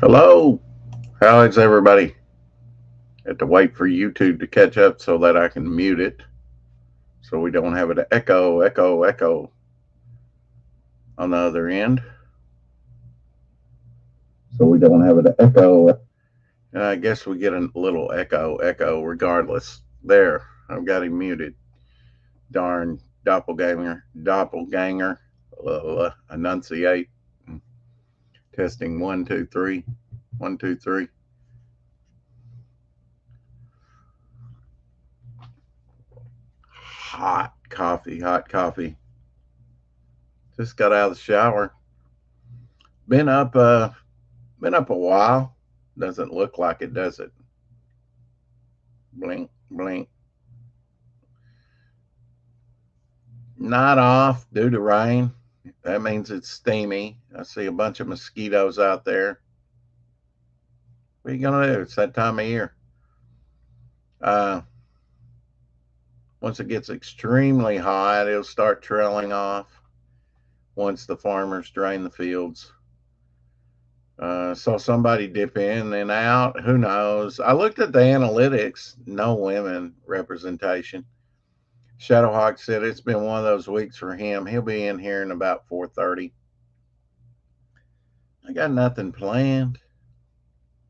Hello, how's everybody? Had to wait for YouTube to catch up so that I can mute it, so we don't have it echo, echo, echo on the other end. So we don't have it echo. And I guess we get a little echo, echo regardless. There, I've got him muted. Darn doppelganger, doppelganger. Enunciate. Testing 1, 2, 3, 1, 2, 3. Hot coffee, hot coffee. Just got out of the shower. Been up been up a while. Doesn't look like it, does it? Blink, blink. Not off due to rain. That means it's steamy. I see a bunch of mosquitoes out there. What are you gonna do? It's that time of year. Uh, Once it gets extremely hot, it'll start trailing off. Once the farmers drain the fields. Saw somebody dip in and out. Who knows? I looked at the analytics. No women representation. Shadowhawk said it's been one of those weeks for him. He'll be in here in about 4:30. I got nothing planned.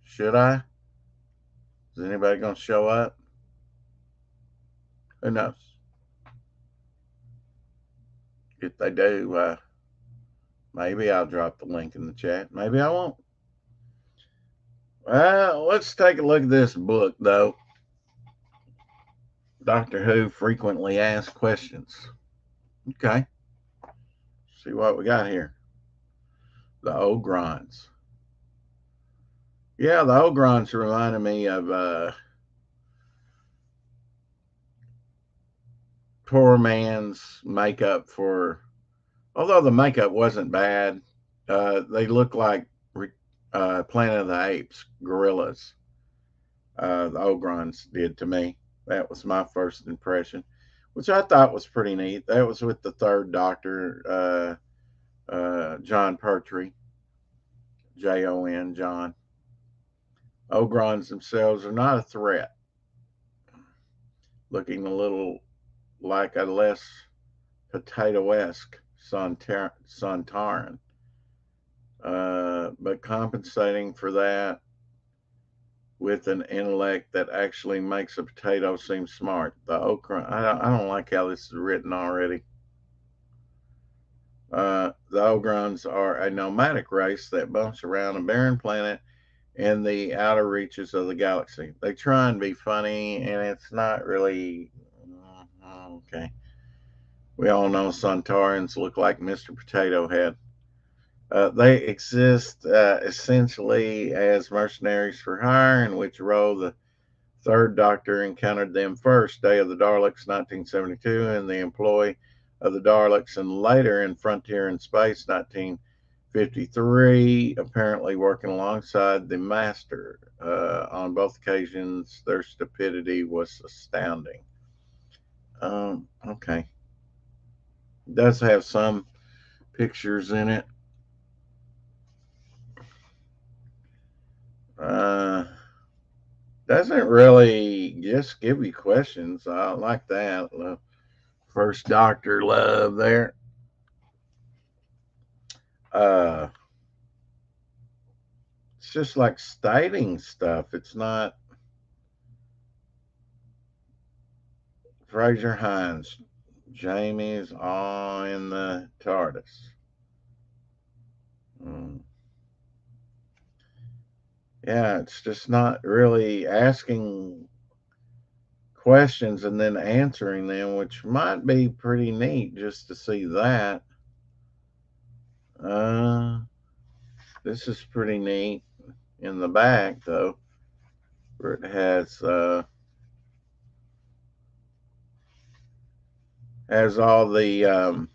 Should I? Is anybody going to show up? Who knows? If they do, maybe I'll drop the link in the chat. Maybe I won't. Well, let's take a look at this book, though. Doctor Who frequently asked questions. Okay. See what we got here. The Ogrons. Yeah, the Ogrons reminded me of poor man's makeup for, although the makeup wasn't bad, they looked like Planet of the Apes gorillas. The Ogrons did to me. That was my first impression, which I thought was pretty neat. That was with the third Doctor, John Pertwee, Jon, John. Ogrons themselves are not a threat, looking a little like a less potato-esque Sontaran. But compensating for that with an intellect that actually makes a potato seem smart. The okra, I don't like how this is written already. The Ogrons are a nomadic race that bumps around a barren planet in the outer reaches of the galaxy. They try and be funny, and it's not really okay. We all know Sontarans look like Mr. Potato Head. They exist essentially as mercenaries for hire, in which role the third Doctor encountered them first, Day of the Daleks, 1972, in the employ of the Daleks, and later in Frontier in Space, 1953, apparently working alongside the Master. On both occasions, their stupidity was astounding. Okay. It does have some pictures in it. Uh, doesn't really just give you questions. I like that. First Doctor love there. Uh, it's just like stating stuff. It's not Fraser Hines. Jamie's all in the TARDIS. Mm. Yeah, it's just not really asking questions and then answering them, which might be pretty neat just to see that. Uh, this is pretty neat in the back, though, where it has all the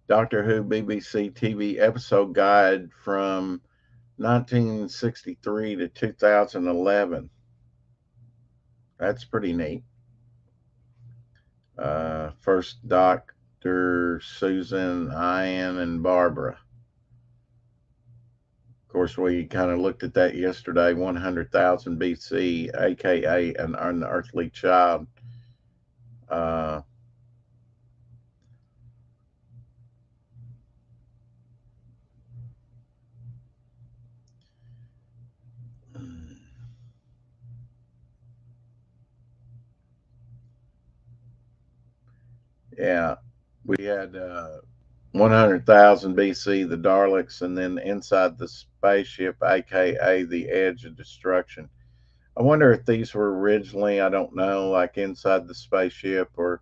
Doctor Who BBC TV episode guide from 1963 to 2011. That's pretty neat. First Doctor, Susan, Ian, and Barbara. Of course, we kind of looked at that yesterday. 100,000 BC, aka an unearthly child. Uh, yeah, we had 100,000 BC, the Daleks, and then inside the spaceship, aka the Edge of Destruction. I wonder if these were originally, I don't know, like inside the spaceship or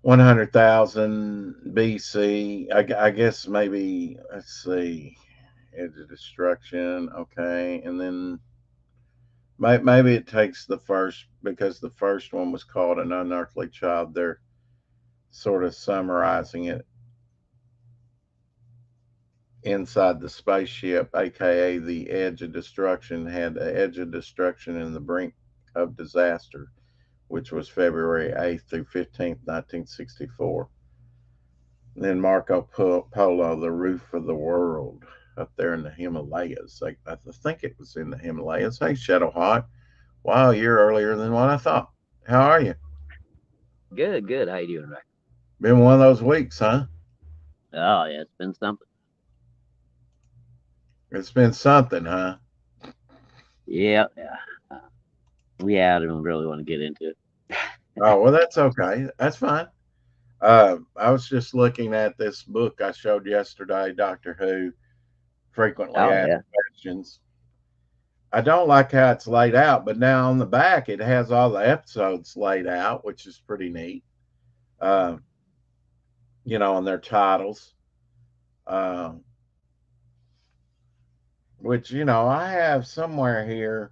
100,000 BC. I guess maybe, let's see, Edge of Destruction. Okay. And then maybe it takes the first, because the first one was called An Unearthly Child. They're sort of summarizing it. Inside the spaceship, aka the Edge of Destruction, had the Edge of Destruction and the brink of disaster, which was February 8th through 15th, 1964. And then Marco Polo, the roof of the world, up there in the Himalayas. I think it was in the Himalayas. Hey, Shadowhawk. Wow, you're earlier than what I thought. How are you? Good, good. How you doing, Rick? Been one of those weeks, huh? Oh yeah, it's been something. It's been something, huh? Yeah, yeah. Yeah, I don't really want to get into it. Oh, well, that's okay. That's fine. I was just looking at this book I showed yesterday, Doctor Who, frequently Oh asked yeah. questions. I don't like how it's laid out, but now on the back it has all the episodes laid out, which is pretty neat. Uh, on their titles, uh, which I have somewhere here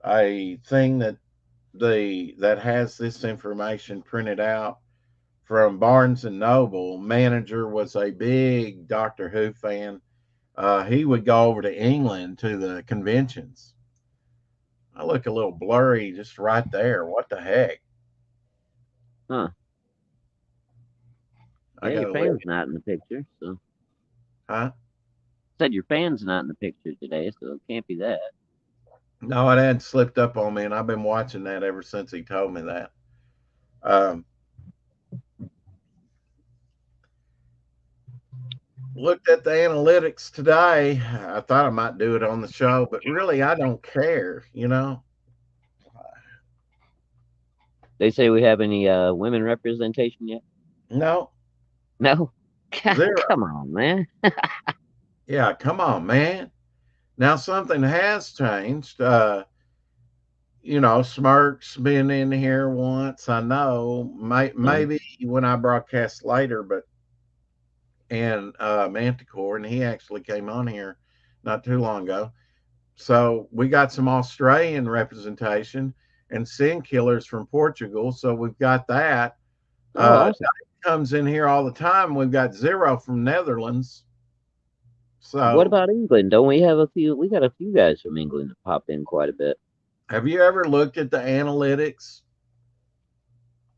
a thing that has this information printed out from Barnes and Noble. Manager was a big Doctor Who fan. He would go over to England to the conventions. I look a little blurry just right there. What the heck? Huh. I Yeah, your gotta live. fan's not in the picture, so Huh? said your fan's not in the picture today, so it can't be that. No, it hadn't slipped up on me, and I've been watching that ever since he told me that. Um, Looked at the analytics today. I thought I might do it on the show, but really, I don't care. They say we have any women representation yet? No, No. zero. Come on, man. Yeah, come on, man. Now something has changed. Smirk's been in here once. I know, Uh, maybe when I broadcast later, but and Manticore, and he actually came on here not too long ago. So we got some Australian representation and Sin Killers from Portugal. So we've got that. oh, Uh, awesome. Comes in here all the time. We've got zero from Netherlands. What So about England? Don't we have a few? We got a few guys from England that pop in quite a bit. have you ever looked at the analytics?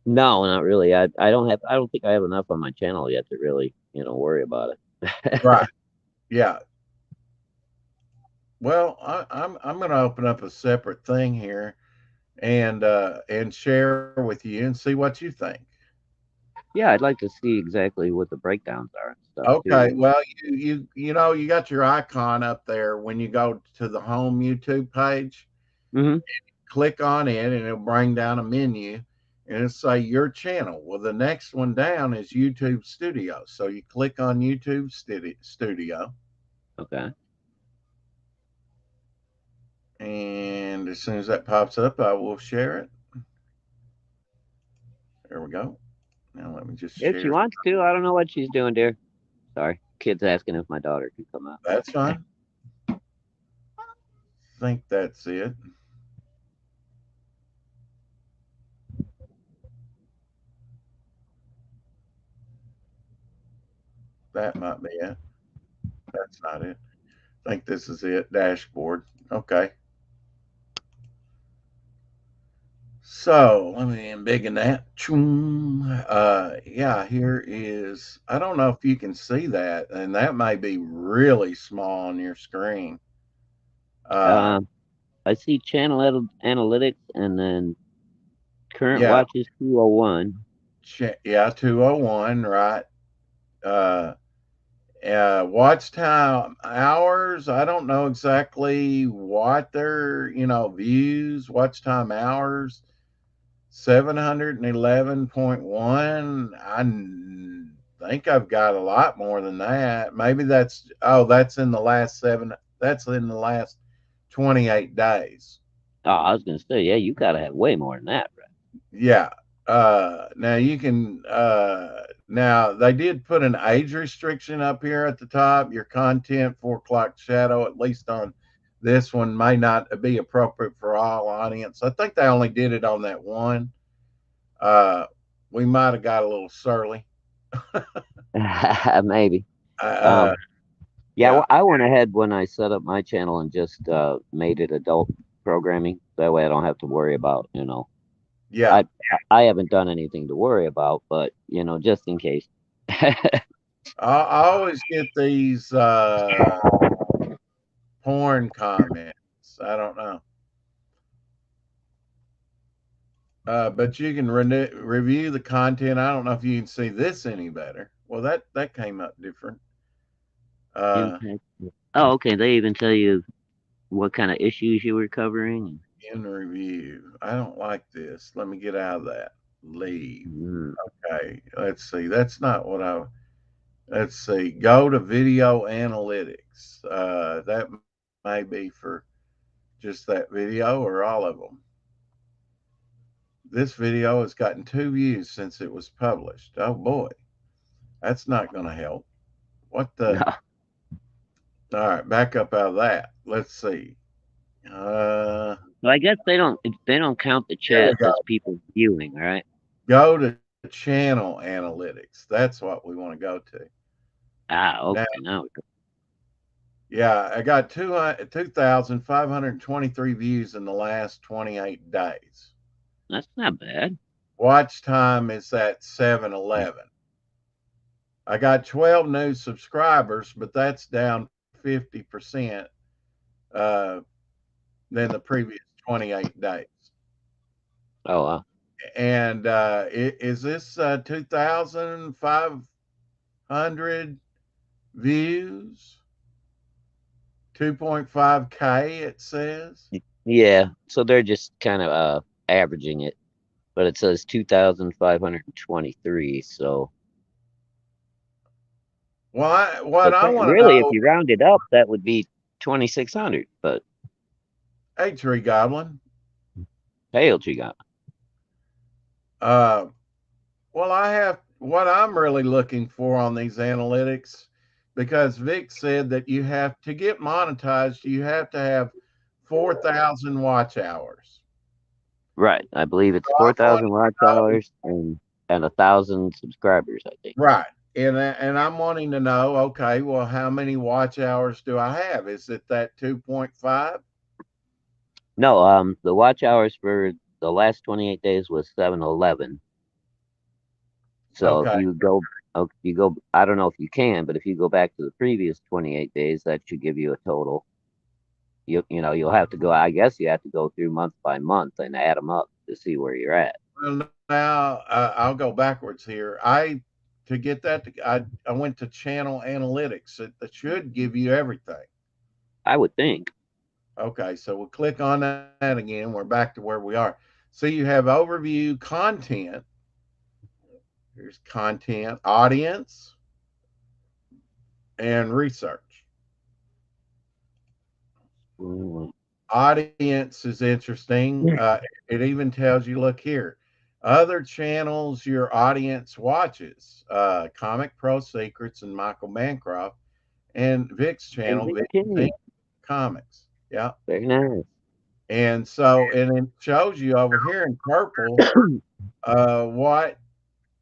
No, not really. I don't have. I don't think I have enough on my channel yet to really, worry about it. Right. Yeah. Well, I'm going to open up a separate thing here and share with you and see what you think. Yeah, I'd like to see exactly what the breakdowns are and stuff Okay. too. Well, you got your icon up there when you go to the home YouTube page. Hmm. Click on it, and it'll bring down a menu, and it'll say your channel. Well, the next one down is YouTube Studio. So you click on YouTube Studio, Okay. and as soon as that pops up, I will share it. There we go. Now let me just If she share. wants to, I don't know what she's doing, dear. Sorry, kid's asking if my daughter can come out. That's fine. I think that's it. That might be it. That's not it. I think this is it. Dashboard. Okay. So let me embiggen that. Choom. Yeah, here is. I don't know if you can see that, and that may be really small on your screen. Uh, Um, I see channel analytics and then current yeah, watches 201. yeah, 201, right? Uh, watch time hours. I don't know exactly what their views. Watch time hours 711.1. Think I've got a lot more than that. Maybe that's in the last seven. That's in the last 28 days. Oh, I was gonna say, yeah, you gotta have way more than that, right? Yeah. Now you can. Now they did put an age restriction up here at the top. Your content 4 o'clock shadow, at least on this one, may not be appropriate for all audience. I think they only did it on that one. Uh, we might have got a little surly. Maybe. Uh, Um, yeah, yeah, well, I went ahead when I set up my channel and just made it adult programming. That way I don't have to worry about, yeah. I I haven't done anything to worry about, but just in case. I always get these porn comments. I don't know. But you can review the content. I don't know if you can see this any better. Well, that came up different. Uh, Impact. Oh, okay. They even tell you what kind of issues you were covering. in review. I don't like this. Let me get out of that. Leave. Mm. Okay. Let's see. That's not what I. Let's see. Go to video analytics. That may be for just that video or all of them. This video has gotten 2 views since it was published. Oh boy, that's not going to help. What the? No. All right, back up out of that. Let's see. So I guess they don't count the Here we chats go. as people viewing, right? Go to channel analytics. That's what we want to go to. Ah, Now, okay. Now we go. yeah, I got 2,523 views in the last 28 days. That's not bad. Watch time is at 711. I got 12 new subscribers, but that's down 50% uh, than the previous 28 days. Oh, wow. And is this 2,500 views? 2.5K, it says. Yeah. So they're just kind of averaging it, but it says 2,523. So, Well, what but I want to really, if know, you round it up, that would be 2,600. But hey, Tree Goblin, hail, you got. uh, well, I have what I'm really looking for on these analytics because Vic said that you have to get monetized, you have to have 4,000 watch hours. Right. I believe it's So I'm wanting 4,000 watch to know, hours and 1,000 subscribers, I think. right. And I'm wanting to know, okay, well, how many watch hours do I have? Is it that 2.5? No, the watch hours for the last 28 days was 711. So if Okay. you go, I don't know if you can, but if you go back to the previous 28 days, that should give you a total. You'll have to go. I guess you have to go through month by month and add them up to see where you're at. Well, now I'll go backwards here. To get that, I went to channel analytics. That should give you everything. I would think. Okay, so we'll click on that again. We're back to where we are. So you have overview, content. Here's content, audience, and research. Mm. Audience is interesting. It even tells you, look here, other channels your audience watches, Comic Pro Secrets and Michael Bancroft, and Vic's channel, Vic Okay. Pink Comics. Yeah. Very nice. And it shows you over here in purple what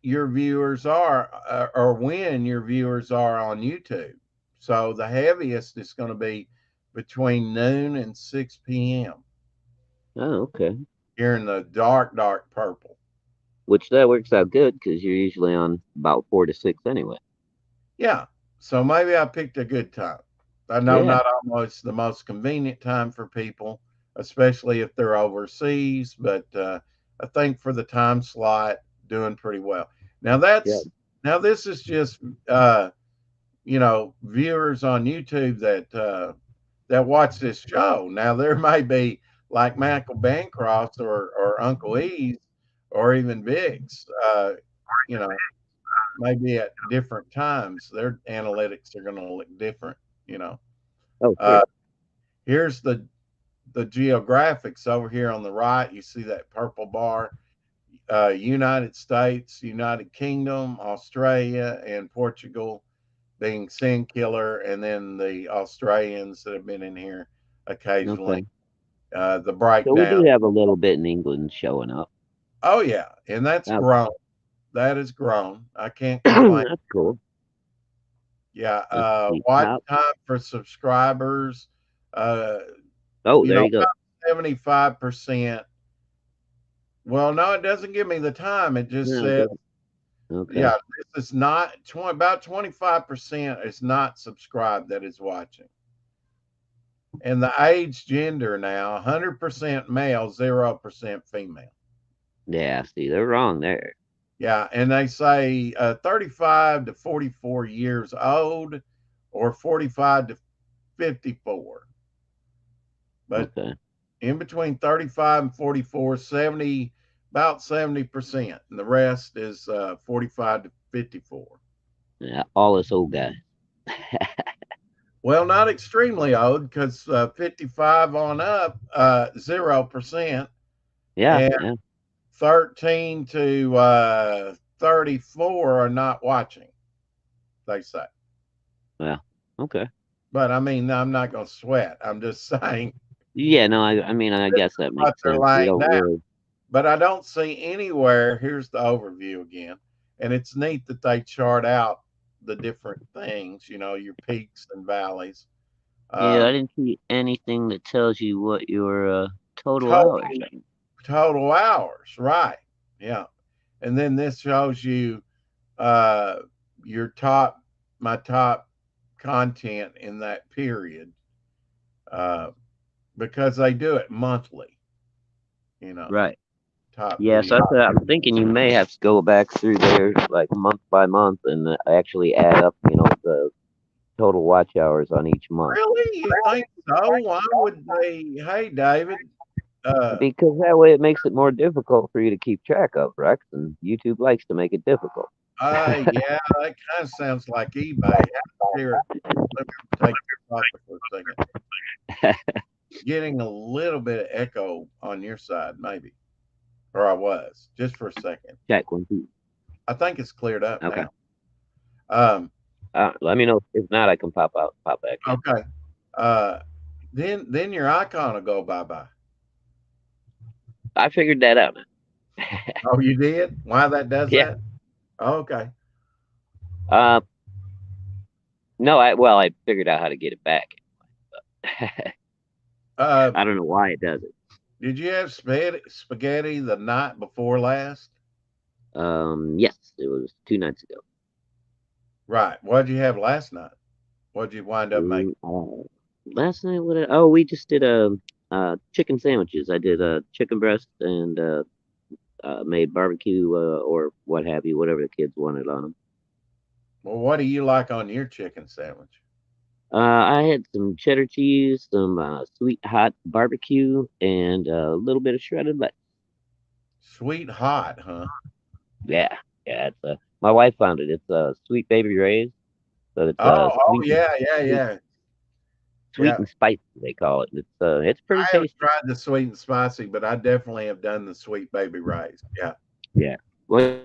your viewers are or when your viewers are on YouTube. So the heaviest is going to be between noon and 6 p.m. Oh, okay. You're in the dark, dark purple. which that works out good because you're usually on about 4 to 6 anyway. Yeah. So maybe I picked a good time. I know Yeah, not always the most convenient time for people, especially if they're overseas, but I think for the time slot, doing pretty well. Now yeah. now this is just uh, viewers on YouTube that watch this show. Now there may be like Michael Bancroft or Uncle E's or even Biggs, you know, maybe at different times. Their analytics are going to look different. You know, Oh, uh, sure. here's the geographics over here on the right. You see that purple bar. United States, United Kingdom, Australia, and Portugal being sin killer, and then the Australians that have been in here occasionally. Okay. The So we breakdown. do have a little bit in England showing up. Oh yeah, and that's Okay. grown. That has grown. I can't complain. That's cool. Yeah. Let's see. Watch Top. time for subscribers. Uh, Oh, you there know, you go. 75%. Well, no, it doesn't give me the time. It just No, it says, doesn't. Okay. yeah, this is not 20, about 25% is not subscribed that is watching. And the age gender now 100% male, 0% female. Yeah, see, they're wrong there. Yeah. And they say 35 to 44 years old or 45 to 54. But Okay. in between 35 and 44, 70, about 70%. And the rest is 45 to 54. Yeah, all us old guys. Well, not extremely old because 55 on up, 0%, Yeah, and yeah, 13 to 34 are not watching, they say. yeah. Okay. But I mean, I'm not going to sweat. I'm just saying Yeah, no, I mean, I this guess is that what makes they're sense. We laying don't down. really. But I don't see anywhere. Here's the overview again. And it's neat that they chart out the different things, your peaks and valleys. Yeah, I Um, didn't see anything that tells you what your total hours total are. total hours, right? Yeah. And then this shows you uh, your my top content in that period, uh, because they do it monthly, you know, Right. top Yeah, video. so I'm thinking you may have to go back through there like month by month and actually add up, the total watch hours on each month. Really? You think so? Why would they? Hey, David. Uh, Because that way it makes it more difficult for you to keep track of, Rex, and YouTube likes to make it difficult. yeah, that kind of sounds like eBay. Here, let me take this off for a second. Getting a little bit of echo on your side, maybe, or I was just for a second. Check one, two. I think it's cleared up Okay. now. Um, Let me know. If not, I can pop back in. okay. Uh, then your icon will go bye bye. I figured that out, man. Oh, you did? Why that does Yeah. that? Oh, okay. Uh, no, I figured out how to get it back. Uh, I don't know why it does it. did you have spaghetti the night before last? Yes, it was 2 nights ago. Right. What'd you have last night? What'd you wind up making? Last night, oh, we just did chicken sandwiches. I did chicken breast and made barbecue or what have you, whatever the kids wanted on them. Well, what do you like on your chicken sandwich? I had some cheddar cheese, some sweet hot barbecue, and a little bit of shredded lettuce. Sweet hot, huh? Yeah, yeah. My wife found it. It's sweet baby rays, so it's Oh, yeah, yeah, sweet, yeah. sweet Yeah. and spicy. They call it. It's pretty I haven't tasty. tried the sweet and spicy, but I definitely have done the sweet baby rice. Yeah. Yeah. Well,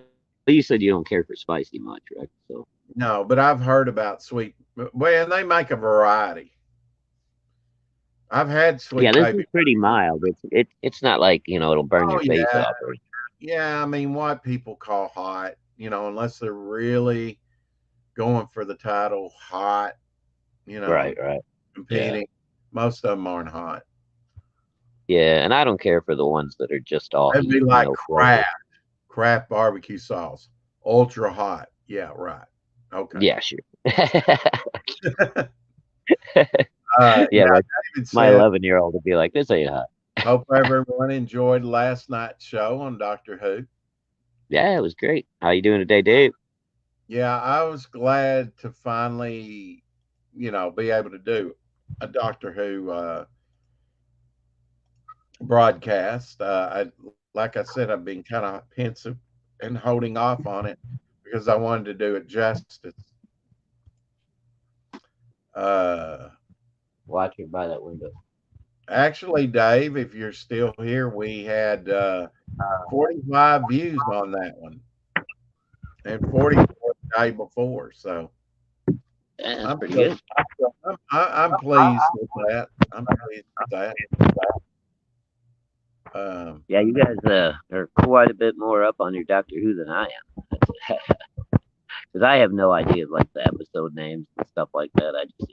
you said you don't care for spicy much, right? So No, but I've heard about sweet. Well, and they make a variety. I've had yeah, sweet this baby. is pretty mild. It's not like it'll burn Oh your face yeah, off. Or, yeah. I mean, what people call hot, unless they're really going for the title hot, right, and right. Yeah. competing. Most of them aren't hot. Yeah, and I don't care for the ones that are just all That'd be heat, like no flavor. Kraft barbecue sauce, ultra hot. Yeah, right. Okay. Yeah, sure. Yeah, Yeah, David my said, 11-year-old would be like, "This ain't hot." hope everyone enjoyed last night's show on Doctor Who. Yeah, it was great. How you doing today, Dave? Yeah, I was glad to finally, be able to do a Doctor Who broadcast. Like I said, I've been kind of pensive and holding off on it because I wanted to do it justice. Uh, Watching by that window. Actually, Dave, if you're still here, we had 45 views on that one and 44 the day before. So Yeah, that's I'm pretty so, good. I'm pleased with that. I'm pleased with that. Um, Yeah, you guys are quite a bit more up on your Doctor Who than I am. Because I have no idea like the episode names and stuff like that. I just,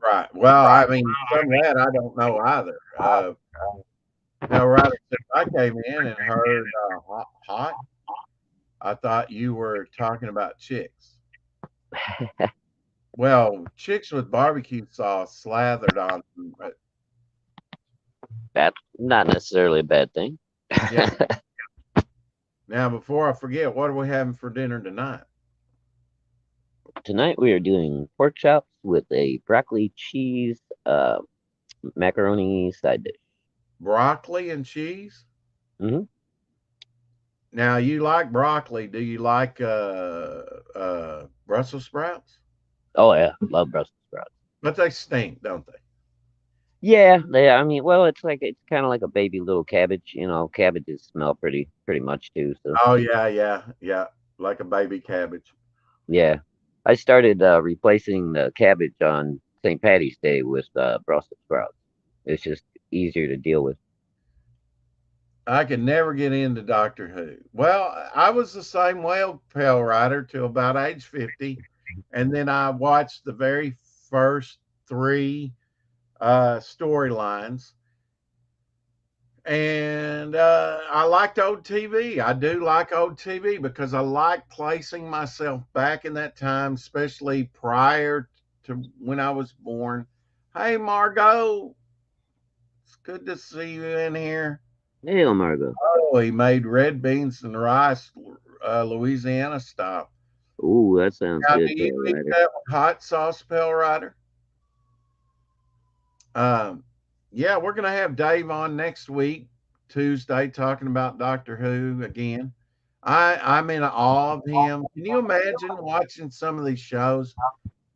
right. Well, I mean, some of that I don't know either. Now, right since I came in and heard hot, I thought you were talking about chicks. Well, chicks with barbecue sauce slathered on them. that's not necessarily a bad thing. Yeah. Now, before I forget, what are we having for dinner tonight? Tonight we are doing pork chops with a broccoli cheese macaroni side dish. Broccoli and cheese. Hmm. Now, you like broccoli. Do you like Brussels sprouts? Oh yeah, love Brussels sprouts. But they stink, don't they? Yeah, I mean, well, it's kind of like a baby little cabbage. Cabbages smell pretty much too. So Oh, yeah, yeah, yeah. Like a baby cabbage. yeah, I started replacing the cabbage on St. Patty's Day with Brussels sprouts. It's just easier to deal with. I could never get into Doctor Who. Well, I was the same way, Pale Rider, till about age 50. And then I watched the very first three storylines. And I liked old TV. I do like old TV because I like placing myself back in that time, especially prior to when I was born. Hey, Margot, it's good to see you in here. Hey, Margo. Oh, he made red beans and rice, Louisiana style. Ooh, that sounds Now, do good, you Pale eat Rider. that with hot sauce, Pale Rider? Um, yeah, we're going to have Dave on next week, Tuesday, talking about Doctor Who again. I'm in awe of him. Can you imagine watching some of these shows?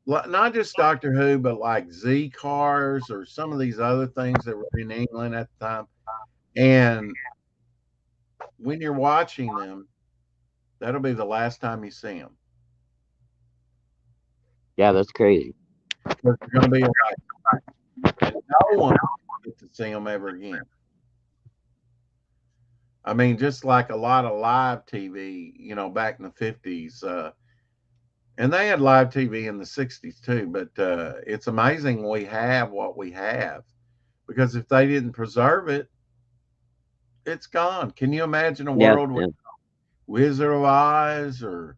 Not just Doctor Who, but like Z Cars or some of these other things that were in England at the time. And when you're watching them, that'll be the last time you see them. Yeah, that's crazy. Because they're going to be like, and no one get to see them ever again. I mean, just like a lot of live TV, back in the 50s, and they had live TV in the 60s too, but it's amazing we have what we have because if they didn't preserve it, it's gone. Can you imagine a Yeah, world with yeah, Wizard of Oz or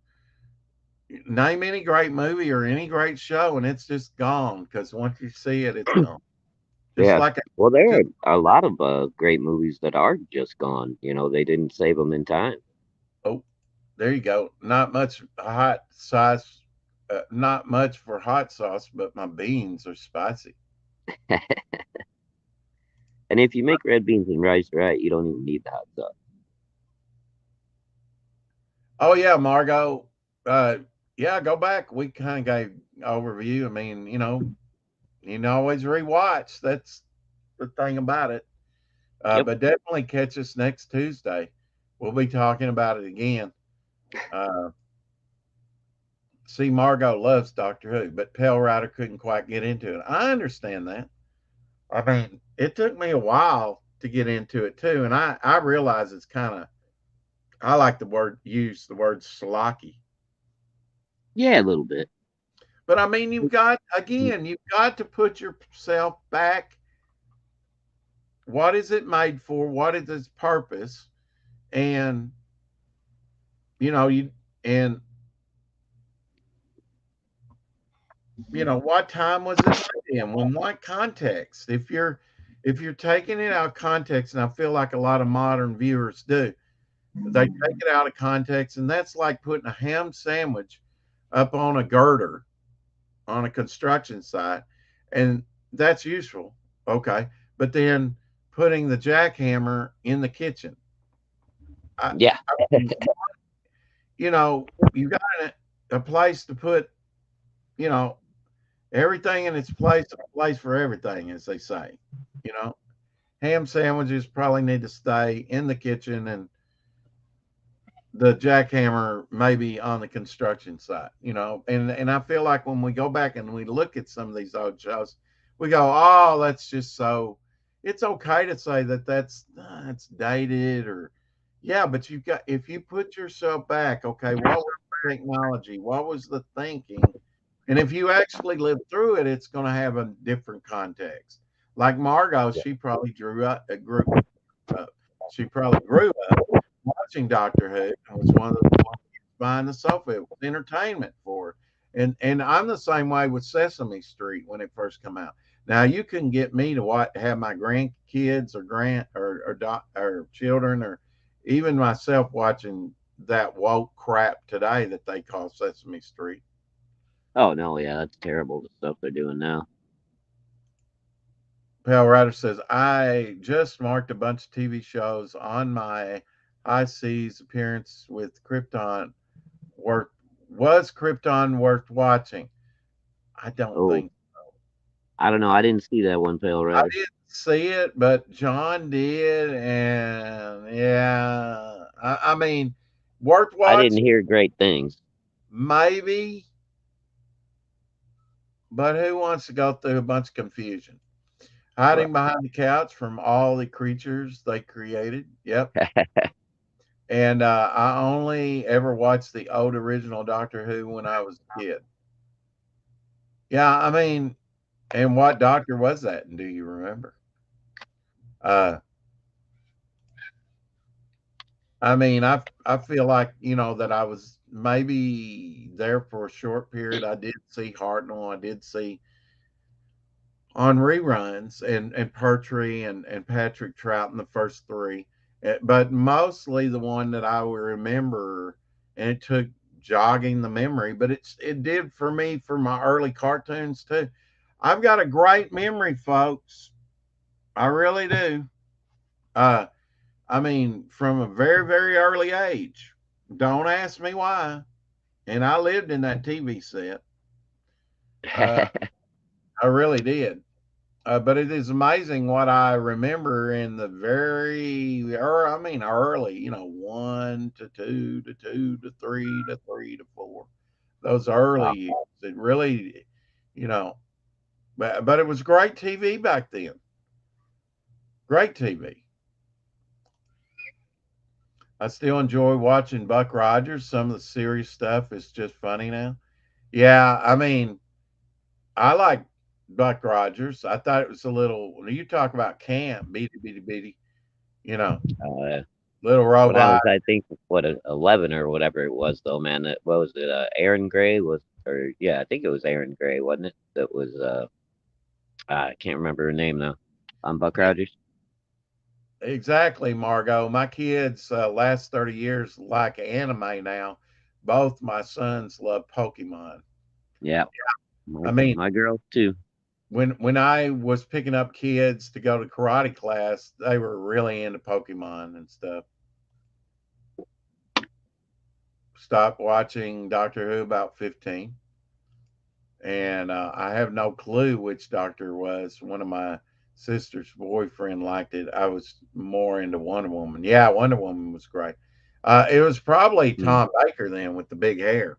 name any great movie or any great show and it's just gone because once you see it, it's gone. Just yeah. like, Well, there just, are a lot of great movies that are just gone. They didn't save them in time. oh, there you go. Not much hot sauce, not much for hot sauce, but my beans are spicy. And if you make red beans and rice right, you don't even need the hot sauce. Oh yeah, Margot. Uh, yeah, go back. We kind of gave overview. I mean, you can always rewatch. That's the thing about it. Yep. But definitely catch us next Tuesday. We'll be talking about it again. Uh, see, Margot loves Doctor Who, but Pale Rider couldn't quite get into it. I understand that. I mean, it took me a while to get into it too, and I realize it's kind of. I like use the word schlocky. Yeah, a little bit. But I mean, you've got to put yourself back what is it made for? What is its purpose? And you know, you and what time was it made in? When what context? If you're taking it out of context, and I feel like a lot of modern viewers do, they take it out of context, and that's like putting a ham sandwich up on a girder on a construction site, and that's useful, okay. But then putting the jackhammer in the kitchen, I, Yeah. I mean, you got a place to put, you know, everything in its place, a place for everything, as they say. You know, ham sandwiches probably need to stay in the kitchen, and the jackhammer maybe on the construction site. And I feel like when we go back and we look at some of these old shows, we go, oh, that's just so. It's okay to say that that's dated, or yeah, but you got if you put yourself back, okay, what was the technology? What was the thinking? And if you actually live through it, it's going to have a different context. Like Margot, Yeah. she probably she probably grew up watching Doctor Who and was one of the behind the sofa. It was entertainment for her. And I'm the same way with Sesame Street when it first come out. Now you can get me to have my grandkids or or children or even myself watching that woke crap today that they call Sesame Street. Oh no, yeah, that's terrible. The stuff they're doing now. Pale Rider says, I just marked a bunch of TV shows on my high seas appearance with Krypton. Worth Was Krypton worth watching? I don't Oh, think I don't know. I didn't see that one, Pale I Rider. didn't see it, but John did, and yeah, I mean, worth I didn't watching, hear great things. maybe, but who wants to go through a bunch of confusion? Right. Hiding behind the couch from all the creatures they created. Yep. And I only ever watched the old original Doctor Who when I was a kid. Yeah, I mean, and what doctor was that? And do you remember? Uh, I mean, I feel like that I was maybe there for a short period. I did see Hartnell. I did see on reruns and Pertwee and Patrick Trout in the first three, but mostly the one that I would remember, and it took jogging the memory, but it did for me for my early cartoons too. I've got a great memory, folks. I really do. Uh, I mean, from a very, very early age. Don't ask me why. And I lived in that TV set. Uh, I really did. But it is amazing what I remember in the I mean, early, one to two to two to three to three to four. Those early Wow. years. It really, you know, but it was great TV back then. Great TV. I still enjoy watching Buck Rogers. Some of the serious stuff is just funny now. Yeah, I mean, I like Buck Rogers. I thought it was a little. When you talk about camp, beady beady beady, you know, Uh, little when I robot. was, I think, 11 or whatever it was, though, man. What was it? Aaron Gray was, or yeah, I think it was Aaron Gray, wasn't it? That was, I can't remember her name now. On Buck Rogers. Exactly, Margot. My kids last 30 years like anime now. Both my sons love Pokemon. Yeah, I my mean, my girls too. when I was picking up kids to go to karate class, they were really into Pokemon and stuff. Stopped watching Doctor Who about 15, and I have no clue which doctor was. One of my sister's boyfriend liked it. I was more into Wonder Woman. Yeah, Wonder Woman was great. It was probably Hmm. Tom Baker then with the big hair,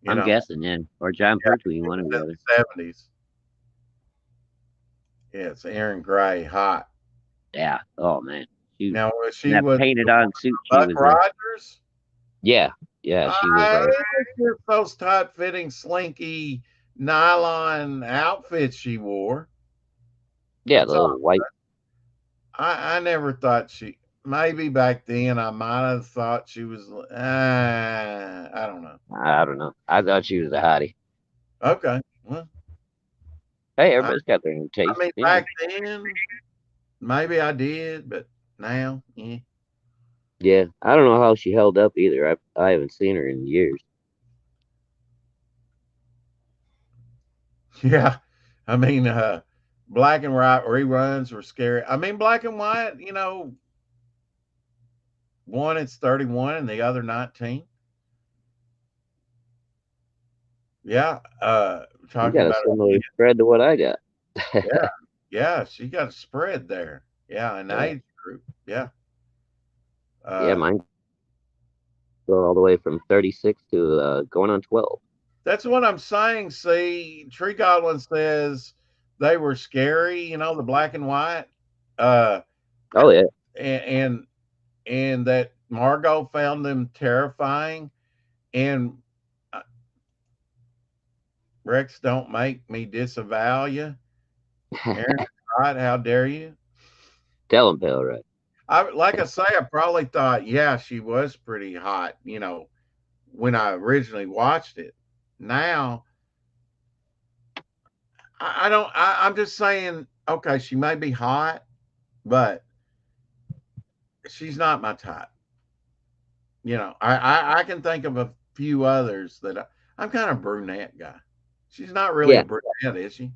you I'm know, guessing, yeah, or John yeah, Pertwee, it one or was the in other. the 70s. Yeah, it's Aaron Gray, hot. Yeah. Oh man, she Now, in she that was painted the one on suit. with She Buck was a Rogers. yeah, yeah. She was I a just those tight fitting, slinky nylon outfits she wore. yeah. The That's all. little white. I never thought she. Maybe back then I might have thought she was. I don't know. I don't know. I thought she was a hottie. Okay, well, Hey, I, everybody's got their own I taste. mean You know. back then maybe I did, but now, yeah, Yeah, I don't know how she held up either. I haven't seen her in years. yeah. I mean, black and white reruns were scary. I mean, black and white. One it's 31 and the other 19. Yeah, You talking got a about similar spread to what I got. yeah, yeah, she got a spread there. Yeah, an Yeah, age group. Yeah. yeah, Uh, mine go all the way from 36 to going on 12. that's what I'm saying. See, Tree Goblin says they were scary, the black and white. Uh, Oh yeah, and, and and that Margot found them terrifying. And Rex, don't make me disavow you. Aaron, right? How dare you? tell him, pal, right? I like I say, I probably thought, yeah, she was pretty hot, when I originally watched it. Now, I don't. I'm just saying, okay, she may be hot, but she's not my type. I can think of a few others that I'm kind of brunette guy. She's not really a Yeah, brunette, is she?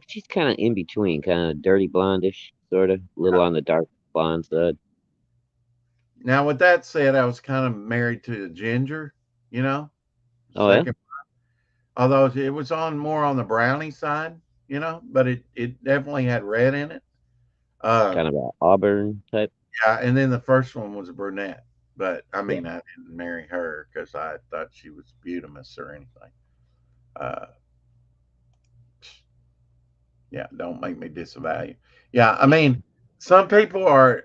she's kind of in between, kind of dirty blondish, sort of, a little on the dark blonde side. Now, with that said, I was kind of married to a ginger, you know, Oh yeah, second, although it was on more on the brownie side, but it definitely had red in it. kind Um, of a auburn type. yeah, and then the first one was a brunette, but I Yeah, mean, I didn't marry her because I thought she was beautimous or anything. Uh, yeah, don't make me disavow you. Yeah, I mean, some people are.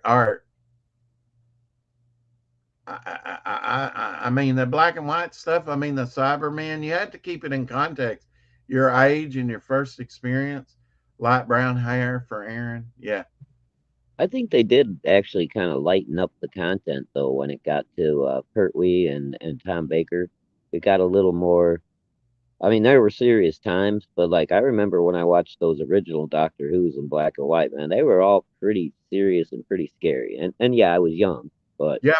I mean, the black and white stuff. I mean, the Cyberman. You have to keep it in context. Your age and your first experience. Light brown hair for Aaron. Yeah, I think they did actually kind of lighten up the content though when it got to Pertwee and Tom Baker. It got a little more. I mean, there were serious times, but like I remember when I watched those original Doctor Who's in black and white, man, they were all pretty serious and pretty scary. And yeah, I was young, but yeah,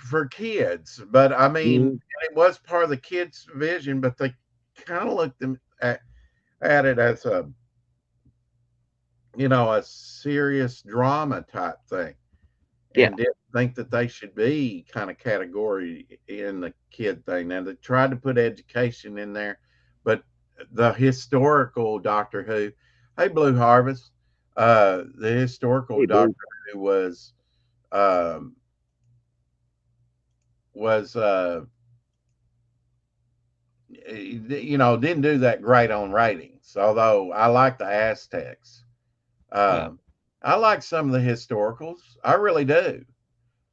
for kids. But I mean, mhm, it was part of the kids' vision. But they kind of looked at it as a serious drama type thing, yeah, and didn't think that they should be kind of category in the kid thing. Now they tried to put education in there, but the historical Doctor Who, hey Blue Harvest, the historical hey, Doctor Blue, Who um, was didn't do that great on ratings. Although I like the Aztecs, yeah, um, I like some of the historicals. I really do.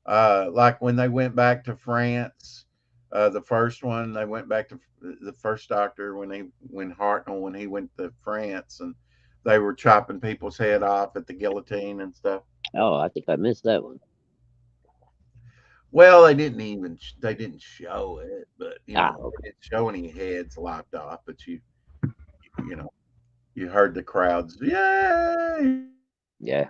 Like when they went back to France, the first one they went back to the first Doctor when Hartnell when he went to France and they were chopping people's head off at the guillotine and stuff. oh, I think I missed that one. Well, they didn't show it, but Ah, they okay, didn't show any heads lopped off. But you know you heard the crowds, yay! yeah,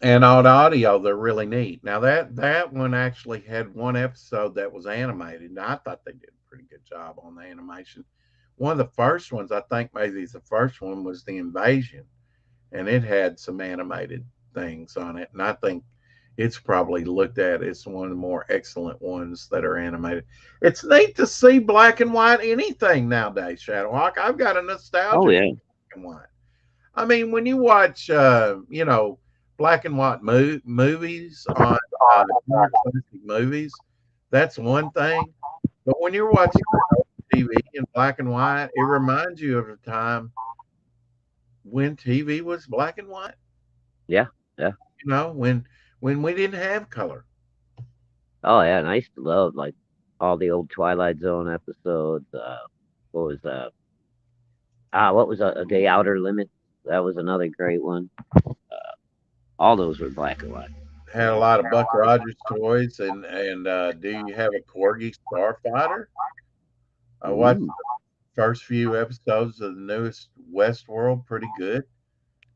And on audio, they're really neat. Now that one actually had one episode that was animated, and I thought they did a pretty good job on the animation. One of the first ones, I think maybe the first one was the invasion, and it had some animated things on it, and I think it's probably looked at as one of the more excellent ones that are animated. It's neat to see black and white anything nowadays, Shadowhawk. I've got a oh nostalgia for yeah, black and white. I mean, when you watch, black and white movies on Turner Classic Movies, that's one thing. But when you're watching TV in black and white, it reminds you of a time when TV was black and white. yeah, yeah. When we didn't have color. Oh yeah, and I used to love like all the old Twilight Zone episodes. What was what was the Outer Limits? that was another great one. All those were black and white. Had a lot of Buck Rogers toys, and do you have a Corgi Starfighter? I watched Ooh. the first few episodes of the newest Westworld. Pretty good.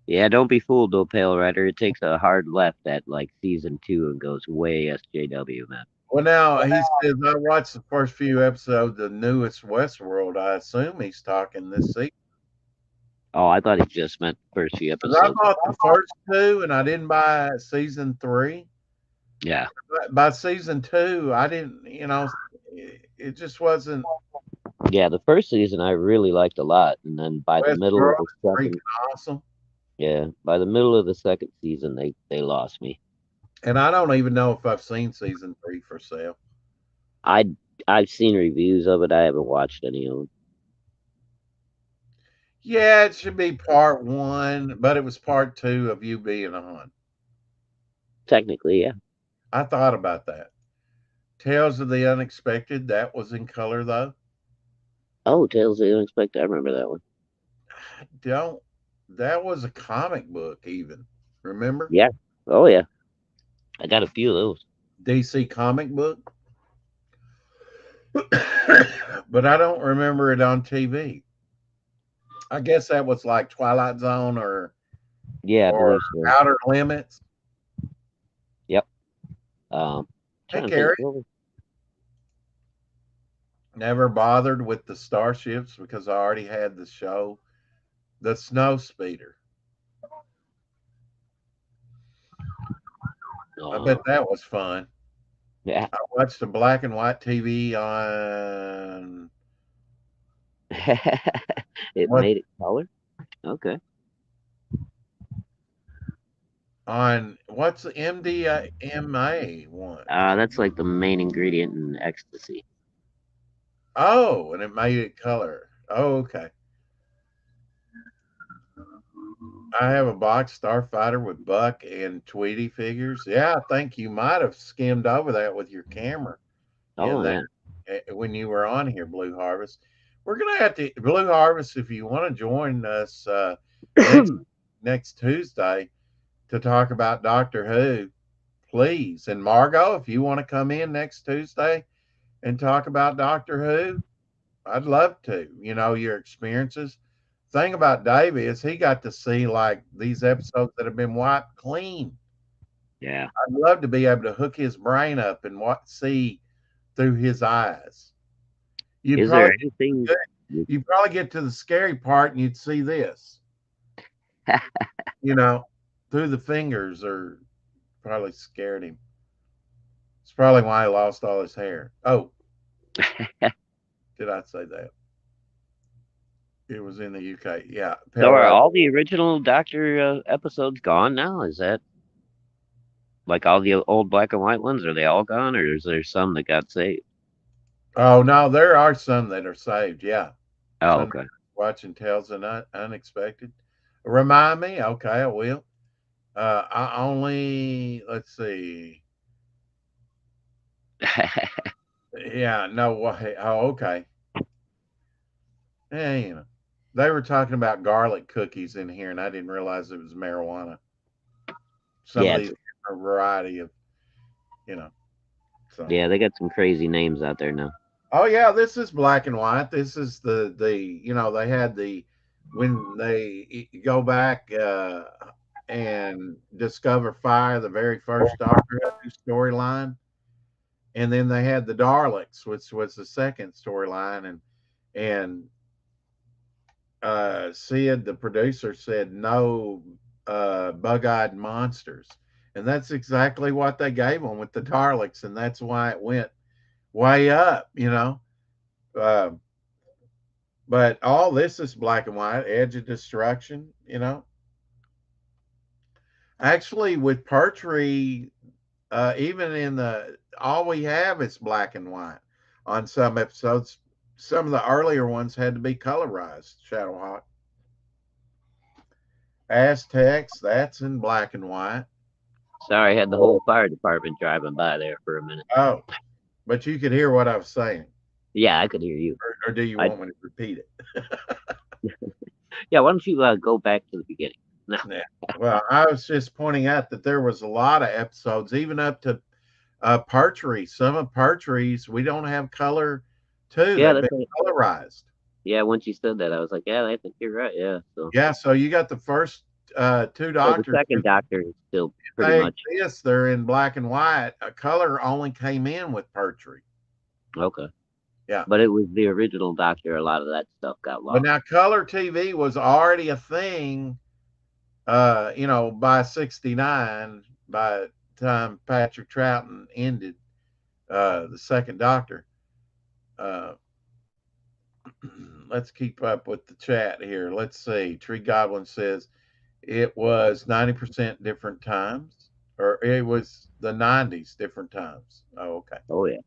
Yeah, don't be fooled though, Pale Rider. It takes a hard left at like season 2 and goes way SJW, man. Well, now he says I watched the first few episodes of the newest Westworld. I assume he's talking this season. Oh, I thought he just meant the first few 'Cause I episodes. bought the first two, and I didn't buy season three. Yeah. But by season two, I didn't. It just wasn't. Yeah, the first season I really liked a lot, and then by the middle of Westworld the is freaking second, awesome, yeah, by the middle of the second season, they lost me. and I don't even know if I've seen season three for sale. I I've seen reviews of it. I haven't watched any of them. Yeah, it should be part one, but it was part two of you being a hunt. Technically, yeah. I thought about that. Tales of the Unexpected, that was in color though. Oh, Tales of the Unexpected. I remember that one. I don't. That was a comic book, even. Remember? Yeah. Oh yeah. I got a few of those. DC comic book. But I don't remember it on TV. I guess that was like Twilight Zone Yeah, I or believe so. Outer Limits. Yep. Hey, Trying to think. Gary, never bothered with the starships because I already had the show, The Snow Speeder. I bet Uh, that was fun. yeah. I watched the black and white TV on It what made it color. Okay. what's the MDMA one? That's like the main ingredient in ecstasy. Oh, and it made it color. Oh, okay. I have a box Starfighter with Buck and Tweety figures. Yeah, I think you might have skimmed over that with your camera in Oh there yeah. when you were on here, Blue Harvest. We're gonna have to Blue Harvest if you want to join us next next Tuesday to talk about Doctor Who, please. And Margot, if you want to come in next Tuesday and talk about Doctor Who, I'd love to. Your experiences. Thing about Davey is he got to see like these episodes that have been wiped clean. Yeah. I'd love to be able to hook his brain up and see through his eyes. You'd Is probably there anything? you'd probably get to the scary part and you'd see this, you know, through the fingers, or probably scared him. It's probably why he lost all his hair. Oh, did I say that? It was in the UK. Yeah, So Pale are Rider. all the original Doctor episodes gone now? Is that like all the old black and white ones? Are they all gone, or is there some that got saved? Oh no, there are some that are saved. Yeah, Oh, some okay. watching Tales of Unexpected. Remind me. Okay, I will. I only let's see. Yeah, no way. Oh, okay. Yeah, they were talking about garlic cookies in here, and I didn't realize it was marijuana. Some of Yeah, these different variety of, you know. So, yeah, they got some crazy names out there now. oh yeah, this is black and white. This is the they had the when they go back and discover fire, the very first Doctor Who storyline, and then they had the Daleks, which was the second storyline, and Sid, the producer, said no bug-eyed monsters, and that's exactly what they gave them with the Daleks, and that's why it went way up, Uh, but all this is black and white, Edge of Destruction, Actually, with Pertwee, even in all we have is black and white on some episodes. Some of the earlier ones had to be colorized. Shadowhawk. Aztecs, that's in black and white. Sorry, I had the whole fire department driving by there for a minute. Oh, but you could hear what I was saying. Yeah, I could hear you. Or do you I want me to repeat it? Yeah. Why don't you go back to the beginning? Yeah. Well, I was just pointing out that there was a lot of episodes, even up to Pertwee. Some of Pertwee's we don't have color too. Yeah, They've that's been right. colorized. Yeah, once you said that, I was like, yeah, I think you're right. Yeah. So, Yeah, so you got the first two well, the doctors. second Doctor is still pretty They much exist. They're in black and white. A color only came in with Pertwee. okay. Yeah. But it was the original Doctor. A lot of that stuff got But lost. now color TV was already a thing, by 69, by the time Patrick Troughton ended the second Doctor. Uh, let's keep up with the chat here. Let's see. Tree Goblin says it was 90% different times, or it was the 90s different times. Oh, okay. Oh yeah.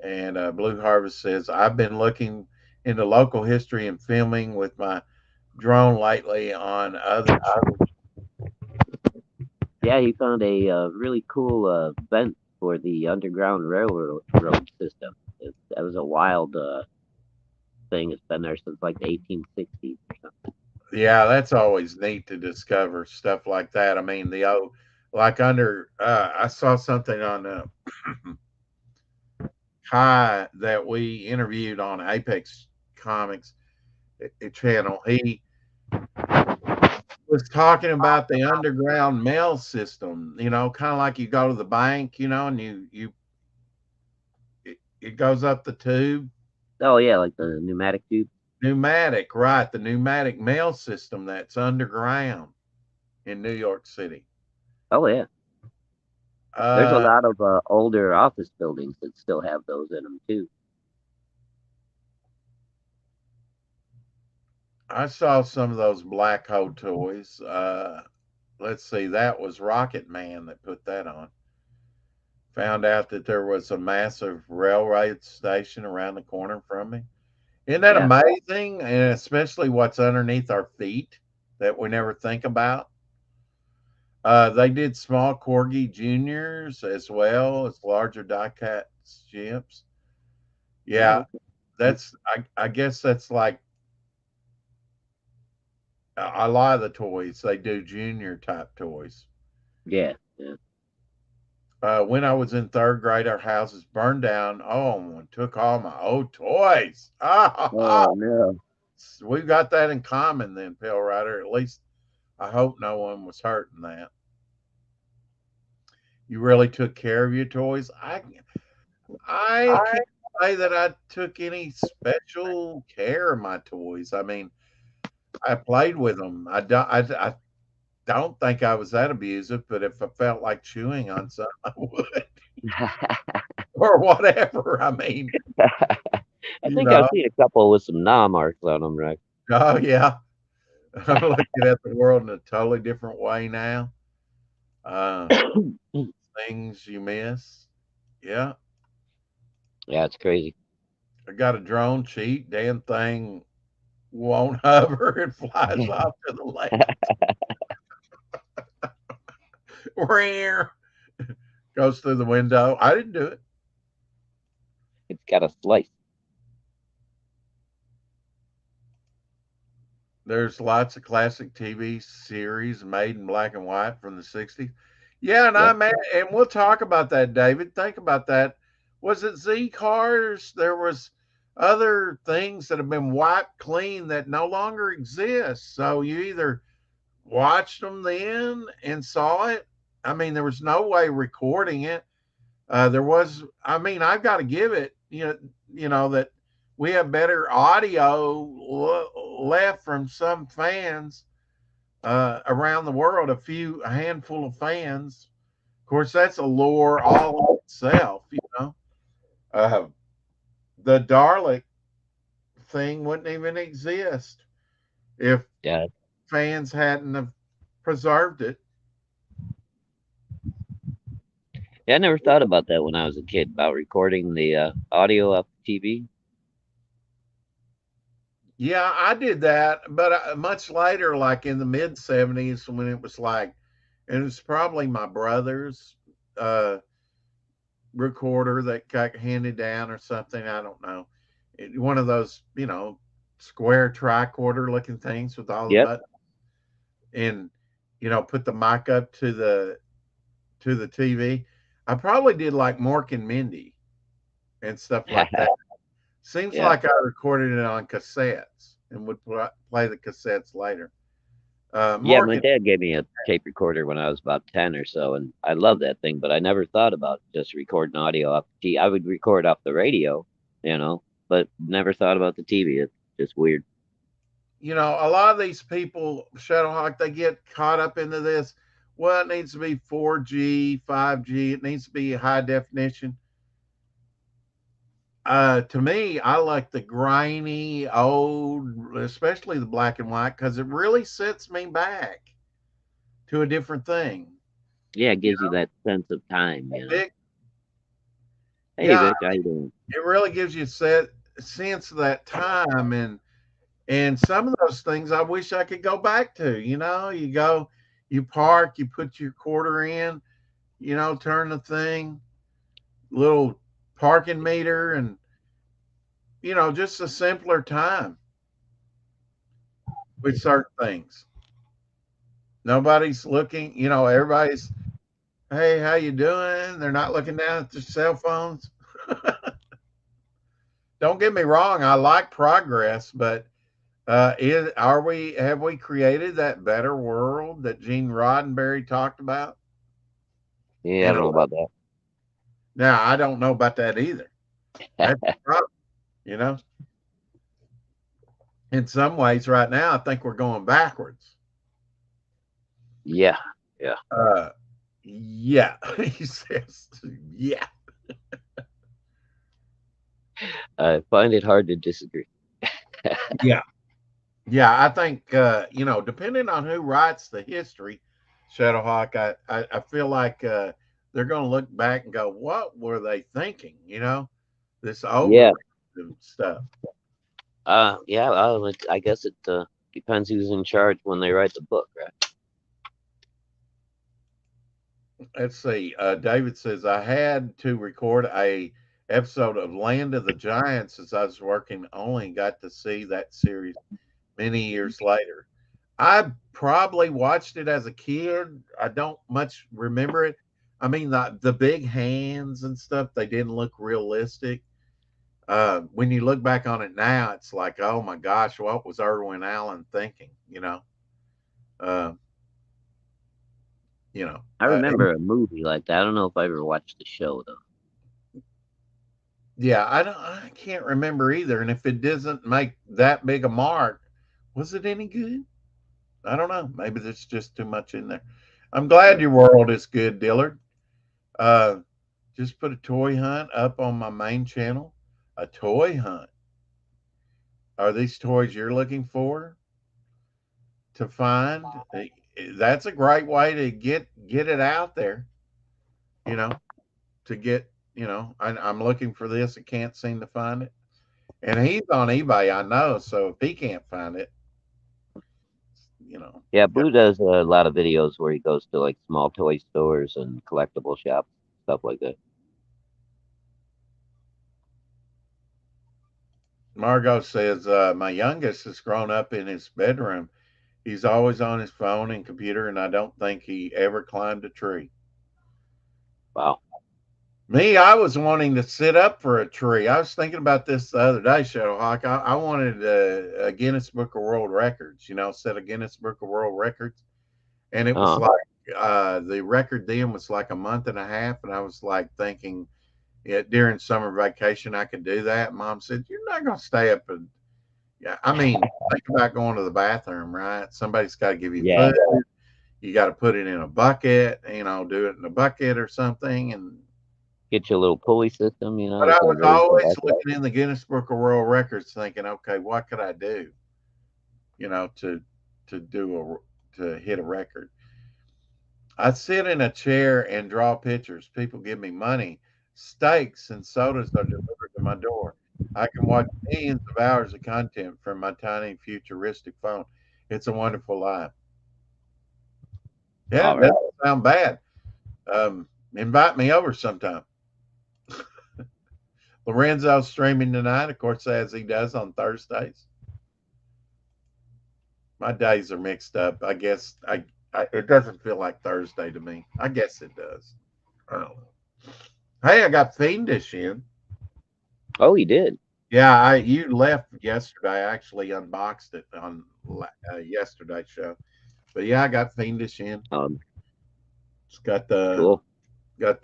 And Blue Harvest says, I've been looking into local history and filming with my drone lately on other. Yeah, he found a really cool vent for the Underground Railroad road system. That was a wild thing. It's been there since like the 1860s or something. Yeah, that's always neat to discover stuff like that. I mean, like I saw something on Kai that we interviewed on Apex Comics channel. He was talking about the underground mail system, kind of like you go to the bank, and it goes up the tube. Oh yeah, like the pneumatic tube. Pneumatic, right? The pneumatic mail system that's underground in New York City. Oh yeah. There's a Uh, lot of older office buildings that still have those in them too. I saw some of those black hole toys. Let's see, that was Rocket Man that put that on. Found out that there was a massive railroad station around the corner from me. Isn't that Yeah. amazing? And especially what's underneath our feet that we never think about. They did small Corgi Juniors as well as larger diecast ships. Yeah, Oh, I guess that's like a lot of the toys. They do junior type toys. yeah. Yeah. When I was in third grade, our houses burned down. Oh, and took all my old toys. Oh no. We've got that in common then, Pale Rider. At least I hope no one was hurt in that. You really took care of your toys. I can't say that I took any special care of my toys. I mean, I played with them. I don't think I was that abusive, but if I felt like chewing on something, I would, or whatever. I mean, I you think I've know. seen a couple with some gnaw marks on them, right? Oh yeah, I'm looking at the world in a totally different way now. Uh, things you miss. Yeah, Yeah, it's crazy. I got a drone cheat. Damn thing won't hover. It flies off to the left. Rare goes through the window. I didn't do it. It's got a slice. There's lots of classic TV series made in black and white from the 60s. Yeah, and Yep. and we'll talk about that, David. Think about that. Was it Z cars? There was other things that have been wiped clean that no longer exist. So you either watched them then and saw it. I mean, there was no way recording it. There was. I mean, I've got to give it. That we have better audio left from some fans around the world. A handful of fans. Of course, that's a lore all in itself. Uh, the Dalek thing wouldn't even exist if Yeah. fans hadn't have preserved it. Yeah, I never thought about that when I was a kid about recording the audio off the TV. Yeah, I did that, but much later, like in the mid 70s, when it was like, and it's probably my brother's uh, recorder that got handed down or something. I don't know. One of those, square tricorder looking things with all the Yep. buttons. And put the mic up to the TV. I probably did like Mork and Mindy and stuff like that. Seems Yeah. like I recorded it on cassettes and would play the cassettes later. Yeah, my Morgan, dad gave me a tape recorder when I was about 10 or so, and I love that thing, but I never thought about just recording audio off the I would record off the radio, you know, but never thought about the TV. It's just weird. a lot of these people, Shadowhawk, they get caught up into this. Well, it needs to be 4G, 5G. It needs to be high definition. To me, I like the grainy, old, especially the black and white, because it really sets me back to a different thing. Yeah, it You gives you that sense of time, know, you know. Vic, Hey, yeah, Vic, how you doing? it really gives you a sense of that time, and some of those things I wish I could go back to. You go, you park, you put your quarter in, turn the thing, little parking meter, and just a simpler time with certain things. Nobody's looking, everybody's, hey, how you doing? They're not looking down at their cell phones. Don't get me wrong, I like progress, but have we created that better world that Gene Roddenberry talked about? Yeah, I And don't know about that. now I don't know about that either. That's the problem, you know. In some ways, right now, I think we're going backwards. Yeah, yeah. Uh, yeah, he says, yeah, I find it hard to disagree. yeah, yeah. I think depending on who writes the history, Shadowhawk, I feel like they're going to look back and go, "What were they thinking?" This Yeah, overreactive stuff. yeah. I guess it depends who's in charge when they write the book, right? Let's see. David says I had to record a episode of Land of the Giants as I was working. Only got to see that series many years later. I probably watched it as a kid. I don't much remember it. I mean, the big hands and stuff, they didn't look realistic. When you look back on it now, it's like, oh my gosh, what was Irwin Allen thinking? Uh, I and remember a movie like that. I don't know if I ever watched the show though. yeah, I can't remember either. And if it doesn't make that big a mark, was it any good? I don't know. Maybe there's just too much in there. I'm glad your world is good, Dillard. Uh, just put a toy hunt up on my main channel. A toy hunt. Are these toys you're looking for to find? That's a great way to get it out there. You know, to get. I'm looking for this. I can't seem to find it. And he's on eBay, I know. So if he can't find it, Yeah, yeah. Blue does a lot of videos where he goes to like small toy stores and collectible shops, stuff like that. Margot says, my youngest has grown up in his bedroom. He's always on his phone and computer, and I don't think he ever climbed a tree. Wow. Me, I was wanting to sit up for a tree. I was thinking about this the other day, Shadowhawk. I wanted a Guinness Book of World Records, set a Guinness Book of World Records. And it was Uh, like the record then was like a month and a half. And I was like thinking, yeah, during summer vacation, I could do that. Mom said, "You're not going to stay up and, yeah, I mean, think about going to the bathroom, right? Somebody's got to give you yeah. food. You got to put it in a bucket, do it in a bucket or something." And Get you a little pulley system, but you I can was raise the always back up. looking in the Guinness Book of World Records, thinking, okay, what could I do, to do to hit a record? I sit in a chair and draw pictures. People give me money. Steaks and sodas are delivered to my door. I can watch millions of hours of content from my tiny futuristic phone. It's a wonderful life. Yeah, All it right. doesn't sound bad. Invite me over sometime. Lorenzo's streaming tonight, of course, as he does on Thursdays. My days are mixed up. I guess It doesn't feel like Thursday to me. I guess it does. I don't know. Hey, I got Fiendish in. Oh, he did. Yeah, you left yesterday. I actually unboxed it on yesterday's show. But yeah, I got Fiendish in. Um, It's got the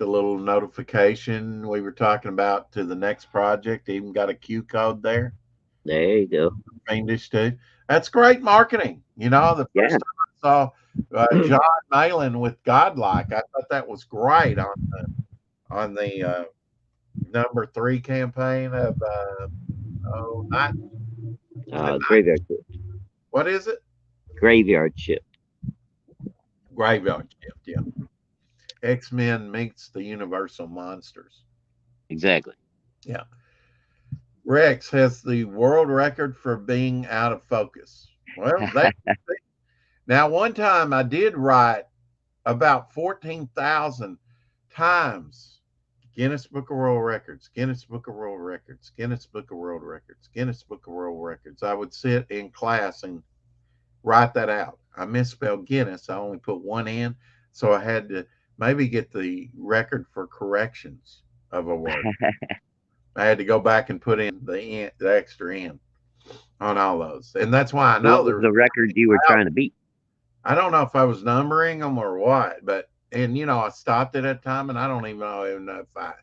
little notification we were talking about to the next project. Even got a Q code there. there you go. Fiendish too. That's great marketing. The Yeah. first time I saw John Malin with Godlike, I thought that was great on the number 3 campaign of not is it not Graveyard shift. what is it? Graveyard shift. Graveyard Shift. Yeah, X-Men meets the Universal Monsters. Exactly. Yeah, Rex has the world record for being out of focus. Well, now one time I did write about 14,000 times Guinness Book of World Records, Guinness Book of World Records, Guinness Book of World Records, Guinness Book of World Records. I would sit in class and write that out. I misspelled Guinness. I only put one in, so I had to maybe get the record for corrections of a word. I had to go back and put in the extra in on all those, and that's why I So, know what was there's. the record you were trying to beat? I don't know if I was numbering them or what, but I stopped at a time, and I don't even know if I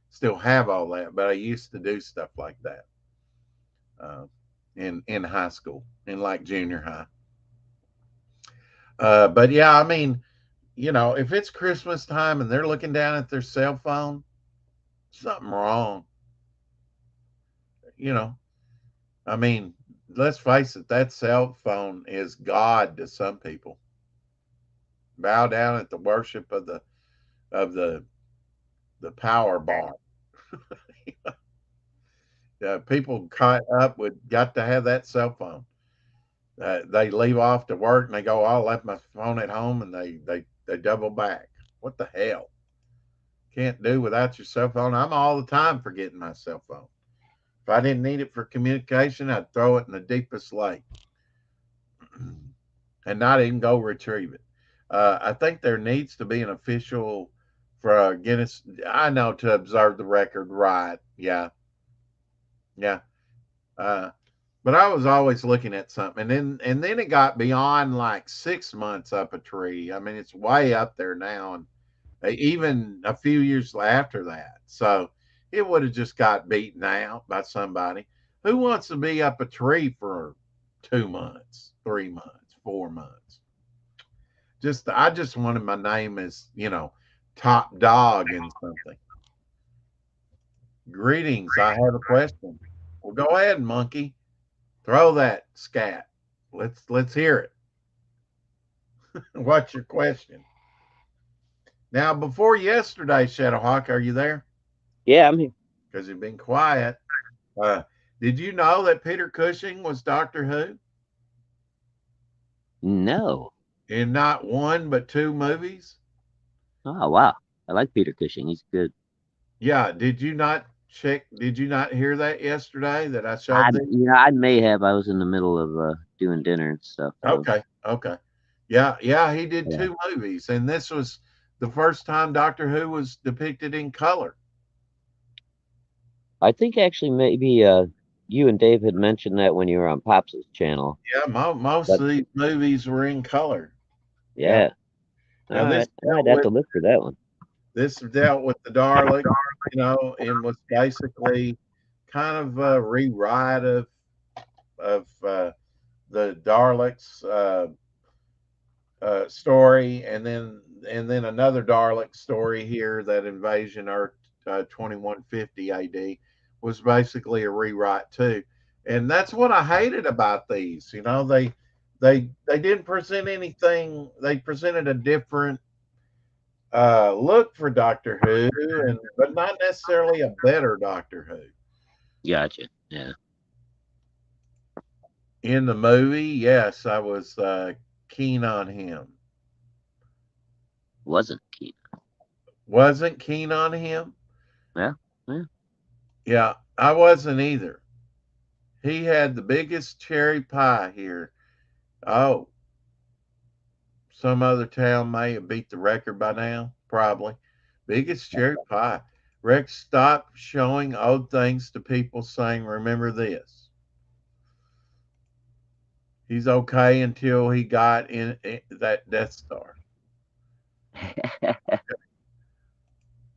still have all that. But I used to do stuff like that uh, in high school, in like junior high. But yeah, I mean, if it's Christmas time and they're looking down at their cell phone, something wrong. You know, I mean, let's face it, that cell phone is God to some people. Bow down at the worship of the power bar. People caught up with got to have that cell phone. They leave off to work and they go, "Oh, I left my phone at home," and they double back. What the hell? Can't do without your cell phone. I'm all the time forgetting my cell phone. If I didn't need it for communication, I'd throw it in the deepest lake and not even go retrieve it. I think there needs to be an official for Guinness. I know, to observe the record, right? Yeah, yeah. Uh, but I was always looking at something, and then it got beyond like 6 months up a tree. I mean, it's way up there now, and even a few years after that. So it would have just got beaten out by somebody. Who wants to be up a tree for 2 months, 3 months, 4 months? I just wanted my name as top dog in something. Greetings. I have a question. Well, go ahead, monkey. Throw that scat. Let's hear it. What's your question? Now, before yesterday, Shadowhawk, are you there? Yeah, I'm here. Because you've been quiet. Uh, did you know that Peter Cushing was Doctor Who No. in not one but two movies? Oh, wow. I like Peter Cushing. He's good. Yeah. Did you not check? Did you not hear that yesterday that I showed this? I may have. I was in the middle of doing dinner and stuff. So, Okay. Okay. Yeah. Yeah. He did yeah. two movies, and this was the first time Doctor Who was depicted in color. I think actually maybe you and Dave had mentioned that when you were on Pops' channel. Yeah. Most But of these movies were in color. Yeah. yeah. All Now this right. I'd dealt have with to look for that one. this dealt with the Daleks, and was basically kind of a rewrite of the Daleks story, and then another Dalek story here, that Invasion Earth 2150 AD was basically a rewrite too, and that's what I hated about these. They didn't present anything. They presented a different look for Doctor Who, but not necessarily a better Doctor Who. Gotcha. Yeah. In the movie, yes, I was keen on him. Wasn't keen. Wasn't keen on him. Yeah. Yeah. Yeah, I wasn't either. He had the biggest cherry pie here. Oh, Some other town may have beat the record by now, probably. Biggest cherry pie. Rex stopped showing old things to people saying, remember this. He's okay until he got in that Death Star.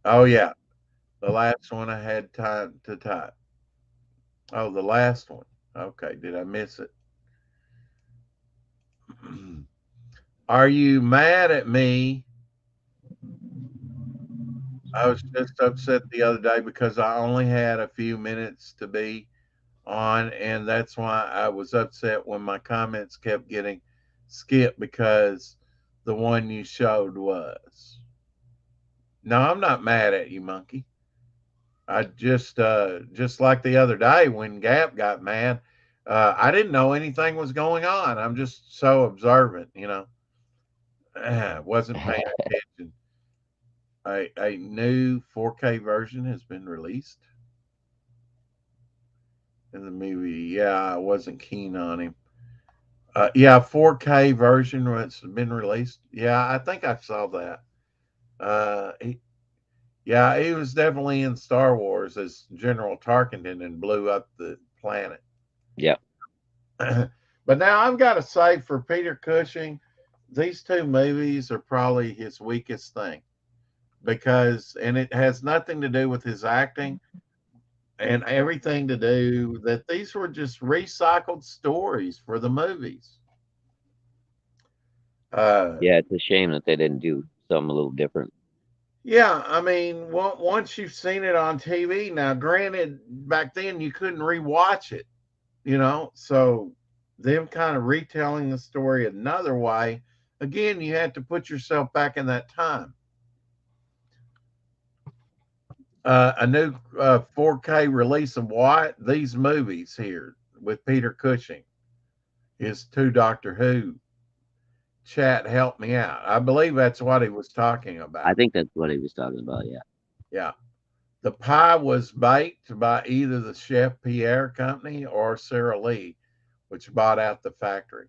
Oh, yeah. The last one I had time to type. Oh, the last one. Okay. Did I miss it? Are you mad at me? I was just upset the other day because I only had a few minutes to be on, and that's why I was upset when my comments kept getting skipped because the one you showed was. No, I'm not mad at you, monkey. I just like the other day when Gap got mad, I didn't know anything was going on. I'm just so observant, wasn't paying attention. A new 4K version has been released in the movie. Yeah, I wasn't keen on him. Yeah, 4K version has been released. Yeah, I think I saw that. Yeah, he was definitely in Star Wars as General Tarkington and blew up the planet. Yeah. But now I've got to say, for Peter Cushing, these two movies are probably his weakest thing and it has nothing to do with his acting and everything to do that these were just recycled stories for the movies. Yeah, it's a shame that they didn't do something a little different. Yeah, I mean, once you've seen it on TV, now granted, back then you couldn't rewatch it, so them kind of retelling the story another way, again, you had to put yourself back in that time. A new 4K release of what? These movies here with Peter Cushing, his two Doctor Who. Chat helped me out. I believe that's what he was talking I about. think that's what he was talking about. Yeah. Yeah. The pie was baked by either the Chef Pierre Company or Sara Lee, which bought out the factory.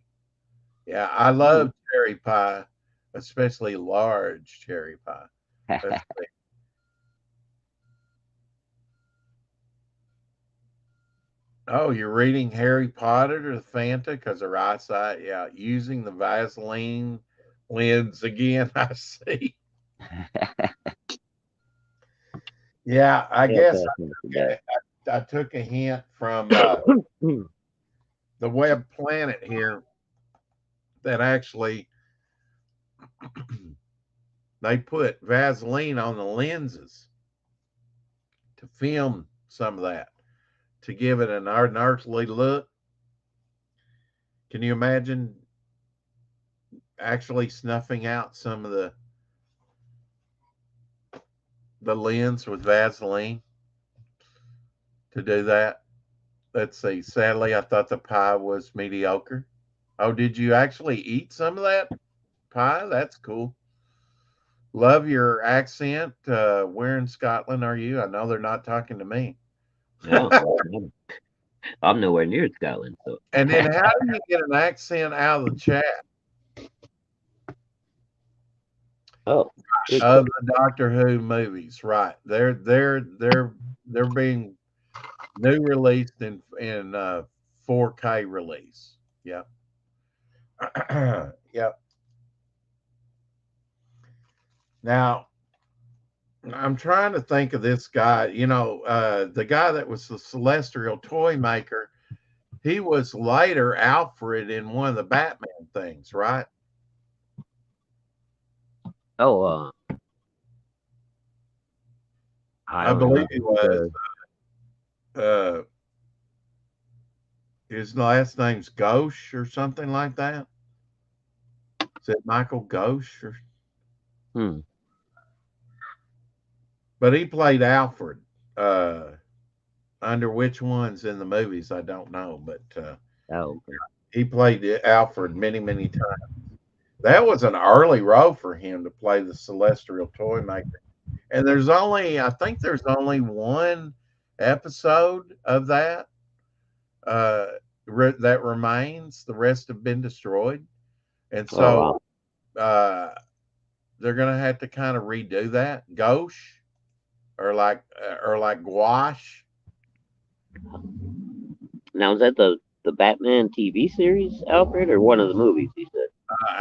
Yeah, I Hmm. love cherry pie, especially large cherry pie. Let's see. Oh, you're reading Harry Potter to the Fanta because of eyesight. Yeah, using the Vaseline lens again. I see. Yeah, I Yeah, guess that's not too bad. I took a hint from the Web Planet here that actually they put Vaseline on the lenses to film some of that to give it an unearthly look. Can you imagine actually snuffing out some of the lens with Vaseline to do that? Let's see. Sadly, I thought the pie was mediocre. Oh, did you actually eat some of that pie? That's cool. Love your accent. Where in Scotland are you? I know they're not talking to me. No, I'm nowhere near Scotland, so. And then how do you get an accent out of the chat Oh, good of question. the Doctor Who movies? Right. They're being new released in 4K release. Yep. Yep. Now I'm trying to think of this guy. The guy that was the celestial toy maker. He was later Alfred in one of the Batman things, right? Oh, I I don't believe remember he who was. the. Uh, his last name's Ghosh or something like that. Is it Michael Ghosh? Hmm. But he played Alfred. Uh, Under which ones in the movies, I don't know. But Oh, okay. he played Alfred many, many times. That was an early role for him to play the celestial toy maker. And I think there's only one episode of that that remains. The rest have been destroyed. And Oh, so wow. uh, they're gonna have to kind of redo that gauche or like gouache. Now, is that the Batman TV series, Alfred, or one of the movies? He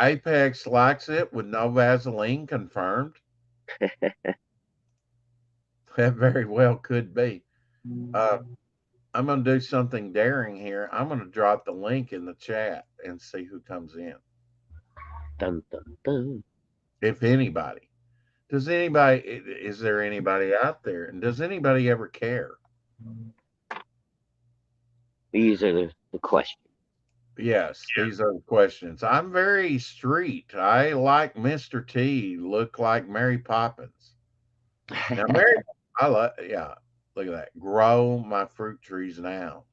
Apex likes it with no Vaseline confirmed. That very well could be. Uh, I'm going to do something daring here. I'm going to drop the link in the chat and see who comes in. Dun dun dun. If anybody. Does anybody, is there anybody out there? And does anybody ever care? These are the questions. Yes, these are the questions. I'm very street. I like Mr. T, look like Mary Poppins. Now, Mary, I like, yeah, look at that. Grow my fruit trees now.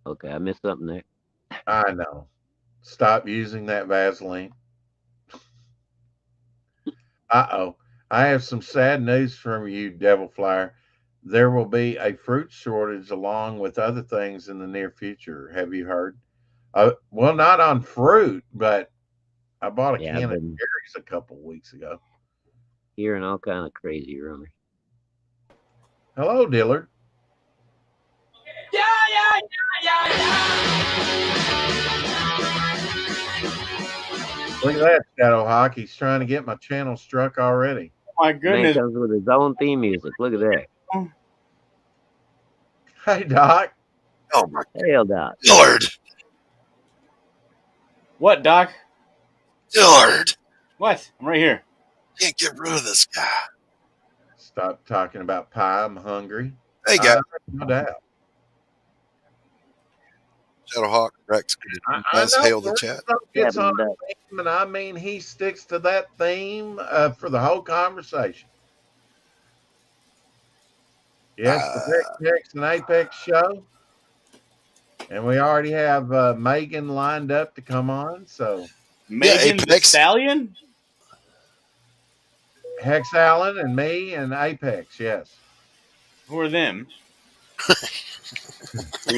Okay, I missed something there. I know. Stop using that Vaseline. Uh-oh. I have some sad news from you, Devil Flyer. There will be a fruit shortage along with other things in the near future. Have you heard? Well, not on fruit, but I bought a Yeah, I've can of been cherries a couple weeks ago. hearing all kind of crazy rumors. Hello, Dillard. Yeah, yeah, yeah, Look at that, Shadow Hawk. He's trying to get my channel struck already. My The man goodness. comes with his own theme music. Look at that. Hey, Doc. Oh my Hell, Doc. Dillard! What, Doc? Dillard! What? I'm right here. Can't get rid of this guy. Stop talking about pie. I'm hungry. Hey, guys. No doubt. Shadowhawk, Rex, could you I guys know hail the chat? gets Having on that. a theme, and I mean he sticks to that theme for the whole conversation. Yes, the Apex and Apex show, and we already have Megan lined up to come on. So Megan the Apex. Stallion? Hex Allen and me and Apex, yes. Who are them? Who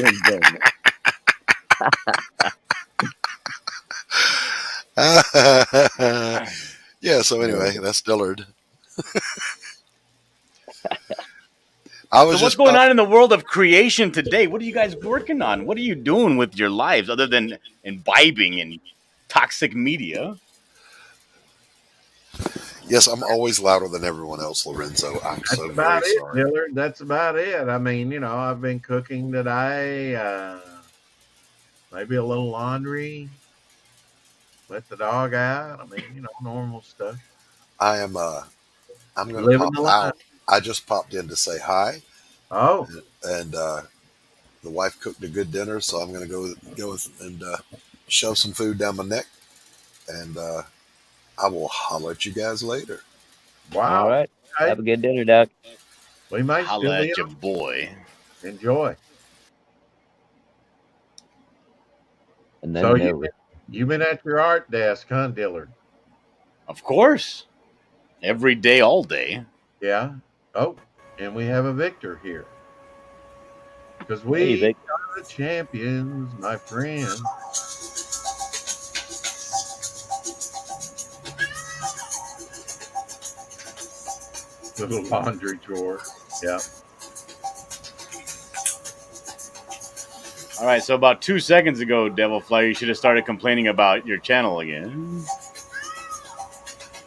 is them? Yeah, so anyway, that's Dillard. I was So what's just going on in the world of creation today? What are you guys working on? What are you doing with your lives other than imbibing in toxic media? Yes, I'm always louder than everyone else, Lorenzo. I'm That's so about very it, sorry. Dillard. That's about it. I mean, I've been cooking today. Maybe a little laundry. Let the dog out. I mean, normal stuff. I'm gonna Living pop the life. out. I just popped in to say hi, Oh, and the wife cooked a good dinner, so I'm gonna go and shove some food down my neck, and I will holler at you guys later. wow. All right. Okay. Have a good dinner, Doc. We might still Holla be at your boy. enjoy. And then So never. you've been at your art desk, huh, Dillard? Of course. Every day, all day. Yeah. Oh, and we have a victor here. Because Hey, we Vic. are the champions, my friend. Little laundry drawer. Yeah. All right, so about 2 seconds ago, Devil Flyer, you should have started complaining about your channel again.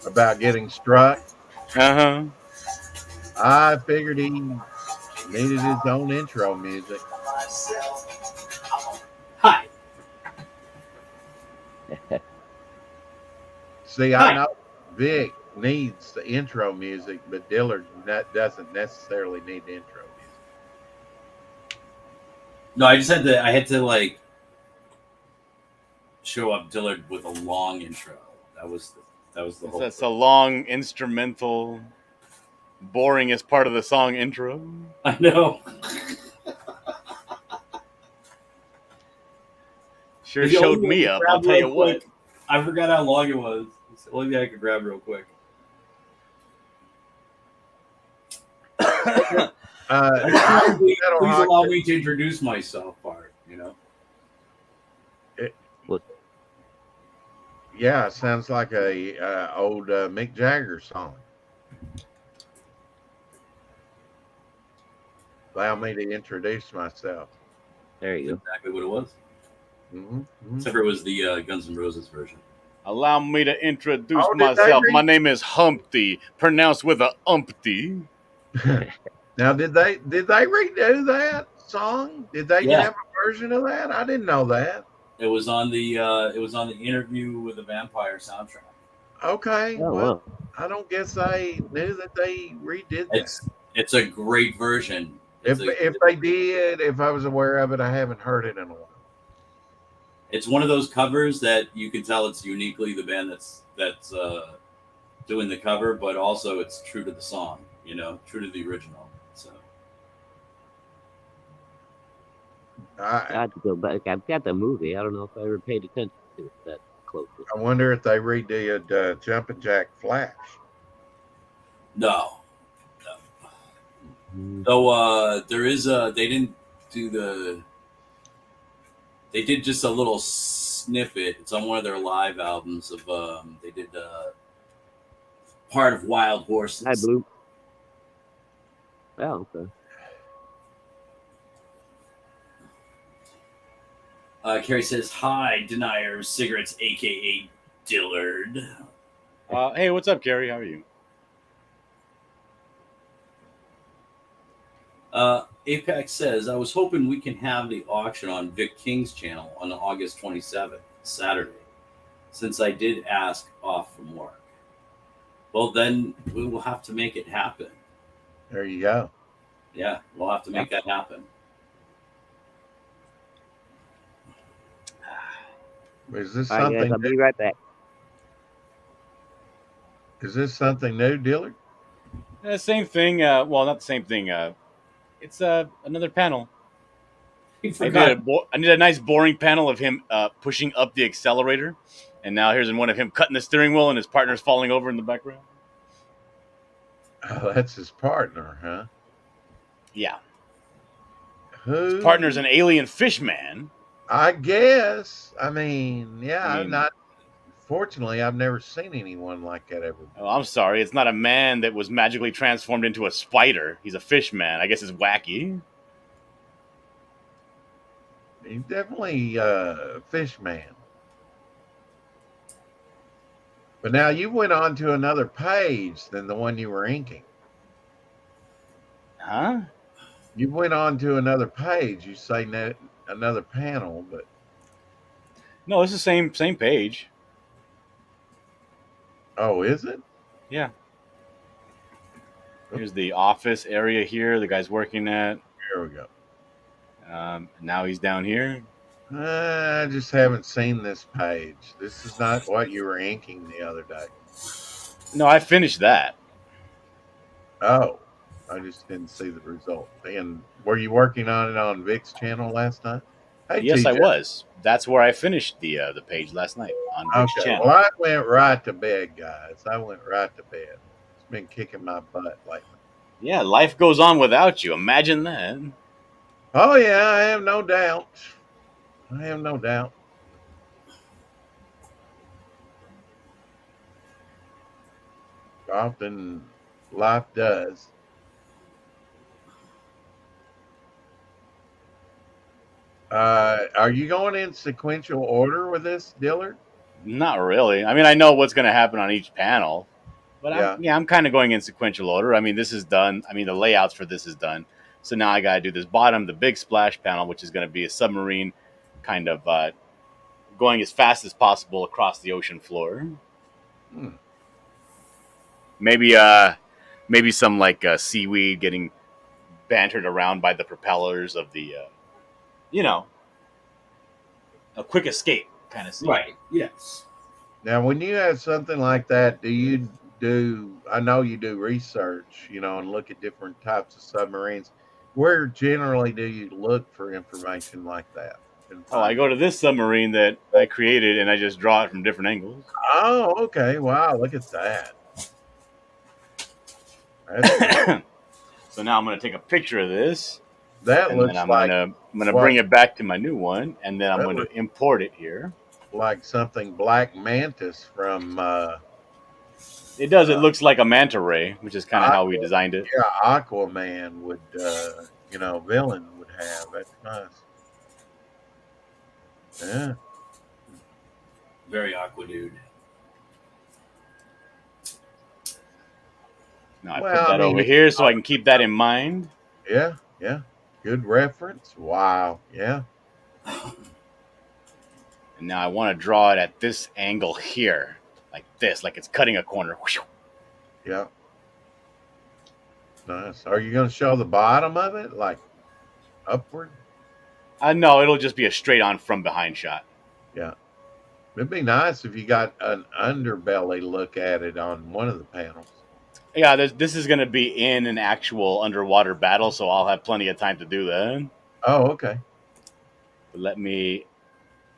About getting struck. Uh-huh. I figured he needed his own intro music. Hi. See, I know Vic needs the intro music, but Dillard doesn't necessarily need the intro music. No, I had to like show up Dillard with a long intro. That was the whole. That's a long instrumental, boring as part of the song intro. I know. Sure showed me up, I'll tell you what. I forgot how long it was. It's the only thing I could grab real quick. Please allow me to introduce myself, part. Yeah, it sounds like a old Mick Jagger song. Allow me to introduce myself. There you That's exactly what it was. Hmm. Except for it was the Guns N' Roses version. Allow me to introduce Oh, did they myself. My name is Humpty, pronounced with a umpty. read? Now, did they redo that song? Did they Yeah, have a version of that? I didn't know that. it was on the Interview with the Vampire soundtrack. Okay, go. Oh, well, wow. I don't guess I knew that they redid that. It's a great version. If they did, if I was aware of it, I haven't heard it in a while. It's one of those covers that you can tell it's uniquely the band that's doing the cover, but also it's true to the song. True to the original. So I I have to go back. I've got the movie. I don't know if I ever paid attention to it that closely. I wonder if they redid Jumpin' Jack Flash. no. Mm. So there is they didn't do they did just a little snippet. It's on one of their live albums of they did part of Wild Hi, Horses. Blue. Oh, okay. Carrie says, "Hi, denier of cigarettes, aka Dillard." Hey, what's up, Gary? How are you? Apex says, "I was hoping we can have the auction on Vic King's channel on August 27th, Saturday, since I did ask off from work." Well, then we will have to make it happen. There you go. Yeah, we'll have to make that happen. Is this All right, guys. something? I'll be right back. Is this something new, Dillard? Same thing. Well, not the same thing. It's another panel. He I forgot. need a nice boring panel of him pushing up the accelerator, and now here's one of him cutting the steering wheel and his partner's falling over in the background. Oh, that's his partner, huh? Yeah, Who? his partner's an alien fish man. I guess. I mean, yeah. I I'm mean- not. Fortunately, I've never seen anyone like that ever. Oh, I'm sorry, it's not a man that was magically transformed into a spider. He's a fish man. I guess it's wacky. He's definitely fish man. But now you went on to another page than the one you were inking. Huh? You went on to another page. You say another panel, but No, it's the same page. oh, is it? Yeah. Here's the office area here the guy's working at. Here we go. Now he's down here. I just haven't seen this page. This is not what you were inking the other day. No, I finished that. Oh, I just didn't see the result. And were you working on it on Vic's channel last night? Hey, Yes, I TJ. was. That's where I finished the page last night on Vic's Okay, channel. well, I went right to bed, guys. I went right to bed. It's been kicking my butt lately. Yeah, life goes on without you. Imagine that. Oh, yeah, I have no doubt. I have no doubt. Often life does. Are you going in sequential order with this, Dillard? Not really. I mean, I know what's going to happen on each panel, but Yeah. I'm kind of going in sequential order. I mean, this is done. I mean, the layouts for this is done. So now I got to do this bottom, the big splash panel, which is going to be a submarine kind of going as fast as possible across the ocean floor. Hmm. Maybe some like seaweed getting bantered around by the propellers of the, a quick escape kind of scene. Right. Yes. Now, when you have something like that, do you do? I know you do research, and look at different types of submarines. Where generally do you look for information like that? Oh, I go to this submarine that I created and I just draw it from different angles. Oh, okay. Wow, look at that. So now I'm going to take a picture of this. That And looks then I'm like gonna bring it back to my new one, and then I'm going to import it here. like something black mantis from It does. It looks like a manta ray, which is kind of how we Aqua, designed it. yeah, Aquaman would, villain would have. That's nice. Yeah. Very aqua dude. Now I Well, put I that mean, over here so I can keep that in mind. yeah, yeah. Good reference. Wow. Yeah. And now I want to draw it at this angle here, like this, like it's cutting a corner. Yeah. Nice. Are you going to show the bottom of it, like upward? No, it'll just be a straight on from behind shot. Yeah. It'd be nice if you got an underbelly look at it on one of the panels. Yeah, this is going to be in an actual underwater battle, so I'll have plenty of time to do that. Oh, okay. But let me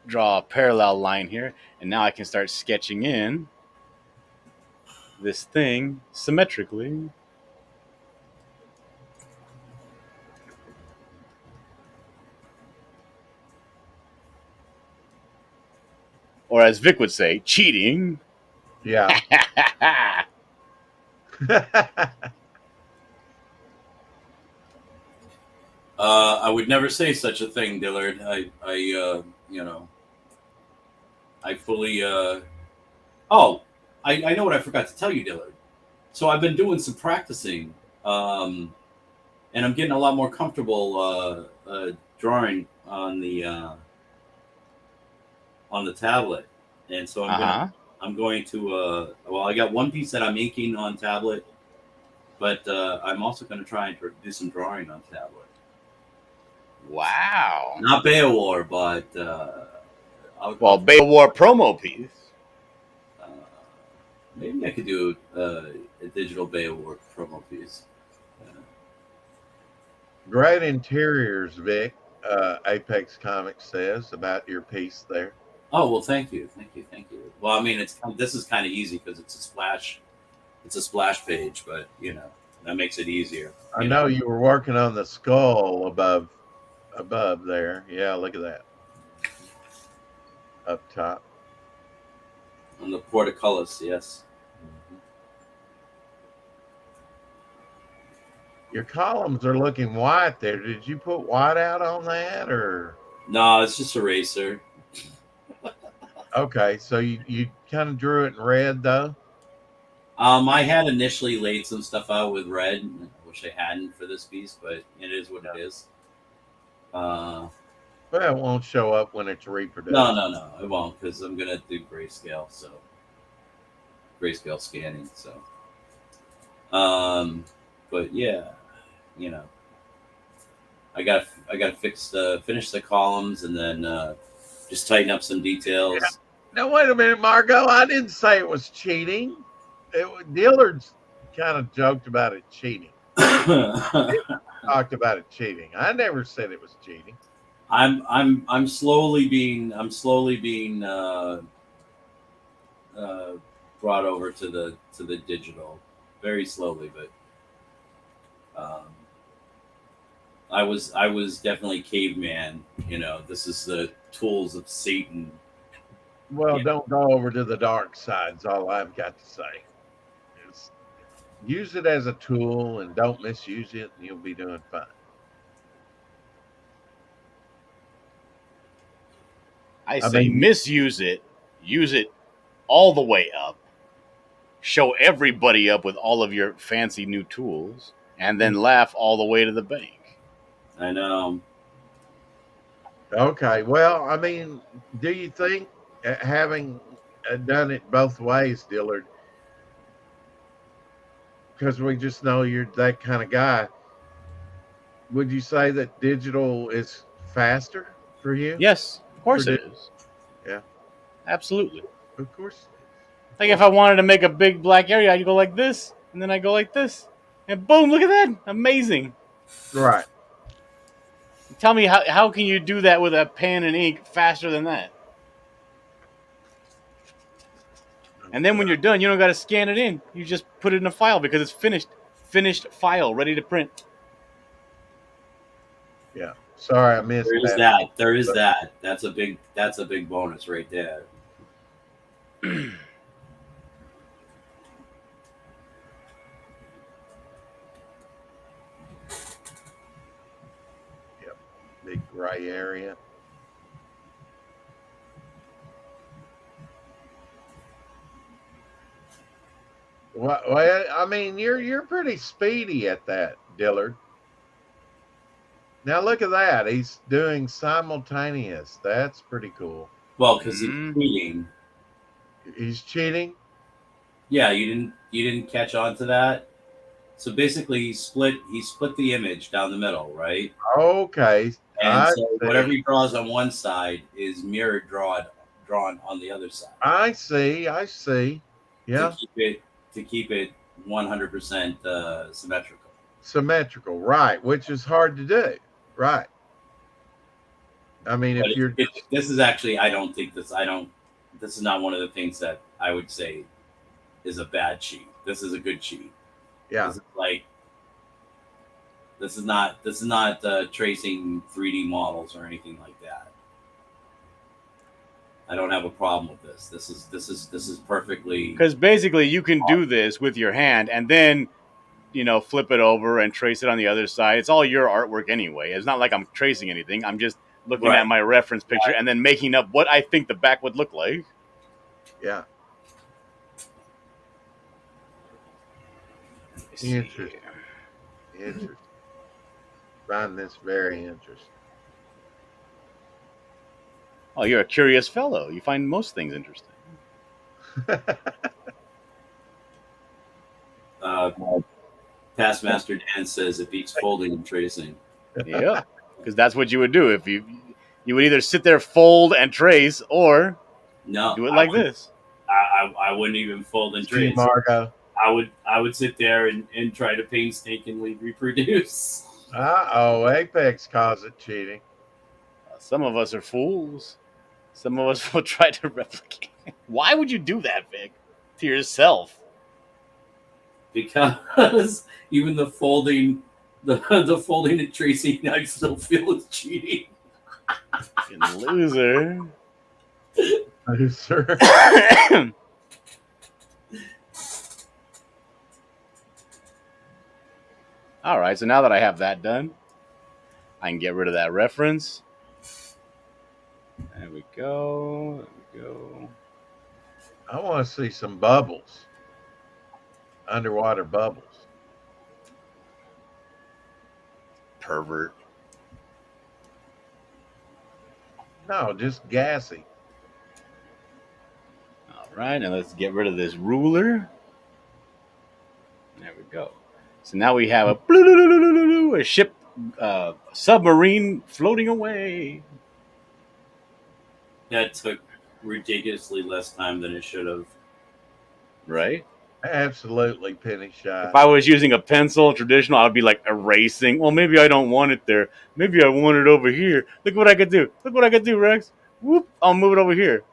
draw a parallel line here, and now I can start sketching in this thing symmetrically. Or as Vic would say, cheating. Yeah. I would never say such a thing, Dillard. I fully. Oh, I know what I forgot to tell you, Dillard. So I've been doing some practicing, and I'm getting a lot more comfortable drawing on the tablet, and so I'm going to. Well, I got one piece that I'm inking on tablet, but I'm also going to try and do some drawing on tablet. Wow. Not Beowar, but Beowar promo piece. Maybe I could do a digital Beowar promo piece. Great interiors, Vic. Apex Comics says about your piece there. Oh well, thank you. Well, I mean, this is kind of easy because it's a splash page, but that makes it easier. I know you were working on the skull above there. Yeah, look at that. Up top. On the portcullis, yes. Your columns are looking white there. Did you put white out on that, or? No, it's just eraser. Okay, so you kind of drew it in red, though? I had initially laid some stuff out with red, which I hadn't for this piece, but it is what it is. Well, it won't show up when it's reproduced. No, it won't, because I'm going to do grayscale scanning, so. But yeah, I got to finish the columns and then just tighten up some details. Yeah. Now wait a minute, Margot. I didn't say it was cheating. Dillard's kind of joked about it cheating. Talked about it cheating. I never said it was cheating. I'm slowly being brought over to the digital, very slowly, but I was definitely caveman. This is the tools of Satan. Well, don't go over to the dark side. Is all I've got to say. Use it as a tool and don't misuse it, and you'll be doing fine. I mean, misuse it. Use it all the way up. Show everybody up with all of your fancy new tools, and then laugh all the way to the bank. I know. Okay. Well, I mean, do you think, having done it both ways, Dillard, because we just know you're that kind of guy, would you say that digital is faster for you? Yes, of course it is. Yeah. Absolutely. Of course. Like if I wanted to make a big black area, I'd go like this, and then I go like this, and boom, look at that. Amazing. Right. Tell me, how can you do that with a pen and ink faster than that? And then when you're done, you don't got to scan it in. You just put it in a file because it's finished file, ready to print. Yeah. Sorry, I missed There is that. that. There is that. That's a big bonus right there. Yep. Big gray area. Well, I mean, you're pretty speedy at that, Dillard. Now look at that. He's doing simultaneous. That's pretty cool. Well, because he's Mm. cheating. He's cheating. Yeah, you didn't catch on to that. So basically, he split the image down the middle, right? Okay. And I so see. whatever he draws on one side is mirrored drawn on the other side. I see. I see. Yeah. To keep it 100% symmetrical. Symmetrical. Right. Which is hard to do. Right. I mean, But if you're this is actually this is not one of the things that I would say is a bad cheat. This is a good cheat. yeah. This is not tracing 3D models or anything like that. I don't have a problem with this. This is perfectly, Because basically, you can do this with your hand and then, flip it over and trace it on the other side. It's all your artwork anyway. It's not like I'm tracing anything. I'm just looking Right. at my reference picture and then making up what I think the back would look like. Yeah. Interesting. Interesting. Find this very interesting. Oh, you're a curious fellow. You find most things interesting. Past Master Dan says it beats folding and tracing. Yeah, because that's what you would do if you would either sit there, fold, and trace, or No, do it like this. I wouldn't even fold and See, trace. Margo. I would sit there and try to painstakingly reproduce. Oh, Apex calls it cheating. Some of us are fools. Some of us will try to replicate. Why would you do that, Vic, to yourself? Because even the folding and tracing, I still feel is cheating. Fucking loser. Sir. All right, so now that I have that done, I can get rid of that reference. There we go. There we go. I want to see some bubbles. Underwater bubbles. Pervert. No, just gassy. All right, and let's get rid of this ruler. There we go. So now we have a ship, submarine floating away. That took ridiculously less time than it should have. Right? Absolutely penny shot. If I was using a pencil, traditional, I'd be like erasing. Well, maybe I don't want it there. Maybe I want it over here. Look what I could do. Look what I could do, Rex. Whoop! I'll move it over here.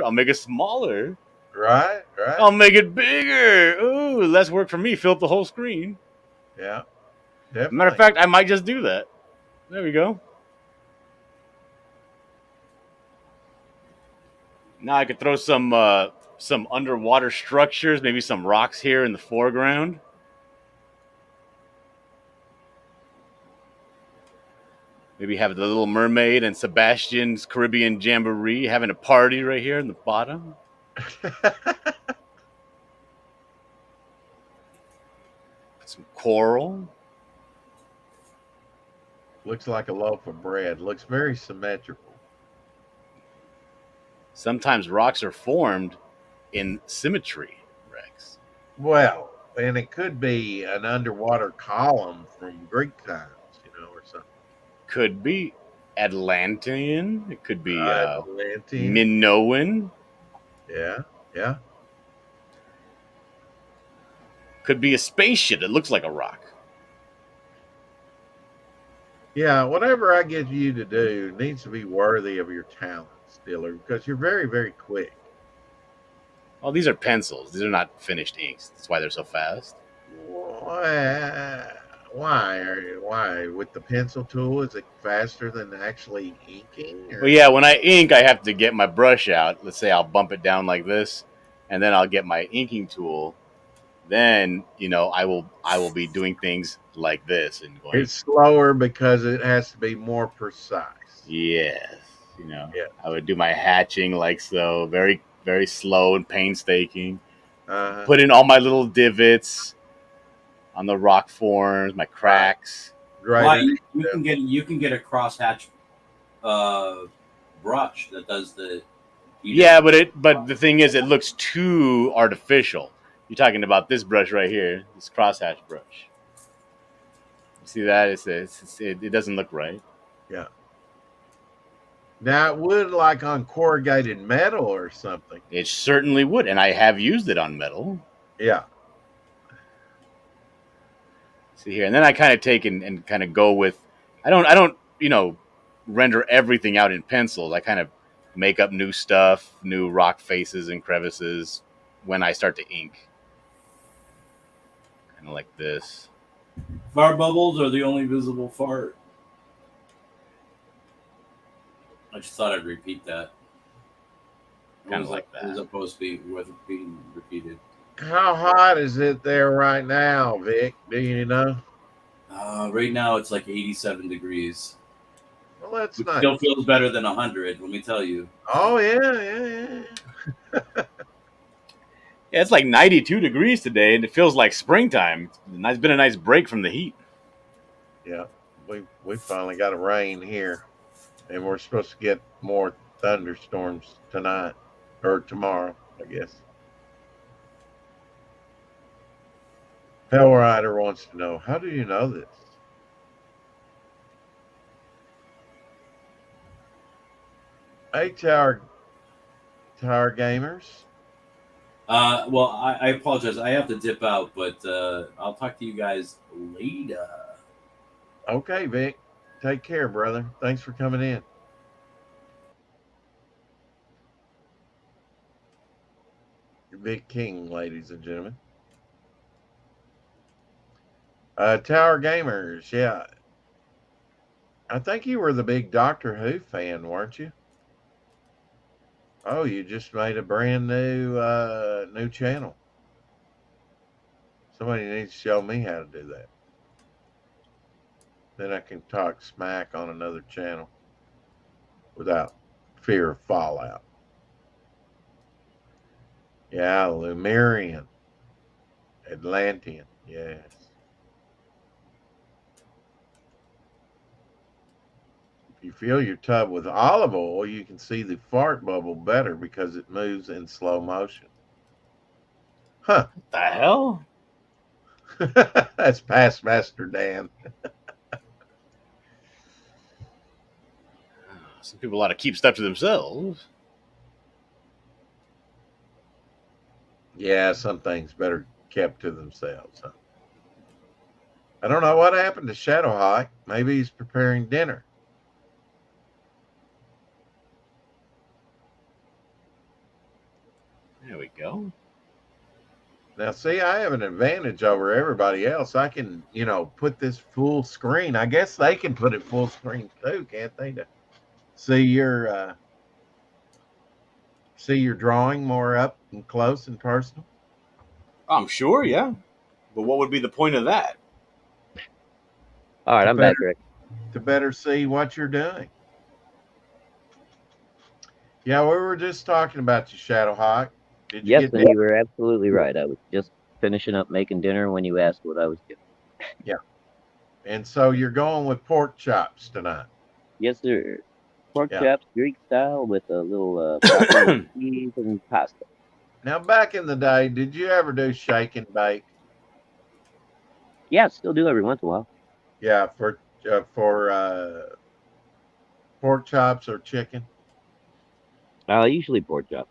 I'll make it smaller. Right. I'll make it bigger. Ooh, less work for me. Fill up the whole screen. Yeah. Definitely. Matter of fact, I might just do that. There we go. Now I could throw some underwater structures, maybe some rocks here in the foreground. Maybe have the Little Mermaid and Sebastian's Caribbean Jamboree having a party right here in the bottom. Some coral. Looks like a loaf of bread. Looks very symmetrical. Sometimes rocks are formed in symmetry, Rex. Well, and it could be an underwater column from Greek times, or something. Could be Atlantean. It could be Atlantean. Minoan. Yeah. Could be a spaceship that looks like a rock. Yeah, whatever I get you to do needs to be worthy of your talents, Dillard, because you're very, very quick. Oh, these are pencils. These are not finished inks. That's why they're so fast. Well, Why with the pencil tool? Is it faster than actually inking? Well, Or yeah, when I ink, I have to get my brush out. Let's say I'll bump it down like this, and then I'll get my inking tool. Then I will be doing things like this and going, it's slower because it has to be more precise. yes, Yeah. I would do my hatching like so, very very slow and painstaking. Uh-huh. Put in all my little divots on the rock forms, my Right. cracks. Why Greater you can get a crosshatch brush that does the Yeah, but the thing is, it looks too artificial. You're talking about this brush right here, this crosshatch brush. You see that? It doesn't look right. Yeah. Now it would like on corrugated metal or something. It certainly would, and I have used it on metal. Yeah. See here, and then I kind of take and kind of go with. I don't render everything out in pencils. I kind of make up new stuff, new rock faces and crevices when I start to ink, kind of like this. fart bubbles are the only visible fart. I just thought I'd repeat that. Kind of like It was that. supposed to be worth being repeated. How hot is it there right now, Vic? Do you know? Right now it's like 87 degrees, Well, that's which nice. still feels better than 100. Let me tell you. Oh yeah. Yeah, it's like 92 degrees today, and it feels like springtime. It's been a nice break from the heat. Yeah. We finally got a rain here, and we're supposed to get more thunderstorms tonight or tomorrow, I guess. Hellrider wants to know, how do you know this? Hey, Tower Gamers. Well, I apologize. I have to dip out, but I'll talk to you guys later. Okay, Vic. Take care, brother. Thanks for coming in. Vic King, ladies and gentlemen. Tower Gamers, yeah. I think you were the big Doctor Who fan, weren't you? Oh, you just made a brand new channel. Somebody needs to show me how to do that. Then I can talk smack on another channel without fear of fallout. Yeah, Lumerian, Atlantean, yes. If you fill your tub with olive oil, you can see the fart bubble better because it moves in slow motion. Huh. What the hell? That's past Master Dan. Some people ought to keep stuff to themselves. Yeah, some things better kept to themselves. Huh? I don't know what happened to Shadowhawk. Maybe he's preparing dinner. There we go. Now, see, I have an advantage over everybody else. I can, put this full screen. I guess they can put it full screen too, can't they? To see your drawing more up and close and personal. I'm sure, yeah. But what would be the point of that? All right, To I'm better, back, Rick. to better see what you're doing. Yeah, we were just talking about you, Shadowhawk. Did you Yes, get and dinner? you were absolutely right. I was just finishing up making dinner when you asked what I was doing. Yeah. And so you're going with pork chops tonight. Yes, sir. Pork Yeah. chops, Greek style, with a little broccoli and cheese and pasta. Now, back in the day, did you ever do shake and bake? Yeah, still do every once in a while. Yeah, for pork chops or chicken. Usually pork chops.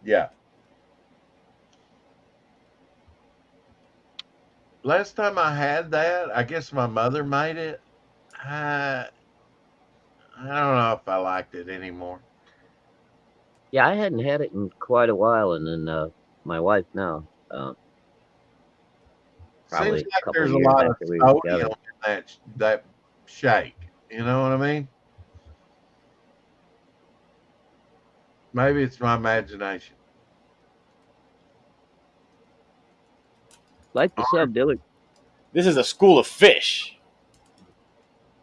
Yeah. Last time I had that, I guess my mother made it. I don't know if I liked it anymore. Yeah, I hadn't had it in quite a while, and then my wife now. Seems Probably a like couple there's of a years lot of after we were sodium together. in that shake. You know what I mean? Maybe it's my imagination. Like the sub, Dillard. This is a school of fish.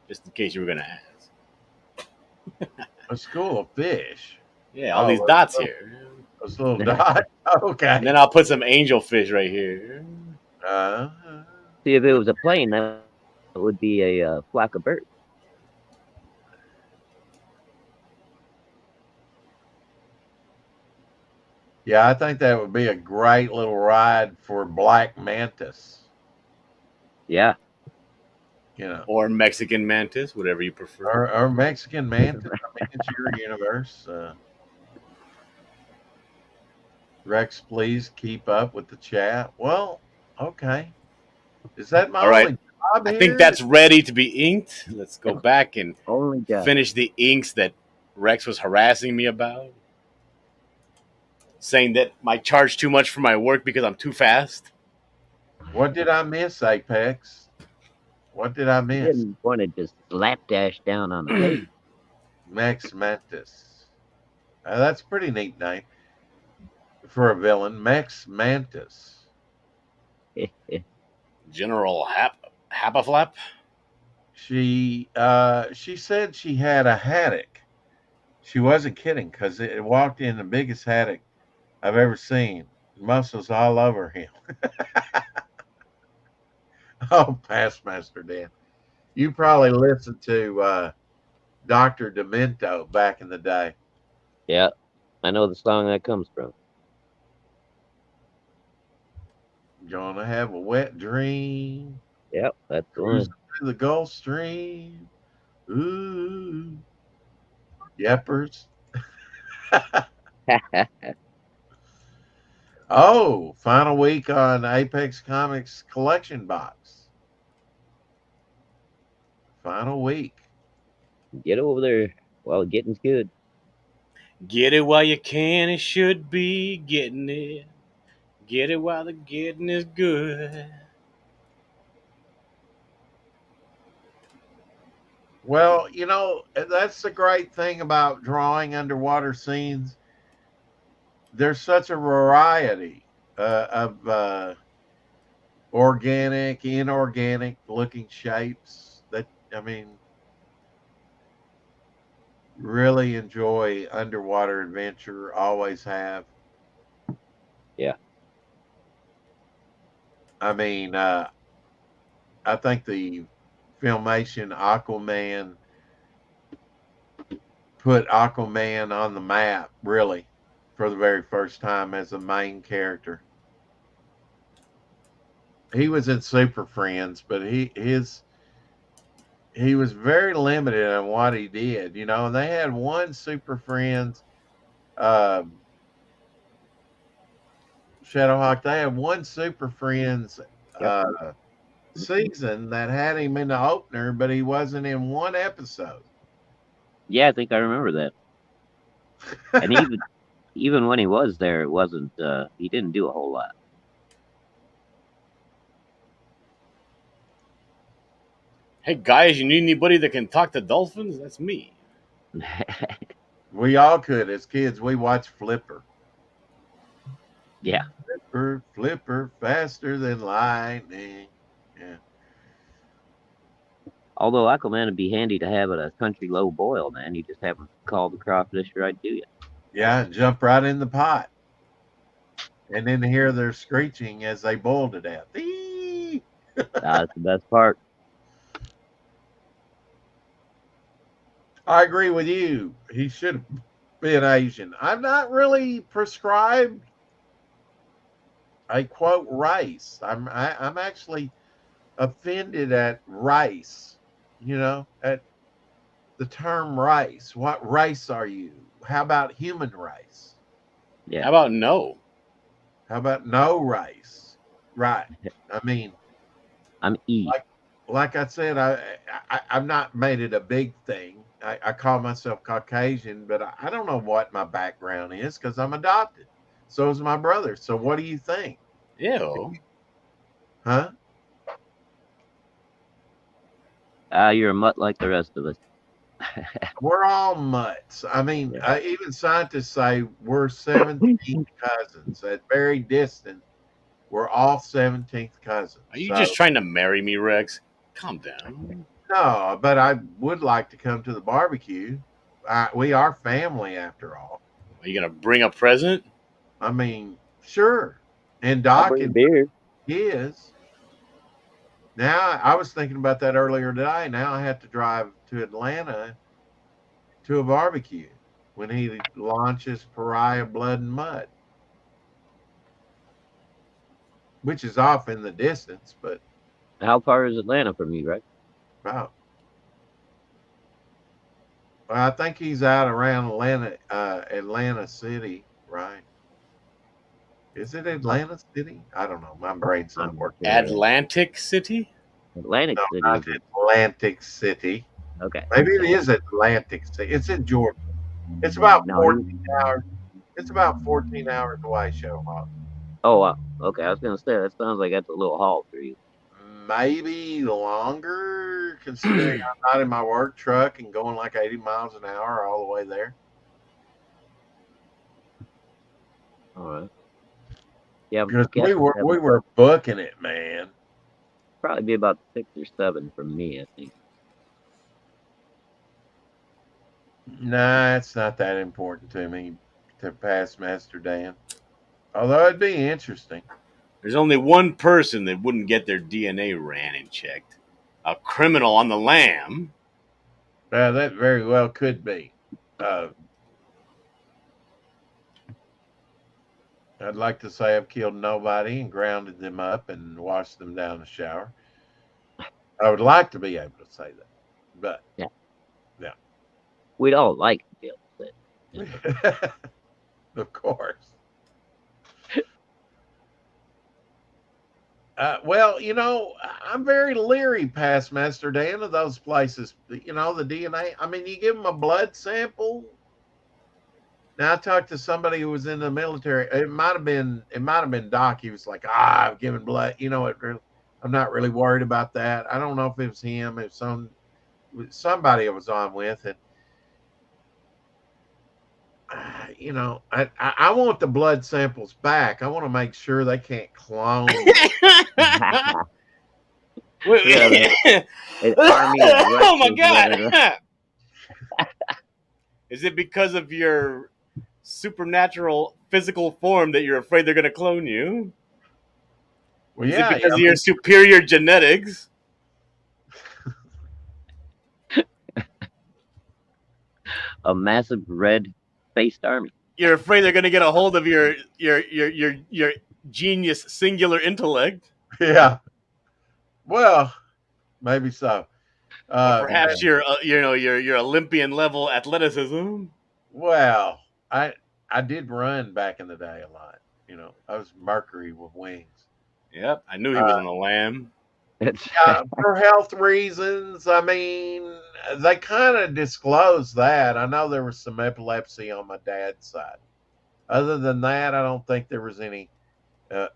Just in case you were gonna ask. A school of fish. Yeah, all these Oh, dots here. those little dots. And then Okay. I'll put some angelfish right here. Uh, See, if it was a plane, that would be a flock of birds. yeah, I think that would be a great little ride for black mantis. Yeah. You know, Or Mexican mantis, whatever you prefer. or Mexican mantis. I mean, it's your universe. Rex, please keep up with the chat. Well, okay. Is that my All right. only job I think here? that's ready to be inked. Let's go back and Only job. finish the inks that Rex was harassing me about. Saying that I charge too much for my work because I'm too fast. What did I miss, Apex? What did I You miss? didn't want to just slapdash down on the page. Max Mantis. That's a pretty neat name for a villain. Max Mantis. General Hapaflap. She said she had a haddock. She wasn't kidding because it walked in the biggest haddock I've ever seen. Muscles all over him. Oh, past Master Dan. You probably listened to Dr. Demento back in the day. Yeah, I know the song that comes from. Gonna have a wet dream. Yep, that's the one. Cruising through the Gulf Stream. Ooh. Yepers. Oh, final week on Apex Comics collection box. Final week. Get over there while getting's good. Get it while you can. It should be getting it. Get it while the getting is good. Well, you know, that's the great thing about drawing underwater scenes. There's such a variety of organic, inorganic looking shapes that, I mean, really enjoy underwater adventure, always have. Yeah. I mean, I think the Filmation Aquaman put Aquaman on the map, really, for the very first time as a main character. He was in Super Friends, but he was very limited on what he did, you know. And they had one Super Friends, uh, Shadowhawk. They had one Super Friends season that had him in the opener, but he wasn't in one episode. Yeah, I think I remember that. And even when he was there, it wasn't. He didn't do a whole lot. Hey guys, you need anybody that can talk to dolphins? That's me. We all could as kids. We watched Flipper. Yeah. Flipper, Flipper, faster than lightning. Yeah. Although Aquaman would be handy to have at a country low boil, man. You just have him call the crawfish right to you. Yeah, jump right in the pot. And then hear their screeching as they boil to death. Eee! That's the best part. I agree with you. He should have been Asian. I'm not really prescribed a quote race. I'm actually offended at race. You know, at the term race. What race are you? How about human race? Yeah. How about no? How about no race? Right. I mean, I'm E. like I said, I've not made it a big thing. I call myself Caucasian, but I don't know what my background is because I'm adopted. So is my brother. So what do you think? Ew. Huh? You're a mutt like the rest of us. We're all mutts. I mean, Yeah. even scientists say we're 17th cousins. At very distant, we're all 17th cousins. Are you So just trying to marry me, Rex? Calm down. no, but I would like to come to the barbecue. We are family after all. Are you gonna bring a present? I mean, sure. And I'll Doc bring and beer. is. Now I was thinking about that earlier today. Now I have to drive to Atlanta to a barbecue when he launches Pariah Blood and Mud, which is off in the distance, but How far is Atlanta from you, right? about. Well, I think he's out around Atlanta City, right? Is it Atlanta City? I don't know. My brain's not I'm not working. sure. Atlantic City? Atlantic No, City not is Atlantic City. okay. Maybe it is Atlantic City. It's in Georgia. It's about No, 14 hours. It's about 14 hours away, show off. oh, okay. I was gonna say that sounds like that's a little haul for you. Maybe longer, considering I'm not in my work truck and going like 80 miles an hour all the way there. All right. Yeah, I'm Because guessing that we would were booking it, man. probably be about 6 or 7 from me, I think. Nah, it's not that important to me to pass Master Dan. Although it'd be interesting. There's only one person that wouldn't get their DNA ran and checked. A criminal on the lam. That very well could be. Uh, I'd like to say I've killed nobody and grounded them up and washed them down the shower. I would like to be able to say that, but Yeah. yeah, We'd all like to be able to say it. of course. Well, I'm very leery past Master Dan of those places. The DNA. I mean, you give them a blood sample. Now I talked to somebody who was in the military. It might have been Doc. He was like, I've given blood. I'm not really worried about that. I don't know if it was him, if somebody I was on with, and I want the blood samples back. I want to make sure they can't clone. Yeah, an army of Oh my Rexes running god! Is it because of your supernatural physical form that you're afraid they're going to clone you? Well, Is it yeah, because I of your mean, superior genetics? a massive red faced army. You're afraid they're going to get a hold of your genius singular intellect, yeah. Well, maybe so. or Uh, perhaps your Olympian level athleticism. well, I did run back in the day a lot. I was Mercury with wings. Yep, I knew he was Uh, on the lam. It's yeah, for health reasons. I mean, they kind of disclosed that. I know there was some epilepsy on my dad's side. Other than that, I don't think there was any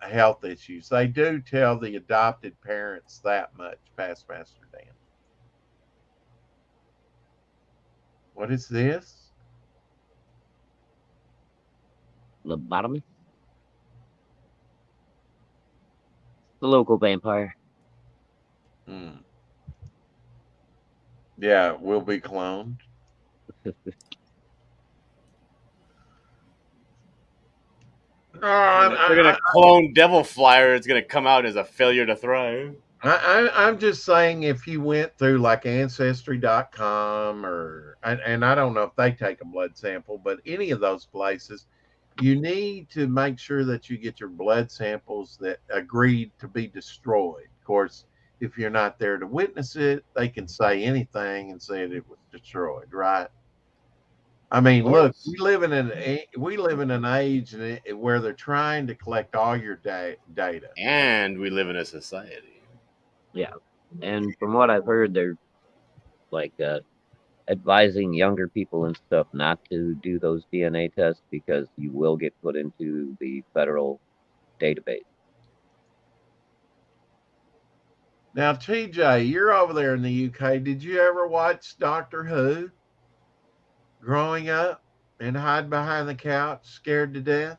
health issues. They do tell the adopted parents that much past Master Dan. What is this? lobotomy. The local vampire. Hmm. Yeah, will be cloned. No, They're gonna clone Devil Flyer. It's gonna come out as a failure to thrive. I'm just saying if you went through like ancestry.com and I don't know if they take a blood sample, but any of those places, you need to make sure that you get your blood samples that agreed to be destroyed. Of course, if you're not there to witness it, they can say anything and say it was destroyed, right? I Of mean, look, course. we live in an age where they're trying to collect all your data. And we live in a society. Yeah. And from what I've heard, they're like advising younger people and stuff not to do those DNA tests because you will get put into the federal database. Now, TJ, you're over there in the UK. Did you ever watch Doctor Who growing up and hide behind the couch, scared to death?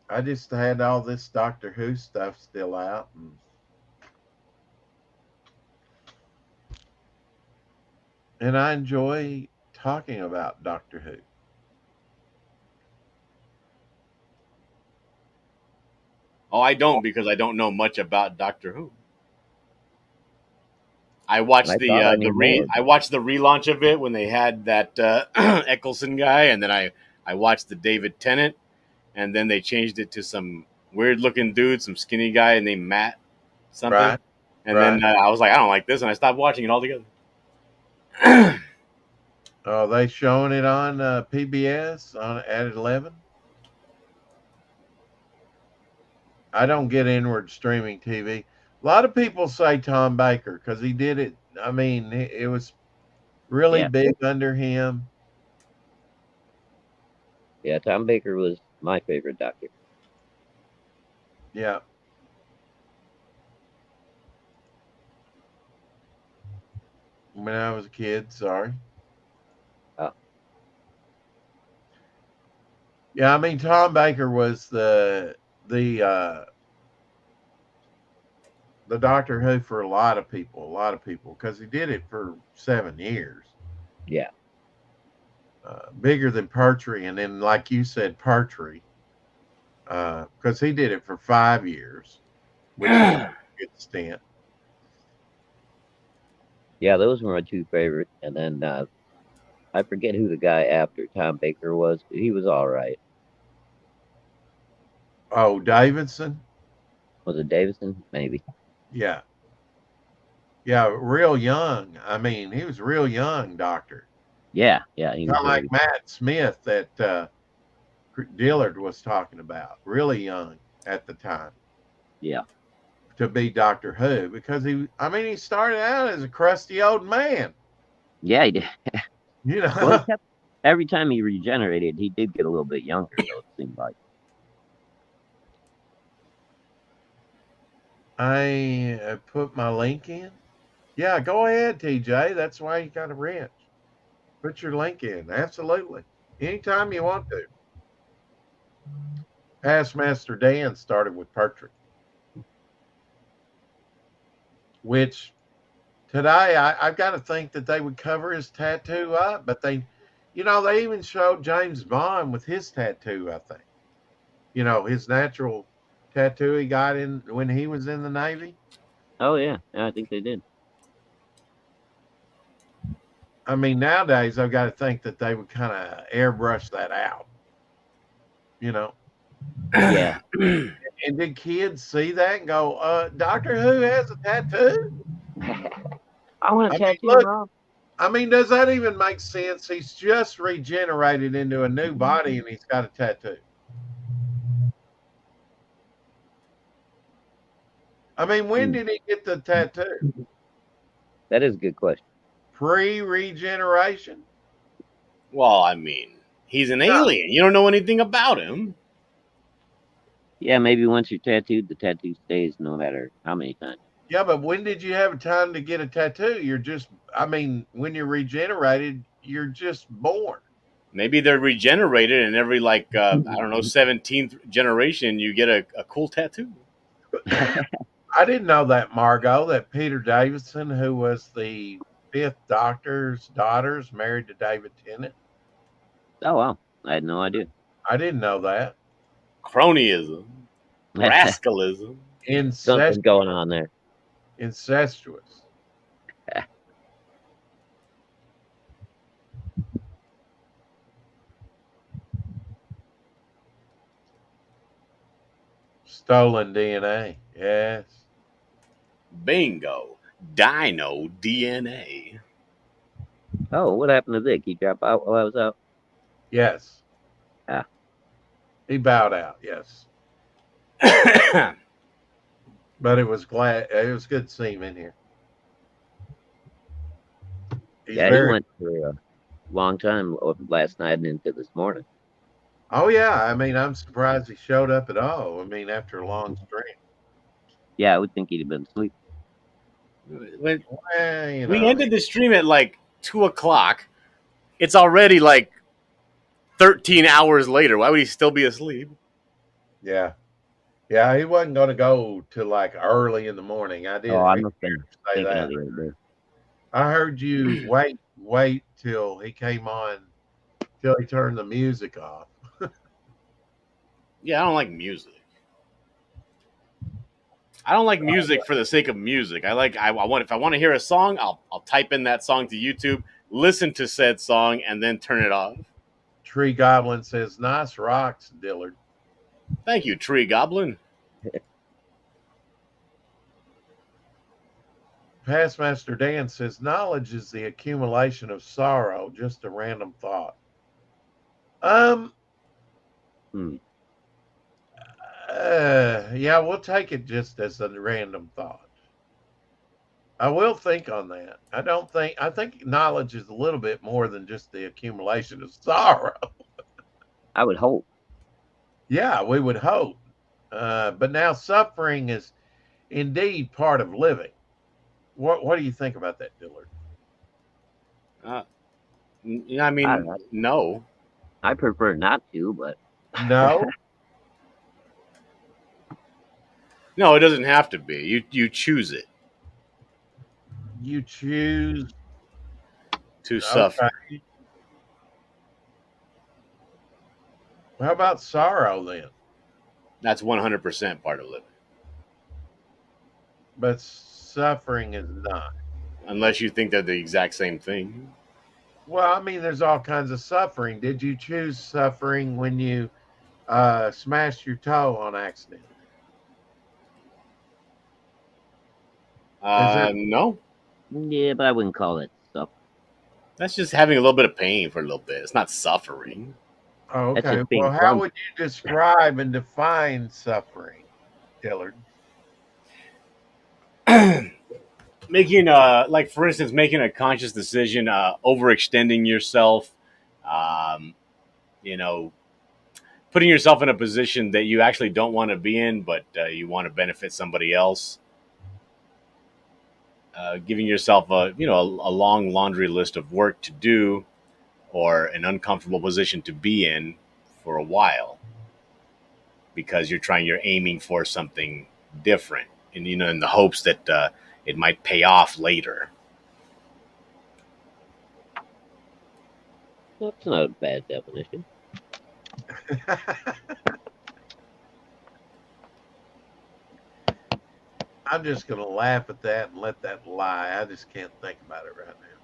I just had all this Doctor Who stuff still out. And I enjoy talking about Doctor Who. Oh, I don't because I don't know much about Doctor Who. I watched I thought I knew more. I watched the relaunch of it when they had that Eccleston guy, and then I watched the David Tennant, and then they changed it to some weird looking dude, some skinny guy named Matt something, Right, and right. then I was like, I don't like this, and I stopped watching it altogether. Oh, they showing it on PBS on at 11. I don't get inward streaming TV. A lot of people say Tom Baker because he did it. I mean, it was really Yeah, big under him. yeah. Tom Baker was my favorite doctor. Yeah. When I was a kid, sorry. Oh, Yeah, I mean Tom Baker was the the Doctor Who for a lot of people, because he did it for 7 years, yeah, bigger than Pertwee, and then like you said, Pertwee, because he did it for 5 years, which is a good stint. yeah. Those were my two favorites. And then I forget who the guy after Tom Baker was, but he was all right. Oh, Davidson, Was it Davison? Maybe. yeah, yeah, real young. I mean, he was real young, Doctor, Yeah, yeah. He kind was of like very. Matt Smith that Dillard was talking about, really young at the time Yeah, to be Doctor Who, because I mean, he started out as a crusty old man, yeah. He did. you Well, he know. kept every time he regenerated, he did get a little bit younger, though. It seemed like. I put my link in. Yeah, go ahead, TJ. That's why you got a wrench. Put your link in. Absolutely. Anytime you want to. Past Master Dan started with Pertwee, which today I've got to think that they would cover his tattoo up, but they even showed James Bond with his tattoo, I think. His natural tattoo he got in when he was in the Navy. Oh yeah, yeah. I think they did. I mean, nowadays I've got to think that they would kind of airbrush that out, you know. Yeah. And did kids see that and go, Doctor Who has a tattoo? I want I a mean, tattoo, look, Mom. I mean, does that even make sense? He's just regenerated into a new body and he's got a tattoo. I mean, when did he get the tattoo? That is a good question. Pre regeneration? Well, I mean, he's an No. alien. You don't know anything about him. Yeah, maybe once you're tattooed, the tattoo stays no matter how many times. Yeah, but when did you have time to get a tattoo? I mean, when you're regenerated, you're just born. Maybe they're regenerated, and every I don't know 17th generation, you get a cool tattoo. I didn't know that, Margot, that Peter Davison, who was the fifth Doctor's daughters, married to David Tennant. Oh wow, I had no idea. I didn't know that. Cronyism, rascalism. Something going on there. Incestuous. Stolen DNA. Yes. Bingo. Dino DNA. Oh, what happened to Vic? He dropped out while I was out. Yes. Ah. He bowed out, yes. But it was good to see him in here. Yeah, he went for a long time last night and into this morning. Oh yeah, I mean, I'm surprised he showed up at all. I mean, after a long stream. Yeah, I would think he'd have been asleep. When Well, you we know, ended the stream at like 2 o'clock, it's already like 13 hours later. Why would he still be asleep? yeah, yeah, he wasn't going to go till like early in the morning. I Oh, did I hear must have been him say thinking of that. the right I heard you wait till he came on, till he turned the music off. Yeah, I don't like music. I don't like music for the sake of music. I want if I want to hear a song, I'll type in that song to YouTube, listen to said song, and then turn it off. Tree Goblin says, "Nice rocks, Dillard." Thank you, Tree Goblin. Pastmaster Dan says, "Knowledge is the accumulation of sorrow, just a random thought." Um, Hmm. yeah, we'll take it just as a random thought. I will think on that. I think knowledge is a little bit more than just the accumulation of sorrow. I would hope. Yeah, we would hope. But now suffering is indeed part of living. What do you think about that, Dillard? Uh, I I, mean, I no, I prefer not to, but No, no, it doesn't have to be. You choose it you choose. to Okay. suffer. How about sorrow then? That's 100% part of living, But suffering is not. unless you think they're the exact same thing. Well, I mean, there's all kinds of suffering. Did you choose suffering when you smashed your toe on accident? Is there? No, yeah, but I wouldn't call it stuff. that's just having a little bit of pain for a little bit. It's not suffering. Oh, That's okay. just Well, being how would clumsy. you describe and define suffering, Dillard? Making like for instance making a conscious decision, overextending yourself, um, you know putting yourself in a position that you actually don't want to be in, but you want to benefit somebody else, giving yourself a long laundry list of work to do, or an uncomfortable position to be in for a while because you're aiming for something different, and in the hopes that it might pay off later. That's not a bad definition. I'm just going to laugh at that and let that lie. I just can't think about it right now.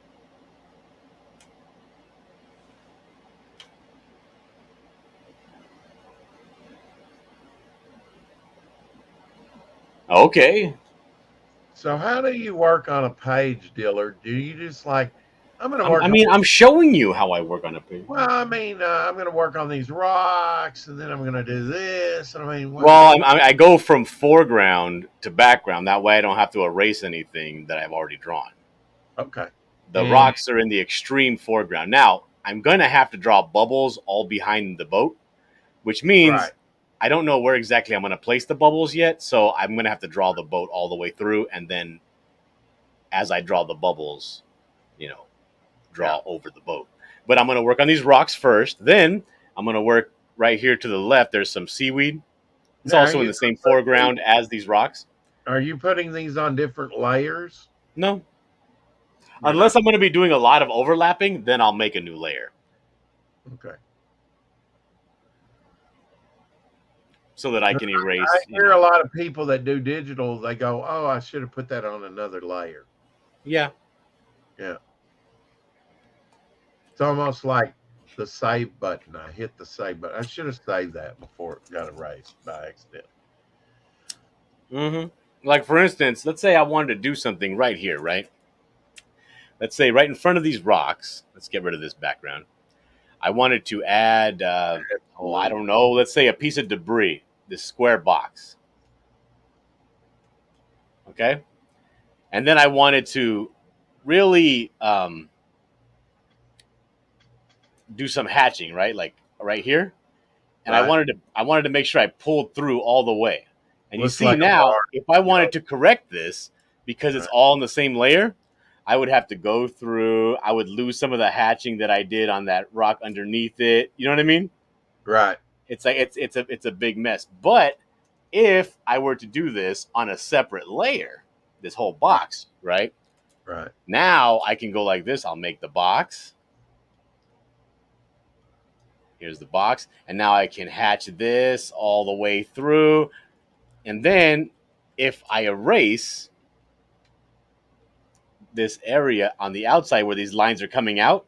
Okay. So, how do you work on a page, Dillard? Do you just like, I'm going to work I on mean, this? I'm showing you how I work on a page. Well, I mean, I'm going to work on these rocks, and then I'm going to do this. And I mean, Well, I go from foreground to background. That way, I don't have to erase anything that I've already drawn. okay. The And rocks are in the extreme foreground. Now, I'm going to have to draw bubbles all behind the boat, which right. means I don't know where exactly I'm going to place the bubbles yet. So I'm going to have to draw the boat all the way through. And then as I draw the bubbles, you know, Yeah. draw over the boat. But I'm going to work on these rocks first. Then I'm going to work right here to the left. There's some seaweed. It's Now, also in the same foreground as these rocks. are you putting these on different layers? No, You're unless not. I'm going to be doing a lot of overlapping, then I'll make a new layer Okay. so that I can erase. I hear a lot of people that do digital, they go, "Oh, I should have put that on another layer." Yeah. Yeah. It's almost like the save button. I hit the save button. I should have saved that before it got erased by accident. Like for instance, let's say I wanted to do something right here, right? Let's say right in front of these rocks. Let's get rid of this background. I wanted to add, I don't know. Let's say a piece of debris, this square box. Okay, and then I wanted to really do some hatching, right? Like right here. and Right. I wanted to make sure I pulled through all the way. And Looks you see like a now, bar. if I wanted to correct this because it's Right. all in the same layer, I would have to go through. I would lose some of the hatching that I did on that rock underneath it. You know what I mean? Right. It's like it's a big mess. But if I were to do this on a separate layer, this whole box, right? Right. Now I can go like this. I'll make the box. Here's the box. And now I can hatch this all the way through. And then if I erase this area on the outside where these lines are coming out,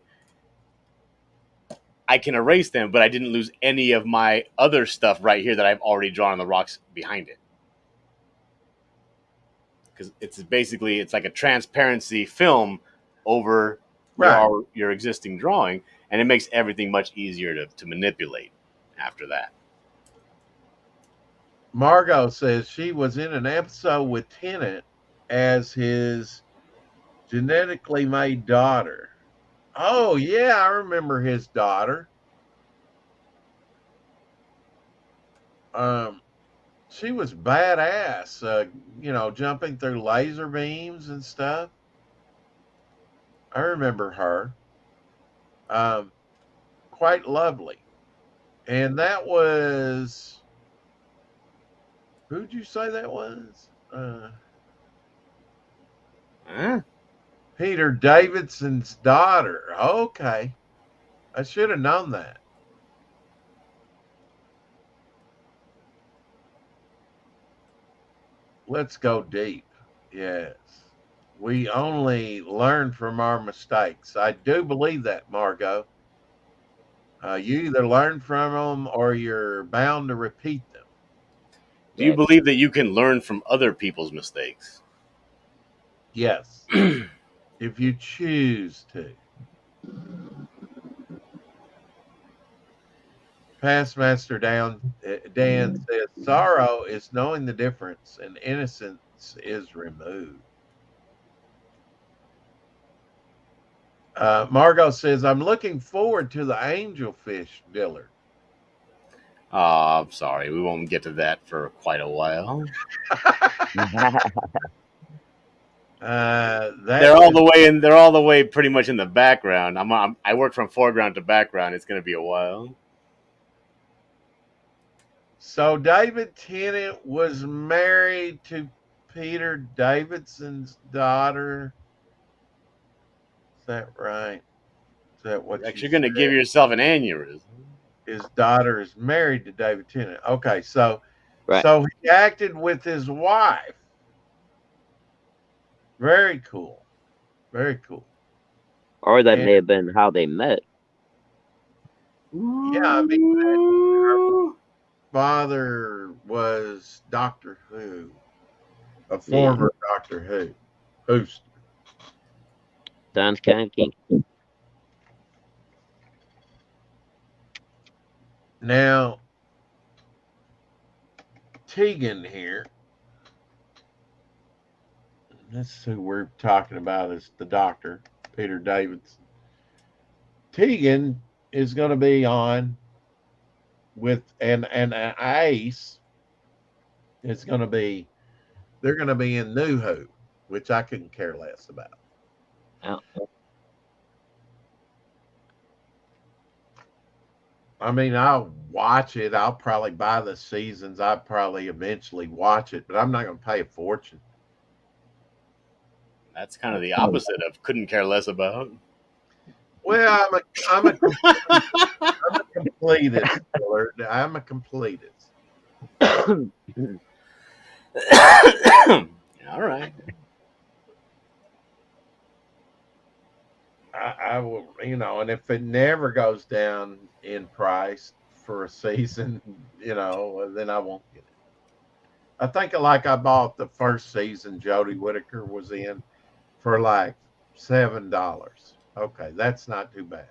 I can erase them, but I didn't lose any of my other stuff right here that I've already drawn on the rocks behind it. Because it's like a transparency film over your existing drawing, and it makes everything much easier to manipulate after that. Margot says she was in an episode with Tennant as his genetically made daughter. Oh, yeah, I remember his daughter. She was badass, jumping through laser beams and stuff. I remember her. Quite lovely. And that was, who'd you say that was? Peter Davidson's daughter. Okay. I should have known that. Let's go deep. Yes. We only learn from our mistakes. I do believe that, Margot. You either learn from them or you're bound to repeat them. Do you believe that you can learn from other people's mistakes? Yes. If you choose to. Past Master Dan says, sorrow is knowing the difference and innocence is removed. Margot says, I'm looking forward to the Angelfish Dillard. I'm sorry, we won't get to that for quite a while. They're all the way pretty much in the background. I work from foreground to background. It's going to be a while. So David Tennant was married to Peter Davidson's daughter. Is that right? Is that what you're going to give yourself an aneurysm? His daughter is married to David Tennant. Okay, so he acted with his wife. Very cool. Very cool. Or that may have been how they met. Yeah, I mean, her father was Doctor Who, a former Doctor Who host. Sounds kind of kinky. Now, Tegan here. This is who we're talking about, is the doctor, Peter Davidson. Tegan is going to be on with and Ace is going to be, they're going to be in New Who, which I couldn't care less about. Oh. I mean, I'll watch it. I'll probably buy the seasons. I'll probably eventually watch it, but I'm not going to pay a fortune. That's kind of the opposite of couldn't care less about. Well, I'm a completist. I'm a completist. All right. I will, and if it never goes down in price for a season, then I won't get it. I think I bought the first season Jodie Whittaker was in for like $7. Okay, that's not too bad.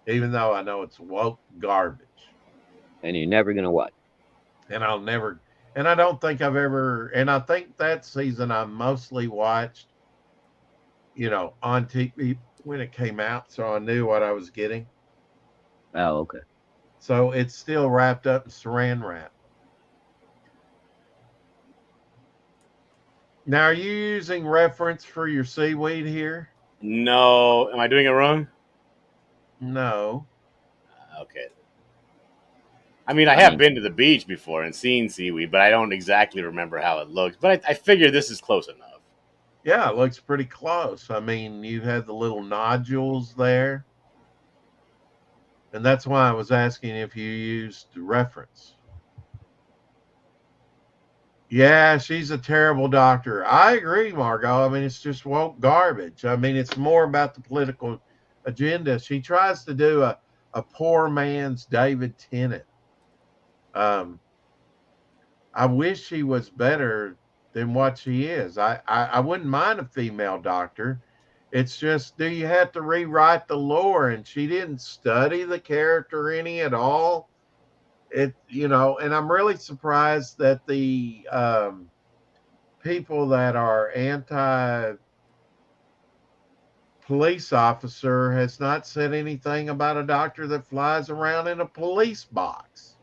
Even though I know it's woke garbage. And you're never gonna watch. And I don't think I've ever, and I think that season I mostly watched, on TV when it came out, so I knew what I was getting. Oh, okay. So it's still wrapped up in saran wrap. Now, are you using reference for your seaweed here? No, am I doing it wrong? No. Okay. I mean, I I have mean, been to the beach before and seen seaweed, but I don't exactly remember how it looks. But I figure this is close enough. Yeah, it looks pretty close. I mean, you had the little nodules there. And that's why I was asking if you used reference. Yeah, she's a terrible doctor. I agree, Margot. I mean, it's just woke garbage. I mean, it's more about the political agenda. She tries to do a poor man's David Tennant. Um, I wish she was better than what she is. I wouldn't mind a female doctor. It's just, do you have to rewrite the lore? And she didn't study the character any at all. And I'm really surprised that the people that are anti police officer has not said anything about a doctor that flies around in a police box.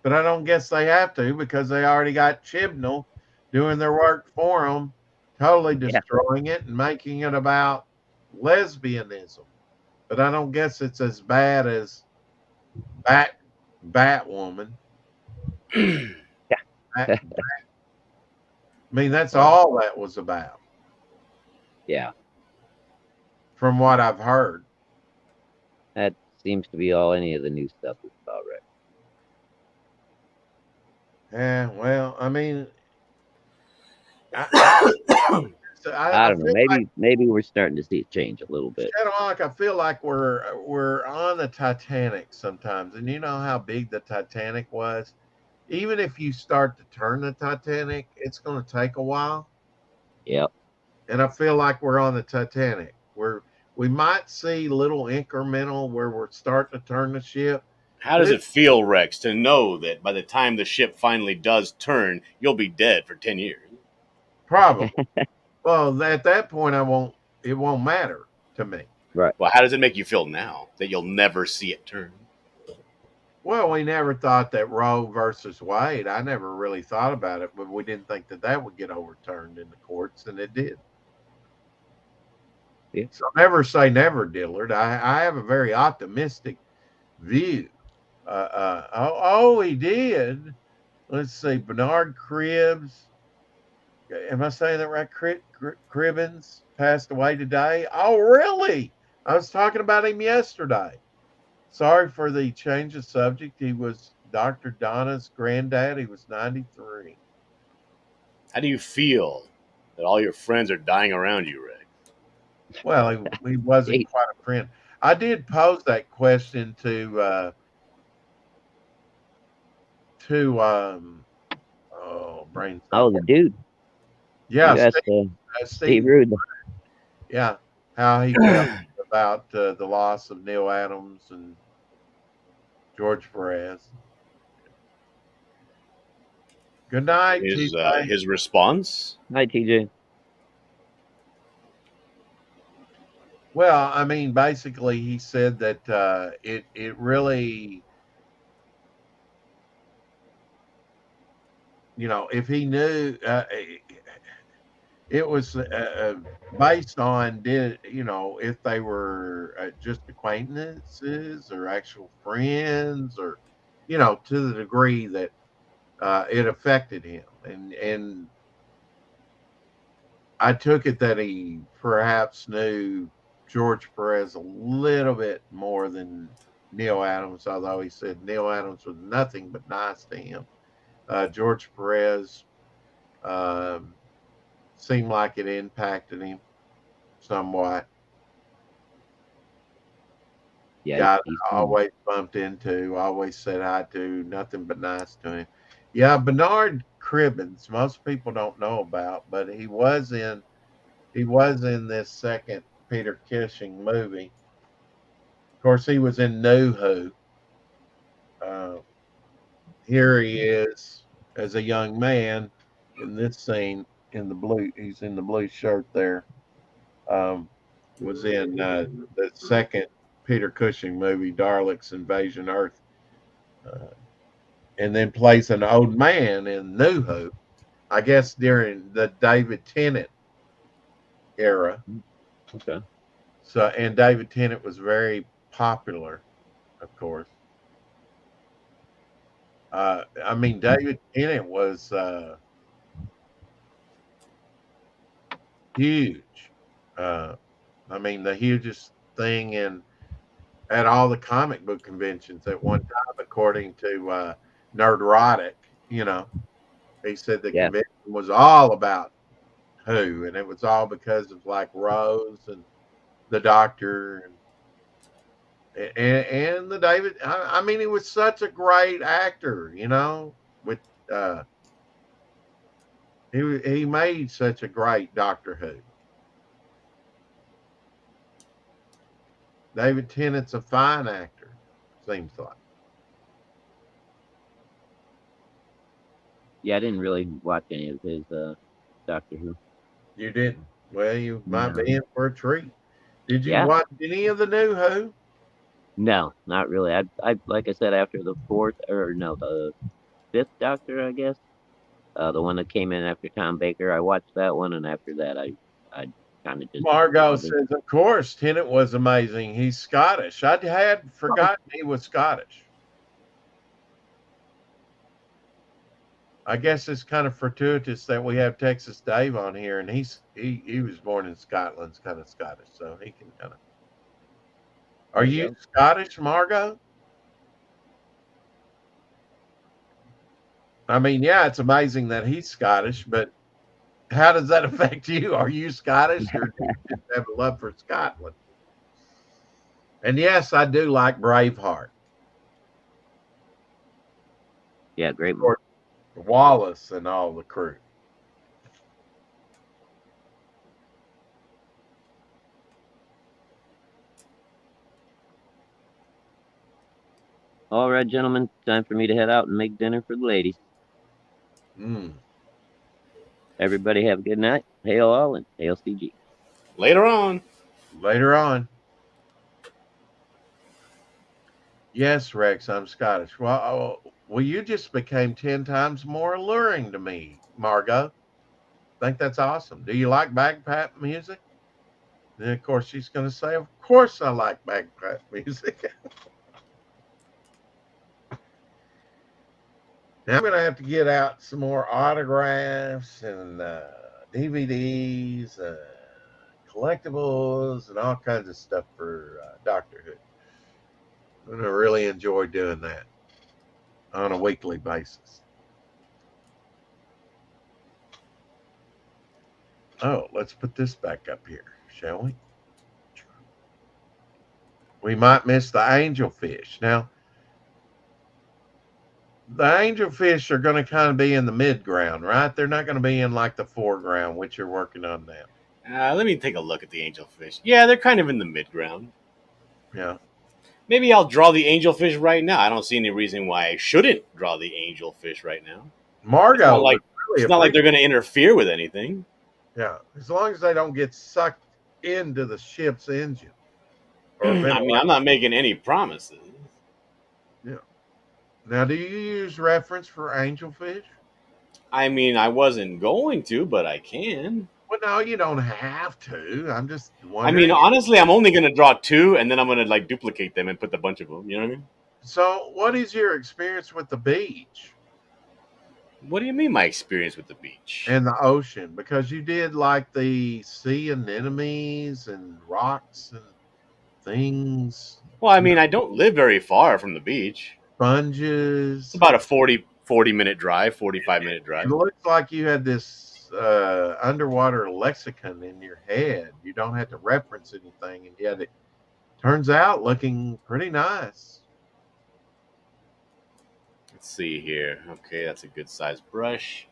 But I don't guess they have to because they already got Chibnall doing their work for them, totally yeah. destroying it and making it about lesbianism. But I don't guess it's as bad as Bat Batwoman. I mean, that's Well, all that was about, yeah. from what I've heard. That seems to be all any of the new stuff is about, right? Yeah, well, I mean, I, I I don't know. feel like Maybe we're starting to see it change a little bit. Shadowhawk. I feel like we're on the Titanic sometimes, and you know how big the Titanic was. Even if you start to turn the Titanic, it's going to take a while. Yep. And I feel like we're on the Titanic. We might see little incremental where we're starting to turn the ship, How but does it it's feel, Rex, to know that by the time the ship finally does turn, you'll be dead for 10 years? probably well at that point it won't matter to me. Right. Well, how does it make you feel now that you'll never see it turn? Well, we never thought that Roe versus Wade. I never really thought about it, but we didn't think that that would get overturned in the courts, and it did. Yeah. So never say never, Dillard. I have a very optimistic view. He did. Let's see, Bernard Cribbs. Am I saying that right? Cribbins passed away today. Oh, really? I was talking about him yesterday. Sorry for the change of subject. He was Dr. Donna's granddad. He was 93. How do you feel that all your friends are dying around you, Rex? Well, he wasn't Hey, quite a friend. I did pose that question to oh, brain oh, cell. the dude. Yeah, You asked Steve Steve. Rude. Yeah, how he felt about the loss of Neil Adams and George Perez. Good night, TJ. His response? Hi, TJ. Well, I mean, basically, he said that it really, if he knew, it was based on if they were just acquaintances or actual friends, or to the degree that it affected him, and I took it that he perhaps knew George Perez a little bit more than Neil Adams, although he said Neil Adams was nothing but nice to him. George Perez um, seemed like it impacted him somewhat. Yeah, Guy he's I always bumped into, always said hi to, nothing but nice to him. Yeah, Bernard Cribbins, most people don't know about, but he was in this second Peter Cushing movie. Of course, he was in New Who. Uh, Here he is as a young man in this scene in the blue. He's in the blue shirt there. Um, was in the second Peter Cushing movie, Daleks Invasion Earth. and then plays an old man in New Who. I guess during the David Tennant era. Okay. So, and David Tennant was very popular, of course. I mean, David Tennant was huge. Uh, I mean, the hugest thing in at all the comic book conventions at one time, according to Nerdrotic. You know, he said the Yeah. convention was all about Who, and it was all because of like Rose and the Doctor and the David. I mean, he was such a great actor. You know, with uh, he made such a great Doctor Who. David Tennant's a fine actor, seems like. Yeah, I didn't really watch any of his Doctor Who. You didn't. Well, you might No. be in for a treat. Did you Yeah. watch any of the new Who? No, not really. I like I said, after the fourth or no, the fifth Doctor, I guess, the one that came in after Tom Baker. I watched that one, and after that, I kind of just Margot wasn't. says, of course, Tennant was amazing. He's Scottish. I had forgotten he was Scottish. I guess it's kind of fortuitous that we have Texas Dave on here, and he was born in Scotland, it's kind of Scottish, so he can kind of. Are There you you go. Scottish, Margot? I mean, yeah, it's amazing that he's Scottish, but how does that affect you? Are you Scottish, or do you just have a love for Scotland? And yes, I do like Braveheart. Yeah, great Of movie. course, Wallace and all the crew. All right, gentlemen, time for me to head out and make dinner for the ladies. Mm. Everybody have a good night. Hail all and hail CG. Later on. Later on. Yes, Rex, I'm Scottish. Well, you just became 10 times more alluring to me, Margot. I think that's awesome. Do you like bagpipe music? And of course, she's going to say, of course I like bagpipe music. Now I'm going to have to get out some more autographs and DVDs, collectibles, and all kinds of stuff for Doctor Who. I'm going to really enjoy doing that on a weekly basis. Oh, let's put this back up here, shall we? We might miss the angelfish. Now, the angelfish are going to kind of be in the mid ground, right? They're not going to be in like the foreground, which you're working on now. Let me take a look at the angelfish. Yeah, they're kind of in the mid ground. Yeah. Maybe I'll draw the angelfish right now. I don't see any reason why I shouldn't draw the angelfish right now. Margot would really It's not like they're going to interfere with anything. Yeah, as long as they don't get sucked into the ship's engine. Or I mean, I'm not making any promises. Yeah. Now, do you use reference for angelfish? I mean, I wasn't going to, but I can. Well, no, you don't have to. I'm just I wondering. mean, honestly, I'm only going to draw two, and then I'm going to like duplicate them and put a bunch of them. You know what I mean? So, what is your experience with the beach What do you mean, my experience with the beach? and the ocean? Because you did like the sea anemones and rocks and things. Well, I mean, I don't live very far from the beach. Sponges. It's about a 40-minute drive, 45-minute drive. It looks like you had this underwater lexicon in your head. You don't have to reference anything, and yet it turns out looking pretty nice. Let's see here. Okay, that's a good sized brush.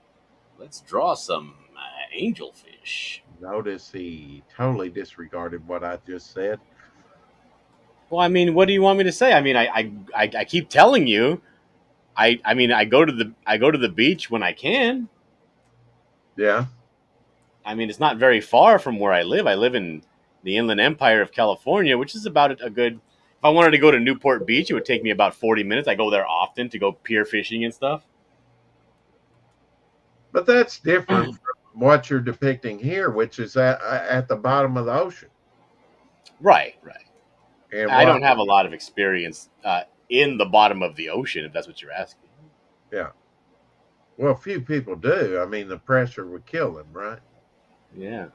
Let's draw some angelfish. Notice he totally disregarded what I just said. Well, I mean, what do you want me to say? I mean, I keep telling you. I mean, I go to the beach when I can. Yeah. I mean, it's not very far from where I live. I live in the Inland Empire of California, which is about a good. If I wanted to go to Newport Beach, it would take me about 40 minutes. I go there often to go pier fishing and stuff. But that's different from what you're depicting here, which is at the bottom of the ocean. Right. And I don't have a lot of experience in the bottom of the ocean, if that's what you're asking. Yeah. Well, few people do. I mean, the pressure would kill them, right? Yeah.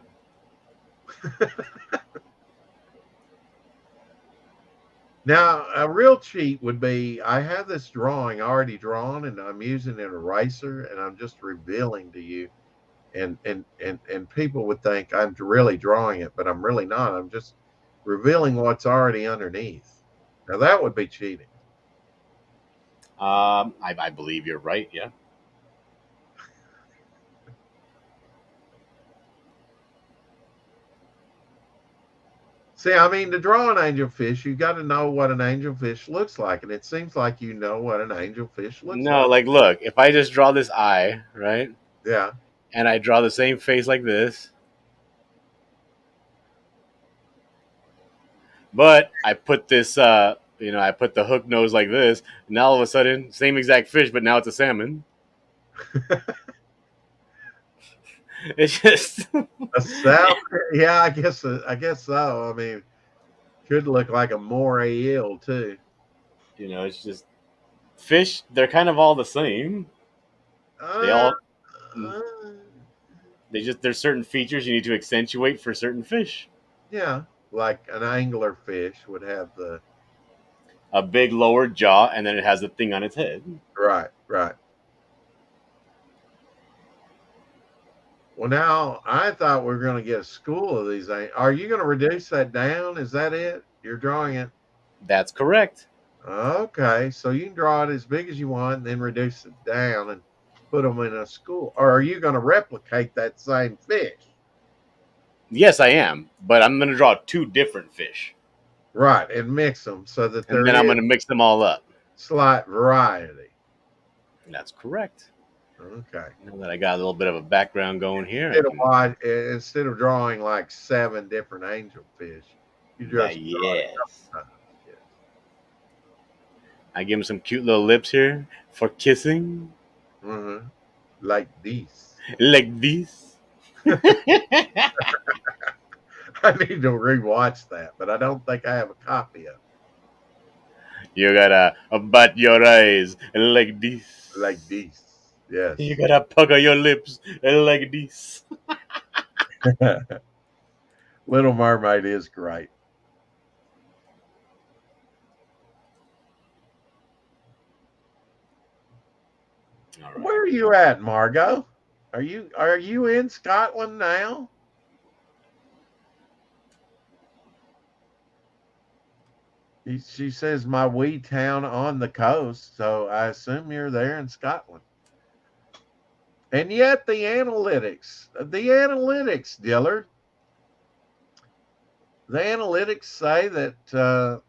Now, a real cheat would be I have this drawing already drawn, and I'm using an eraser, and I'm just revealing to you, and people would think I'm really drawing it, but I'm really not. I'm just revealing what's already underneath. Now, that would be cheating. I believe you're right. Yeah. See, I mean, to draw an angelfish, you got to know what an angelfish looks like, and it seems like you know what an angelfish looks No, like. like, look, if I just draw this eye, right, Yeah. and I draw the same face like this, but I put this, I put the hook nose like this, and now all of a sudden, same exact fish, but now it's a salmon. It's just A salmon, yeah, I guess so. I mean, could look like a moray eel too. it's just fish. They're kind of all the same. They Uh, all, there's certain features you need to accentuate for certain fish. yeah, like an angler fish would have A big lower jaw, and then it has the thing on its head. right. Well, now I thought we were going to get a school of these. Are you going to reduce that down? Is that it? You're drawing it. That's correct. Okay, so you can draw it as big as you want, and then reduce it down and put them in a school. Or are you going to replicate that same fish? Yes, I am, but I'm going to draw two different fish. Right, and mix them so that and then I'm going to mix them all up. Slight variety. That's correct. Okay. Now that I got a little bit of a background going here, instead of drawing like 7 different angelfish, you just yes. I give him some cute little lips here for kissing. Mm-hmm. Like this. Like this. I need to rewatch that, but I don't think I have a copy of it. You gotta bat your eyes like this. Like this. Yes. You gotta pucker your lips like this. Little Mermaid is great. Right. Where are you at, Margot? Are you in Scotland now? She says my wee town on the coast, so I assume you're there in Scotland. And yet the analytics, Dillard, the analytics say that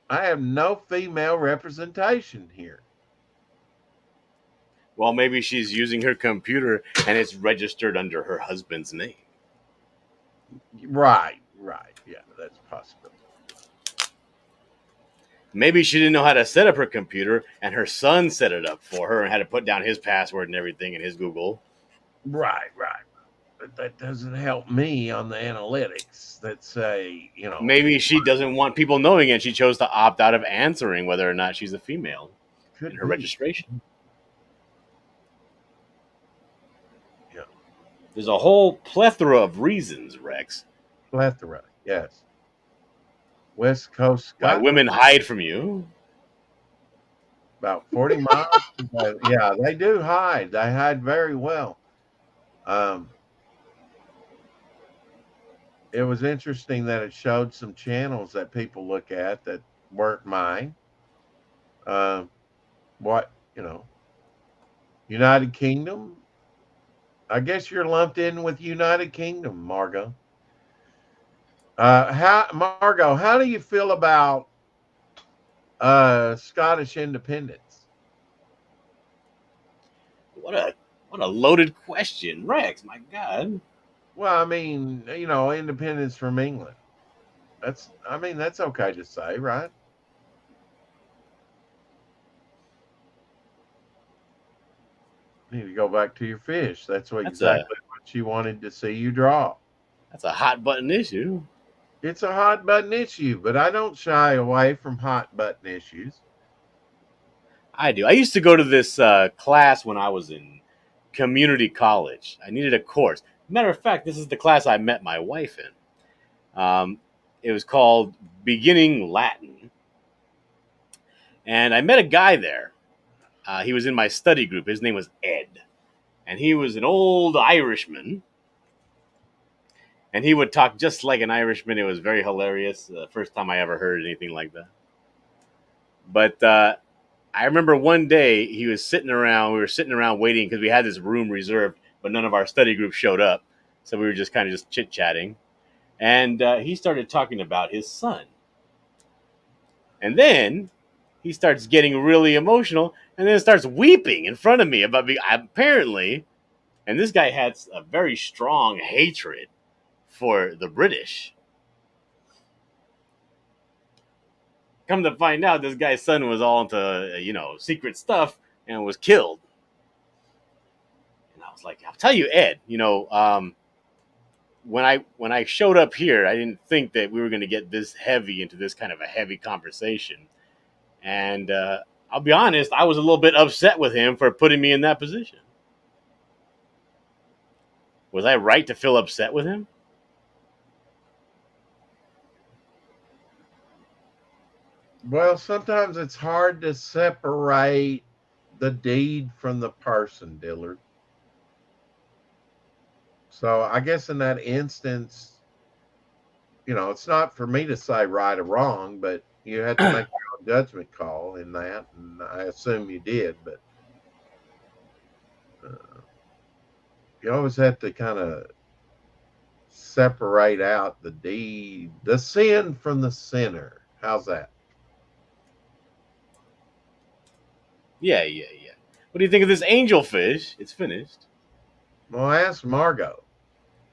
I have no female representation here. Well, maybe she's using her computer and it's registered under her husband's name. Right. Yeah, that's possible. Maybe she didn't know how to set up her computer, and her son set it up for her and had to put down his password and everything in his Google. Right. But that doesn't help me on the analytics that say, Maybe she doesn't want people knowing it. She chose to opt out of answering whether or not she's a female in her registration. Yeah. There's a whole plethora of reasons, Rex. Plethora, yes. West Coast Scotland. Why women hide from you. About 40 miles. Yeah, they do hide. They hide very well. It was interesting that it showed some channels that people look at that weren't mine. United Kingdom. I guess you're lumped in with United Kingdom, Margot. Margot, how do you feel about Scottish independence? What a loaded question, Rex. My God. Well, I mean, independence from England. That's okay to say, right? You need to go back to your fish. That's what That's a exactly what she wanted to see you draw. that's a hot button issue. It's a hot button issue, but I don't shy away from hot button issues. I do. I used to go to this class when I was in community college. I needed a course. Matter of fact, this is the class I met my wife in. It was called Beginning Latin, and I met a guy there. He was in my study group. His name was Ed, and he was an old Irishman. And he would talk just like an Irishman. It was very hilarious. The first time I ever heard anything like that. But I remember one day he was sitting around. We were sitting around waiting because we had this room reserved, but none of our study group showed up. So we were just kind of just chit chatting. And he started talking about his son. And then he starts getting really emotional and then starts weeping in front of me about me. Apparently, and this guy had a very strong hatred for the British. Come to find out, this guy's son was all into, secret stuff and was killed. And I was like, I'll tell you, Ed, when I showed up here, I didn't think that we were going to get this heavy into this kind of a heavy conversation. And I'll be honest, I was a little bit upset with him for putting me in that position. Was I right to feel upset with him? Well, sometimes it's hard to separate the deed from the person, Dillard. So I guess in that instance, it's not for me to say right or wrong, but you had to make your own judgment call in that, and I assume you did. But you always have to kind of separate out the sin from the sinner. How's that? Yeah. What do you think of this angelfish? It's finished. Well, I asked Margot.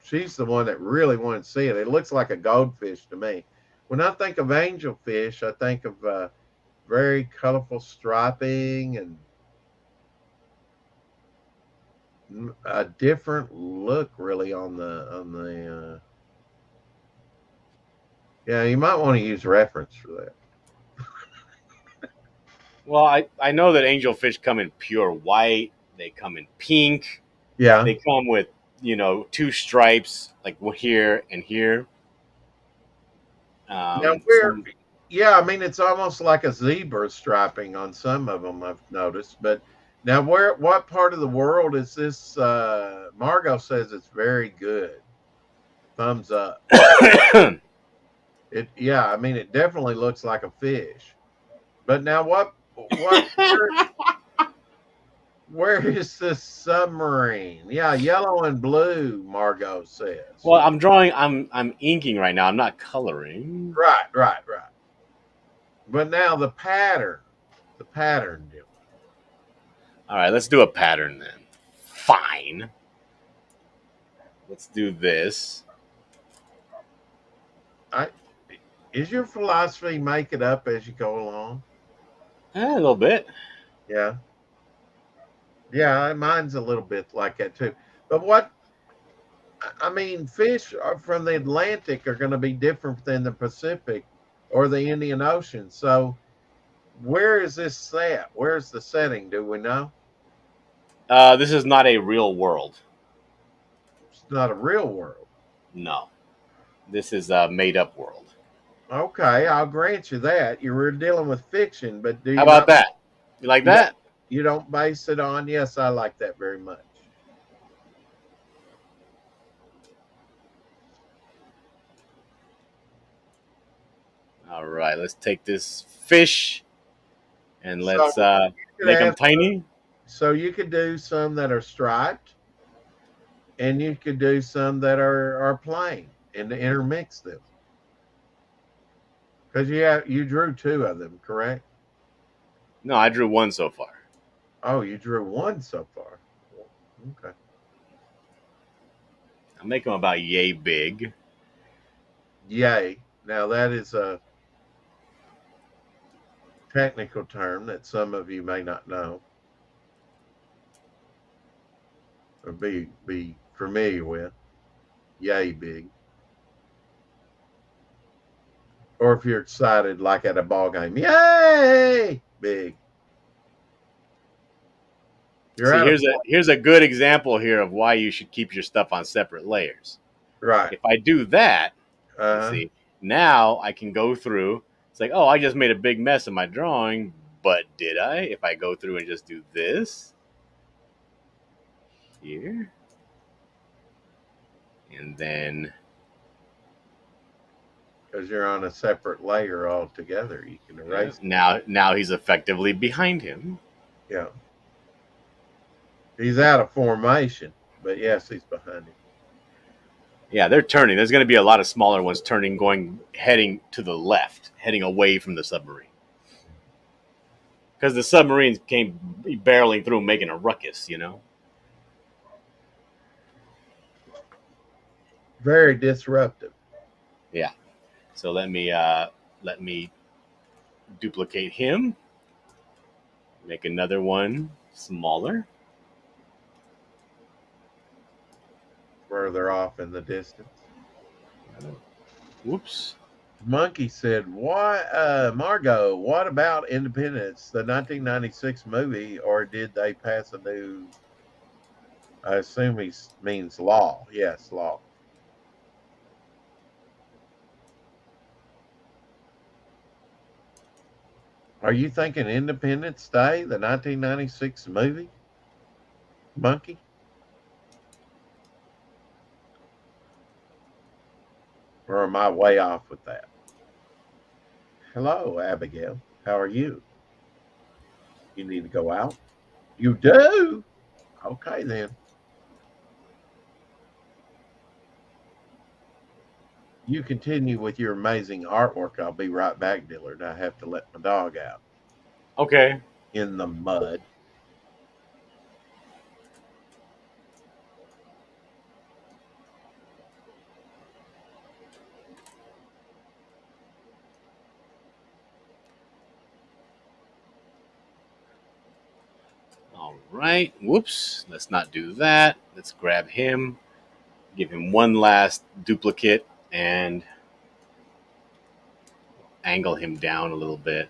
She's the one that really wanted to see it. It looks like a goldfish to me. When I think of angelfish, I think of very colorful striping and a different look, really, on the. Yeah, you might want to use reference for that. Well, I know that angelfish come in pure white. They come in pink. Yeah. They come with, two stripes, like here and here. Now, it's almost like a zebra striping on some of them, I've noticed. But now, what part of the world is this? Margot says it's very good. Thumbs up. It definitely looks like a fish. But now, where is this submarine? Yeah, yellow and blue, Margot says. Well, I'm inking right now. I'm not coloring. Right. But now the pattern deal. All right, let's do a pattern then. Fine. Let's do this. Is your philosophy make it up as you go along? A little bit. Yeah. Yeah, mine's a little bit like that too. But fish from the Atlantic are going to be different than the Pacific or the Indian Ocean. So where is this set? Where's the setting? Do we know? This is not a real world. It's not a real world. No. This is a made-up world. Okay, I'll grant you that. You were dealing with fiction, but how about that? You like that? You don't base it on. Yes, I like that very much. All right, let's take this fish and let's make them tiny. So you could do some that are striped, and you could do some that are plain, and intermix them. Because you drew two of them, correct? No, I drew one so far. Oh, you drew one so far. Okay. I'll make them about yay big. Yay. Now, that is a technical term that some of you may not know or be familiar with. Yay big. Or if you're excited, like at a ball game, yay big. You're See, at a here's a good example here of why you should keep your stuff on separate layers. right. If I do that, you Uh-huh. see, now I can go through. It's like, oh, I just made a big mess of my drawing, but did I? If I go through and just do this here, and then Because you're on a separate layer altogether. You can erase. now he's effectively behind him. Yeah. He's out of formation, but yes, he's behind him. Yeah, they're turning. There's going to be a lot of smaller ones turning, heading to the left, heading away from the submarine. Because the submarines came barreling through, making a ruckus, you know? Very disruptive. Yeah. So let me duplicate him. Make another one smaller. Further off in the distance. Whoops. Monkey said, "Why, Margot? What about Independence, the 1996 movie, or did they pass a new?" I assume he means law. Yes, law. Are you thinking Independence Day, the 1996 movie, Monkey? Or am I way off with that? Hello, Abigail. How are you? You need to go out? You do? Okay, then. You continue with your amazing artwork. I'll be right back, Dillard. I have to let my dog out Okay. in the mud. All right. Whoops. Let's not do that. Let's grab him. Give him one last duplicate and angle him down a little bit,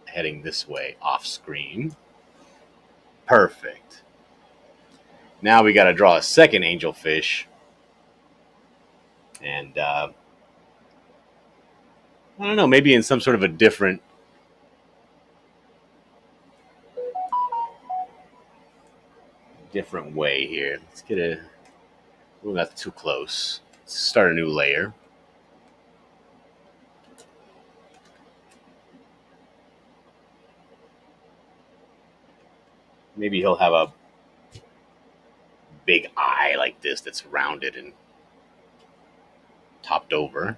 heading this way off screen. Perfect. Now we got to draw a second angelfish. And I don't know, maybe in some sort of a different way here. Let's get a. Oh, that's too close. Let's start a new layer. Maybe he'll have a big eye like this that's rounded and topped over.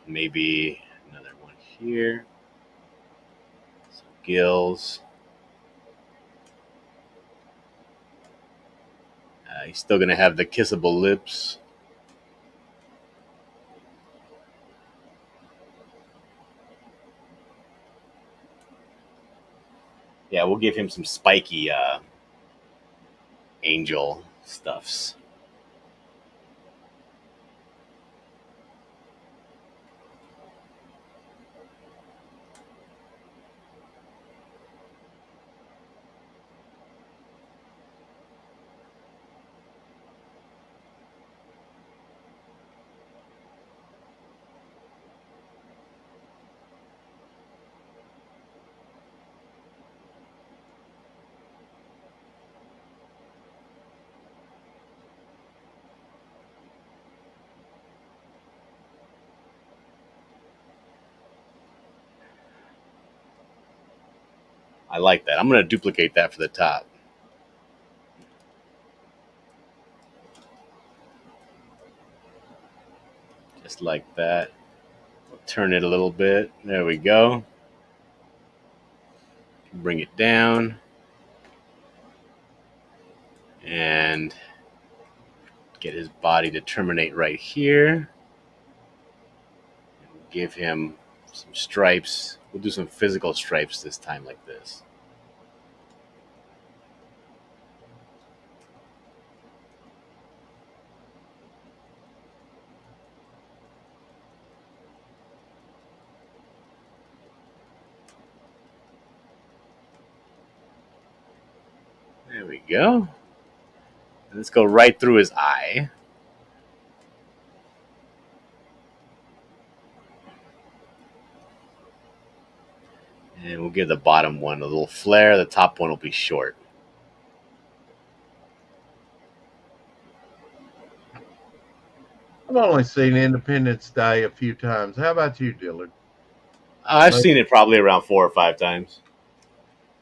Maybe another one here. Some gills. He's still going to have the kissable lips. Yeah, we'll give him some spiky angel stuffs. I like that. I'm going to duplicate that for the top. Just like that. We'll turn it a little bit. There we go. Bring it down. And get his body to terminate right here. Give him some stripes. We'll do some physical stripes this time like this. There we go. And let's go right through his eye. And we'll give the bottom one a little flare. The top one will be short. I've only seen Independence Day a few times. How about you, Dillard? I've seen it probably around 4 or 5 times.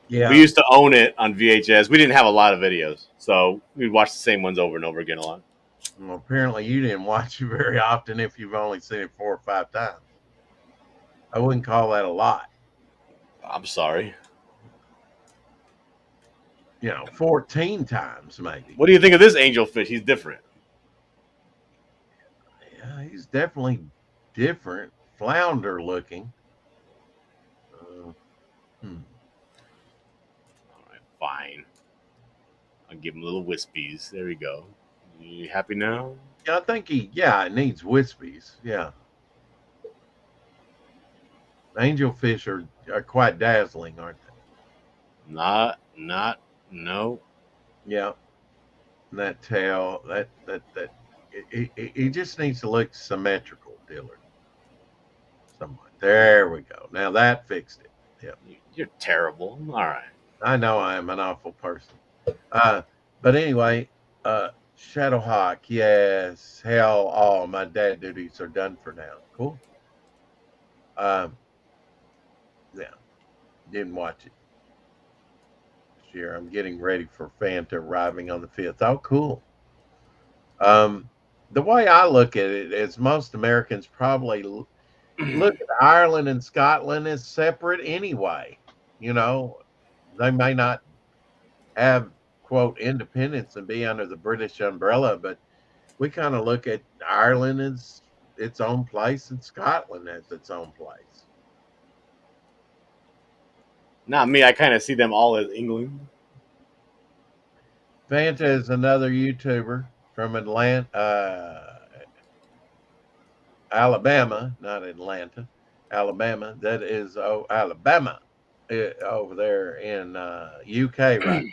Yeah. We used to own it on VHS. We didn't have a lot of videos, so we'd watch the same ones over and over again a lot. Well, apparently you didn't watch it very often if you've only seen it 4 or 5 times. I wouldn't call that a lot. I'm sorry. 14 times maybe. What do you think of this angelfish? He's different. Yeah, he's definitely different. Flounder looking. All right, fine. I'll give him little wispies. There we go. You happy now? Yeah, I think it needs wispies. Yeah. Angelfish are quite dazzling, aren't they? No. Yeah. And that tail, he just needs to look symmetrical, Dillard. Somewhat. There we go. Now that fixed it. Yeah. You're terrible. All right. I know I am an awful person. But anyway, Shadowhawk, yes. Hell, all my dad duties are done for now. Cool. Yeah. Didn't watch it this year. I'm getting ready for Fanta arriving on the 5th. Oh, cool. The way I look at it is most Americans probably look at Ireland and Scotland as separate anyway. They may not have, quote, independence and be under the British umbrella, but we kind of look at Ireland as its own place and Scotland as its own place. Not me. I kind of see them all as England. Fanta is another YouTuber from Alabama, not Atlanta, Alabama. That is Alabama over there in UK, right?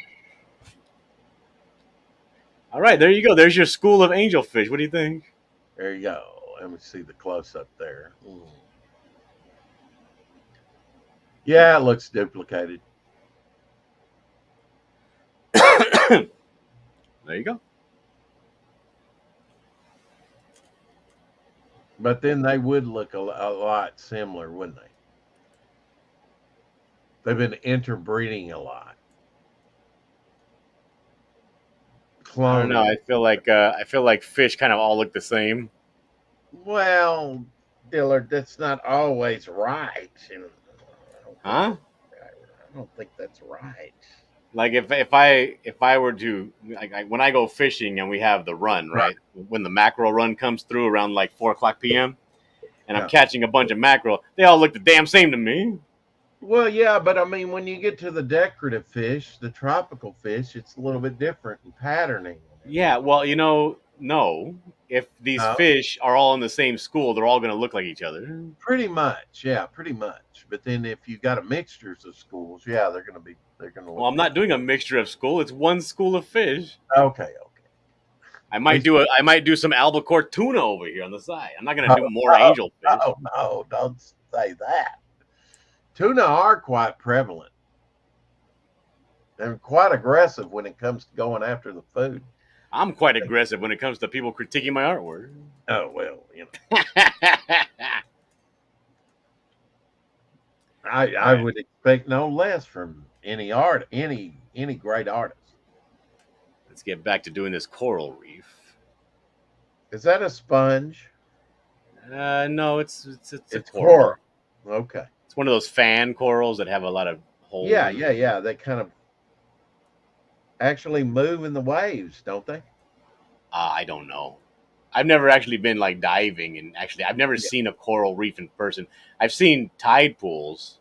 All right, there you go. There's your school of angelfish. What do you think? There you go. Let me see the close up there. Yeah, it looks duplicated. There you go. But then they would look a lot similar, wouldn't they? They've been interbreeding a lot. Cloning. I don't know. I feel like fish kind of all look the same. Well, Dillard, that's not always right. Huh? I don't think that's right. Like if I were to when I go fishing and we have the run, right? When the mackerel run comes through around like 4:00 p.m. and I'm catching a bunch of mackerel, they all look the damn same to me. Well, yeah, but I mean, when you get to the decorative fish, the tropical fish, it's a little bit different in patterning. Yeah, well, no. If these fish are all in the same school, they're all going to look like each other. Pretty much, yeah, pretty much. But then if you got a mixtures of schools, yeah, they're going to look. Well, I'm not doing a mixture of school. It's one school of fish. Okay. I might do some albacore tuna over here on the side. I'm not going to do more angelfish. No, don't say that. Tuna are quite prevalent. They're quite aggressive when it comes to going after the food. I'm quite aggressive when it comes to people critiquing my artwork. Oh, well, I would expect no less from any great artist. Let's get back to doing this coral reef. Is that a sponge? No, it's a coral. Okay. It's one of those fan corals that have a lot of holes. Yeah. They kind of actually move in the waves, don't they? I don't know. I've never actually been like diving, and actually, I've never Yeah. seen a coral reef in person. I've seen tide pools,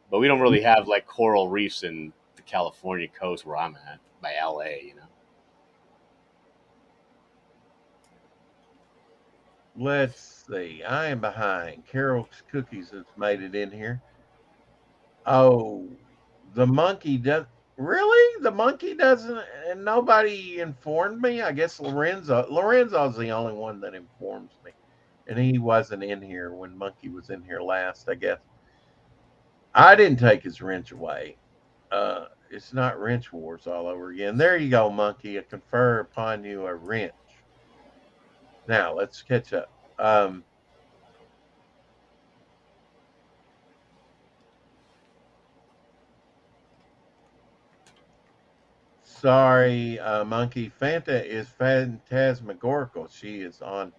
but we don't really have like coral reefs in the California coast where I'm at by LA. You know. Let's see. I am behind. Carol's Cookies has made it in here. Oh, the monkey does. Really? The monkey doesn't, and nobody informed me. I guess Lorenzo. Lorenzo's the only one that informs me, and he wasn't in here when Monkey was in here last. I guess I didn't take his wrench away. It's not wrench wars all over again. There you go, Monkey. I confer upon you a wrench. Now let's catch up. Sorry, Monkey. Fanta is phantasmagorical. She is on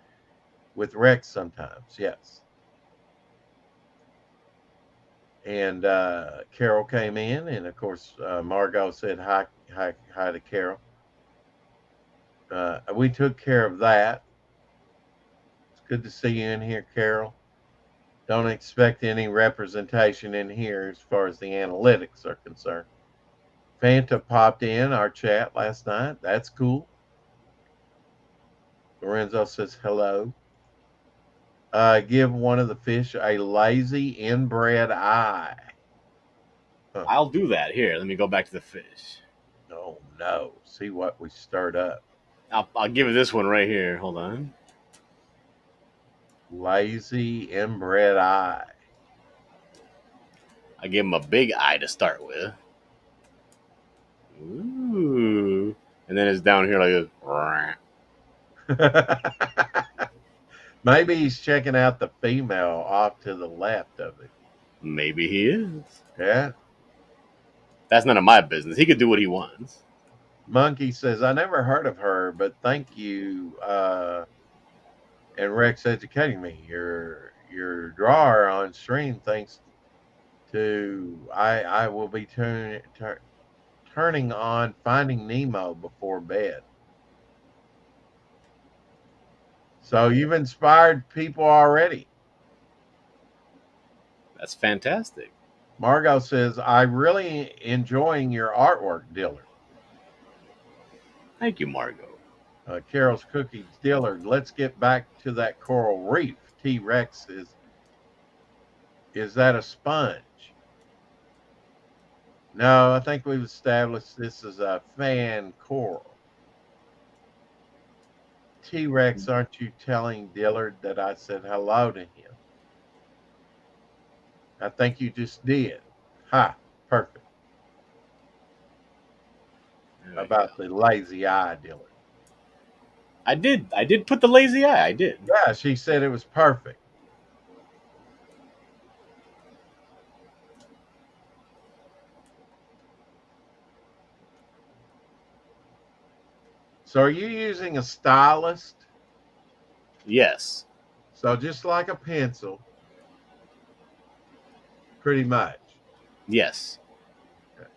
with Rex sometimes. Yes. And Carol came in, and of course, Margot said hi, hi, hi to Carol. We took care of that. It's good to see you in here, Carol. Don't expect any representation in here as far as the analytics are concerned. Fanta popped in our chat last night. That's cool. Lorenzo says hello. Give one of the fish a lazy inbred eye. Huh. I'll do that. Here, let me go back to the fish. Oh no. See what we stirred up. I'll give it this one right here. Hold on. Lazy inbred eye. I give him a big eye to start with. Ooh. And then it's down here like this. Maybe he's checking out the female off to the left of it. Maybe he is. Yeah. That's none of my business. He could do what he wants. Monkey says, I never heard of her, but thank you, and Rex educating me. Your drawer on stream thanks to I will be turning on Finding Nemo before bed. So you've inspired people already. That's fantastic. Margot says, I really enjoying your artwork, Dillard. Thank you, Margot. Carol's Cookies, Dillard. Let's get back to that coral reef. T Rex is that a sponge? No, I think we've established this is a fan coral. T Rex, aren't you telling Dillard that I said hello to him? I think you just did. Ha, perfect. About the lazy eye, Dillard. I did put the lazy eye. I did. Yeah, she said it was perfect. So are you using a stylus? Yes. So just like a pencil, pretty much. Yes. Okay.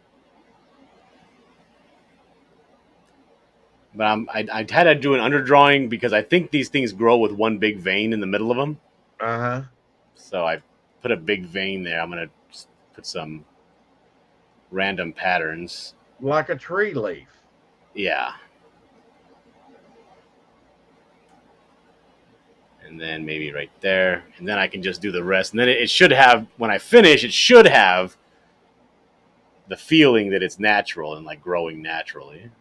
But I had to do an underdrawing because I think these things grow with one big vein in the middle of them. Uh-huh. So I put a big vein there. I'm going to put some random patterns. Like a tree leaf. Yeah. And then maybe right there. And then I can just do the rest. And then it should have, when I finish, it should have the feeling that it's natural and like growing naturally.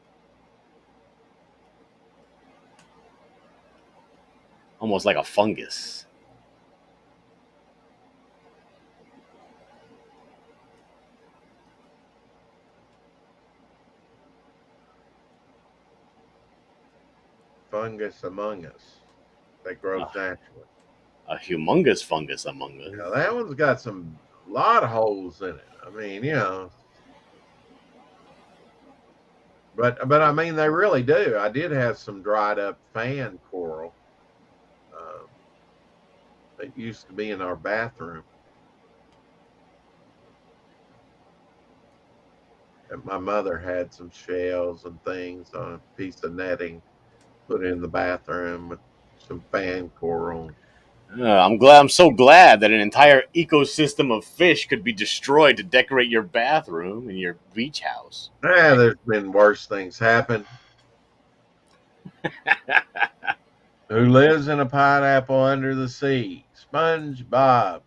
Almost like a fungus. Fungus among us that grows naturally. A humongous fungus among us. Now, that one's got some lot of holes in it. I mean, but I mean they really do. I did have some dried up fan coral that used to be in our bathroom. And my mother had some shells and things on a piece of netting put in the bathroom with some fan coral. I'm so glad that an entire ecosystem of fish could be destroyed to decorate your bathroom and your beach house. There's been worse things happen. Who lives in a pineapple under the sea? SpongeBob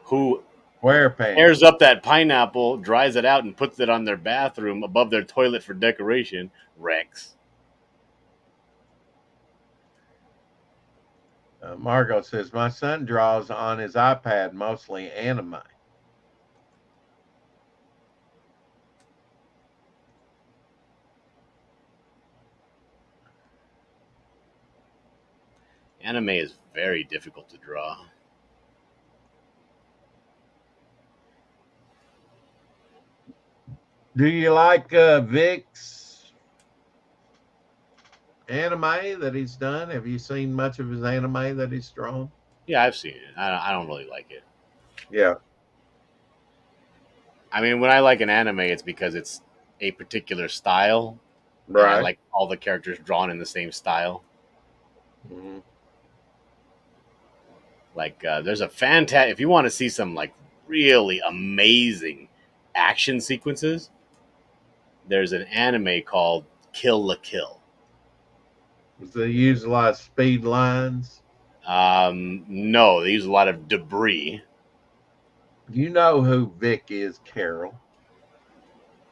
Who SquarePants. tears up that pineapple, dries it out, and puts it on their bathroom above their toilet for decoration? Rex. Margot says, my son draws on his iPad mostly anime. Anime is very difficult to draw. Do you like Vic's anime that he's done? Have you seen much of his anime that he's drawn? Yeah, I've seen it. I don't really like it. Yeah. I mean, when I like an anime, it's because it's a particular style. And I Right. like all the characters drawn in the same style. Mhm. Like, there's a fantastic. If you want to see some like really amazing action sequences, there's an anime called Kill la Kill. Does they use a lot of speed lines? No, they use a lot of debris. You know who Vic is, Carol.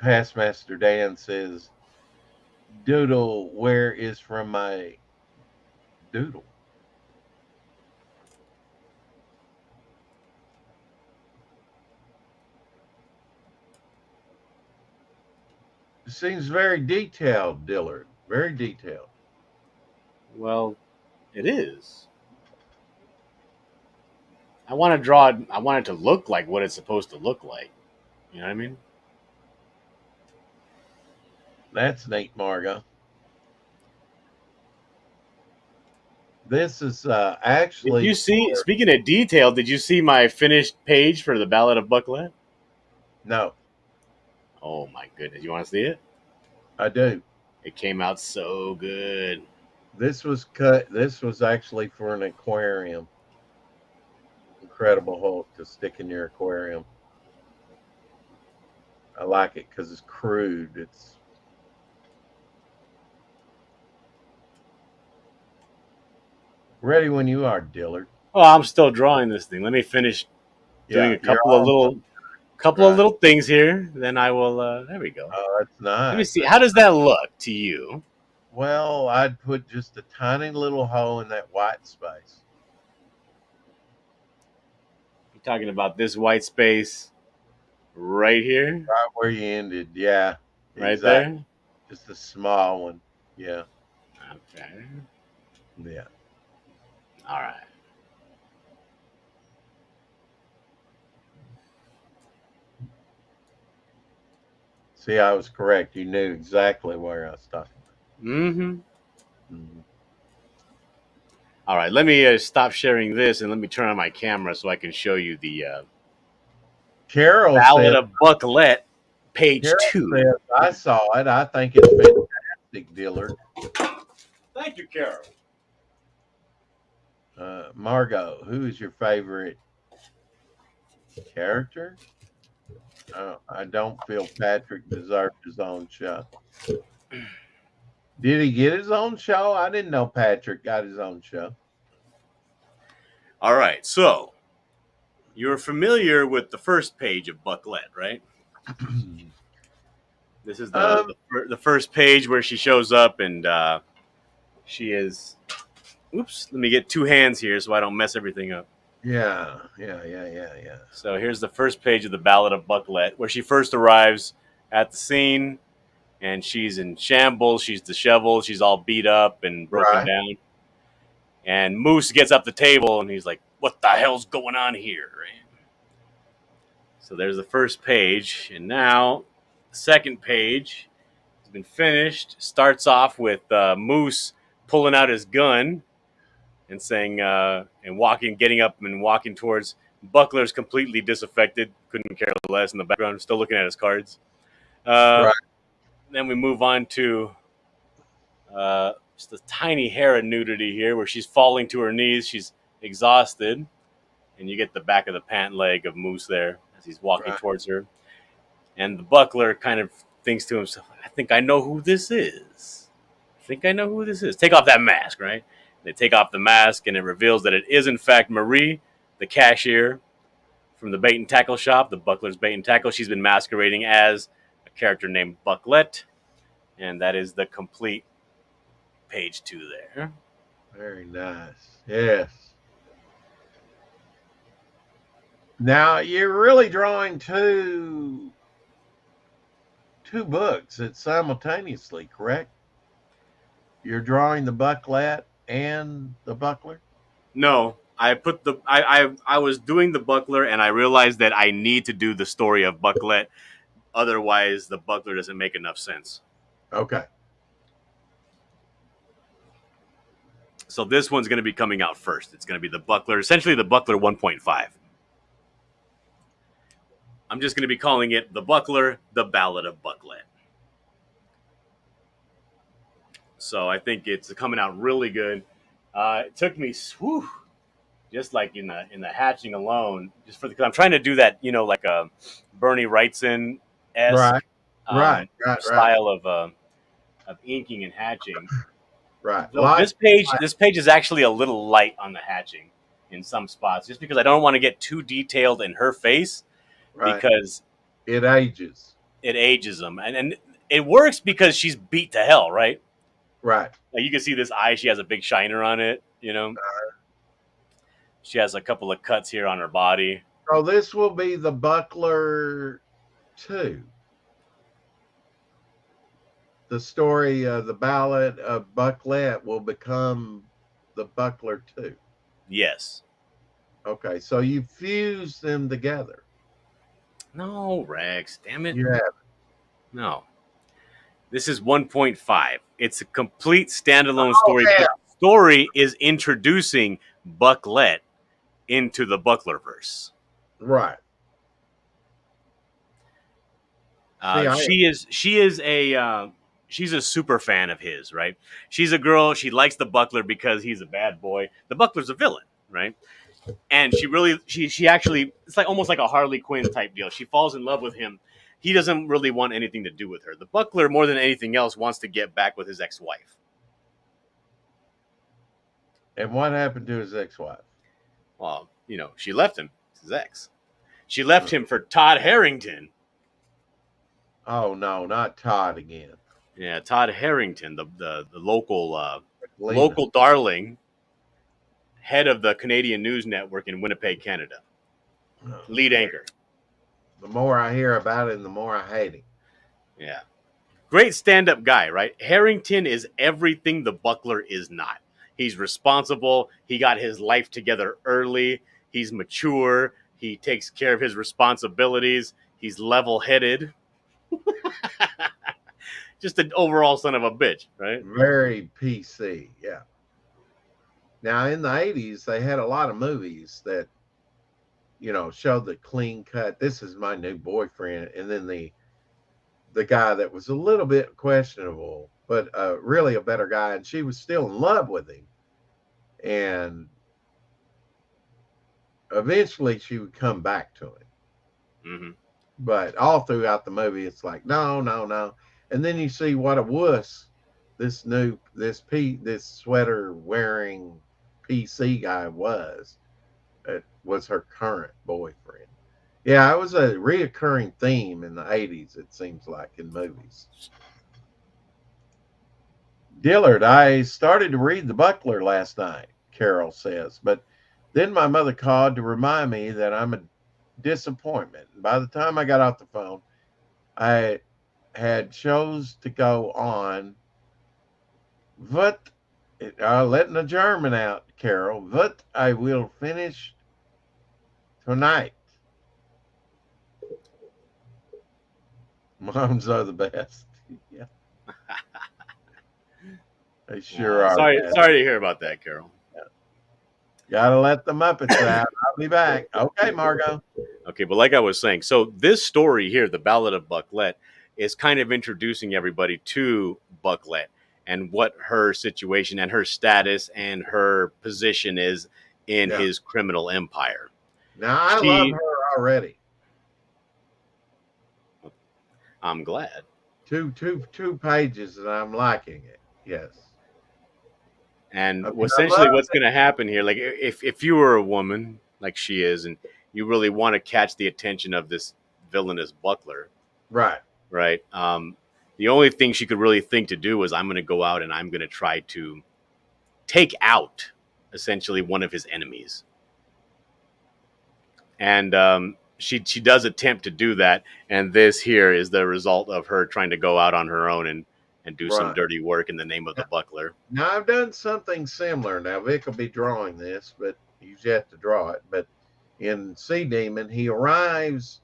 Pastmaster Dan says, Doodle, where is from my doodle? It seems very detailed, Dillard. Very detailed. Well, it is. I want to draw it. I want it to look like what it's supposed to look like. You know what I mean? That's neat, Margo. This is actually. Did you see? Speaking of detail, did you see my finished page for the Ballad of Bucklette? No, Oh my goodness! You want to see it? I do. It came out so good. This was cut. This was actually for an aquarium. Incredible Hulk to stick in your aquarium. I like it because it's crude. It's ready when you are, Dillard. Oh, I'm still drawing this thing. Let me finish doing a you're couple of all- little things here. Then I will. There we go. Oh, that's nice. Let me see. How does that look to you? Well, I'd put just a tiny little hole in that white space. You're talking about this white space right here, Right where you ended. Yeah. right exactly. there. Just a small one. Yeah. Okay. Yeah. All right. See, I was correct. You knew exactly where I was talking Mm-hmm. about. Mhm. All right. Let me stop sharing this and let me turn on my camera so I can show you the Carol Ballad said, of Bucklette, page Carol 2. said, I saw it. I think it's fantastic, Dillard. Thank you, Carol. Margot, who is your favorite character? I don't feel Patrick deserved his own show. Did he get his own show? I didn't know Patrick got his own show. All right. So you're familiar with the first page of Bucklette, right? This is the first page where she shows up and she is. Oops. Let me get two hands here so I don't mess everything up. Yeah. So here's the first page of the Ballad of Bucklette, where she first arrives at the scene, and she's in shambles. She's disheveled. She's all beat up and broken down. And Moose gets up the table, and he's like, "What the hell's going on here?" Right? So there's the first page, and now the second page has been finished. Starts off with Moose pulling out his gun and saying, and getting up and walking towards. Buckler's completely disaffected, couldn't care less in the background, still looking at his cards. Then we move on to just a tiny hair of nudity here where she's falling to her knees. She's exhausted. And you get the back of the pant leg of Moose there as he's walking Right. towards her. And the buckler kind of thinks to himself, I think I know who this is. Take off that mask, right? They take off the mask, and it reveals that it is, in fact, Marie, the cashier from the bait and tackle shop, the Buckler's Bait and Tackle. She's been masquerading as a character named Bucklette. And that is the complete page 2 there. Very nice. Yes. Now you're really drawing two books simultaneously, correct? You're drawing the Bucklette and the Buckler? No, I was doing the Buckler, and I realized that I need to do the story of Bucklette. Otherwise, the Buckler doesn't make enough sense. Okay. So this one's going to be coming out first. It's going to be the Buckler, essentially the Buckler 1.5. I'm just going to be calling it the Buckler, the Ballad of Bucklette. So I think it's coming out really good. It took me, just like in the hatching alone, just because I'm trying to do that, like a Bernie Wrightson-esque Right. style of inking and hatching. Right. So this page is actually a little light on the hatching in some spots, just because I don't want to get too detailed in her face, because it ages. It ages them, and it works because she's beat to hell, right? Right. Like you can see this eye; she has a big shiner on it. She has a couple of cuts here on her body. So this will be the Buckler 2. The story, the Ballad of Bucklette, will become the Buckler 2. Yes. Okay, so you fuse them together. No, Rex, damn it. You have it. No. This is 1.5. It's a complete standalone story. Yeah. The story is introducing Bucklette into the Bucklerverse. Right. She's a super fan of his, right? She's a girl. She likes the Buckler because he's a bad boy. The Buckler's a villain, right? And she actually, it's like almost like a Harley Quinn type deal. She falls in love with him. He doesn't really want anything to do with her. The Buckler, more than anything else, wants to get back with his ex-wife. And what happened to his ex-wife? Well, she left him. It's his ex. She left him for Todd Harrington. Oh no, not Todd again. Yeah, Todd Harrington, the local darling, head of the Canadian News Network in Winnipeg, Canada. Lead anchor. The more I hear about him, the more I hate him. Yeah. Great stand-up guy, right? Harrington is everything the Buckler is not. He's responsible. He got his life together early. He's mature. He takes care of his responsibilities. He's level-headed. Just an overall son of a bitch, right? Very PC, yeah. Now, in the 80s, they had a lot of movies that, showed the clean cut, this is my new boyfriend, and then the guy that was a little bit questionable, but really a better guy, and she was still in love with him. And eventually she would come back to him. Mm-hmm. But all throughout the movie, it's like, no. And then you see what a wuss this sweater wearing PC guy was. It was her current boyfriend. Yeah, it was a reoccurring theme in the 80s, it seems like, in movies. Dillard, I started to read The Buckler last night, Carol says, but then my mother called to remind me that I'm a disappointment. By the time I got off the phone, I had shows to go on. What, letting the German out, Carol, what I will finish tonight. Moms are the best. Yeah. They sure are. Sorry to hear about that, Carol. Gotta let the Muppets out. I'll be back. Okay, Margot. Okay, but like I was saying, so this story here, the Ballad of Bucklette, is kind of introducing everybody to Bucklette. and what her situation and her status and her position is in Yeah. his criminal empire. Now I She- love her already. I'm glad. Two pages, and I'm liking it. Yes. And I mean, essentially, I love what's going to happen here, like if you were a woman like she is, and you really want to catch the attention of this villainous buckler, Right. right? The only thing she could really think to do was, I'm going to go out and I'm going to try to take out essentially one of his enemies. And she does attempt to do that, and this here is the result of her trying to go out on her own and do some Right. dirty work in the name of the buckler. Now I've done something similar. Now Vic will be drawing this, but he's yet to draw it. But in Sea Demon, he arrives,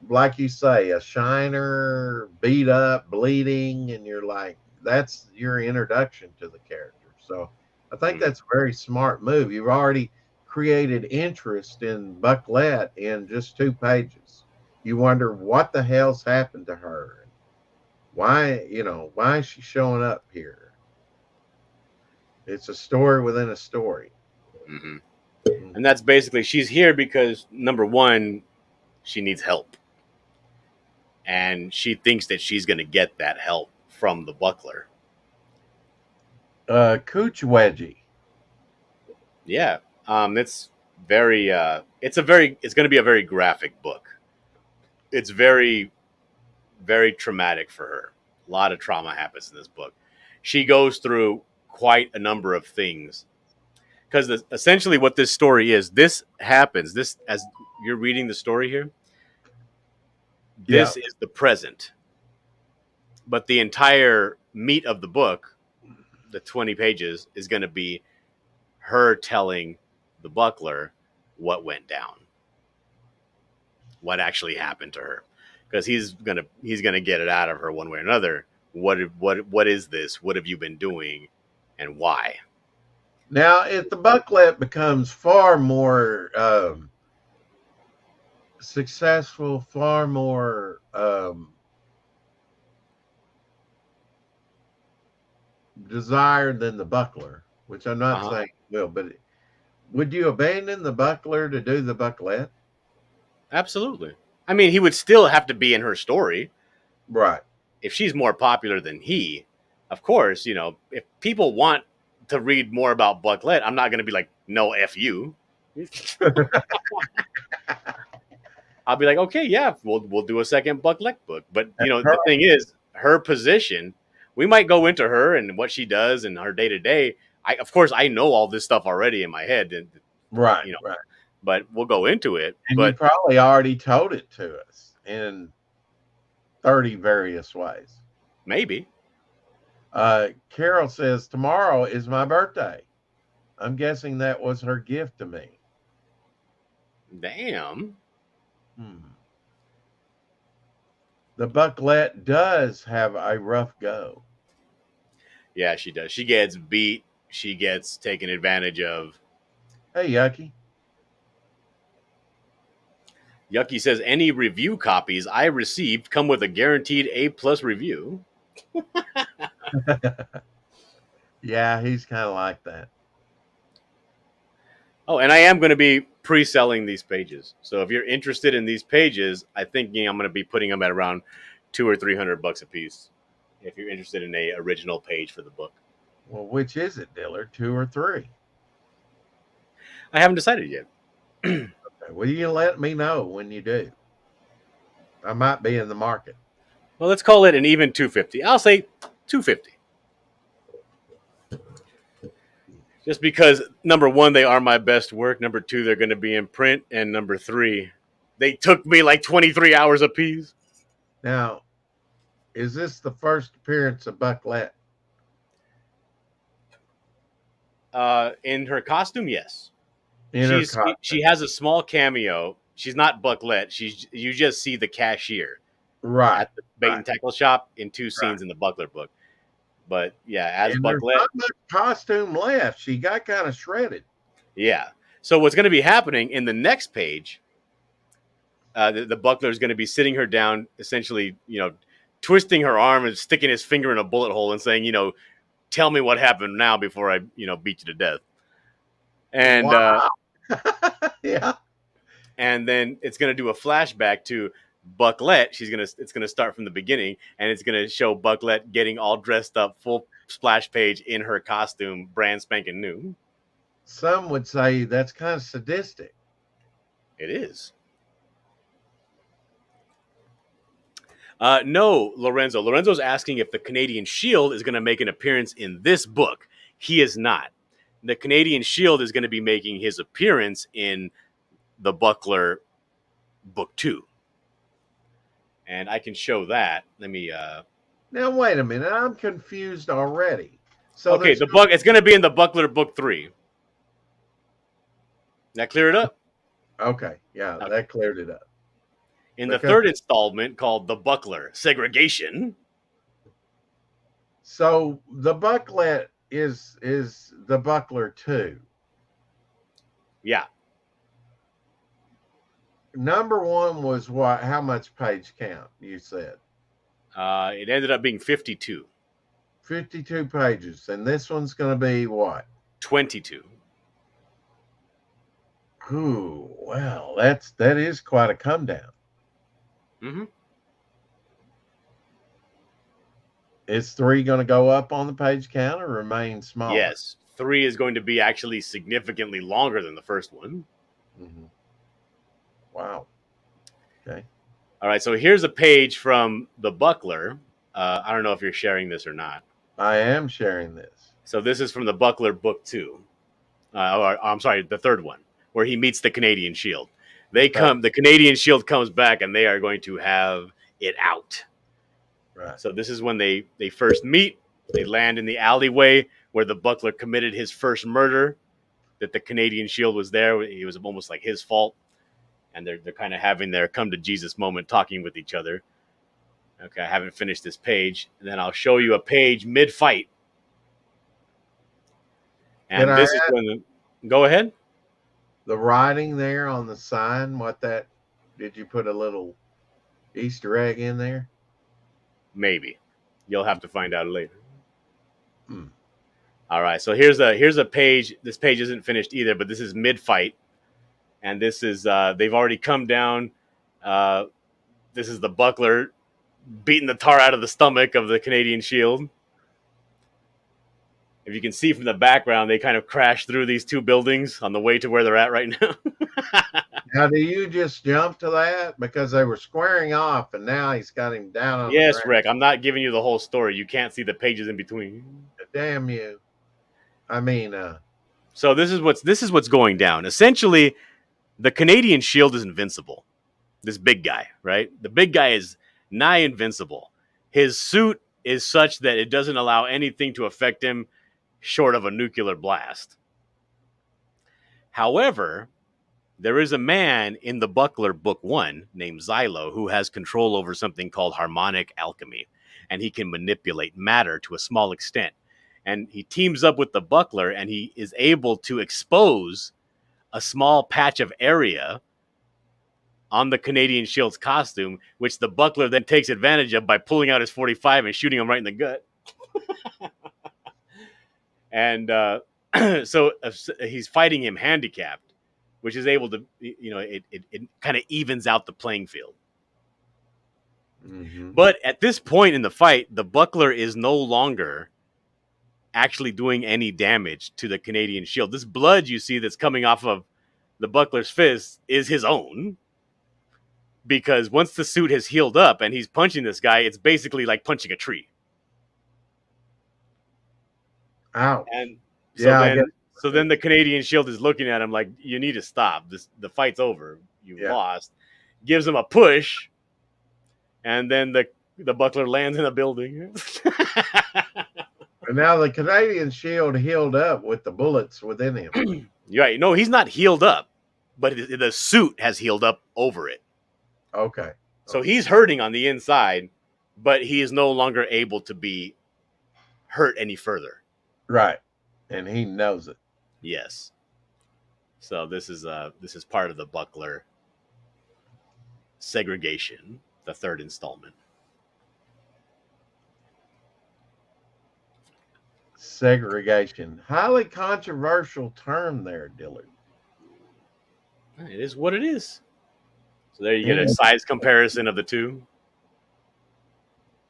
like you say, a shiner, beat up, bleeding, and you're like, that's your introduction to the character. So I think that's a very smart move. You've already created interest in Bucklette in just 2 pages. You wonder what the hell's happened to her. Why is she showing up here? It's a story within a story. Mm-hmm. And that's basically, she's here because, number one, she needs help. And she thinks that she's going to get that help from the buckler. Cooch Wedgie. Yeah. It's very, it's going to be a very graphic book. It's very, very traumatic for her. A lot of trauma happens in this book. She goes through quite a number of things, because essentially what this story is, this happens, this, as you're reading the story here, this is the present, but the entire meat of the book, the 20 pages, is going to be her telling the buckler what went down, what actually happened to her, because he's gonna get it out of her one way or another. What is this? What have you been doing, and why? Now, if the Bucklette becomes far more successful, far more desired than the buckler, which I'm not saying will, but would you abandon the buckler to do the Bucklette? Absolutely. I mean, he would still have to be in her story. Right. If she's more popular than he, of course, if people want to read more about Bucklette, I'm not going to be like, no, F you. I'll be like, okay, yeah, we'll do a second Bucklette book. But, the thing is, her position, we might go into her and what she does and her day to day. Of course, I know all this stuff already in my head. And, right. But we'll go into it. And but you probably already told it to us in 30 various ways. Maybe. Carol says, tomorrow is my birthday. I'm guessing that was her gift to me. Damn. The Bucklette does have a rough go. Yeah, she does. She gets beat. She gets taken advantage of. Hey, Yucky. Yucky says, any review copies I received come with a guaranteed A+ review. Yeah, he's kind of like that. Oh, and I am going to be pre-selling these pages. So if you're interested in these pages, I think I'm going to be putting them at around $200 or $300 a piece. If you're interested in a original page for the book. Well, which is it, Dillard? 2 or 3? I haven't decided yet. Okay. Well, you let me know when you do. I might be in the market. Well, let's call it an even $250. I'll say $250. Just because, number one, they are my best work. Number two, they're going to be in print. And number three, they took me like 23 hours a piece. Now, is this the first appearance of Bucklette? In her costume, yes. Costume. She has a small cameo. She's not Bucklette. You just see the cashier Right. at the bait and tackle shop in 2 scenes in the Buckler book. But yeah, as and Bucklette, there's not much costume left. She got kind of shredded. Yeah. So what's going to be happening in the next page? The Buckler is going to be sitting her down, essentially, twisting her arm and sticking his finger in a bullet hole and saying, tell me what happened now before I, beat you to death. And Wow. Yeah. and then it's gonna do a flashback to Bucklette. It's gonna start from the beginning, and it's gonna show Bucklette getting all dressed up, full splash page in her costume, brand spanking new. Some would say that's kind of sadistic. It is. No, Lorenzo. Lorenzo's asking if the Canadian Shield is going to make an appearance in this book. He is not. The Canadian Shield is going to be making his appearance in the Buckler book 2. And I can show that. Let me. Now wait a minute, I'm confused already. So Okay, it's going to be in the Buckler book 3. That clear it up? Okay, yeah, Okay. that cleared it up. In the third installment called The Buckler Segregation. So the Bucklette is the Buckler 2. Yeah. Number 1 was what? How much page count you said? It ended up being 52. 52 pages, and this one's going to be what? 22. Ooh, well, that is quite a come down. Mm-hmm. Is 3 going to go up on the page count or remain small? Yes. 3 is going to be actually significantly longer than the first one. Mm-hmm. Wow. Okay. All right. So here's a page from the Buckler. I don't know if you're sharing this or not. I am sharing this. So this is from the Buckler book 2. I'm sorry, the third one, where he meets the Canadian Shield. The Canadian Shield comes back, and they are going to have it out. Right. So this is when they first meet. They land in the alleyway where the Buckler committed his first murder. That the Canadian Shield was there. It was almost like his fault. And they're kind of having their come to Jesus moment, talking with each other. Okay, I haven't finished this page. And then I'll show you a page mid-fight. And this is when go ahead. The writing there on the sign, did you put a little Easter egg in there? Maybe. You'll have to find out later. Hmm. All right, so here's a page. This page isn't finished either, but this is mid-fight. And this is they've already come down. This is the Buckler beating the tar out of the stomach of the Canadian Shield. If you can see from the background, they kind of crash through these 2 buildings on the way to where they're at right now. Now, do you just jump to that? Because they were squaring off, and now he's got him down on Yes, the ground. Rick, I'm not giving you the whole story. You can't see the pages in between. Damn you. I mean, so this is what's going down. Essentially, the Canadian Shield is invincible. This big guy, right? The big guy is nigh invincible. His suit is such that it doesn't allow anything to affect him short of a nuclear blast. However, there is a man in the Buckler book 1 named Xylo who has control over something called harmonic alchemy, and he can manipulate matter to a small extent. And he teams up with the Buckler, and he is able to expose a small patch of area on the Canadian Shield's costume, which the Buckler then takes advantage of by pulling out his 45 and shooting him right in the gut. And so he's fighting him handicapped, which is able to, it kind of evens out the playing field. mm-hmm. But at this point in the fight, the Buckler is no longer actually doing any damage to the Canadian Shield. This blood you see that's coming off of the Buckler's fist is his own. Because once the suit has healed up and he's punching this guy, it's basically like punching a tree. Ouch. And so then the Canadian Shield is looking at him like, you need to stop. The fight's over. You've lost. Gives him a push. And then the Buckler lands in a building. And now the Canadian Shield healed up with the bullets within him. Right. No, he's not healed up. But the suit has healed up over it. Okay. So he's hurting on the inside, but he is no longer able to be hurt any further. Right. And he knows it. Yes. So this is part of the Buckler segregation, the third installment. Segregation. Highly controversial term there, Dillard. It is what it is. So there you get Yeah. a size comparison of the two.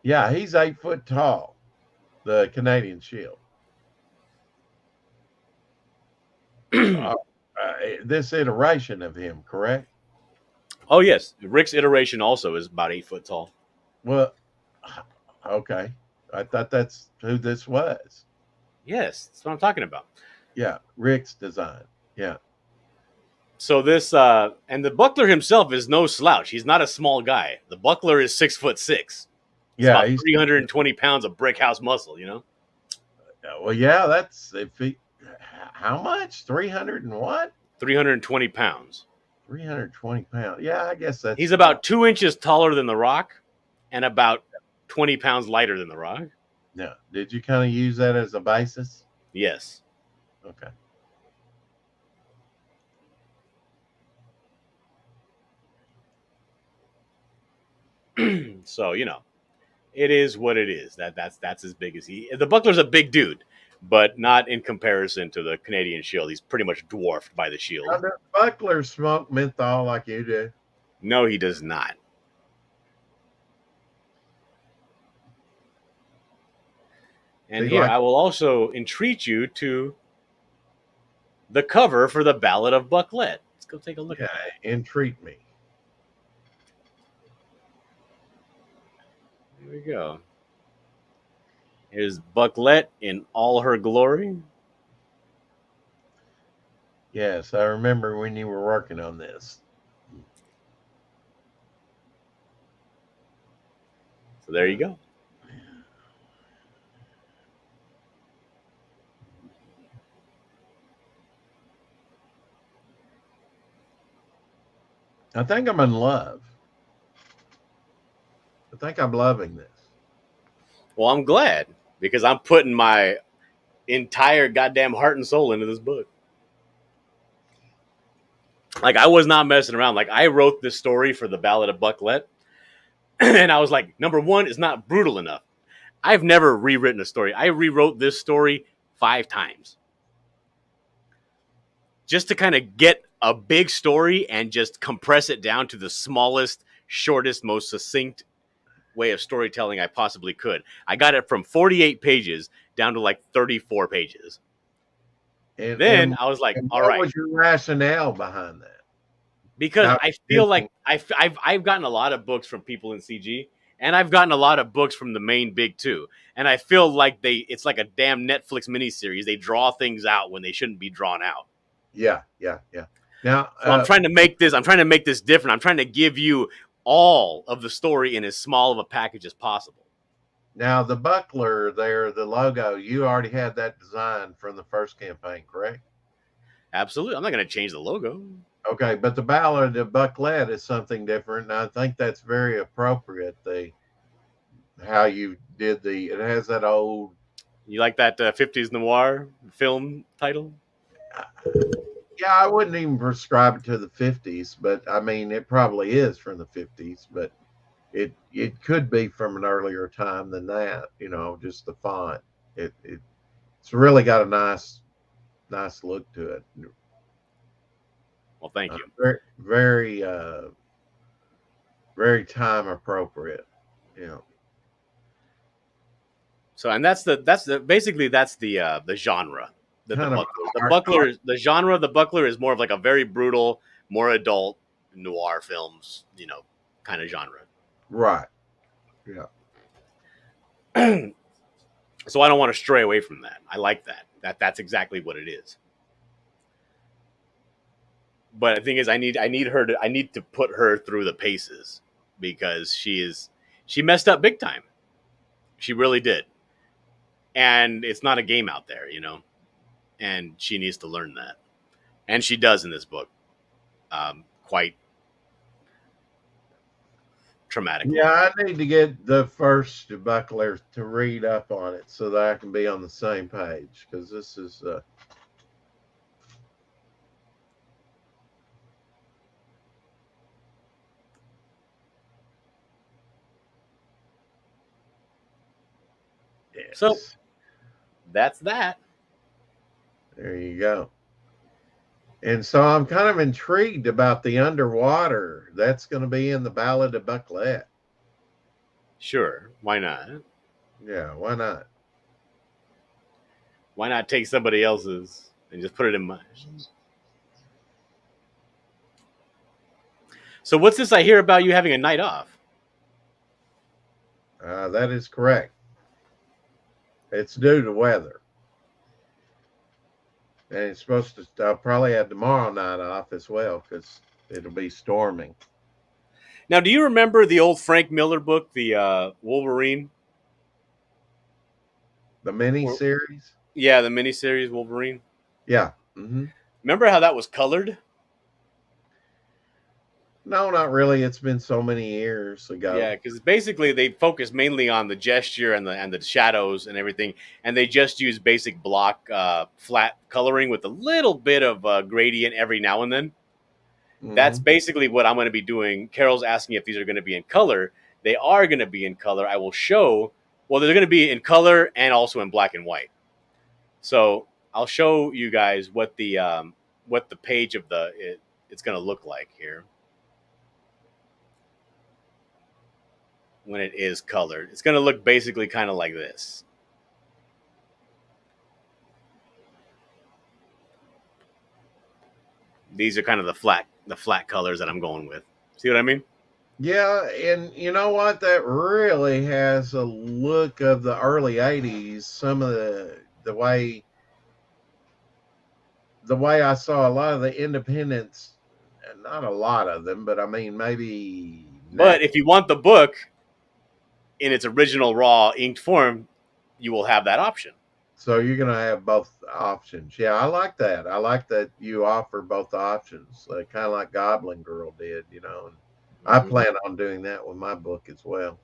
Yeah, he's 8 foot tall, the Canadian Shield. This iteration of him, correct? Oh yes, Rick's iteration also is about 8 foot tall. Well, okay. I thought that's who this was. Yes, that's what I'm talking about. Yeah, Rick's design. Yeah. So this and the buckler himself is no slouch. He's not a small guy. The buckler is 6'6". It's Yeah, about he's 320 pounds of brick house muscle. You know. well. Yeah, that's if he. How much? 300 and what? 320 pounds. 320 pounds. Yeah, I guess that's. He's about 2 inches taller than the Rock, and about 20 pounds lighter than the Rock. Yeah. Did you kind of use that as a basis? Yes. Okay. So it is what it is. That's as big as he. The buckler's a big dude, but not in comparison to the Canadian Shield. He's pretty much dwarfed by the Shield. Now, does Buckler smoke menthol like you do? No, he does not. And here, I will also entreat you to the cover for the Ballad of Bucklette. Let's go take a look at that. Entreat me. Here we go. Here's Bucklette in all her glory. Yes, I remember when you were working on this. So there you go. I think I'm in love. I think I'm loving this. Well, I'm glad because I'm putting my entire goddamn heart and soul into this book. Like, I was not messing around. Like, I wrote this story for the Ballad of Bucklette, and I was like, number one, it's not brutal enough. I've never rewritten a story. I rewrote this story 5 times. Just to kind of get a big story and just compress it down to the smallest, shortest, most succinct way of storytelling I possibly could. I got it from 48 pages down to like 34 pages. And then I was like, all right. What was your rationale behind that? Because I feel like I've gotten a lot of books from people in CG, and I've gotten a lot of books from the main big two. And I feel like it's like a damn Netflix miniseries. They draw things out when they shouldn't be drawn out. Yeah. Now, so I'm trying to make this different. I'm trying to give you all of the story in as small of a package as possible. Now, the buckler there, the logo, you already had that design from the first campaign, correct? Absolutely. I'm not going to change the logo. Okay, but the Ballad of Bucklette is something different, and I think that's very appropriate. How you did it has that old. You like that 50s noir film title? Yeah, I wouldn't even prescribe it to the 50s, but I mean, it probably is from the 50s, but it could be from an earlier time than that. Just the font. It's really got a nice look to it. Well, thank you. Very, very, very time appropriate. So, and that's basically the genre. The genre of the buckler is more of like a very brutal, more adult noir films, kind of genre. Right. Yeah. So I don't want to stray away from that. I like that. That's exactly what it is. But the thing is, I need to put her through the paces because she messed up big time. She really did. And it's not a game out there, and she needs to learn that. And she does in this book. Quite traumatically. Yeah, I need to get the first buckler to read up on it so that I can be on the same page because this is So that's that. There you go. And so I'm kind of intrigued about the underwater. That's going to be in the Ballad of Bucklette. Sure, why not? Yeah, why not? Why not take somebody else's and just put it in mine? So what's this I hear about you having a night off? That is correct. It's due to weather. And it's supposed to, I'll probably have tomorrow night off as well because it'll be storming. Now, do you remember the old Frank Miller book, the Wolverine? The mini Or- series? Yeah, the miniseries Wolverine. Yeah. Mm-hmm. Remember how that was colored? No, not really. It's been so many years ago. Yeah, because basically they focus mainly on the gesture and the shadows and everything, and they just use basic block flat coloring with a little bit of gradient every now and then. Mm-hmm. That's basically what I'm going to be doing. Carol's asking if these are going to be in color. They are going to be in color. I will show. Well, they're going to be in color and also in black and white. So I'll show you guys what the page of it's going to look like here when it is colored. It's going to look basically kind of like this. These are kind of the flat colors that I'm going with. See what I mean? Yeah, and you know what? That really has a look of the early '80s. Some of the way I saw a lot of the independents, not a lot of them, but I mean maybe. But if you want the book in its original raw inked form, you will have that option. So you're gonna have both options. Yeah, I like that. I like that you offer both options, kind of like Goblin Girl did. And I plan on doing that with my book as well.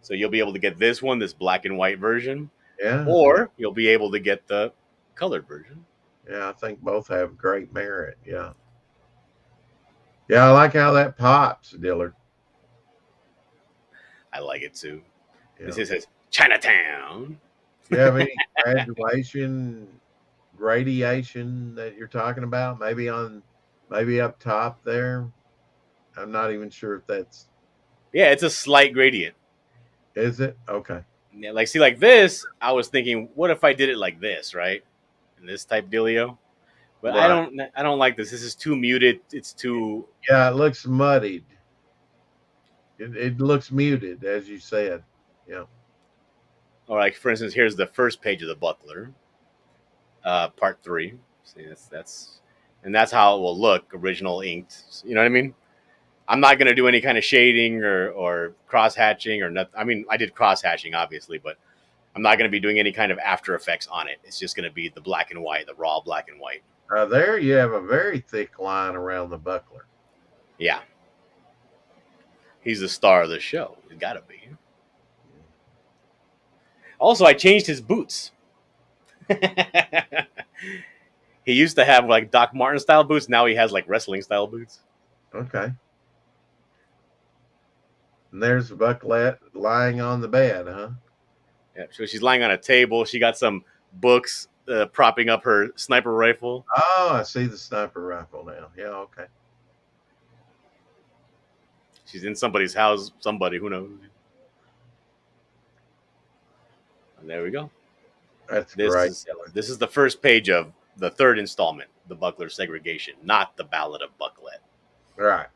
So you'll be able to get this one, this black and white version, Yeah. or you'll be able to get the colored version. Yeah, I think both have great merit. Yeah. Yeah, I like how that pops, Dillard. I like it too. Yeah. This says Chinatown. Do you have any gradation that you're talking about? Maybe up top there. I'm not even sure if that's. Yeah, it's a slight gradient. Is it? Okay. Yeah, like this, I was thinking, what if I did it like this, right? In this type dealio. But Right. I don't like this. This is too muted. It's too. Yeah, it looks muddied. It looks muted, as you said. Yeah. Or like, for instance, here's the first page of the Buckler, part 3. See, that's how it will look, original inked. You know what I mean? I'm not going to do any kind of shading or cross hatching or nothing. I mean, I did cross hatching, obviously, but I'm not going to be doing any kind of After Effects on it. It's just going to be the black and white, the raw black and white. There you have a very thick line around the Buckler. Yeah. He's the star of the show. He's got to be. Also, I changed his boots. He used to have like Doc Martin style boots. Now he has like wrestling style boots. Okay. And there's Bucklette lying on the bed, huh? Yeah, so she's lying on a table. She got some books propping up her sniper rifle. Oh, I see the sniper rifle now. Yeah, okay. She's in somebody's house. Somebody, who knows? And there we go. That's great. This is the first page of the third installment, The Buckler Segregation, not The Ballad of Bucklette. Right.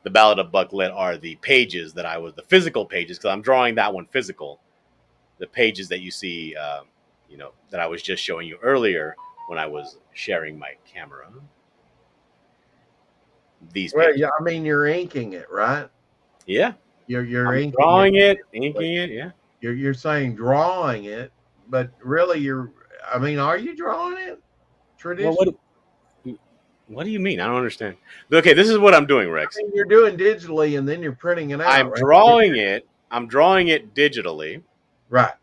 The Ballad of Bucklette are the pages the physical pages, because I'm drawing that one physical. The pages that you see, that I was just showing you earlier when I was sharing my camera. These pages. Well, yeah, I mean, you're inking it, right? Yeah. You're inking drawing it, inking it, yeah. You're saying drawing it, but really are you drawing it? Traditional? Well, what do you mean? I don't understand. Okay, this is what I'm doing, Rex. I mean, you're doing digitally and then you're printing it out. I'm drawing it. I'm drawing it digitally. Right.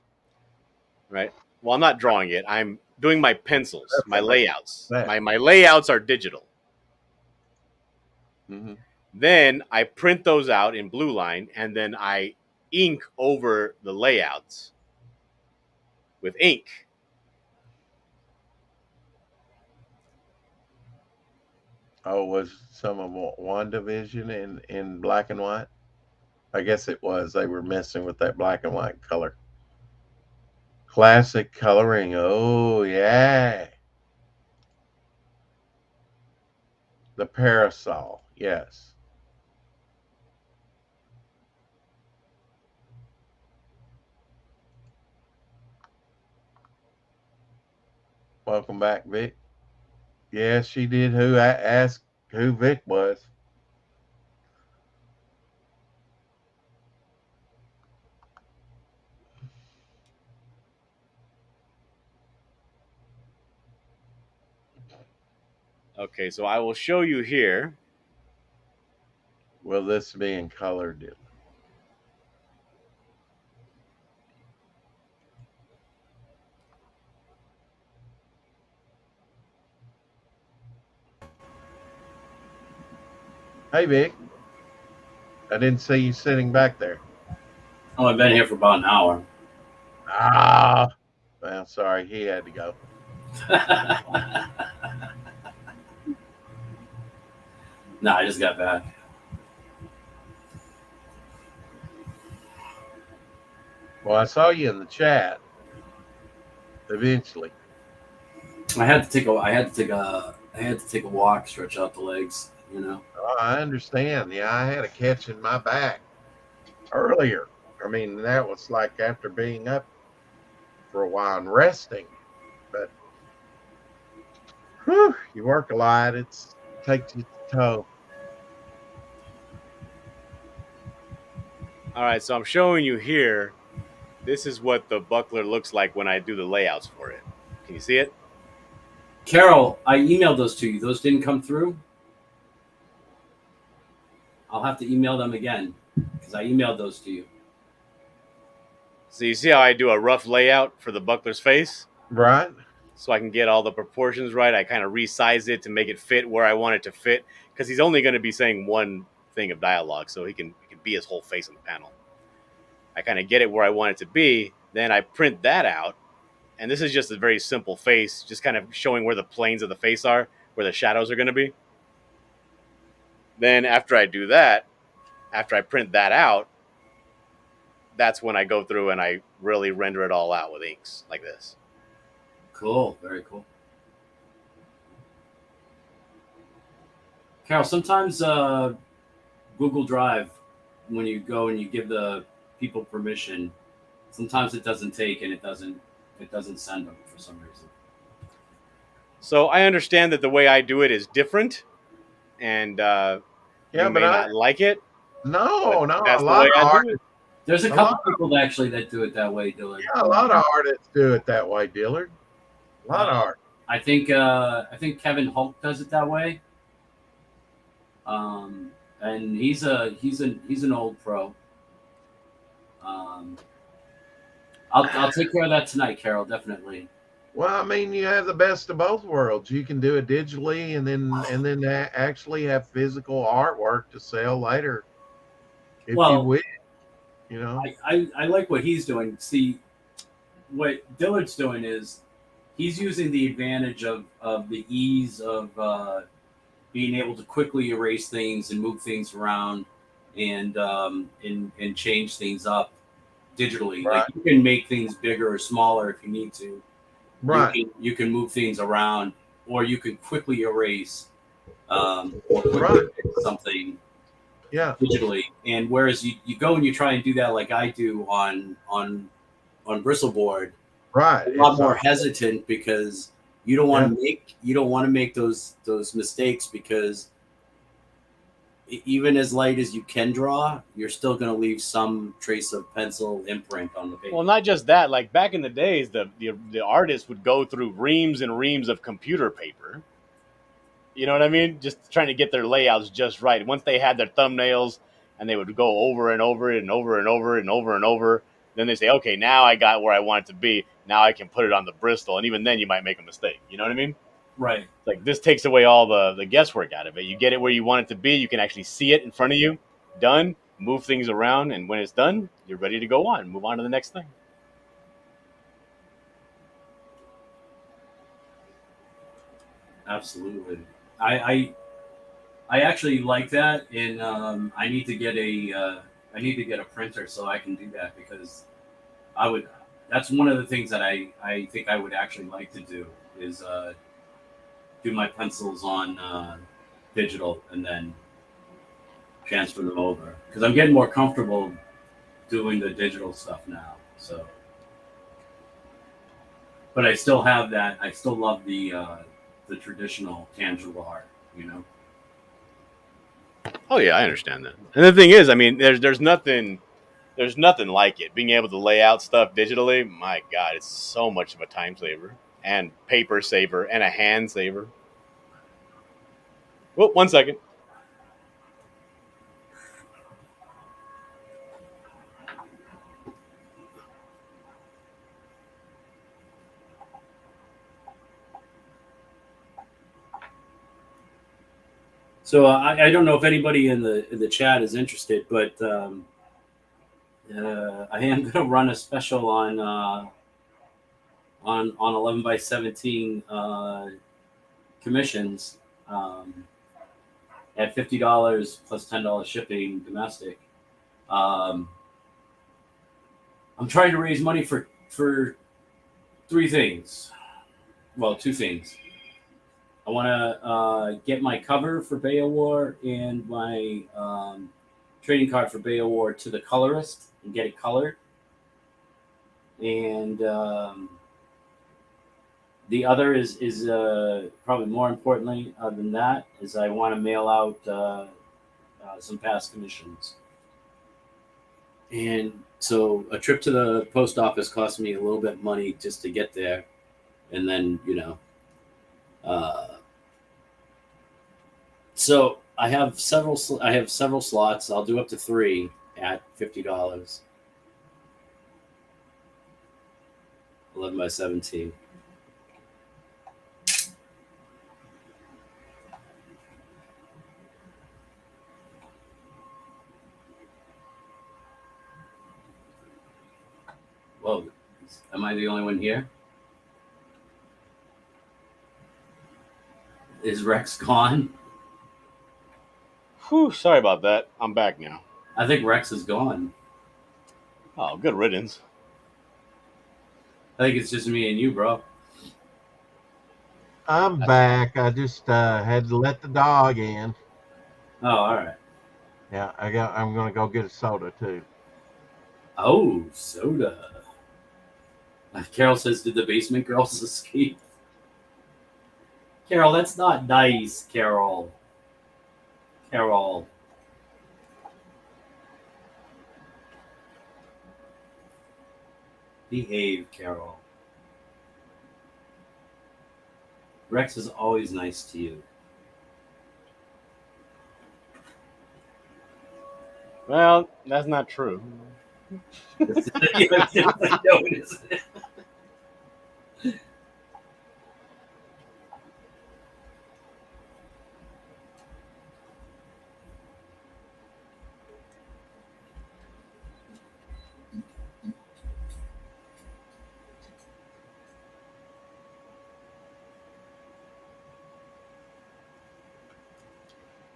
Right. Well, I'm not drawing it. I'm doing my pencils, my layouts. My layouts are digital. Mm-hmm. Then I print those out in blue line, and then I ink over the layouts with ink. Oh, was some of WandaVision in black and white? I guess it was. They were messing with that black and white color. Classic coloring. Oh, yeah. The parasol. Yes. Welcome back, Vic. Yes, she did. Who I asked who Vic was. Okay, so I will show you here. Will this be in color, Dylan? Hey, Vic. I didn't see you sitting back there. Oh, I've been here for about an hour. Ah. Well, sorry. He had to go. No, I just got back. Well, I saw you in the chat. Eventually. I had to take a walk, stretch out the legs. You know. Oh, I understand. Yeah, I had a catch in my back earlier. I mean, that was like after being up for a while and resting. But whew, you work a lot. It takes you to toe. All right, so I'm showing you here. This is what the buckler looks like when I do the layouts for it. Can you see it? Carol, I emailed those to you. Those didn't come through. I'll have to email them again because I emailed those to you. So you see how I do a rough layout for the buckler's face? Right? So I can get all the proportions right. I kind of resize it to make it fit where I want it to fit because he's only going to be saying one thing of dialogue, so he can be his whole face on the panel. I kind of get it where I want it to be. Then I print that out. And this is just a very simple face, just kind of showing where the planes of the face are, where the shadows are going to be. Then after I do that, after I print that out, that's when I go through and I really render it all out with inks like this. Cool. Very cool. Carol, sometimes Google Drive, when you go and you give the people permission, sometimes it doesn't take and it doesn't send them for some reason. So I understand that the way I do it is different, and Yeah, you may not like it. No, That's a the lot way of I do artists. it. There's a couple people that do it that way, Dylan. Yeah, a lot of artists do it that way, Dillard. A lot of art. I think Kevin Hulk does it that way. And he's an old pro. I'll take care of that tonight, Carol. Definitely. Well, I mean, you have the best of both worlds. You can do it digitally, and then actually have physical artwork to sell later, if you wish. You know, I like what he's doing. See, what Dillard's doing is he's using the advantage of the ease of being able to quickly erase things and move things around and change things up digitally. Right. Like you can make things bigger or smaller if you need to. right? You can move things around, or you can quickly erase or quickly Right. fix something Yeah, digitally. And whereas you go and you try and do that like I do on Bristleboard, right. a lot It's more hesitant because you don't want to make those mistakes, because even as light as you can draw, you're still going to leave some trace of pencil imprint on the page. Well, not just that. Like back in the days, the artists would go through reams and reams of computer paper. You know what I mean? Just trying to get their layouts just right. Once they had their thumbnails, and they would go over and over it and over and over and over and over. Then they say, okay, now I got where I want it to be. Now I can put it on the Bristol. And even then you might make a mistake. You know what I mean? Right. Like this takes away all the guesswork out of it. You get it where you want it to be. You can actually see it in front of you. Done. Move things around. And when it's done, you're ready to go on. Move on to the next thing. Absolutely. I actually like that, and I need to get a printer so I can do that, because I would. That's one of the things that I think I would actually like to do is do my pencils on digital and then transfer them over, because I'm getting more comfortable doing the digital stuff now. So, but I still have that. I still love the traditional tangible art. You know. Oh yeah, I understand that. And the thing is, I mean, there's nothing like it. Being able to lay out stuff digitally, my God, it's so much of a time saver and paper saver and a hand saver. Well, 1 second. So I don't know if anybody in the chat is interested, but I am going to run a special on 11 by 17 commissions at $50 plus $10 shipping domestic. I'm trying to raise money for three things. Well, two things. I want to get my cover for Bay of War and my trading card for Bay of War to the colorist and get it colored. And the other is probably more importantly than that is I want to mail out some past commissions. And so a trip to the post office cost me a little bit of money just to get there, and then so I have several slots. I'll do up to 3 at $50. 11 by 17. Whoa, am I the only one here? Is Rex gone? Whew, sorry about that. I'm back now. I think Rex is gone. Oh, good riddance. I think it's just me and you, bro. I'm back. I just had to let the dog in. Oh, all right. Yeah, I'm gonna go get a soda too. Oh, soda. Carol says, "Did the basement girls escape?" Carol, that's not nice, Carol. Carol. Behave, Carol. Rex is always nice to you. Well, that's not true.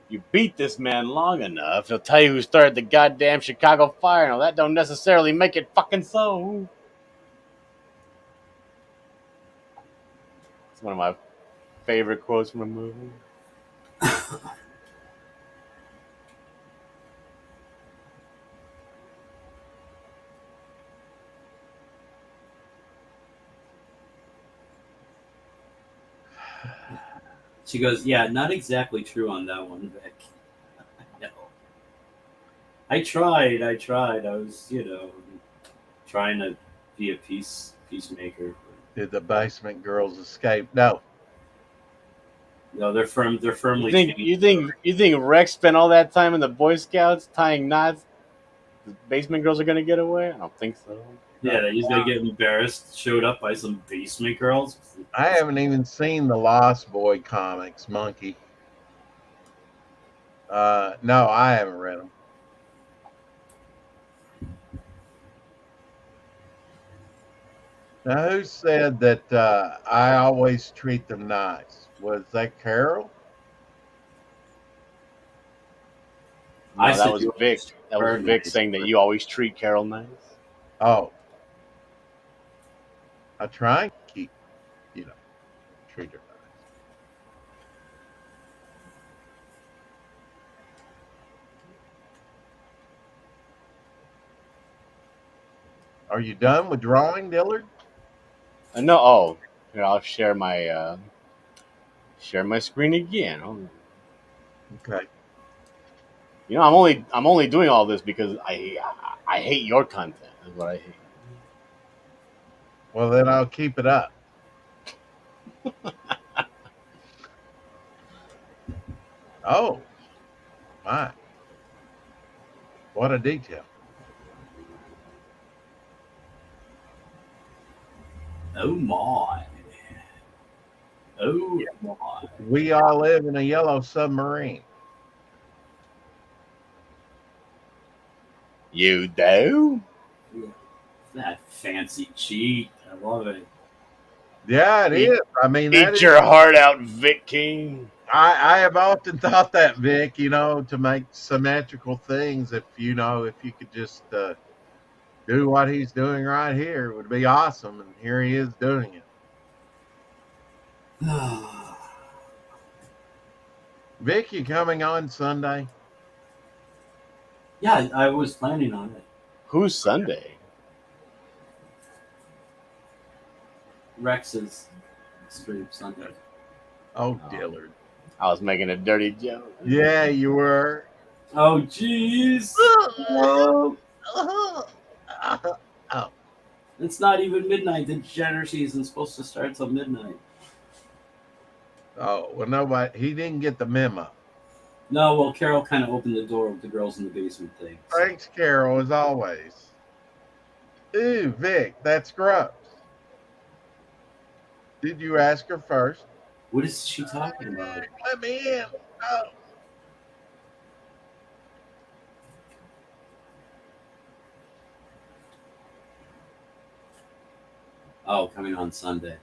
You beat this man long enough, he'll tell you who started the goddamn Chicago fire. Now that don't necessarily make it fucking so. It's one of my favorite quotes from a movie. She goes, "Yeah, not exactly true on that one, Vic." No. I tried. I was, trying to be a peacemaker. Did the basement girls escape? No. No, they're firmly. You think Rex spent all that time in the Boy Scouts tying knots? The basement girls are gonna get away? I don't think so. Yeah, he's gonna get embarrassed. Showed up by some basement girls. I haven't even seen the Lost Boy comics, Monkey. No, I haven't read them. Now, who said that I always treat them nice? Was that Carol? No, I that said was you Vic. That was her Vic nice. saying that you always treat Carol nice. Oh, I try and keep, treat her nice. Are you done with drawing, Dillard? No, oh, here I'll share my screen again. Okay. You know, I'm only doing all this because I hate your content. Is what I hate. Well, then I'll keep it up. Oh, my. What a detail. Oh my. Oh my. We all live in a yellow submarine. You do? That fancy cheat. I love it. Yeah, it is. I mean, that Eat is. your heart out, Vic King. I have often thought that, Vic, to make symmetrical things, if you could just do what he's doing right here, it would be awesome. And here he is doing it. Vic, you coming on Sunday? Yeah, I was planning on it. Who's Sunday? Rex's stream Sunday. Oh, Dillard. I was making a dirty joke. Yeah, you were. Oh jeez. Oh. It's not even midnight. The degeneracy isn't supposed to start till midnight. Oh, well, he didn't get the memo. No, well, Carol kind of opened the door with the girls in the basement thing. Thanks, Carol, as always. Ooh, Vic, that's gross. Did you ask her first? What is she talking about? Let me in. Oh. Oh, coming on Sunday.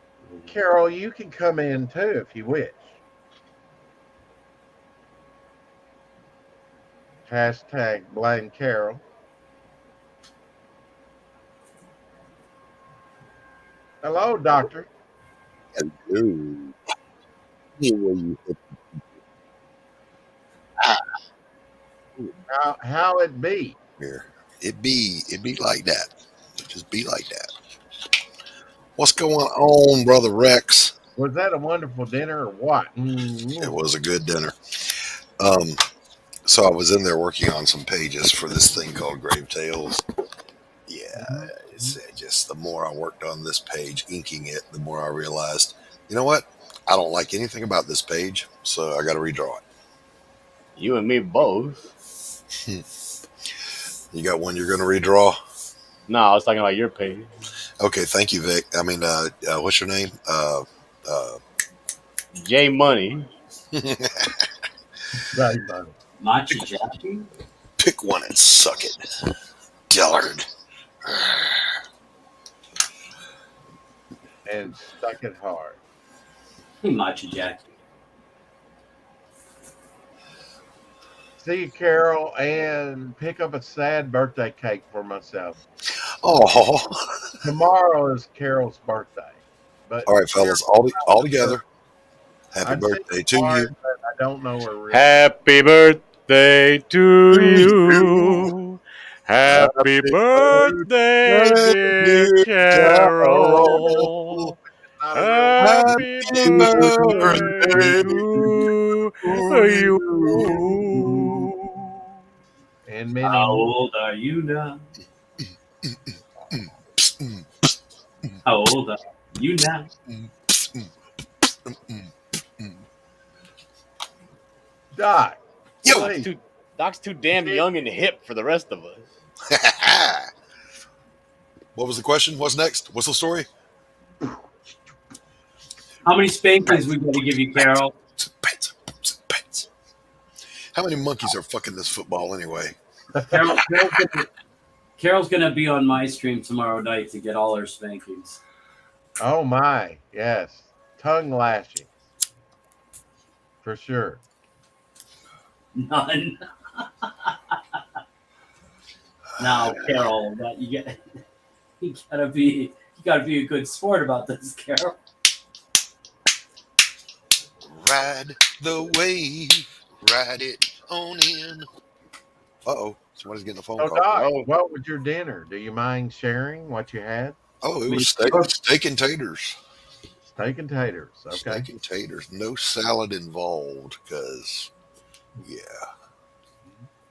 Carol, you can come in too if you wish. Hashtag blame Carol. Hello, doctor. Hello. How it be? Here. It be like that. It just be like that. What's going on, Brother Rex? Was that a wonderful dinner or what? It was a good dinner. So I was in there working on some pages for this thing called Grave Tales. Yeah, it's just the more I worked on this page, inking it, the more I realized, you know what? I don't like anything about this page, so I got to redraw it. You and me both. You got one you're going to redraw? No, I was talking about your page. Okay, thank you, Vic. I mean, what's your name? J Money. Right, buddy. Machi Jackie? Pick one and suck it. Dillard. And stuck it hard. Hey, Machi Jackie. See you, Carol, and pick up a sad birthday cake for myself. Oh. Tomorrow is Carol's birthday. But All right, fellas, all together. Happy birthday to you. I don't know her real. Happy birthday to you. Happy birthday, dear Carol. Happy birthday to you. And many How more. old are you now? How old are you now? Doc. Yo. Please. Doc's too damn young and hip for the rest of us. What was the question? What's next? What's the story? How many spankings we going to give you, Carol? How many monkeys are fucking this football anyway? Carol's going to be on my stream tomorrow night to get all her spankings. Oh my, yes. Tongue lashing. for sure. None. Now, Carol, that you gotta be a good sport about this, Carol. Ride the wave, ride it on in. Uh-oh, somebody's getting a phone So, call. Doc, Oh. what was your dinner? Do you mind sharing what you had? Oh, it I mean, was steak and taters. Steak and taters. Okay. Steak and taters. No salad involved, because, yeah.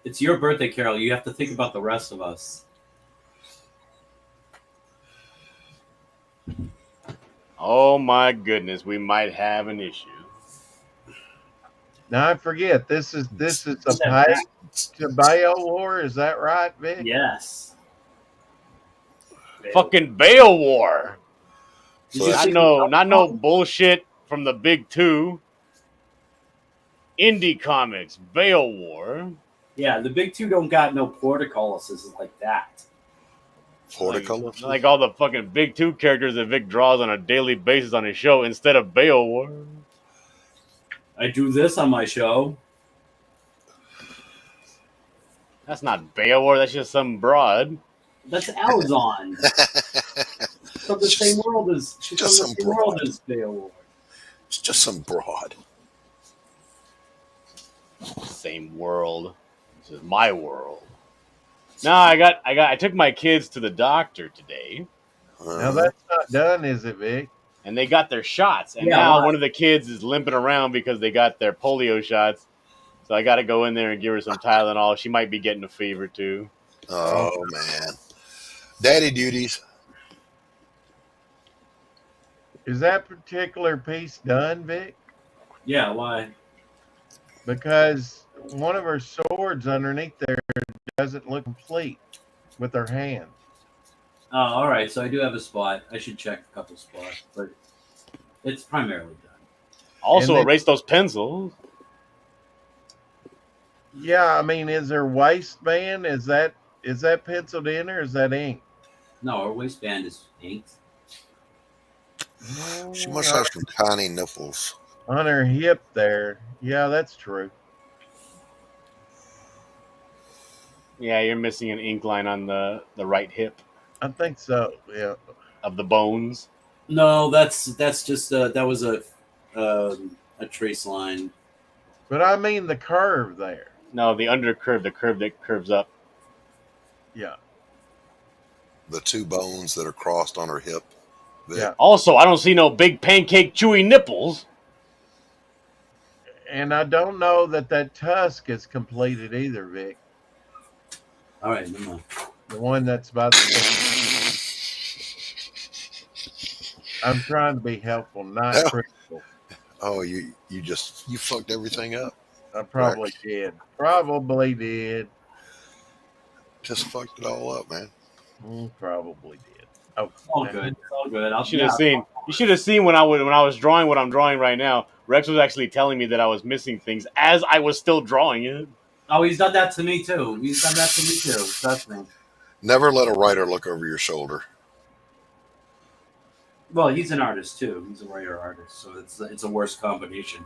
It's your birthday, Carol. You have to think about the rest of us. Oh my goodness, we might have an issue. Now I forget. This is a Step page back. to Bayo War. Is that right, Vic? Yes. Fucking Bale War. Did So you that's- see Not no bullshit from the big two. Indie comics, Bale War. Yeah, the big two don't got no portcullises like that. Horticulture. Like all the fucking big two characters that Vic draws on a daily basis on his show instead of Bale War. I do this on my show. That's not Bale War, that's just some broad. That's Alzon. From the same world as she's just from some the same world broad. as Beowulf. It's just some broad. Same world. This is my world. No, I took my kids to the doctor today, Now that's not done, is it, Vic? and they got their shots. And Yeah, now why? one of the kids is limping around because they got their polio shots. So I got to go in there and give her some Tylenol. She might be getting a fever too. Oh, man. Daddy duties. Is that particular piece done, Vic? Yeah, why? Because one of her swords underneath there doesn't look complete with her hand. Oh, all right. So I do have a spot. I should check a couple spots, but it's primarily done. Also, And they- erase those pencils. Yeah, I mean, is her waistband is that penciled in or is that ink? No, our waistband is inked. She must have some tiny nipples. On her hip there. Yeah, that's true. Yeah, you're missing an ink line on the right hip I think so. Yeah. of the bones. No, that's just that was a trace line. But I mean the curve there. No, the undercurve, the curve that curves up. Yeah. The two bones that are crossed on her hip. Yeah. Also, I don't see no big pancake chewy nipples. And I don't know that tusk is completed either, Vic. All right, never mind. The one that's about the I'm trying to be helpful, not Yeah. critical. Oh, you fucked everything up. I probably did. Probably did. Just fucked it all up, man. Probably did. Oh, It's all good. It's all good. You should have seen when I was drawing what I'm drawing right now. Rex was actually telling me that I was missing things as I was still drawing it. Oh, he's done that to me too. He's done that to me too. Trust me. Never let a writer look over your shoulder. Well, he's an artist too. He's a writer artist, so it's a worse combination.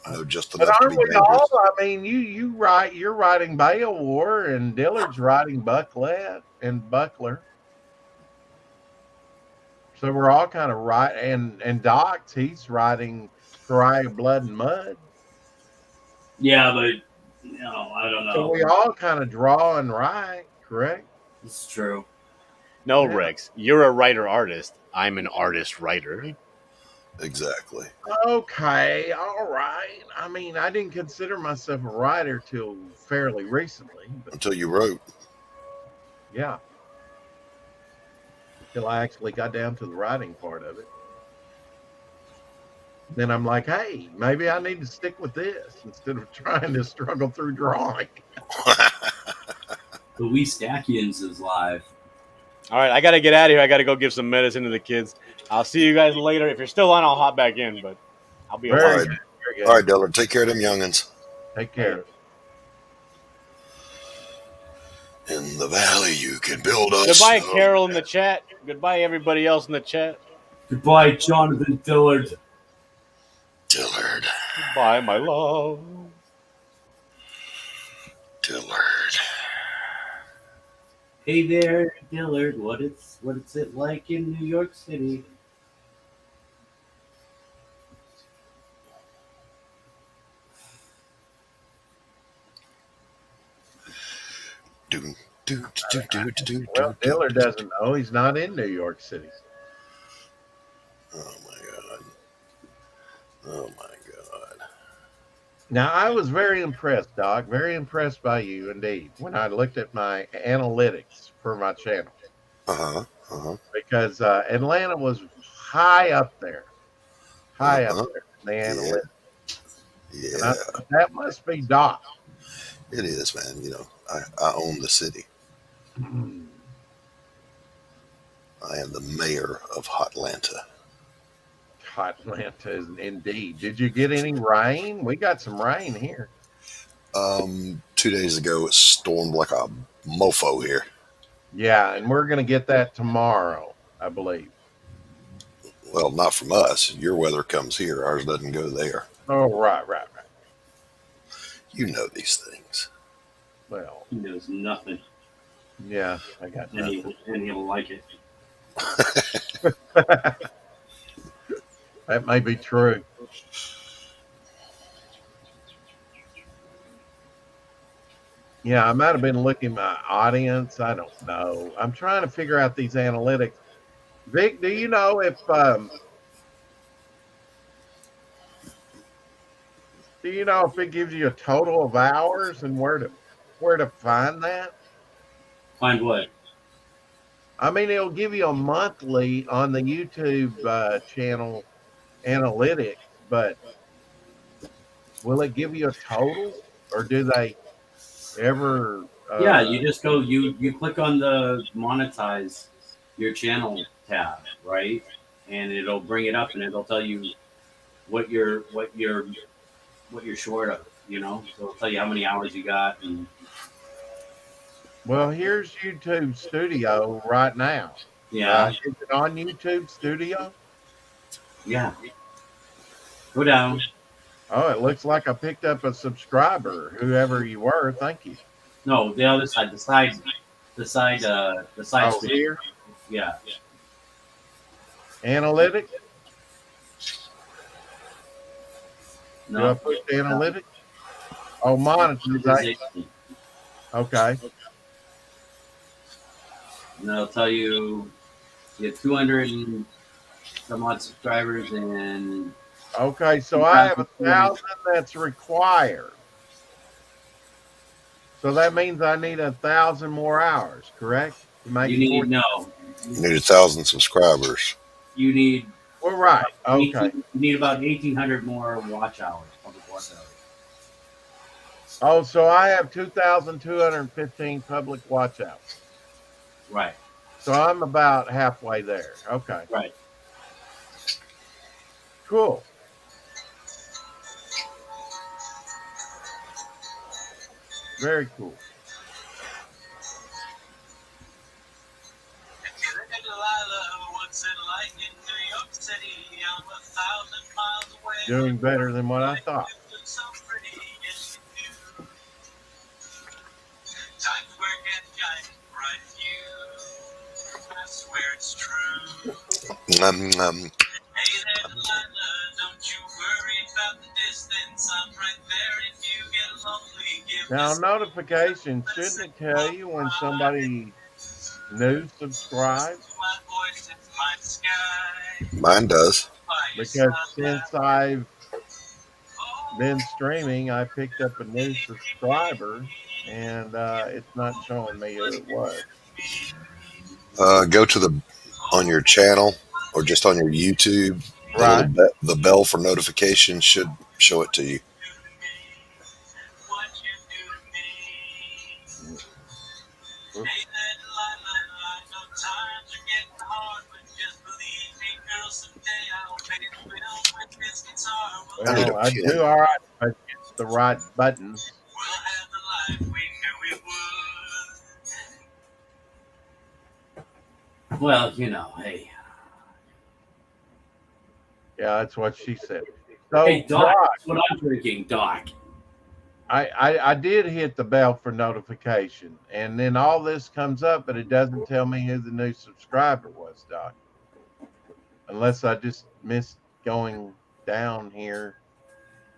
I know just but enough to aren't be we dangerous. all? I mean, you're writing Bale War, and Dillard's writing Bucklette and Buckler. So we're all kind of right, and Doc's he's writing Cry of Blood and Mud. Yeah, but I don't know. So we all kind of draw and write, correct? It's true. No, Yeah. Rex, you're a writer artist. I'm an artist writer. Exactly. Okay, all right. I mean, I didn't consider myself a writer till fairly recently, but Until you wrote. yeah. Till I actually got down to the writing part of it. Then I'm like, hey, maybe I need to stick with this instead of trying to struggle through drawing. The We Stackians is live. All right, I got to get out of here. I got to go give some medicine to the kids. I'll see you guys later. If you're still on, I'll hop back in, but I'll be Very around. right. good. Very good. All right, Dillard, take care of them youngins. Take care. In the valley, you can build us. Goodbye, Carol in the chat. Goodbye, everybody else in the chat. Goodbye, Jonathan Dillard. Dillard. Goodbye, my love. Dillard. Hey there, Dillard. What's it like in New York City? Do, do, do, do, do, Well, do, Diller do. doesn't know. He's not in New York City. Oh my god. Oh my god. Now, I was very impressed, Doc. Very impressed by you indeed when I looked at my analytics for my channel Uh-huh. Uh-huh. because Atlanta was high up there, high up Uh-huh. there in the Yeah. analytics. And I Yeah. thought that must be Doc. It is, man. I own the city. I am the mayor of Hotlanta. Atlanta is indeed. Did you get any rain? We got some rain here. 2 days ago, it stormed like a mofo here. Yeah, and we're going to get that tomorrow, I believe. Well, not from us. Your weather comes here. Ours doesn't go there. Oh, right. You know these things. Well, He knows nothing, yeah, I got and nothing. he'll like it. That may be true. Yeah, I might have been looking at my audience. I don't know. I'm trying to figure out these analytics. Vic, do you know if it gives you a total of hours and where to find that? Find what? I mean, it'll give you a monthly on the YouTube channel analytics, but will it give you a total, or do they ever? Yeah, you just go. You click on the monetize your channel tab, right? And it'll bring it up, and it'll tell you what you're short of. So it'll tell you how many hours you got, and Well, here's YouTube Studio right now. yeah, Is it on YouTube Studio? yeah. Go down. Oh, it looks like I picked up a subscriber. Whoever you were, thank you. No, the other side, the side Oh, screen. here, Yeah. analytics. Do I No. push analytics? Oh, monetization. Monetization. Okay. And it'll tell you have 200 and some odd subscribers, and Okay, so I have 1,000 that's required. So that means I need 1,000 more hours, correct? To make you it need 40. You need 1,000 subscribers. you need We're right. Okay. 18, you need about 1,800 more watch hours, public watch hours. Oh, so I have 2,215 public watch hours. Right. So I'm about halfway there. Okay. Right. Cool. Very cool. Doing better than what I thought. Um, Now, notification, shouldn't it tell you when somebody new subscribes? Mine does. Because since I've been streaming, I picked up a new subscriber, and it's not showing me who it was. Go to on your channel or just on your YouTube. Right. The bell for notifications should show it to you. Oops. I need a Well, I pen. do all right if I get the right buttons. Well, hey. Yeah, that's what she said. So, Hey, Doc, Doc, that's what I'm drinking, Doc. I did hit the bell for notification, and then all this comes up, but it doesn't tell me who the new subscriber was, Doc. Unless I just missed going down here.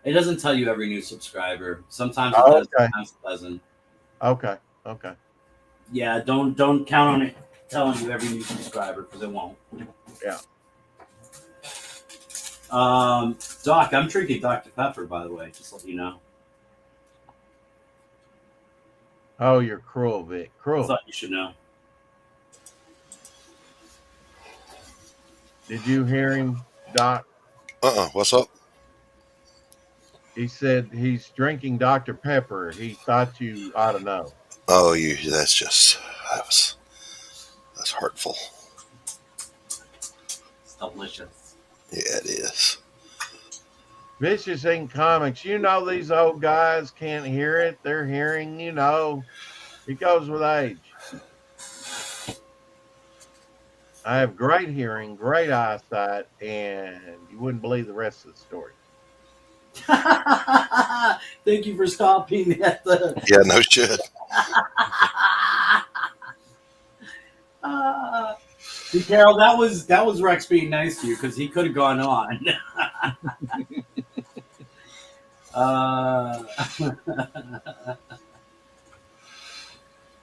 It doesn't tell you every new subscriber. Sometimes it Oh, does, okay. sometimes it doesn't. Okay. Okay. Yeah, don't count on it telling you every new subscriber because it won't. Yeah. Doc, I'm drinking Dr. Pepper, by the way, just let you know. Oh, you're cruel, Vic. I Cruel. thought you should know. Did you hear him, Doc? What's up? He said he's drinking Dr. Pepper. He thought you ought to know. Oh, that's hurtful. It's delicious. Yeah, it is. Vicious Ink Comics, you know these old guys can't hear it. Their hearing, it goes with age. I have great hearing, great eyesight, and you wouldn't believe the rest of the story. Thank you for stopping at the. Yeah, no shit. See, Carol, that was Rex being nice to you because he could have gone on.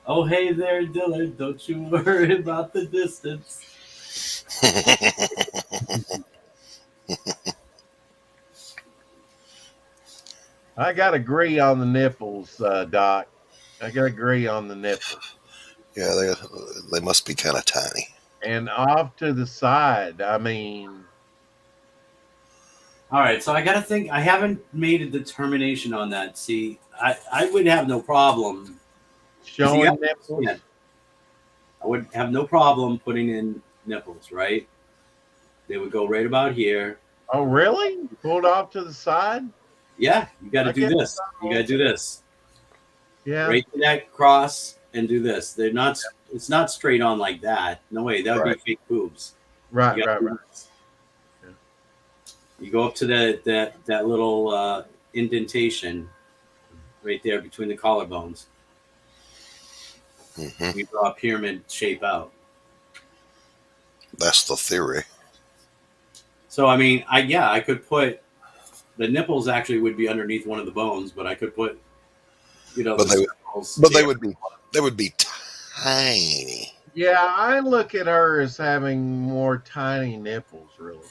Oh, hey there, Dylan. Don't you worry about the distance. I got to agree on the nipples, Doc. I got to agree on the nipples. Yeah, they must be kind of tiny. And off to the side, I mean. All right, so I got to think. I haven't made a determination on that. See, I would have no problem Showing nipples? I would have no problem putting in nipples, right? They would go right about here. Oh, really? Pulled off to the side? Yeah, you got to do this. You got to do this. Yeah. Right to that cross and do this. They're not. It's not straight on like that. No way. That would be fake boobs. Right. Yeah. You go up to that little indentation right there between the collarbones. Mm-hmm. You draw a pyramid shape out. That's the theory. So I mean, I could put the nipples actually would be underneath one of the bones, but I could put, but they would be tiny. Yeah, I look at her as having more tiny nipples, really.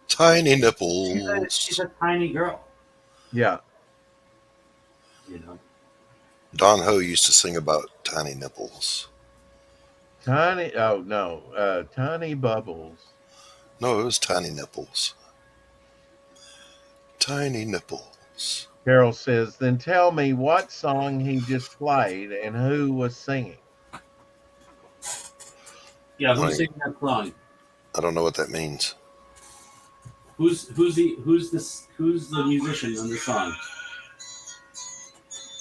Tiny nipples. She's a tiny girl. Yeah. Don Ho used to sing about tiny nipples. Tiny bubbles. No, it was tiny nipples. Tiny nipples. Carol says, then tell me what song he just played and who was singing. Yeah, who's singing that song? I don't know what that means. Who's the musician on the song?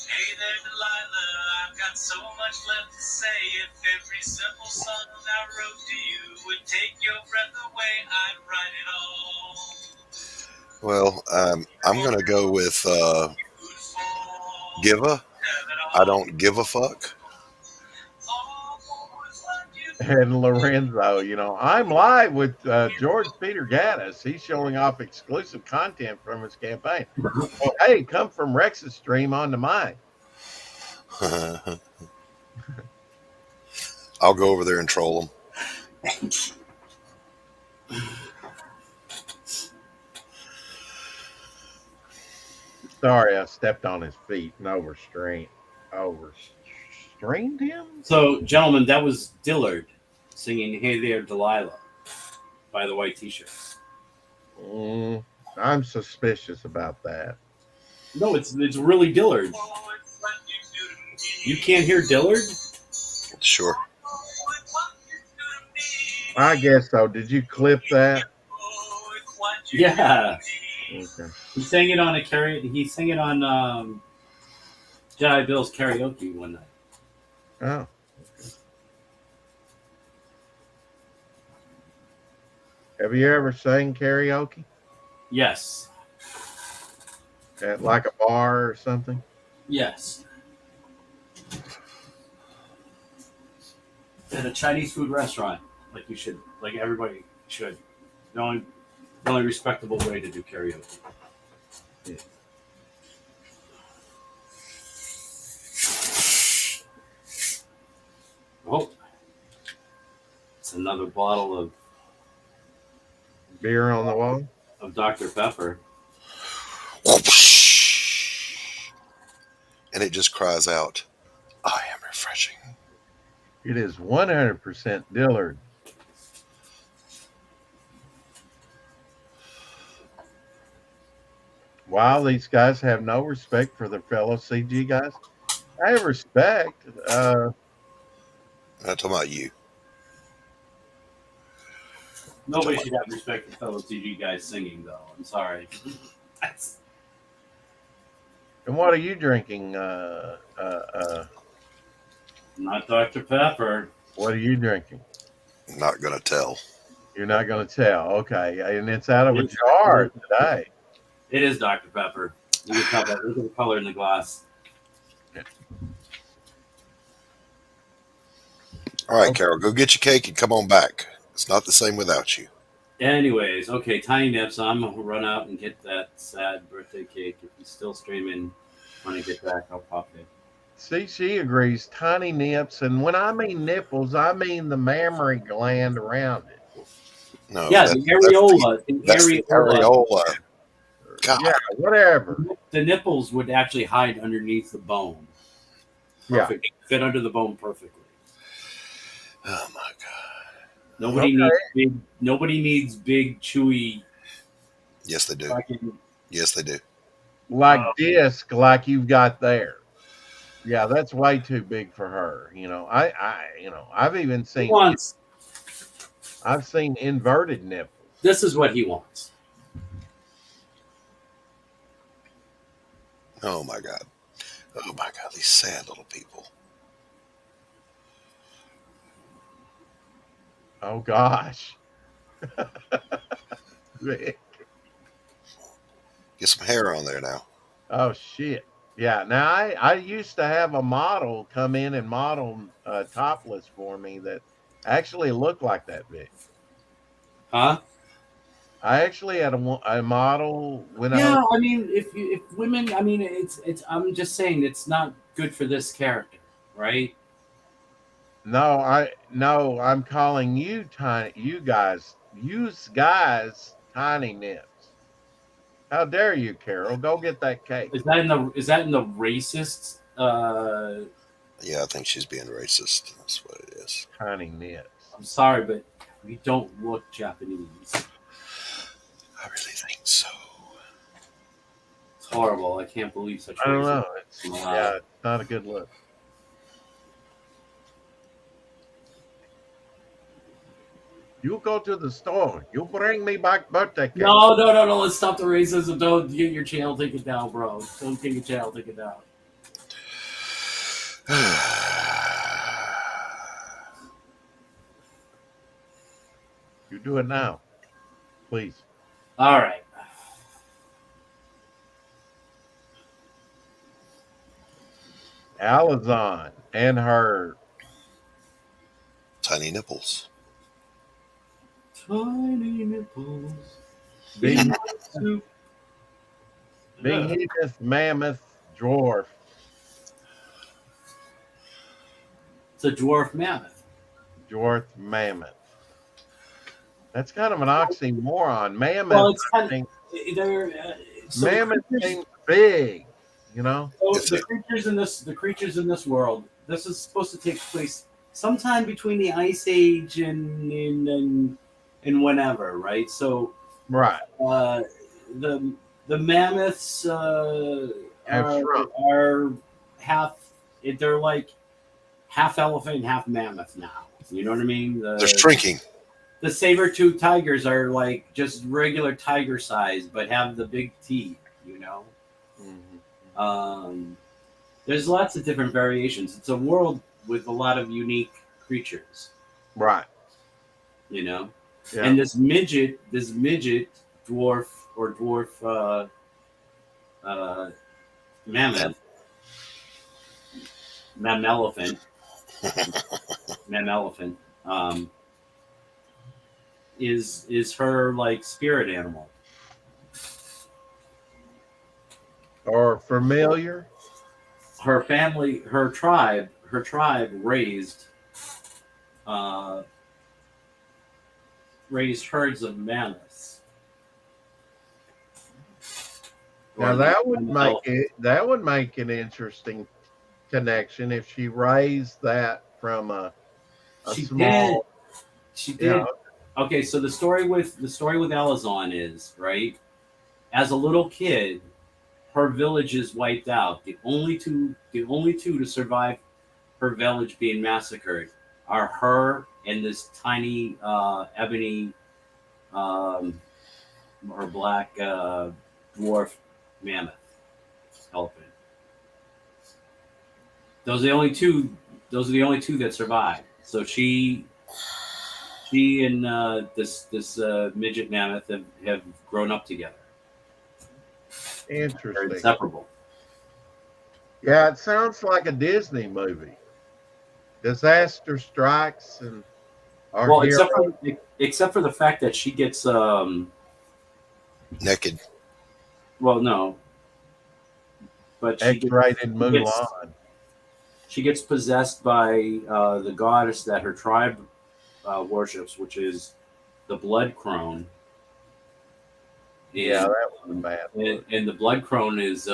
Hey there, Delilah, I've got so much left to say. If every simple song I wrote to you would take your breath away, I'd write it all. Well, I'm going to go with Giva. I don't give a fuck. And Lorenzo, I'm live with George Peter Gaddis. He's showing off exclusive content from his campaign. Well, hey, come from Rex's stream onto mine. I'll go over there and troll them. Sorry, I stepped on his feet and overstrained him. So, gentlemen, that was Dillard singing "Hey There, Delilah" by the White T-shirts. I'm suspicious about that. No, it's really Dillard. You can't hear Dillard? Sure. I guess so. Did you clip that? Yeah. Okay. He sang it on He sang it on Jedi Bill's karaoke one night. Oh. Okay. Have you ever sang karaoke? Yes. At like a bar or something? Yes. At a Chinese food restaurant, like you should, like everybody should. The only respectable way to do karaoke. Yeah. Oh, it's another bottle Beer on the wall? of Dr. Pepper. And it just cries out, I am refreshing. It is 100% Dillard. Wow, these guys have no respect for their fellow CG guys. I have respect. I'm not talking about you. Nobody should have respect for fellow TV guys singing, though. I'm sorry. And what are you drinking? Not Dr. Pepper. What are you drinking? I'm not going to tell. You're not going to tell. Okay. And it's out of a jar today. It is Dr. Pepper. You can tell that. Look at the color in the glass. All right, Carol, go get your cake and come on back. It's not the same without you. Anyways, okay, Tiny Nips. I'm going to run out and get that sad birthday cake. If he's still streaming, when I get back, I'll pop in. See, she agrees. Tiny nips. And when I mean nipples, I mean the mammary gland around it. No, yeah, the areola. That's the areola. God. Yeah, whatever. The nipples would actually hide underneath the bone. Perfect. Yeah. Fit under the bone perfectly. Oh, my God. Nobody needs big, chewy. Yes, they do. Fucking, yes, they do. Like disc, like you've got there. Yeah, that's way too big for her. I've even seen. I've seen inverted nipples. This is what he wants. Oh my God. Oh my God. These sad little people. Oh gosh. Get some hair on there now. Oh shit. Yeah. Now I used to have a model come in and model topless for me that actually looked like that big. Huh? I actually had a model when I mean, if women, I mean, it's. I'm just saying, it's not good for this character, right? No, I'm calling you tiny. You guys, tiny nips. How dare you, Carol? Go get that cake. Is that in the racist? Yeah, I think she's being racist. That's what it is. Tiny nips. I'm sorry, but we don't look Japanese. I really think so. It's horrible. I can't believe such. I don't know. It's not a good look. You go to the store. You bring me back birthday cake. No. Let's stop the racism. Don't get your channel taken down, bro. Don't get your channel taken down. You do it now, please. All right. Alizon and her tiny nipples. Tiny nipples. Big mammoth dwarf. It's a dwarf mammoth. Dwarf mammoth. That's kind of an oxymoron. Mammoth. Well, it's kind of, mammoth seems big, you know. So the creatures in this world. This is supposed to take place sometime between the Ice Age and whenever, right? So, right. The mammoths are half. They're like half elephant and half mammoth now. You know what I mean? They're shrinking. The saber-toothed tigers are like just regular tiger size, but have the big teeth. You know. Mm-hmm. There's lots of different variations. It's a world with a lot of unique creatures. Right. You know. Yeah. And this midget dwarf mammoth, mammelephant, mammelephant, um, is her like spirit animal. Or familiar? Her family, her tribe uh, raised herds of mammoths. Now Or that would make an interesting connection if she raised that from a she did. small, She you know, did. Okay, so the story with Elazon is right. As a little kid, her village is wiped out. The only two to survive her village being massacred are her and this tiny ebony um, or black dwarf mammoth elephant. Those are the only two. Those are the only two that survived. So she and this midget mammoth have grown up together. They're interesting. inseparable. Yeah, it sounds like a Disney movie. Disaster strikes and our Well, hero except for the fact that she gets Naked. well, no, but X-rated she gets Mulan. she gets possessed by the goddess that her tribe worships, which is the blood crone. Yeah, And, that was a bad look. and the blood crone is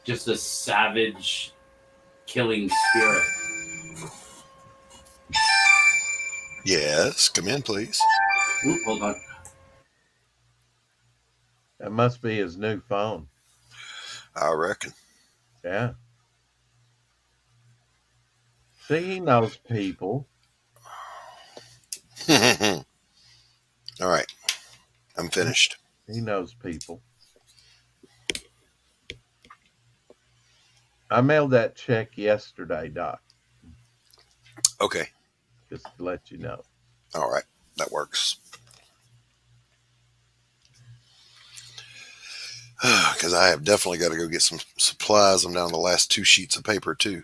just a savage killing spirit. Yes, come in, please. Oop, hold on. That must be his new phone. I reckon. Yeah. See, he knows people. All right, I'm finished. He knows people. I mailed that check yesterday, Doc, Okay, just to let you know. all right, that works. Because I have definitely got to go get some supplies. I'm down to the last 2 sheets of paper too.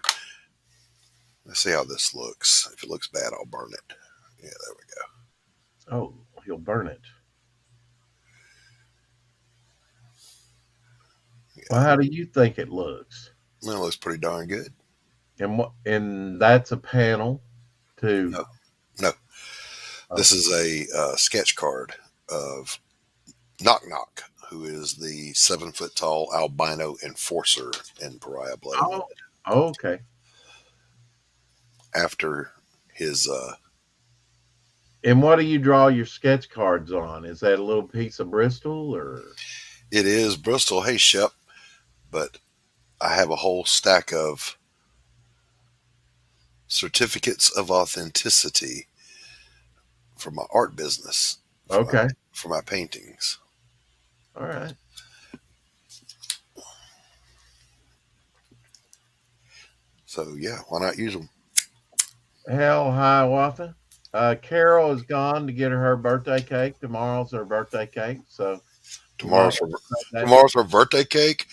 Let's see how this looks. If it looks bad, I'll burn it. Yeah, there we go. Oh, he'll burn it. Well, how do you think it looks? Well, it looks pretty darn good. And that's a panel to. No, no. This is a sketch card of Knock Knock, who is the 7 foot tall albino enforcer in Pariah Blood and Oh, Blood. okay. After his And what do you draw your sketch cards on? Is that a little piece of Bristol or? it is Bristol. Hey, Shep, but I have a whole stack of certificates of authenticity for my art business. Okay. For my paintings. All right. So yeah, why not use them? Hell, hi, Watha. Carol is gone to get her birthday cake. Tomorrow's her birthday cake, so Tomorrow's her birthday cake.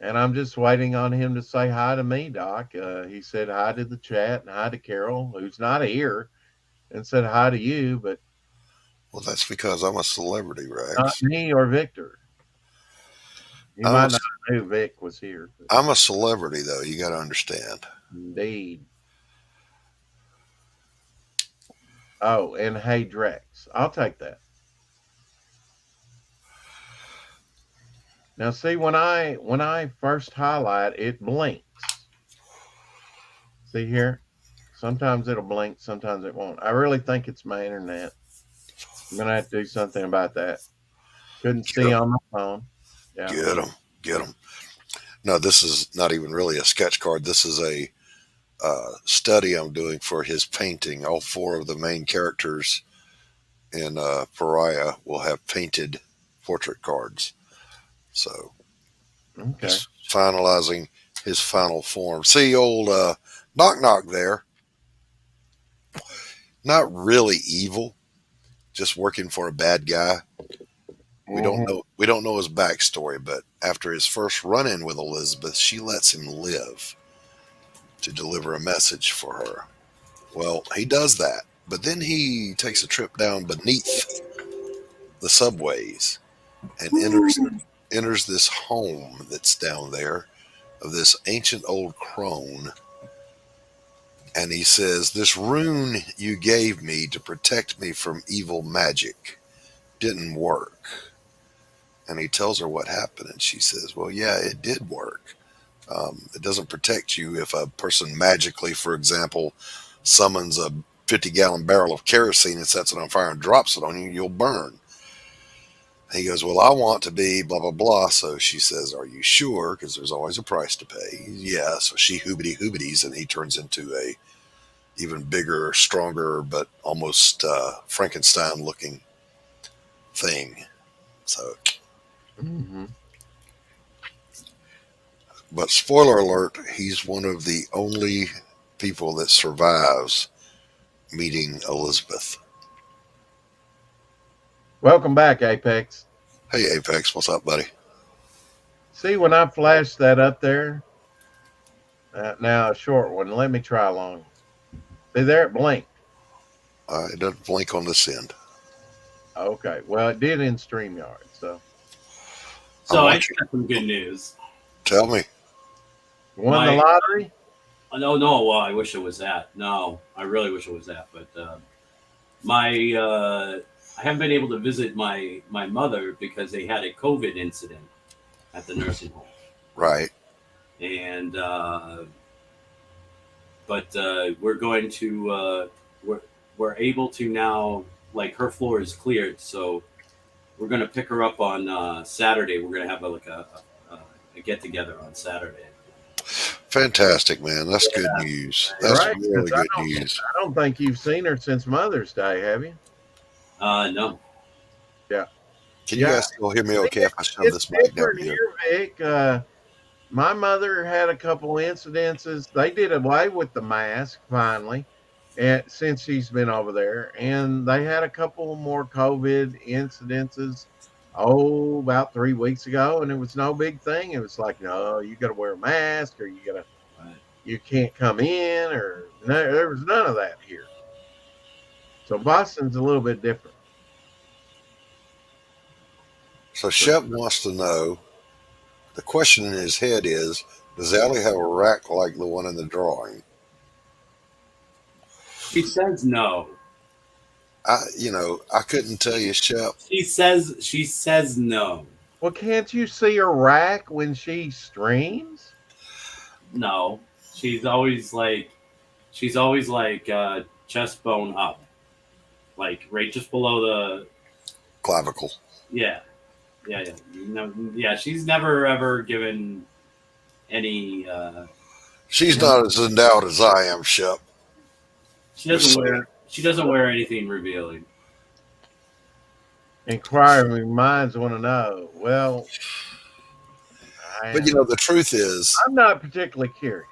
And I'm just waiting on him to say hi to me, Doc. He said hi to the chat and hi to Carol, who's not here, and said hi to you, but Well, that's because I'm a celebrity, not Rex. me or Victor. You I'm might a, not know Vic was here. But I'm a celebrity, though. You got to understand. indeed. Oh, and hey, Drex. I'll take that. Now, see, when I first highlight, it blinks. See here? Sometimes it'll blink, sometimes it won't. I really think it's my internet. I'm gonna have to do something about that. Couldn't see on my phone. Yeah. Get them, get them. No, this is not even really a sketch card. This is a study I'm doing for his painting. All 4 of the main characters in Pariah will have painted portrait cards. So Okay. just finalizing his final form. See old Knock Knock there. Not really evil, just working for a bad guy. We don't know his backstory, but after his first run-in with Elizabeth, she lets him live to deliver a message for her. Well, he does that, but then he takes a trip down beneath the subways and enters this home that's down there of this ancient old crone. And he says, "This rune you gave me to protect me from evil magic didn't work." And he tells her what happened, and she says, "Well, yeah, it did work. It doesn't protect you if a person magically, for example, summons a 50-gallon barrel of kerosene and sets it on fire and drops it on you, you'll burn." He goes, "Well, I want to be blah, blah, blah." So she says, "Are you sure? Because there's always a price to pay." Yeah. So she hoobity-hoobities, and he turns into a even bigger, stronger, but almost Frankenstein-looking thing. So, Mm-hmm. but spoiler alert, he's one of the only people that survives meeting Elizabeth. Welcome back, Apex. Hey, Apex, what's up, buddy? See, when I flashed that up there, now a short one. Let me try a long one. See there, it blinked. It doesn't blink on this end. Okay, well, it did in StreamYard. So I got some good news. Tell me. you won the lottery? No, well, I wish it was that. No, I really wish it was that. But I haven't been able to visit my mother because they had a COVID incident at the nursing home. Right. And but we're going to we're able to now, like, her floor is cleared, so we're going to pick her up on Saturday. We're going to have a get together on Saturday. Fantastic, man. That's good news. That's Right, really 'cause good news. I don't think you've seen her since Mother's Day, have you? No. Yeah. Can you guys still hear me okay if I shove It's this mic down different here? here, Vic. My mother had a couple incidences. They did away with the mask finally, and since she's been over there, and they had a couple more COVID incidences. Oh, about 3 weeks ago, and it was no big thing. It was like, no, you got to wear a mask, or you can't come in, or no, there was none of that here. So Boston's a little bit different. So Shep wants to know, the question in his head is, does Allie have a rack like the one in the drawing? She says no. I couldn't tell you, Shep. She says no. Well, can't you see her rack when she streams? No. She's always like chest bone up. Like right just below the Clavicle. Yeah. She's never ever given any She's not as endowed as I am, Shep. She doesn't wear anything revealing. Inquiring minds want to know. Well, but the truth is, I'm not particularly curious.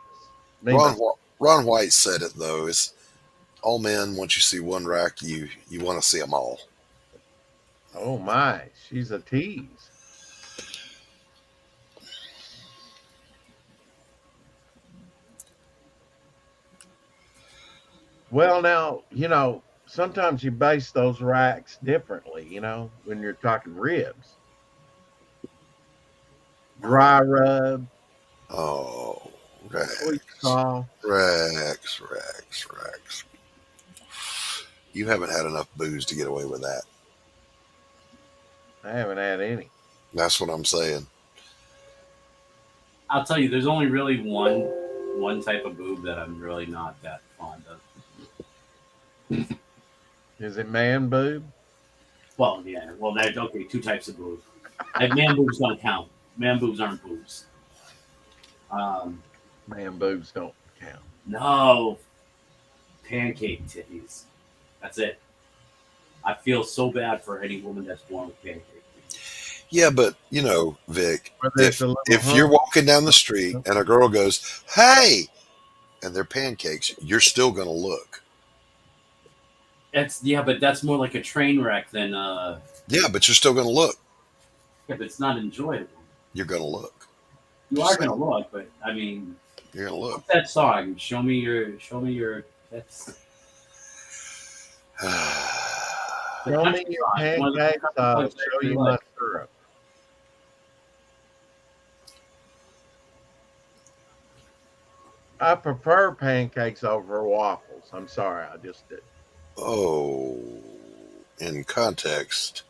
Ron White said it though. Is all men, once you see one rack, you want to see them all. Oh my, she's a tease. Well, now, sometimes you base those racks differently, when you're talking ribs. Dry rub. Oh, racks. Racks. You haven't had enough booze to get away with that. I haven't had any. That's what I'm saying. I'll tell you, there's only really one type of boob that I'm really not that fond of. Is it man boob? Well, yeah. Well, there's two types of boob. Like, man boobs don't count. Man boobs aren't boobs. Man boobs don't count. No. Pancake titties. That's it. I feel so bad for any woman that's born with pancake titties. Yeah, but Vic, if you're walking down the street and a girl goes, "Hey," and they're pancakes, you're still gonna look. But that's more like a train wreck than Yeah, but you're still gonna look. Yeah, but it's not enjoyable. You're gonna look. You are gonna look, but I mean, You're gonna look. what's that song? Show me your. That's the Show me country your song. One of the pancakes, country I'll songs I show really you my like. syrup. I prefer pancakes over waffles. I'm sorry, I just did. Oh, in context,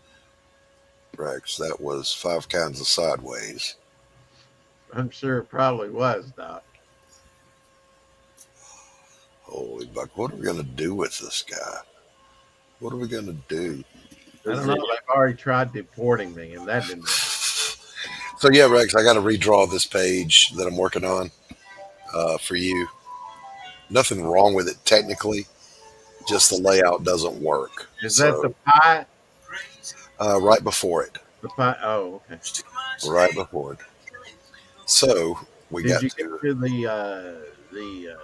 Rex, that was 5 kinds of sideways. I'm sure it probably was, Doc. Holy buck! What are we gonna do with this guy? What are we gonna do? I don't know. They've already tried deporting me, and that didn't work. So yeah, Rex, I got to redraw this page that I'm working on for you. Nothing wrong with it technically, just the layout doesn't work. Is that the So pie? right before it, The pie? Oh, okay. right before it. So we Did got you get to to the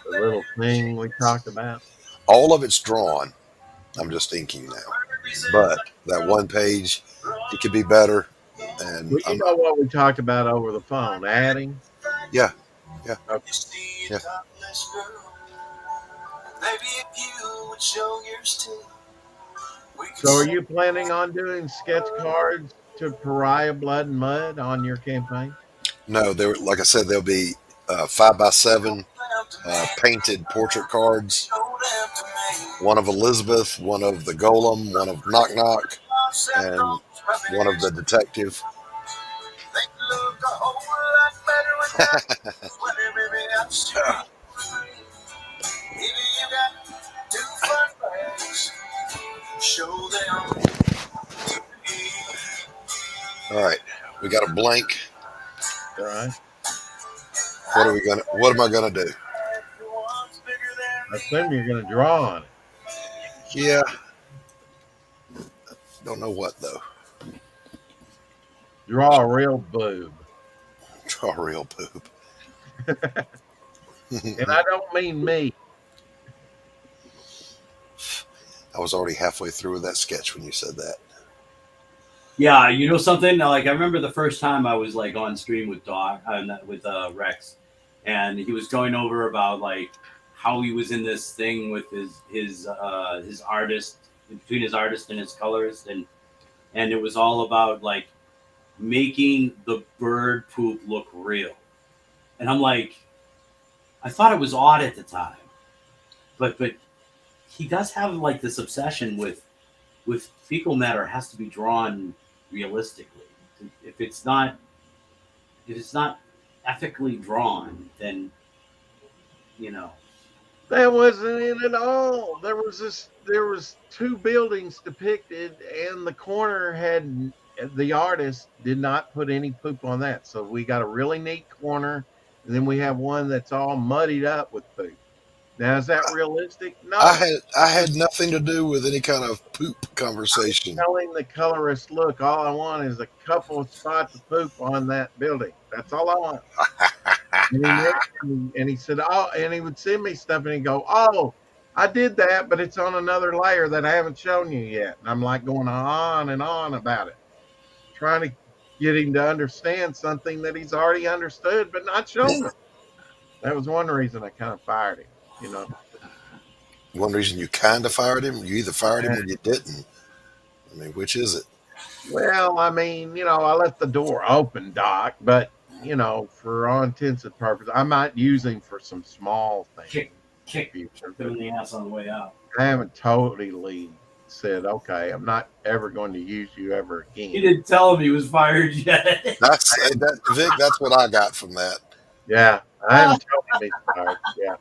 little thing we talked about? all of it's drawn. I'm just inking now, but that one page, it could be better. And Well, you know what we talked about over the phone, adding. yeah, Okay. yeah. So, are you planning on doing sketch cards to Pariah Blood and Mud on your campaign? No, there. Like I said, there'll be 5x7 painted portrait cards. One of Elizabeth, one of the Golem, one of Knock Knock, and one of the detective. All right, we got a blank. All right. What am I gonna do? I assume you're going to draw on it. Yeah, don't know what though. Draw a real boob. Draw real poop. And I don't mean me. I was already halfway through with that sketch when you said that. Yeah, you know something? Like I remember the first time I was like on stream with with Rex, and he was going over about like how he was in this thing with his artist, between his artist and his colorist, and it was all about like making the bird poop look real. And I'm like, I thought it was odd at the time, but he does have like this obsession with fecal matter has to be drawn realistically. If it's not ethically drawn, then you know. That wasn't it at all. There was two buildings depicted, and the corner had the artist did not put any poop on that. So we got a really neat corner, and then we have one that's all muddied up with poop. Now is that realistic? No. I had nothing to do with any kind of poop conversation. Telling the colorist, look, all I want is a couple of spots of poop on that building. That's all I want. And he said, oh, and he would send me stuff and he'd go, oh, I did that, but it's on another layer that I haven't shown you yet. And I'm like going on and on about it, trying to get him to understand something that he's already understood, but not shown him. That was one reason I kind of fired him, you know. One reason you kind of fired him, you either fired him or you didn't. I mean, which is it? Well, I mean, you know, I left the door open, Doc, but you know, for all intents and purposes, I might use him for some small things. Kick him in the ass on the way out. I haven't totally said, okay, I'm not ever going to use you ever again. He didn't tell him he was fired yet. Vic, that's what I got from that. Yeah, I haven't told him he's fired. Yeah.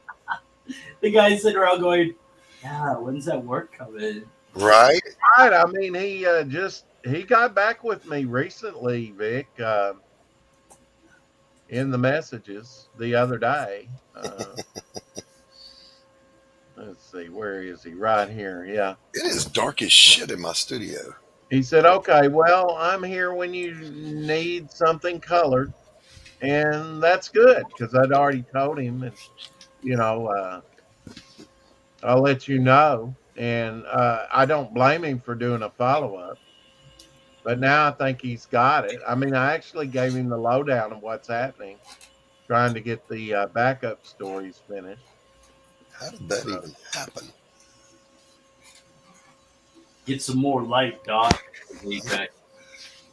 The guy's sitting around going, yeah, when's that work coming? Right? Right. I mean, he got back with me recently, Vic, in the messages the other day. Let's see, where is he? Right here. Yeah. It is dark as shit in my studio. He said, okay, well, I'm here when you need something colored. And that's good because I'd already told him, and, you know, I'll let you know. And I don't blame him for doing a follow up. But now I think he's got it. I mean, I actually gave him the lowdown of what's happening, trying to get the backup stories finished. How did that even happen? Get some more light, Doc.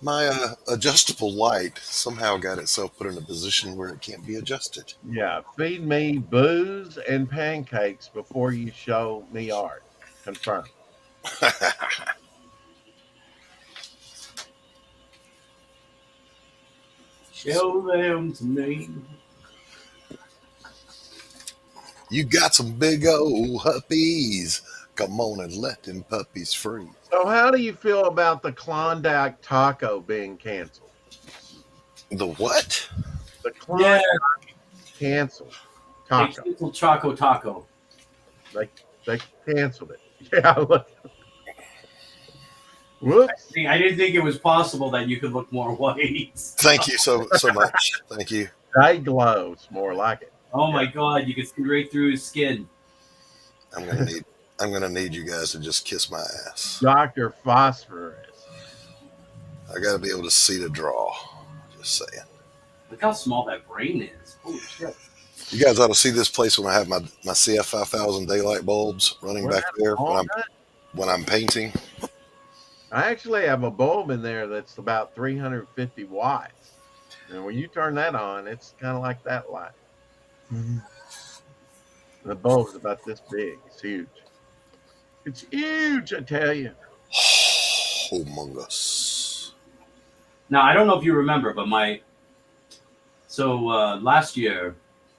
My adjustable light somehow got itself put in a position where it can't be adjusted. Yeah, feed me booze and pancakes before you show me art. Confirmed. Show them to me. You got some big old puppies. Come on and let them puppies free. So, how do you feel about the Klondike taco being canceled? The what? The Klondike Yeah, canceled they taco. canceled Choco Taco. They canceled it. Yeah, look. Whoops. I didn't think it was possible that you could look more white. Thank you so much. Thank you. Day glows more like it. Oh my God, you can see right through his skin. I'm gonna need you guys to just kiss my ass. Dr. Phosphorus. I gotta be able to see the draw. Just saying. Look how small that brain is. Holy shit. You guys ought to see this place when I have my CF 5000 daylight bulbs running back there when I'm painting. I actually have a bulb in there that's about 350 watts. And when you turn that on, it's kind of like that light. The bulb's about this big. It's huge. It's huge, I tell you. Humongous. Now, I don't know if you remember, but last year,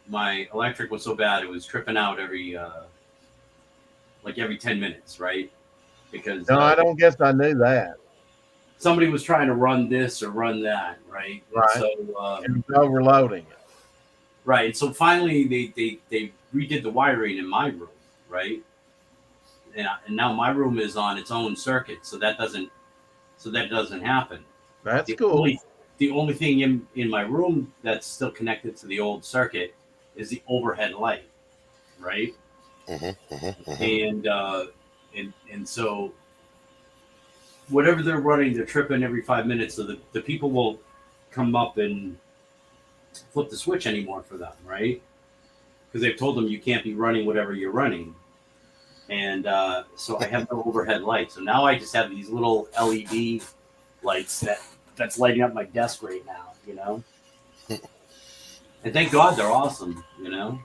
my electric was so bad, it was tripping out every 10 minutes, right? Because No, I don't guess I knew that. somebody was trying to run this or run that, right? Right. So, It was overloading it. right. So finally, they redid the wiring in my room, right? And now my room is on its own circuit, so that doesn't happen. That's The cool. the only thing in my room that's still connected to the old circuit is the overhead light, right? And so whatever they're running, they're tripping every 5 minutes. So the people will come up and flip the switch anymore for them, right? Because they've told them you can't be running whatever you're running. And so I have no overhead light. So now I just have these little LED lights that's lighting up my desk right now, you know? And thank God they're awesome, you know?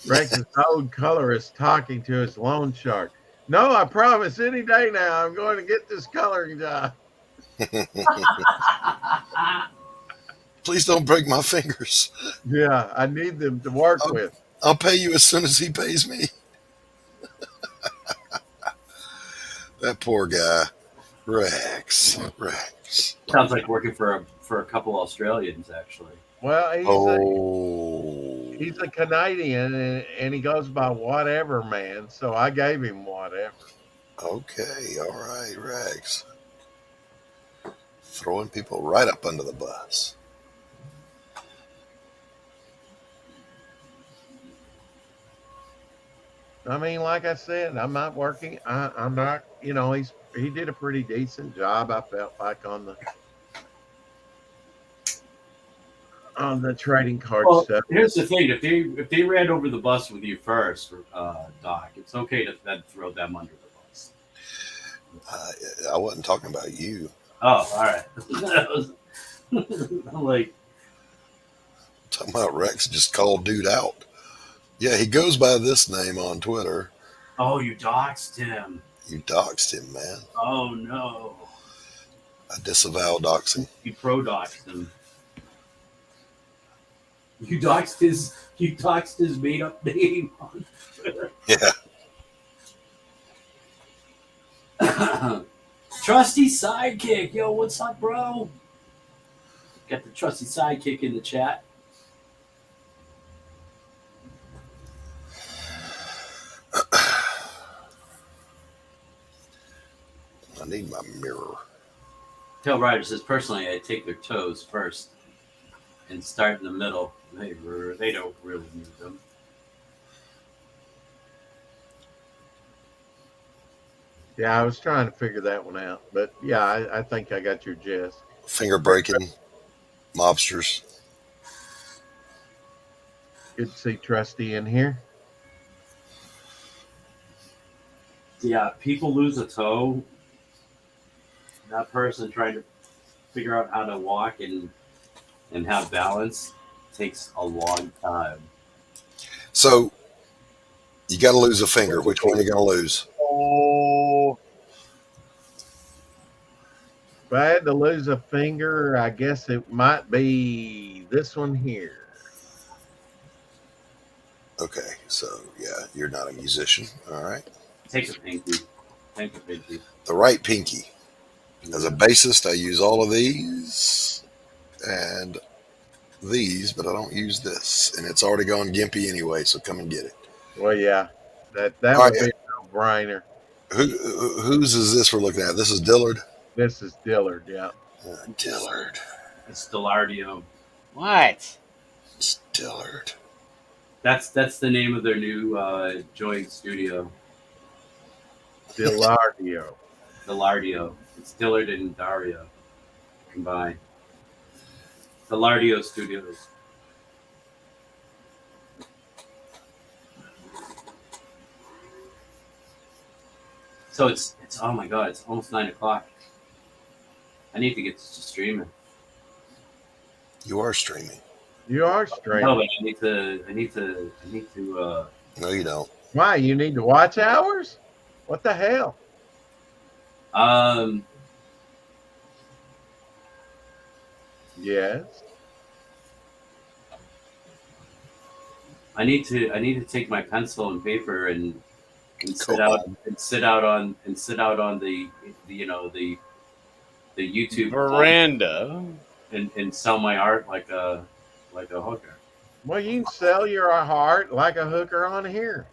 Rex's old colorist talking to his loan shark. No, I promise any day now I'm going to get this coloring job. Please don't break my fingers. Yeah, I need them to work with. I'll pay you as soon as he pays me. That poor guy. Rex. Sounds like working for a couple Australians, actually. Well, he's Oh. a Canadian and he goes by whatever, man. So I gave him whatever. Okay. All right, Rex. Throwing people right up under the bus. I mean, like I said, I'm not working. I'm not, he did a pretty decent job. I felt like on the trading card stuff. Here's the thing: if they ran over the bus with you first, Doc, it's okay to then throw them under the bus. I wasn't talking about you. Oh, all right. I'm like, Talking about Rex just called dude out. Yeah, he goes by this name on Twitter. oh, you doxed him. You doxed him, man. Oh no, I disavow doxing. you pro-doxed him. You doxed his made-up name on Twitter. Yeah. Trusty sidekick, yo, what's up, bro? Got the trusty sidekick in the chat. I need my mirror. Tail Rider says, personally, I take their toes first and start in the middle. They don't really need them. Yeah, I was trying to figure that one out, but yeah, I think I got your gist. Finger breaking mobsters. Good to see Trusty in here. Yeah, people lose a toe. That person trying to figure out how to walk and have balance takes a long time. So you got to lose a finger. Which one are you going to lose? Oh, If I had to lose a finger, I guess it might be this one here. Okay, so yeah, you're not a musician. All right. Take a pinky. Take a pinky. The right pinky. As a bassist, I use all of these and these, but I don't use this. And it's already gone gimpy anyway, so come and get it. Well, yeah, that All would right. be a no-brainer. Whose is this we're looking at? This is Dillard. This is Dillard, yeah. Dillard. It's Delardio. what? It's Dillard. That's the name of their new joint studio. Dillardio. Delardio. It's Dillard and Dario combined. Delardio Studios. So it's oh my god, it's almost 9 o'clock. I need to get to streaming. You are streaming. You are No, strange. but I need to No, you don't. Why? You need to watch hours? What the hell? um Yes. I need to take my pencil and paper and Go sit out on the the YouTube Veranda. and sell my art like a hooker. Well, you can sell your heart like a hooker on here.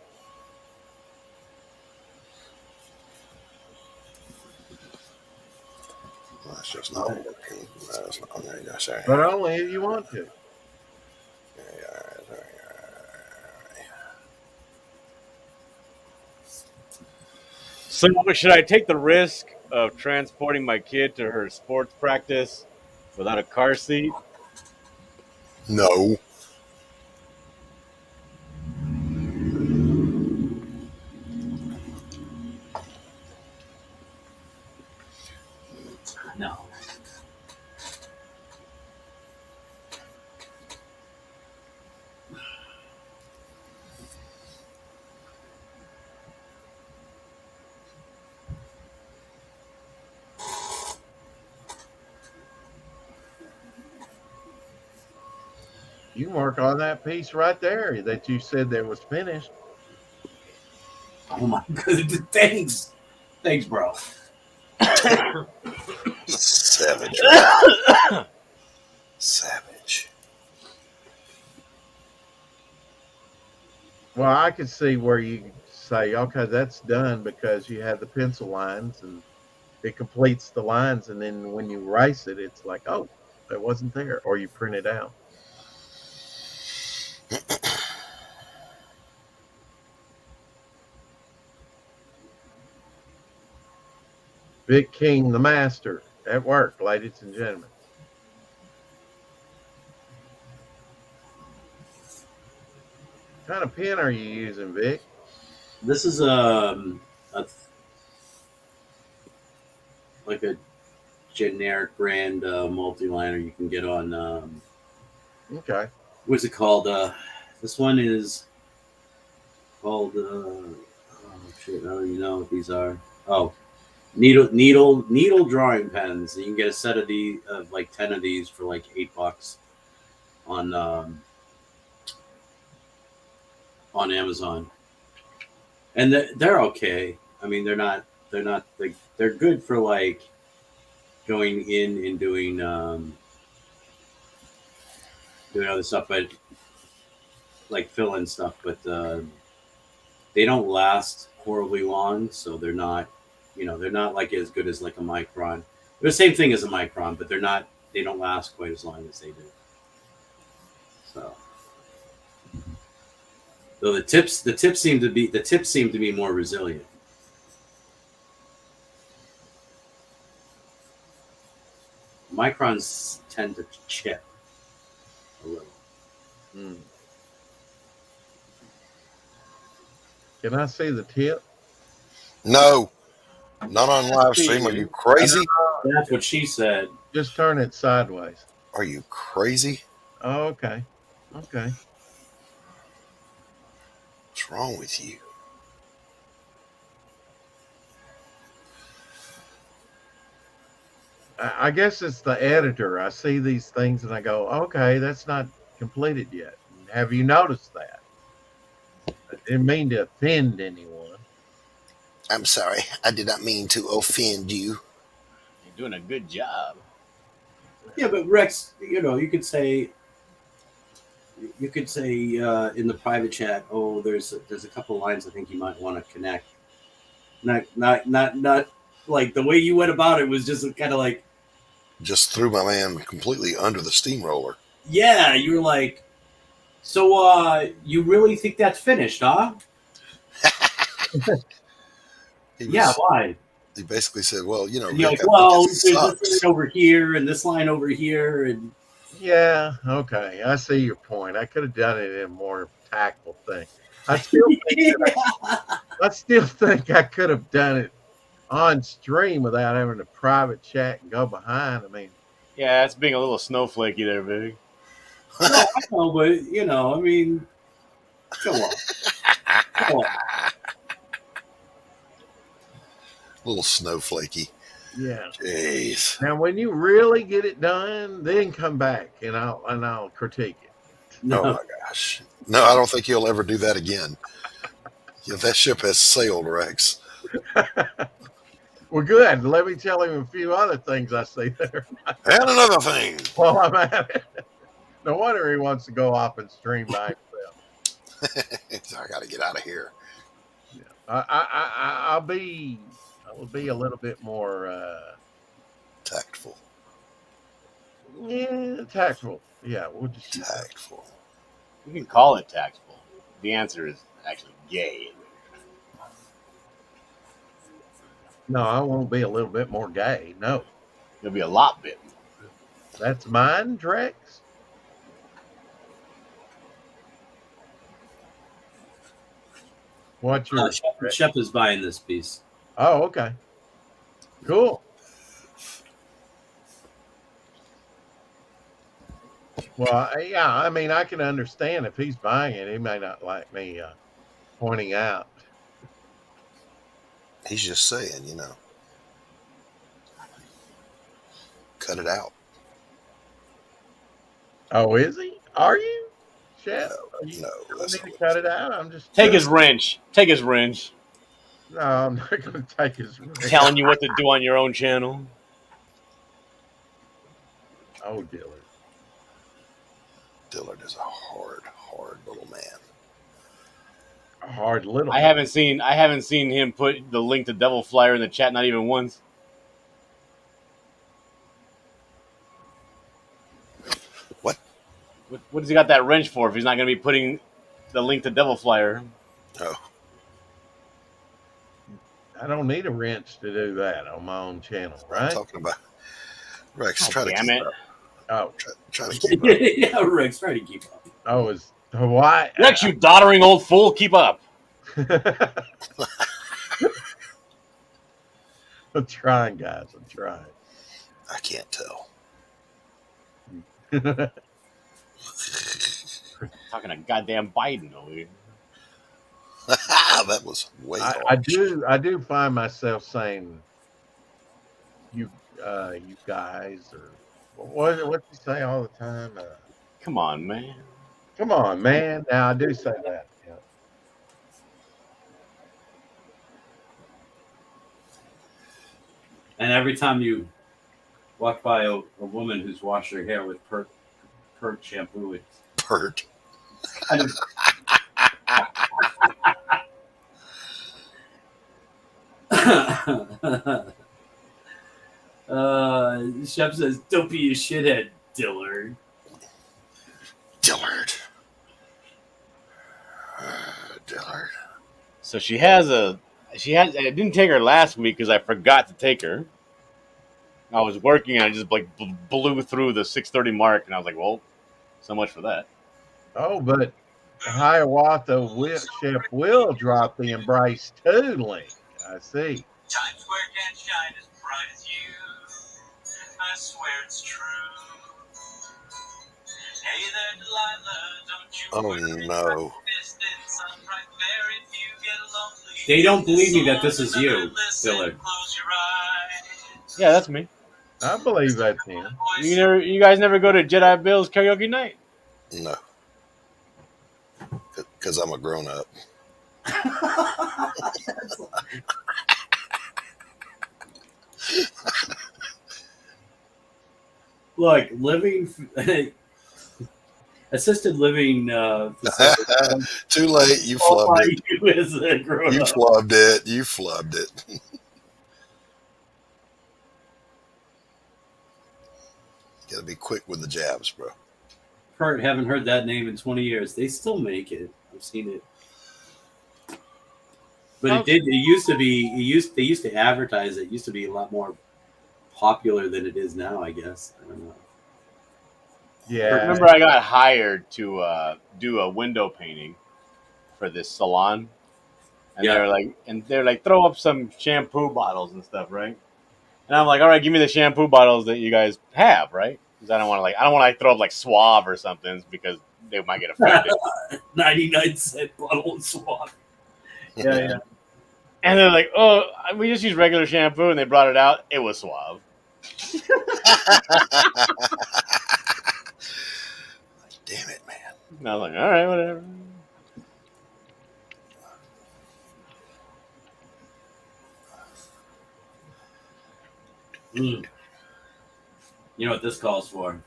Well, that's just not working. That's not there. You go. Sorry. But only if you want to. So, should I take the risk of transporting my kid to her sports practice without a car seat? No. No. You can work on that piece right there that you said that was finished. Oh my god! Thanks, bro. Savage. Savage. Well, I could see where you say, okay, that's done because you have the pencil lines and it completes the lines. And then when you erase it, it's like, oh, that wasn't there. Or you print it out. Big King, the master, at work, ladies and gentlemen. What kind of pen are you using, Vic? This is like a generic brand multi-liner you can get on. Okay. What's it called? This one is called. Oh shit! I don't even know what these are. Oh, needle drawing pens. You can get a set of these, like 10 of these for like $8 on Amazon, and they're okay. I mean, they're not like they're good for like going in and doing other stuff, but like fill in stuff, but they don't last horribly long, so they're not like as good as like a Micron. They're the same thing as a Micron, but they don't last quite as long as they do. So though the tips seem to be more resilient. Microns tend to chip a little. Hmm. Can I see the tip? No, not on live See stream. Are you. you crazy? That's what she said. Just turn it sideways. Are you crazy? Oh, okay. Okay. What's wrong with you? I guess it's the editor. I see these things and I go, okay, that's not completed yet. Have you noticed that? I didn't mean to offend anyone. I'm sorry. I did not mean to offend you. You're doing a good job. Yeah, but Rex, you could say in the private chat, oh, there's a couple lines I think you might want to connect. Not like the way you went about it was just kind of like, Just threw my man completely under the steamroller. yeah, you were like, so you really think that's finished, huh? Yeah, why? He basically said, well, And you're Rick, like, I think well, it there's this sucks. line over here and this line over here, and Yeah, okay. I see your point. I could have done it in a more tactful thing. I still think I could have done it on stream without having a private chat and go behind. I mean, Yeah, it's being a little snowflakey there, big. no, I know, but I mean, come on. A little snowflakey. yeah. Jeez. Now, when you really get it done, then come back and I'll critique it. No. Oh my gosh. No, I don't think you'll ever do that again. That ship has sailed, Rex. Well, good. Let me tell him a few other things I see there And another thing. while I'm at it. No wonder he wants to go off and stream by himself. I got to get out of here. Yeah. I will be a little bit more Tactful. tactful. Yeah, we'll just Tactful. You can call it tactful. The answer is actually gay. No, I won't be a little bit more gay. No, You'll be a lot bit. that's mine, Drex. What's your? Shep is buying this piece. Oh, okay, cool. Well, yeah, I mean, I can understand if he's buying it, he may not like me pointing out. He's just saying, cut it out. Oh, is he? Are you, Chef? No, You that's need not to cut it out. I'm just Take his wrench. Take his wrench. No, I'm not going to take his. Telling you what to do on your own channel. Oh, Dillard. Dillard is a hard little man. A hard little. I haven't seen him put the link to Devil Flyer in the chat, not even once. What? What has he got that wrench for if he's not going to be putting the link to Devil Flyer? Oh, I don't need a wrench to do that on my own channel, I'm right? talking about Rex. God Try to damn keep it. up. Oh, Try to keep up. Yeah, Rex, try to keep up. oh, is Hawaii? Rex, you doddering old fool, keep up. I'm trying, guys. I'm trying. I can't tell. Talking to goddamn Biden over here. That was way I harsh. I do find myself saying, you guys, or what you say all the time? Come on, man. Come on, man. Now I do say that. Yeah. And every time you walk by a woman who's washed her hair with Pert shampoo, it's Pert. kind of Shep says, "Don't be a shithead, Dillard." Dillard. Dillard. So she has. It didn't take her last week because I forgot to take her. I was working and I just like blew through the 6:30 mark, and I was like, well, so much for that. Oh, but Hiawatha Chef will drop the Embrace 2 link. I see. Times Square can't shine as bright as you. I swear it's true. Hey there, Delilah, don't you Oh worry. no. Distance, I'm right there if you get lonely. They don't believe me that this is you, Dillard. Close your eyes. Yeah, that's me. I believe that's him. You guys never go to Jedi Bill's karaoke night? No. Because I'm a grown up. Look, assisted living facility. Too late. You qualify flubbed it. you as a grown You up. flubbed it. You flubbed it. Gotta be quick with the jabs, bro. Haven't heard that name in 20 years. They still make it. I've seen it. But Oh. it did. It used to be. They used to advertise it. It used to be a lot more popular than it is now. I guess. I don't know. Yeah. Remember, I got hired to do a window painting for this salon, and Yeah. they're like, throw up some shampoo bottles and stuff, right? And I'm like, all right, give me the shampoo bottles that you guys have, right? Because I don't want to throw up like Suave or something because they might get offended. 99-cent bottle of swab. Yeah. And they're like, oh, we just use regular shampoo, and they brought it out. It was Suave. Damn it, man. And I was like, all right, whatever. You know what this calls for?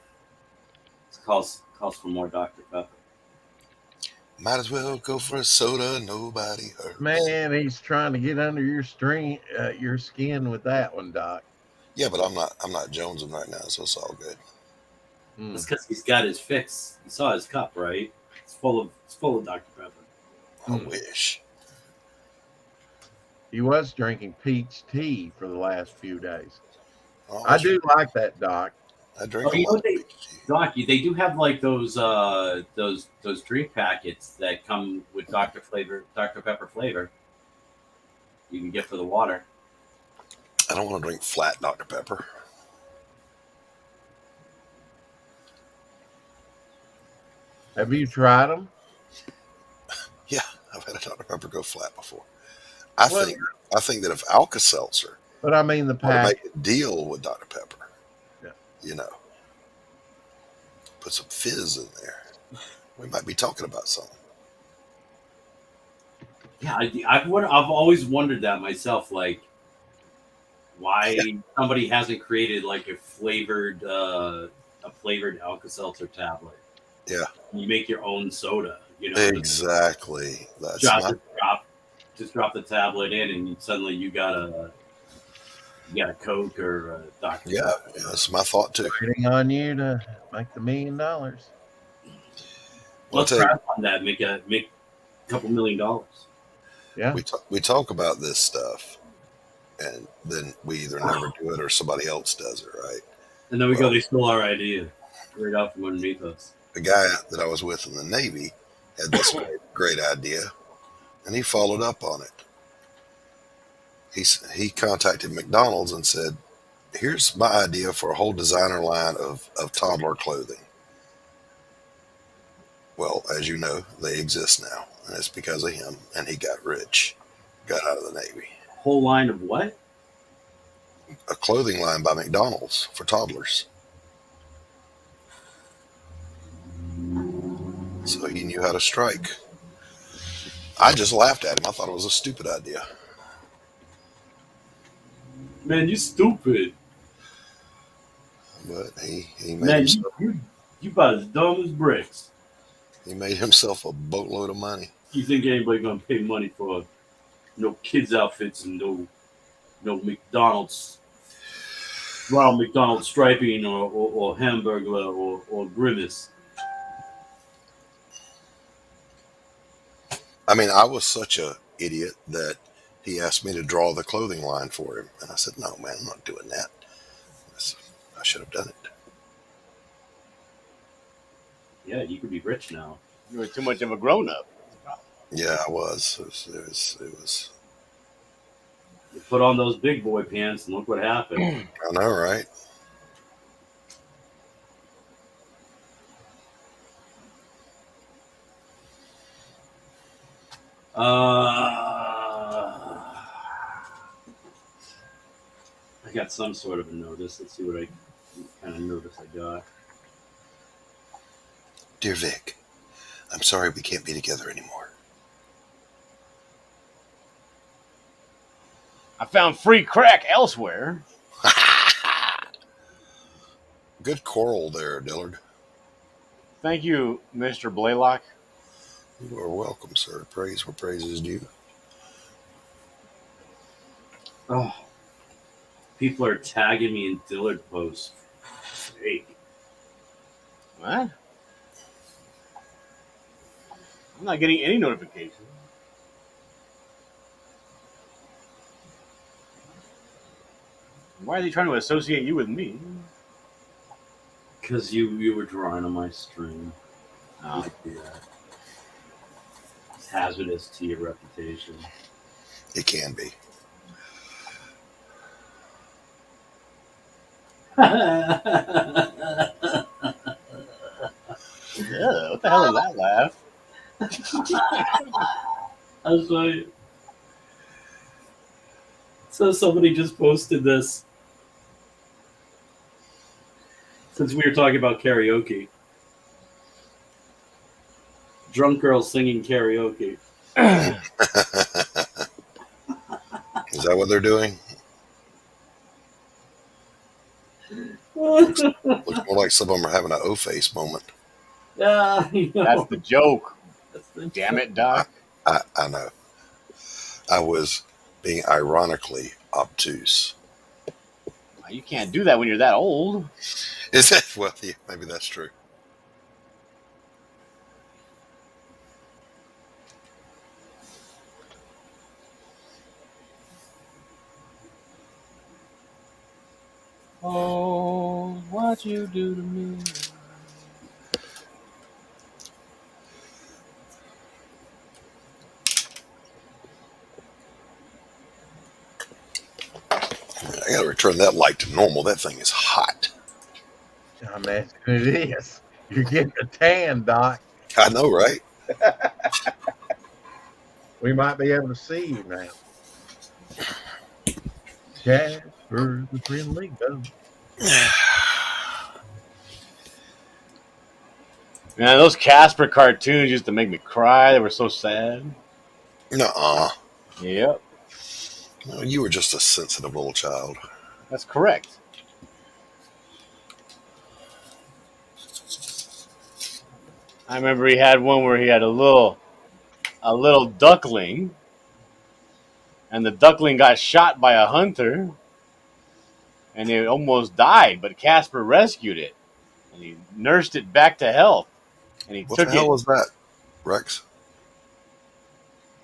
This calls for more Dr. Pepper. Might as well go for a soda. Nobody hurts. Man, he's trying to get under your skin with that one, Doc. Yeah, but I'm not jonesing right now, so it's all good. It's because he's got his fix. You saw his cup, right? It's full of Dr. Pepper. I wish. He was drinking peach tea for the last few days. Oh, I do like that, Doc. I drink Oh, a you know lot of they- peach tea. Doc, they do have like those drink packets that come with Dr. Pepper flavor. You can get for the water. I don't want to drink flat Dr. Pepper. Have you tried them? Yeah, I've had a Dr. Pepper go flat before. I Well- think that if Alka-Seltzer But I mean the were to pack. make a deal with Dr. Pepper, Yeah. you know, put some fizz in there, we might be talking about something. Yeah, I've always wondered that myself, like why somebody hasn't created like a flavored Alka-Seltzer tablet. Yeah. You make your own soda, you know. Exactly. That's Just drop the tablet in, and suddenly you got a Coke or a Dr. yeah, Pepper. that's my thought too. Waiting on you to make the $1 million. Well, Let's I'll tell try on that. Make a couple $1 million. Yeah. we talk about this stuff, and then we either never do it or somebody else does it, right? And then we go, they stole our idea right out from underneath us. The guy that I was with in the Navy had this great idea, and he followed up on it. He contacted McDonald's and said, here's my idea for a whole designer line of toddler clothing. Well, as you know, they exist now, and it's because of him, and he got rich, got out of the Navy. Whole line of what? A clothing line by McDonald's for toddlers. So he knew how to strike. I just laughed at him. I thought it was a stupid idea. Man, you stupid. But he made Man, himself, you about as dumb as bricks. he made himself a boatload of money. You think anybody gonna pay money for no kids outfits and no McDonald's, Ronald McDonald striping or Hamburglar or Grimace? I mean, I was such a idiot that he asked me to draw the clothing line for him, and I said, "No, man, I'm not doing that." I should have done it. Yeah, you could be rich now. You were too much of a grown up. Yeah, I was. It was. You put on those big boy pants, and look what happened. I know, right? I got some sort of a notice. Let's see what kind of notice I got. Dear Vic, I'm sorry we can't be together anymore. I found free crack elsewhere. Good coral there, Dillard. Thank you, Mr. Blaylock. You are welcome, sir. Praise where praise is due. Oh, people are tagging me in Dillard posts. Hey, What? I'm not getting any notifications. Why are they trying to associate you with me? because you were drawing on my stream. Oh. Yeah. It's hazardous to your reputation. It can be. Yeah, what the hell is that laugh? I'll show you. So somebody just posted this. Since we were talking about karaoke. Drunk girls singing karaoke. Is that what they're doing? Yeah, Looks more like some of them are having an O-face moment. you know. That's the joke. That's the Damn it, Doc. I know. I was being ironically obtuse. You can't do that when you're that old. Is that? Well, yeah, maybe that's true. Oh, what you do to me? I got to return that light to normal. That thing is hot. I'm asking it is. You're getting a tan, Doc. I know, right? We might be able to see you now. Jasper the friendly ghost. Man, those Casper cartoons used to make me cry. They were so sad. Nuh-uh. Yep, No, you were just a sensitive little child. that's correct. I remember he had one where he had a little duckling, and the duckling got shot by a hunter, and it almost died. But Casper rescued it, and he nursed it back to health, and he What took the hell it. was that, Rex?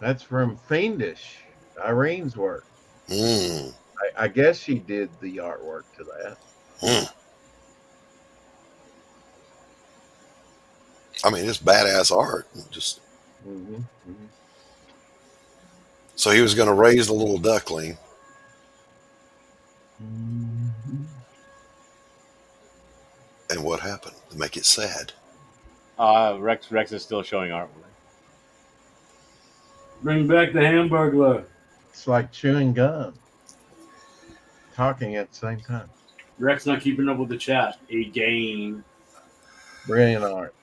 That's from Fiendish, Irene's work. Mm. I guess she did the artwork to that. Mm. I mean, it's badass art. Just so he was going to raise the little duckling, and what happened to make it sad? Rex is still showing artwork. Bring back the Hamburglar. It's like chewing gum, talking at the same time. Rex not keeping up with the chat. Again. Brilliant art.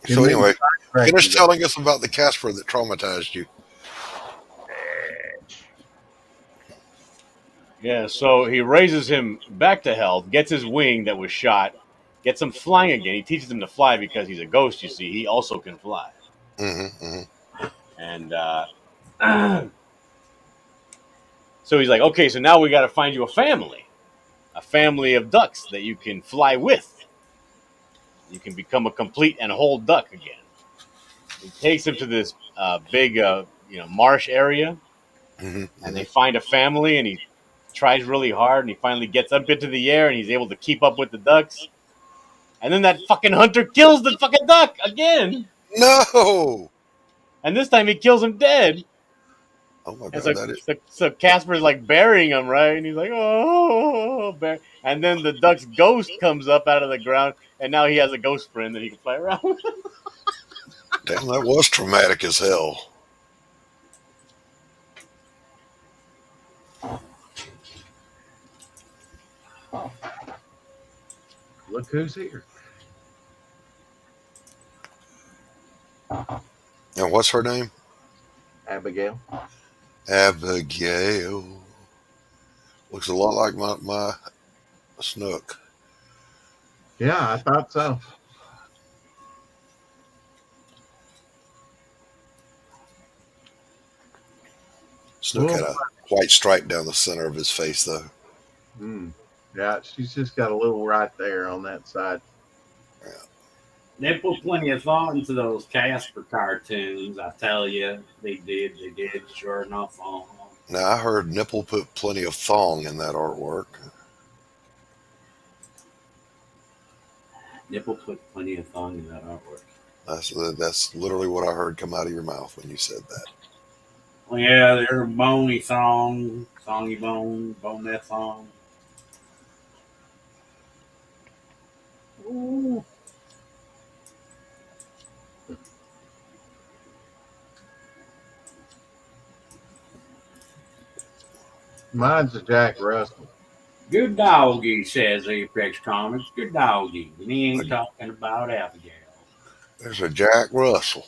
So anyway, finish telling us about the Casper that traumatized you. Yeah, so he raises him back to health, gets his wing that was shot, gets him flying again. He teaches him to fly because he's a ghost, you see. He also can fly. Mm-hmm, mm-hmm. And so he's like, okay, so now we got to find you a family of ducks that you can fly with. You can become a complete and whole duck again. He takes him to this big marsh area, Mm-hmm, and they find a family, and he tries really hard, and he finally gets up into the air, and he's able to keep up with the ducks. And then that fucking hunter kills the fucking duck again, No! and this time he kills him dead. Oh my And God, that is. so Casper's like burying him, right? And he's like, oh, and then the duck's ghost comes up out of the ground, and now he has a ghost friend that he can fly around with. Damn, that was traumatic as hell. Look who's here. And what's her name? Abigail. Abigail. Looks a lot like my snook. Yeah, I thought so. Snook had a white stripe down the center of his face, though. Yeah, she's just got a little right there on that side. They put plenty of thought into those Casper cartoons. I tell you, they did. They did. Sure enough. Now, I heard Nipple put plenty of thong in that artwork. Nipple put plenty of thong in that artwork. That's literally what I heard come out of your mouth when you said that. Well, yeah, they're bony thong, thongy bone, bone that thong. Ooh. Mine's a Jack Russell. Good doggy, says Apex Comics. Good doggy. And he ain't talking about Abigail. There's a Jack Russell.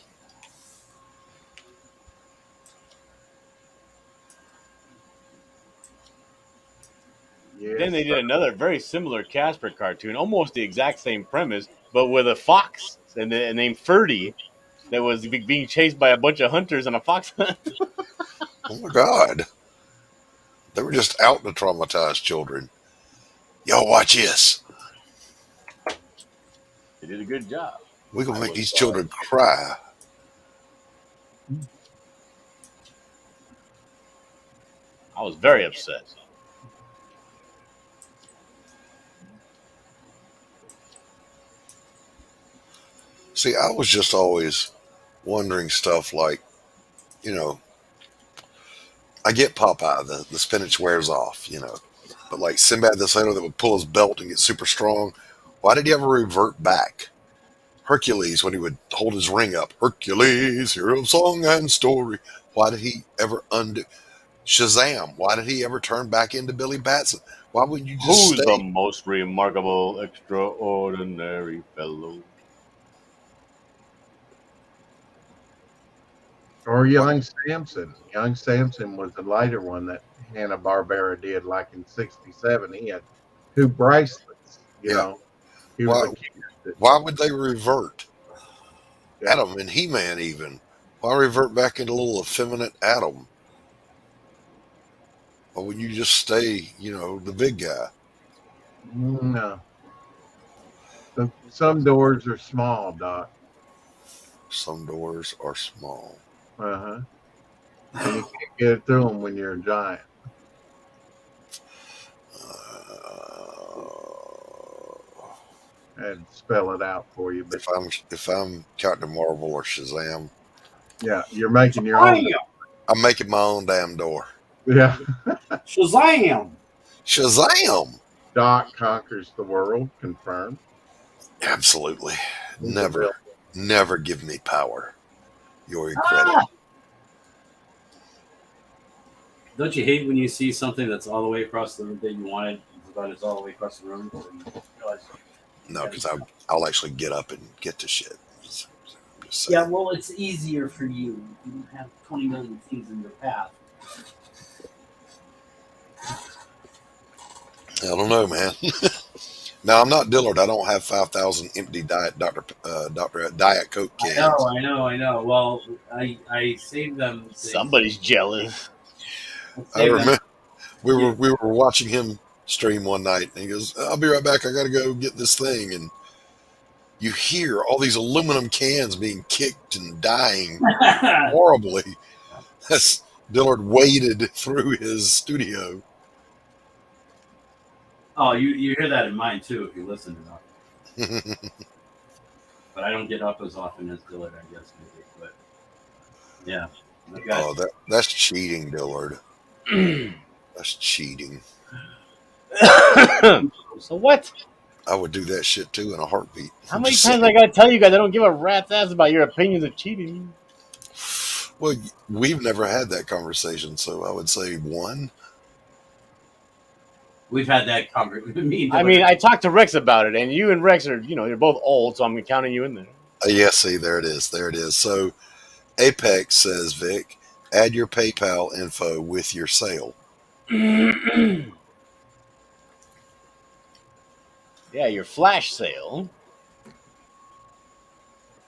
Yes. Then they did another very similar Casper cartoon, almost the exact same premise, but with a fox named Ferdy that was being chased by a bunch of hunters on a fox hunt. Oh my God. They were just out to traumatize children. Y'all watch this. They did a good job. We're going to make these children cry. I was very upset. See, I was just always wondering stuff like, I get Popeye, the spinach wears off, But like Sinbad the Sailor that would pull his belt and get super strong, why did he ever revert back? Hercules, when he would hold his ring up, Hercules, hero of song and story, why did he ever undo? Shazam, why did he ever turn back into Billy Batson? Why wouldn't you just Who's stay? the most remarkable, extraordinary fellow? Or Young Samson. Young Samson was the later one that Hanna-Barbera did, like in '67. He had two bracelets, you know. He was a kid. Why would they revert? Yeah. Adam and He-Man even. Why revert back into little effeminate Adam? Why wouldn't you just stay, the big guy? No. Some doors are small, Doc. Some doors are small. Uh-huh. And you can't get through them when you're a giant. And spell it out for you. But if I'm Captain Marvel or Shazam, yeah, you're making your own. I'm making my own damn door. Yeah. Shazam! Shazam! Doc conquers the world. Confirmed. Absolutely. Never give me power. You're incredible. Don't you hate when you see something that's all the way across the room that you wanted, but it's all the way across the room? No, because I'll actually get up and get to shit. Yeah, well, it's easier for you. You don't have 20 million things in your path. I don't know, man. Now, I'm not Dillard. I don't have 5,000 empty Diet Coke cans. I know. Well, I saved them. Somebody's jealous. I remember we were watching him stream one night, and he goes, "I'll be right back. I got to go get this thing." And you hear all these aluminum cans being kicked and dying horribly. Dillard waded through his studio. Oh, you hear that in mine too if you listen enough. But I don't get up as often as Dillard, I guess maybe. But yeah, Oh, that's cheating, Dillard. That's cheating. So what? I would do that shit too in a heartbeat. How many times I gotta tell you guys I don't give a rat's ass about your opinions of cheating? Well, we've never had that conversation, so I would say one. we've had that conversation. I mean, I talked to Rex about it, and you and Rex are, you're both old, so I'm counting you in there. Yeah, see, there it is. There it is. So Apex says, Vic, add your PayPal info with your sale. Yeah, your flash sale.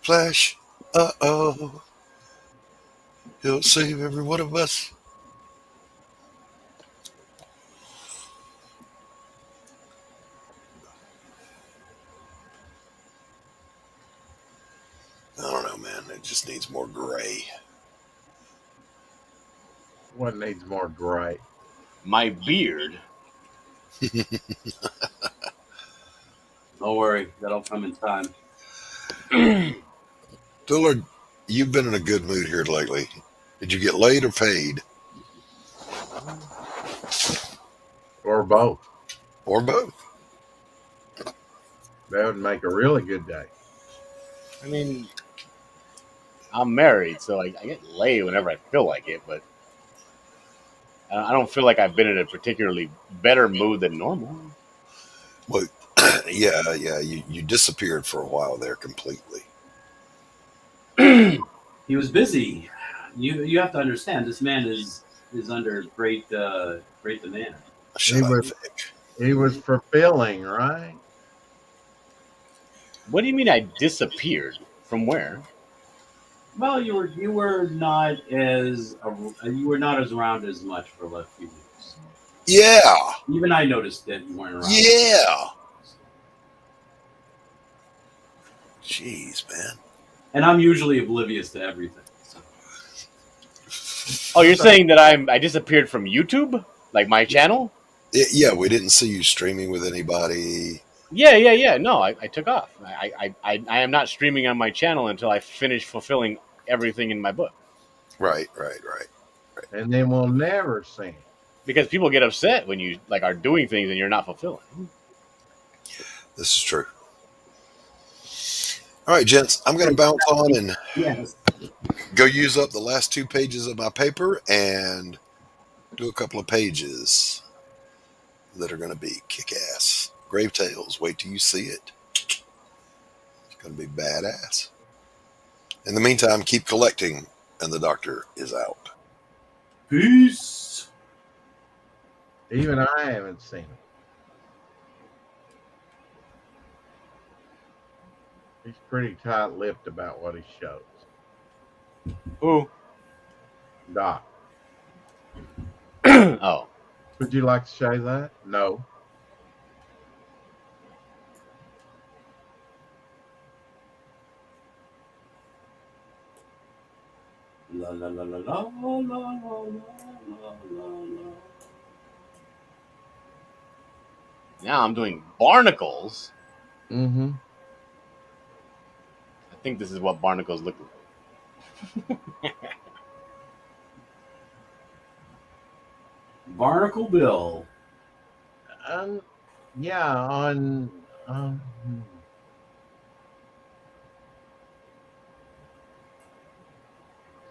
Flash, uh-oh. He'll save every one of us. I don't know, man. It just needs more gray. What needs more gray? My beard. Don't worry, that'll come in time. Dillard, you've been in a good mood here lately. Did you get laid or paid? Or both. Or both? That would make a really good day. I mean, I'm married, so I get laid whenever I feel like it, but I don't feel like I've been in a particularly better mood than normal. Well, yeah. You disappeared for a while there completely. He was busy. You have to understand, this man is under great demand. Shut up, Vic. He was fulfilling, right? What do you mean I disappeared? From where? Well, you were not as around as much for the last few weeks. Yeah. Even I noticed that you weren't around. Yeah. Jeez, man. And I'm usually oblivious to everything. So. Oh, you're saying that I disappeared from YouTube? Like my channel? Yeah, we didn't see you streaming with anybody. Yeah. No, I took off. I am not streaming on my channel until I finish fulfilling everything in my book. Right. And then we'll never see him. Because people get upset when you are doing things and you're not fulfilling. This is true. All right, gents, I'm going to bounce on and go use up the last 2 pages of my paper and do a couple of pages that are going to be kick-ass. Grave Tales, wait till you see it. It's going to be badass. In the meantime, keep collecting, and the doctor is out. Peace. Even I haven't seen him. He's pretty tight-lipped about what he shows. Who? Doc. Oh. Would you like to say that? No. La la la la la la la la la. Now I'm doing barnacles. Mm-hmm. I think this is what barnacles look like. Barnacle Bill. Yeah, on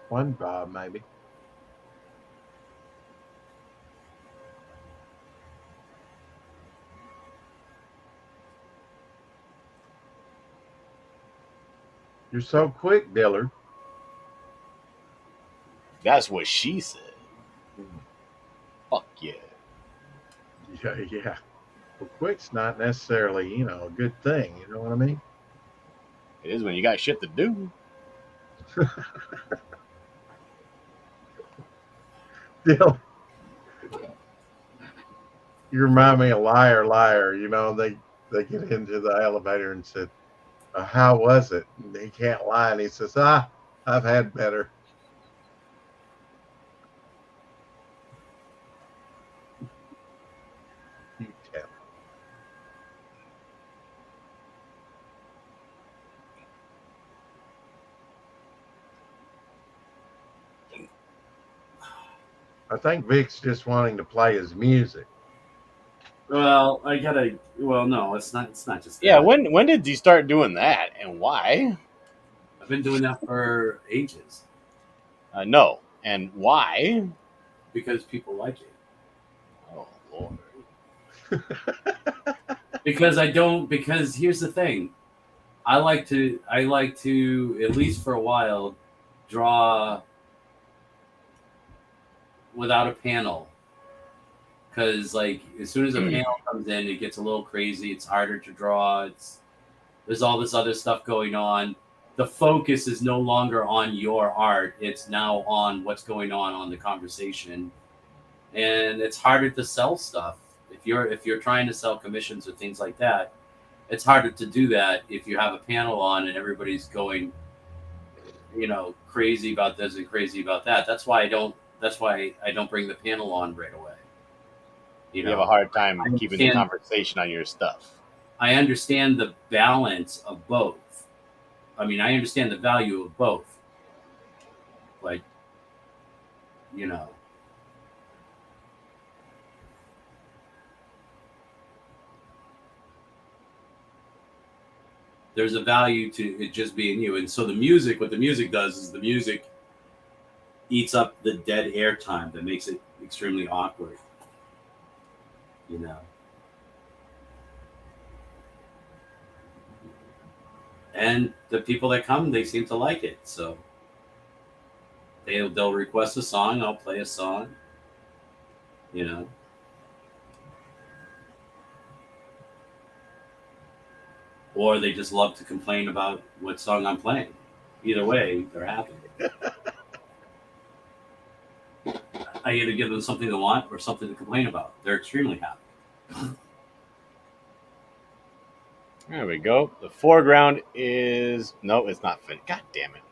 SpongeBob, maybe. You're so quick, Dillard. That's what she said. Fuck yeah. Yeah. Well, quick's not necessarily, a good thing. You know what I mean? It is when you got shit to do. Dill, you remind me of Liar, Liar. They get into the elevator and said, how was it? And he can't lie. And he says, I've had better. I think Vic's just wanting to play his music. Well, I gotta. Well, no, it's not. It's not just that. Yeah, when did you start doing that, and why? I've been doing that for ages No, and why? because people like it. Oh Lord. Because I don't. Because here's the thing. I like to at least for a while draw without a panel, because like as soon as a panel comes in, it gets a little crazy. It's harder to draw. There's all this other stuff going on. The focus is no longer on your art. It's now on what's going on the conversation, and it's harder to sell stuff. If you're trying to sell commissions or things like that, it's harder to do that if you have a panel on and everybody's going, crazy about this and crazy about that. That's why I don't bring the panel on right away. You have a hard time I keeping the understand- conversation on your stuff. I understand the balance of both. I mean, I understand the value of both. Like, there's a value to it just being you. And so what the music does is the music eats up the dead air time that makes it extremely awkward. And the people that come, they seem to like it. So they'll request a song, I'll play a song. Or they just love to complain about what song I'm playing. Either way, they're happy. I either give them something to want or something to complain about. They're extremely happy. There we go. The foreground is no, it's not finished. God damn it!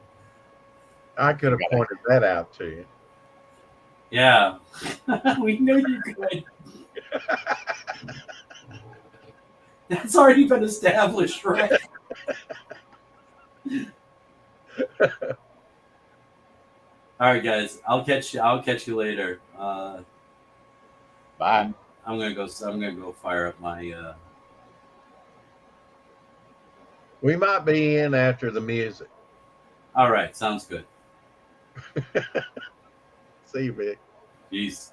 I could have pointed that out to you. Yeah, we know you could. That's already been established, right? All right, guys. I'll catch you later. Bye. I'm gonna go fire up my. We might be in after the music. All right, sounds good. See you, Vic. Peace.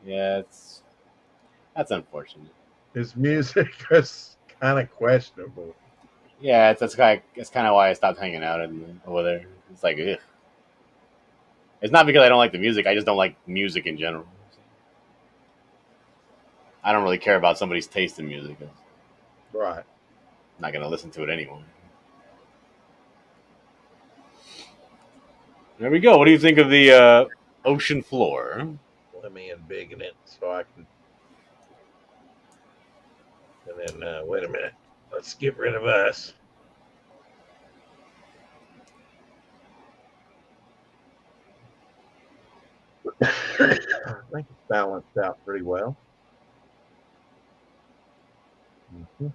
Yeah, that's unfortunate. His music is kind of questionable. Yeah, that's kind of why I stopped hanging out over there. It's like, ugh. It's not because I don't like the music. I just don't like music in general. I don't really care about somebody's taste in music. Right. I'm not gonna listen to it anyway. There we go. What do you think of the ocean floor? Let me embiggen it so I can. And then, wait a minute. Let's get rid of us. I think it's balanced out pretty well. Mm-hmm.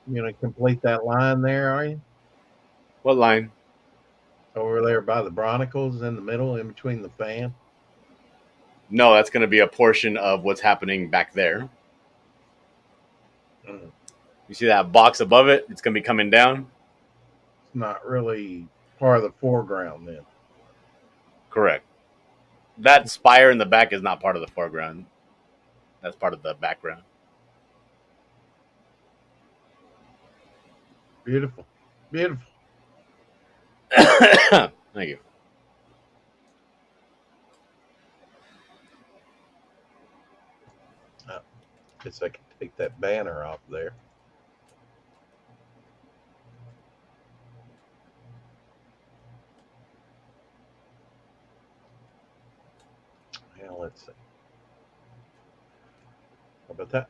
You gonna complete that line there, are you? What line? Over there by the Bronicles in the middle, in between the fan? No, that's going to be a portion of what's happening back there. Mm. You see that box above it? It's going to be coming down. It's not really part of the foreground then. Correct. That spire in the back is not part of the foreground. That's part of the background. Beautiful. Beautiful. Thank you. Guess I can take that banner off there. Yeah, let's see. How about that?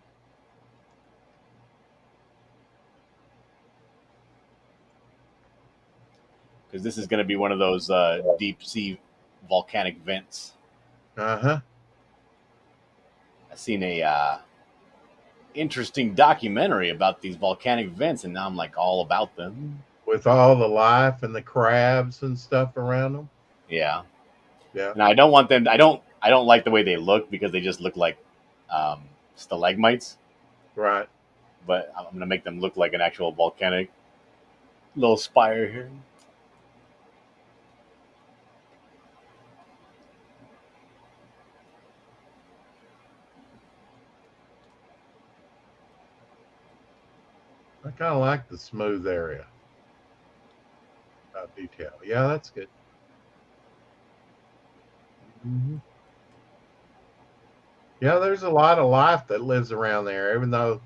Because this is going to be one of those deep sea volcanic vents. Uh-huh. I seen a interesting documentary about these volcanic vents, and now I'm like all about them. With all the life and the crabs and stuff around them. Yeah, Yeah. and I don't want them. I don't like the way they look because they just look like um, stalagmites. Right. But I'm gonna make them look like an actual volcanic little spire here. I kind of like the smooth area detail. Yeah, that's good. Hmm. Yeah, there's a lot of life that lives around there, even though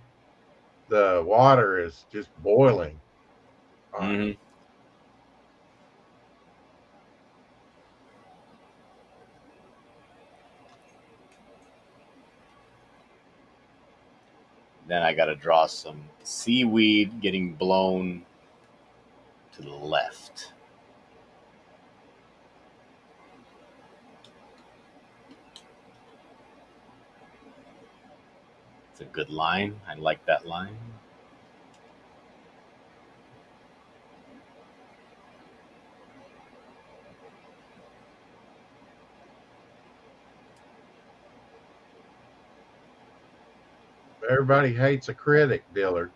the water is just boiling hot. Mm-hmm. Then I got to draw some seaweed getting blown to the left. It's a good line. I like that line. Everybody hates a critic, Dillard.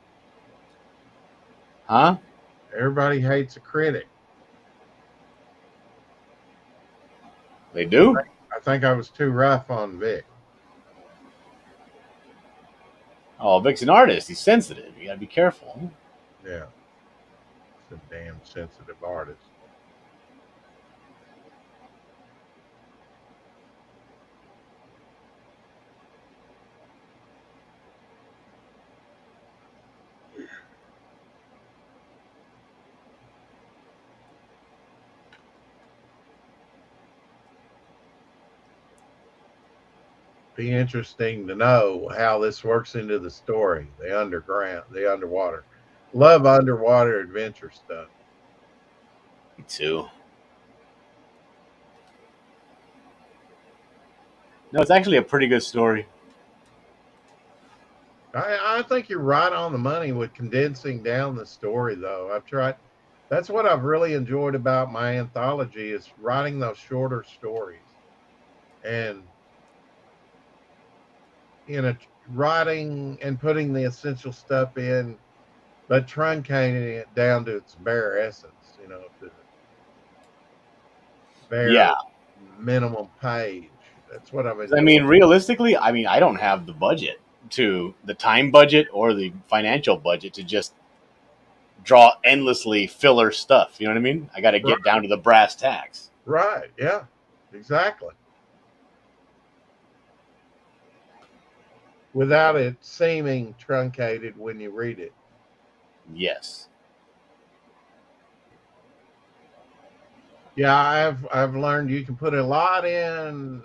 Huh? Everybody hates a critic. They do? I think I was too rough on Vic. Oh, Vic's an artist. He's sensitive. You got to be careful. Yeah, it's a damn sensitive artist. Be interesting to know how this works into the story. The underground, the underwater. Love underwater adventure stuff. Me too. No, it's actually a pretty good story. I think you're right on the money with condensing down the story, though. I've tried. That's what I've really enjoyed about my anthology is writing those shorter stories, and writing and putting the essential stuff in, but truncating it down to its bare essence. To bare Yeah. minimum page. That's what I've I enjoyed. mean, realistically, I don't have the budget the time budget or the financial budget to just draw endlessly filler stuff. You know what I mean? I got to Right. get down to the brass tacks. Right. Yeah. Exactly. Without it seeming truncated when you read it. Yes. Yeah, I've learned you can put a lot in.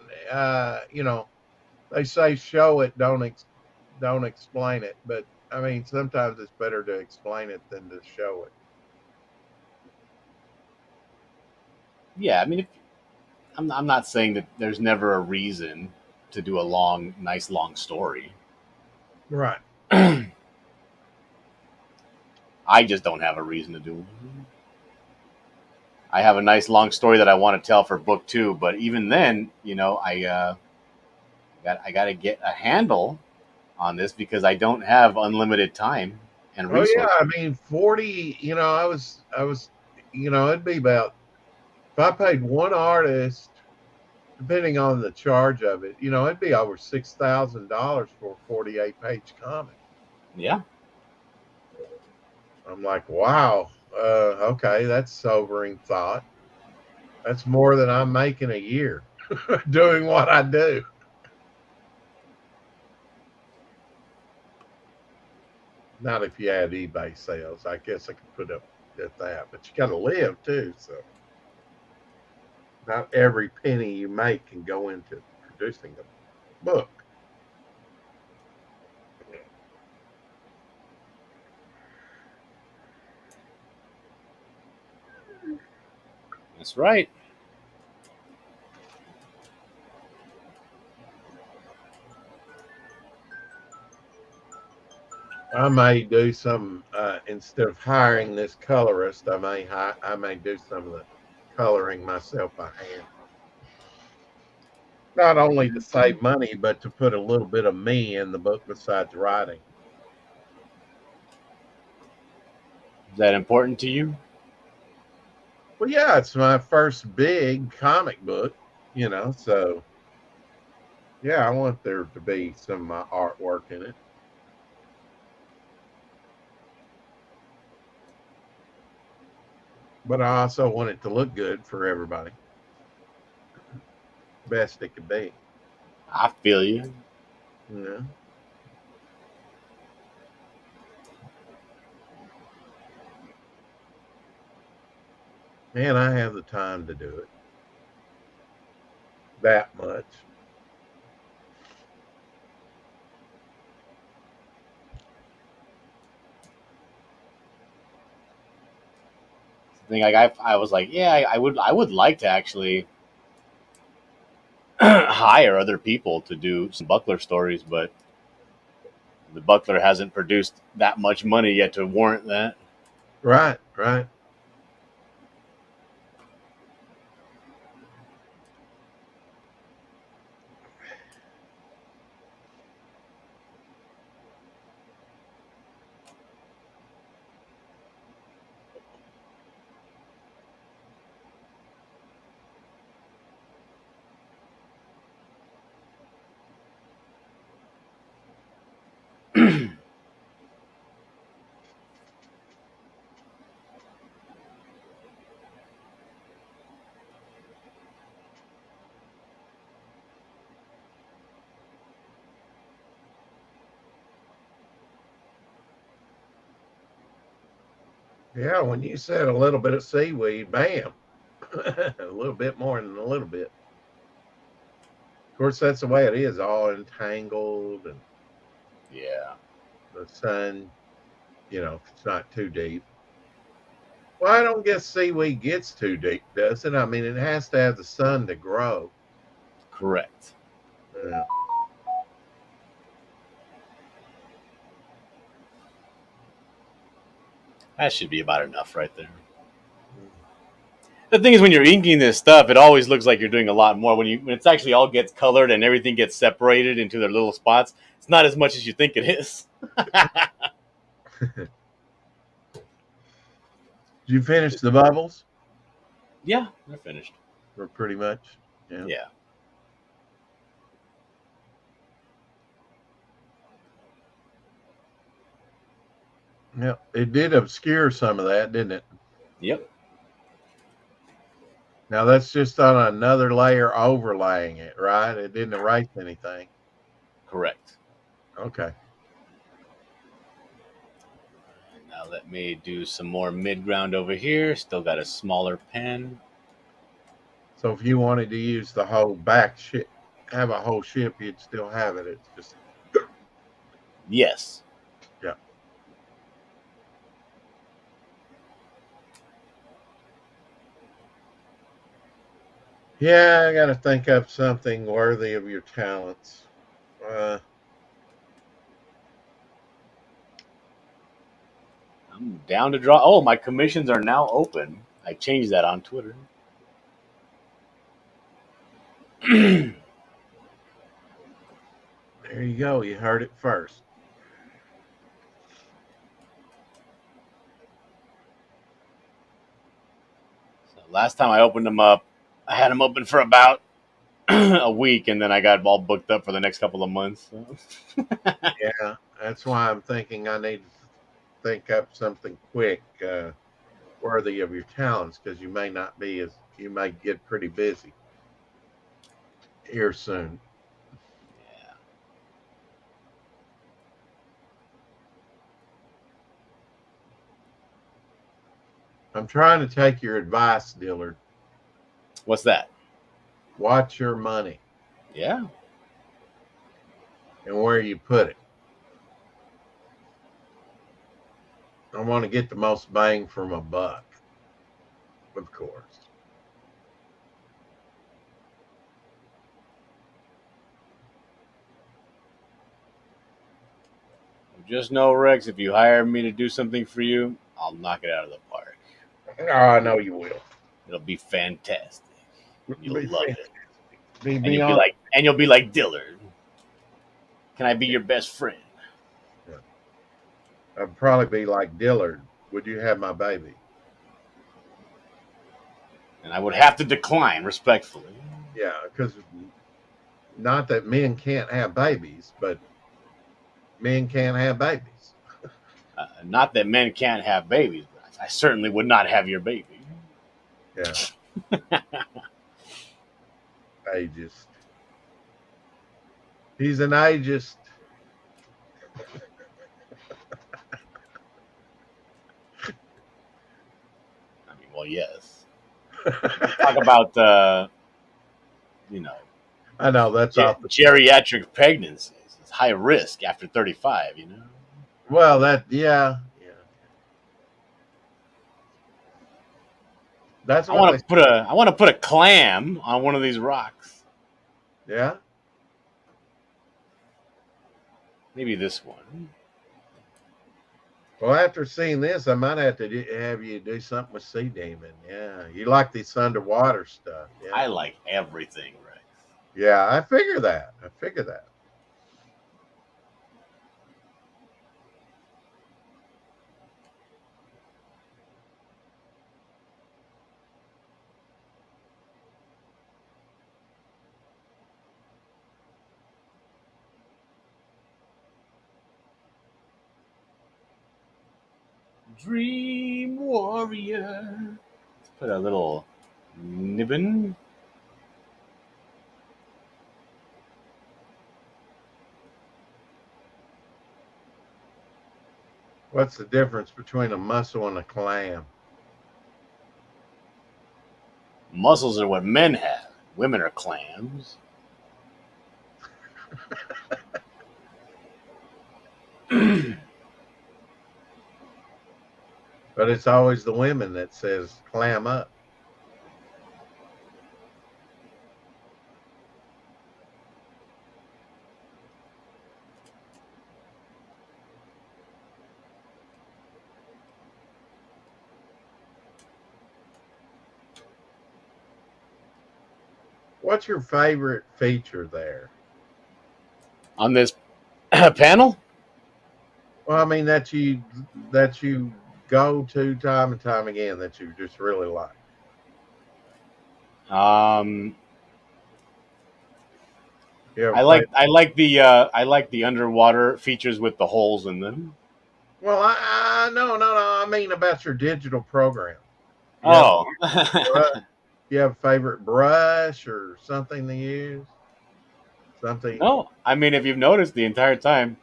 They say show it, don't explain it. But I mean, sometimes it's better to explain it than to show it. Yeah. I mean, I'm not saying that there's never a reason to do a nice long story. Right. I just don't have a reason to do it. I have a nice long story that I want to tell for book 2, but even then, I got to get a handle on this because I don't have unlimited time and Oh yeah, resources. I mean 40. I was. It'd be about if I paid one artist, depending on the charge of it. It'd be over $6,000 for a 48-page comic. Yeah. I'm like, wow. Okay, that's sobering thought. That's more than I'm making a year doing what I do. Not if you add eBay sales. I guess I could put up at that, but you got to live too. So not every penny you make can go into producing a book. That's right. I may do some instead of hiring this colorist. I may do some of the coloring myself by hand. Not only to save money, but to put a little bit of me in the book besides writing. Is that important to you? Well, yeah, it's my first big comic book, so yeah, I want there to be some of my artwork in it. But I also want it to look good for everybody. Best it could be. I feel you. Yeah. And I have the time to do it that much. I think I was like, yeah, I would like to actually hire other people to do some Buckler stories, but the Buckler hasn't produced that much money yet to warrant that. Right, right. Yeah, when you said a little bit of seaweed, bam, a little bit more than a little bit. Of course, that's the way it is, all entangled, and Yeah, the sun, if it's not too deep. Well, I don't guess seaweed gets too deep, does it? I mean, it has to have the sun to grow. correct. Yeah. That should be about enough right there. The thing is, when you're inking this stuff, it always looks like you're doing a lot more. When it's actually all gets colored and everything gets separated into their little spots, it's not as much as you think it is. Did you finish the bubbles? Yeah, they're finished. Or pretty much. Yeah. Yeah. Yeah. It did obscure some of that, didn't it? Yep. Now that's just on another layer overlaying it, right? It didn't erase anything. Correct. Okay. Now let me do some more mid ground over here. Still got a smaller pen. So if you wanted to use the whole back ship, have a whole ship, you'd still have it. It's just, Yes. yeah. Yeah, I got to think up something worthy of your talents. Uh, I'm down to draw. Oh, my commissions are now open. I changed that on Twitter. there you go. You heard it first. So last time I opened them up, I had them open for about a week, and then I got all booked up for the next couple of months. So. Yeah, that's why I'm thinking I need to think up something quick, worthy of your talents, because you may get pretty busy here soon. Yeah. I'm trying to take your advice, Dillard. What's that? Watch your money Yeah. and where you put it. I want to get the most bang for my buck, of course. Just know, Rex, if you hire me to do something for you, I'll knock it out of the park. Oh, I know you will. It'll be fantastic. You'll Be love fantastic. it. Be And beyond. you'll be like Dillard. Can I be your best friend? I'd probably be like Dillard. Would you have my baby? And I would have to decline respectfully. Yeah, because not that men can't have babies, but men can't have babies. Not that men can't have babies, but I certainly would not have your baby. Yeah. Ageist. He's an ageist. I mean, well, yes. Talk about, you know, I know that's off the geriatric pregnancies. It's high risk after 35, you know? Well, yeah. That's I what want to put a clam on one of these rocks. yeah. Maybe this one. Well, after seeing this, I might have to have you do something with Sea Demon. Yeah, you like this underwater stuff. Yeah, I like everything, Rex. yeah. I figure that. Dream Warrior. Let's put a little nibbin. What's the difference between a mussel and a clam? Muscles are what men have. Women are clams. But it's always the women that says clam up. What's your favorite feature there? On this panel? Well, I mean that you go to time and time again that you just really like. Yeah, I like the underwater features with the holes in them. Well, I no. I mean about your digital program. Oh, You have a favorite brush or something to use? Something? no. I mean, if you've noticed the entire time,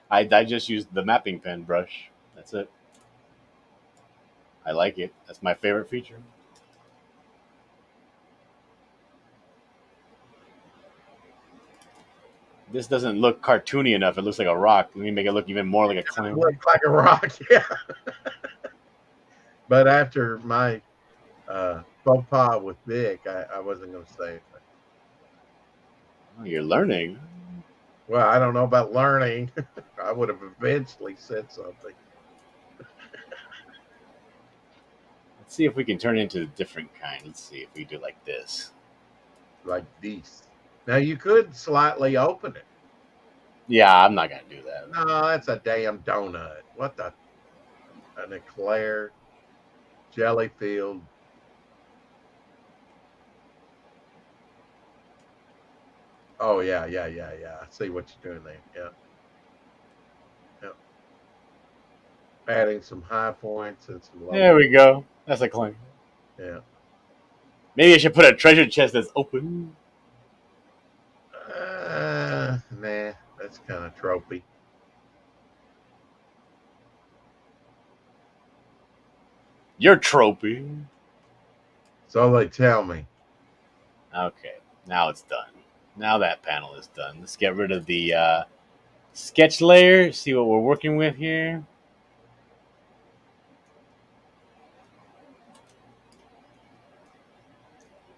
I just used the mapping pen brush. That's it. I like it. That's my favorite feature. This doesn't look cartoony enough. It looks like a rock. Let me make it look even more like a clam. Look like a rock, yeah. But after my faux pas with Vic, I wasn't going to say anything. Oh, you're learning. Well, I don't know about learning. I would have eventually said something. Let's see if we can turn it into a different kind. Let's see if we do like this. Like this. Now, you could slightly open it. Yeah, I'm not going to do that. No, that's a damn donut. What the? An eclair. Jelly filled. Oh, yeah. I see what you're doing there. Yeah. Adding some high points and some low. There we go. That's a clam. Yeah. Maybe I should put a treasure chest that's open. Nah, that's kind of tropey. You're tropey. So they tell me. Okay, now it's done. Now that panel is done. Let's get rid of the sketch layer. See what we're working with here.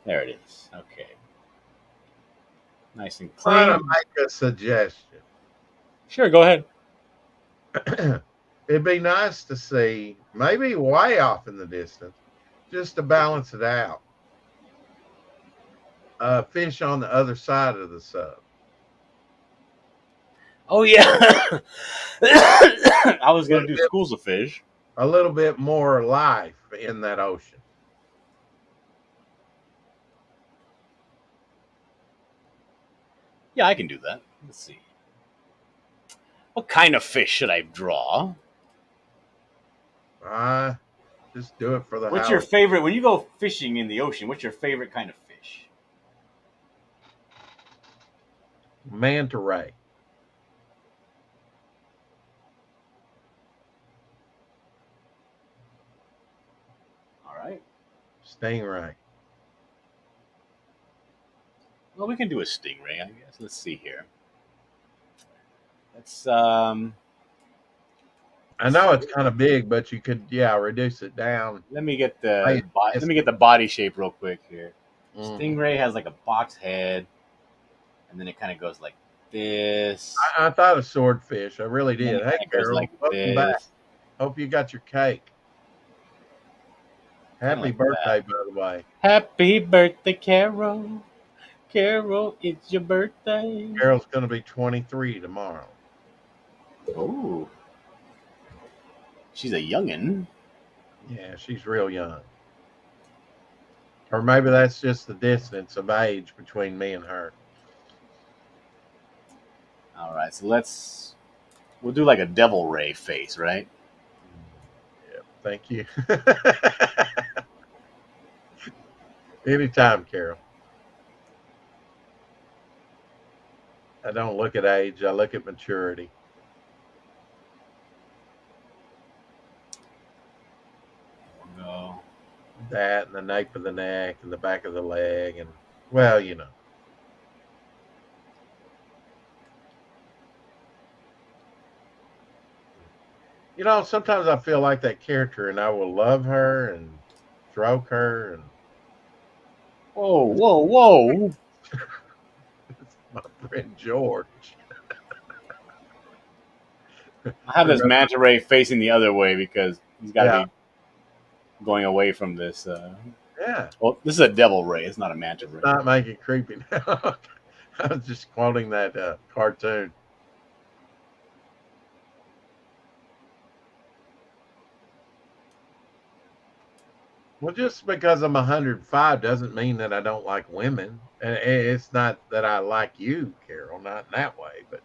There it is. Okay. Nice and clean. I'm going to make a suggestion. Sure, go ahead. It'd be nice to see, maybe way off in the distance, just to balance it out. Fish on the other side of the sub. Oh yeah. I was A gonna little do bit, schools of fish. a little bit more life in that ocean. Yeah, I can do that. Let's see. What kind of fish should I draw? Just do it for the What's your house. favorite when you go fishing in the ocean? What's your favorite kind of fish? Manta ray. All right. Stingray. Well, we can do a stingray, I guess. Let's see here. Let's I know it's kind of big, but you could, reduce it down. let me get Hey, the body shape real quick here. Mhm. Stingray has like a box head, and then it kind of goes like this. I thought of swordfish. I really And then did. it Hey, kind of goes Carol, like welcome back. this. Hope you got your cake. Happy like birthday, by the way. Happy birthday, Carol. Carol, it's your birthday. Carol's going to be 23 tomorrow. Oh, she's a youngin'. Yeah, she's real young. Or maybe that's just the distance of age between me and her. All right, so we'll do like a devil ray face, right? Yeah, thank you. Anytime, Carol. I don't look at age, I look at maturity. No. That and the nape of the neck and the back of the leg, and well, you know. You know, sometimes I feel like that character, and I will love her and stroke her, and Whoa, whoa, whoa! my friend George. I have this manta ray facing the other way because he's got to Yeah. be going away from this. Yeah, Well, this is a devil ray. It's not a manta ray. not make it creepy now. I was just quoting that cartoon. Well, just because I'm 105 doesn't mean that I don't like women. And it's not that I like you, Carol, not in that way, but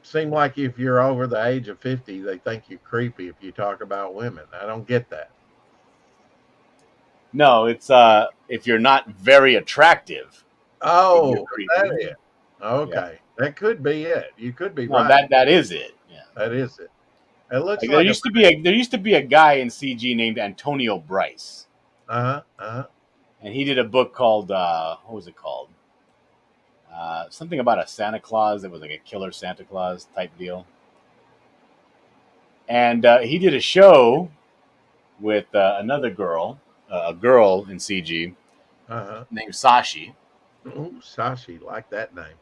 it seems like if you're over the age of 50, they think you're creepy if you talk about women. I don't get that. No, it's if you're not very attractive. Oh, You're is creepy. that it? Okay, that could be it. You could be No, right. that is it. Yeah. That is it. It looks Like, like there used to be a guy in CG named Antonio Bryce, uh-huh. and he did a book called what was it called? Something about a Santa Claus that was like a killer Santa Claus type deal. And he did a show with another girl, a girl in CG Uh-huh. named Sashi, Ooh, Sashi, like that name.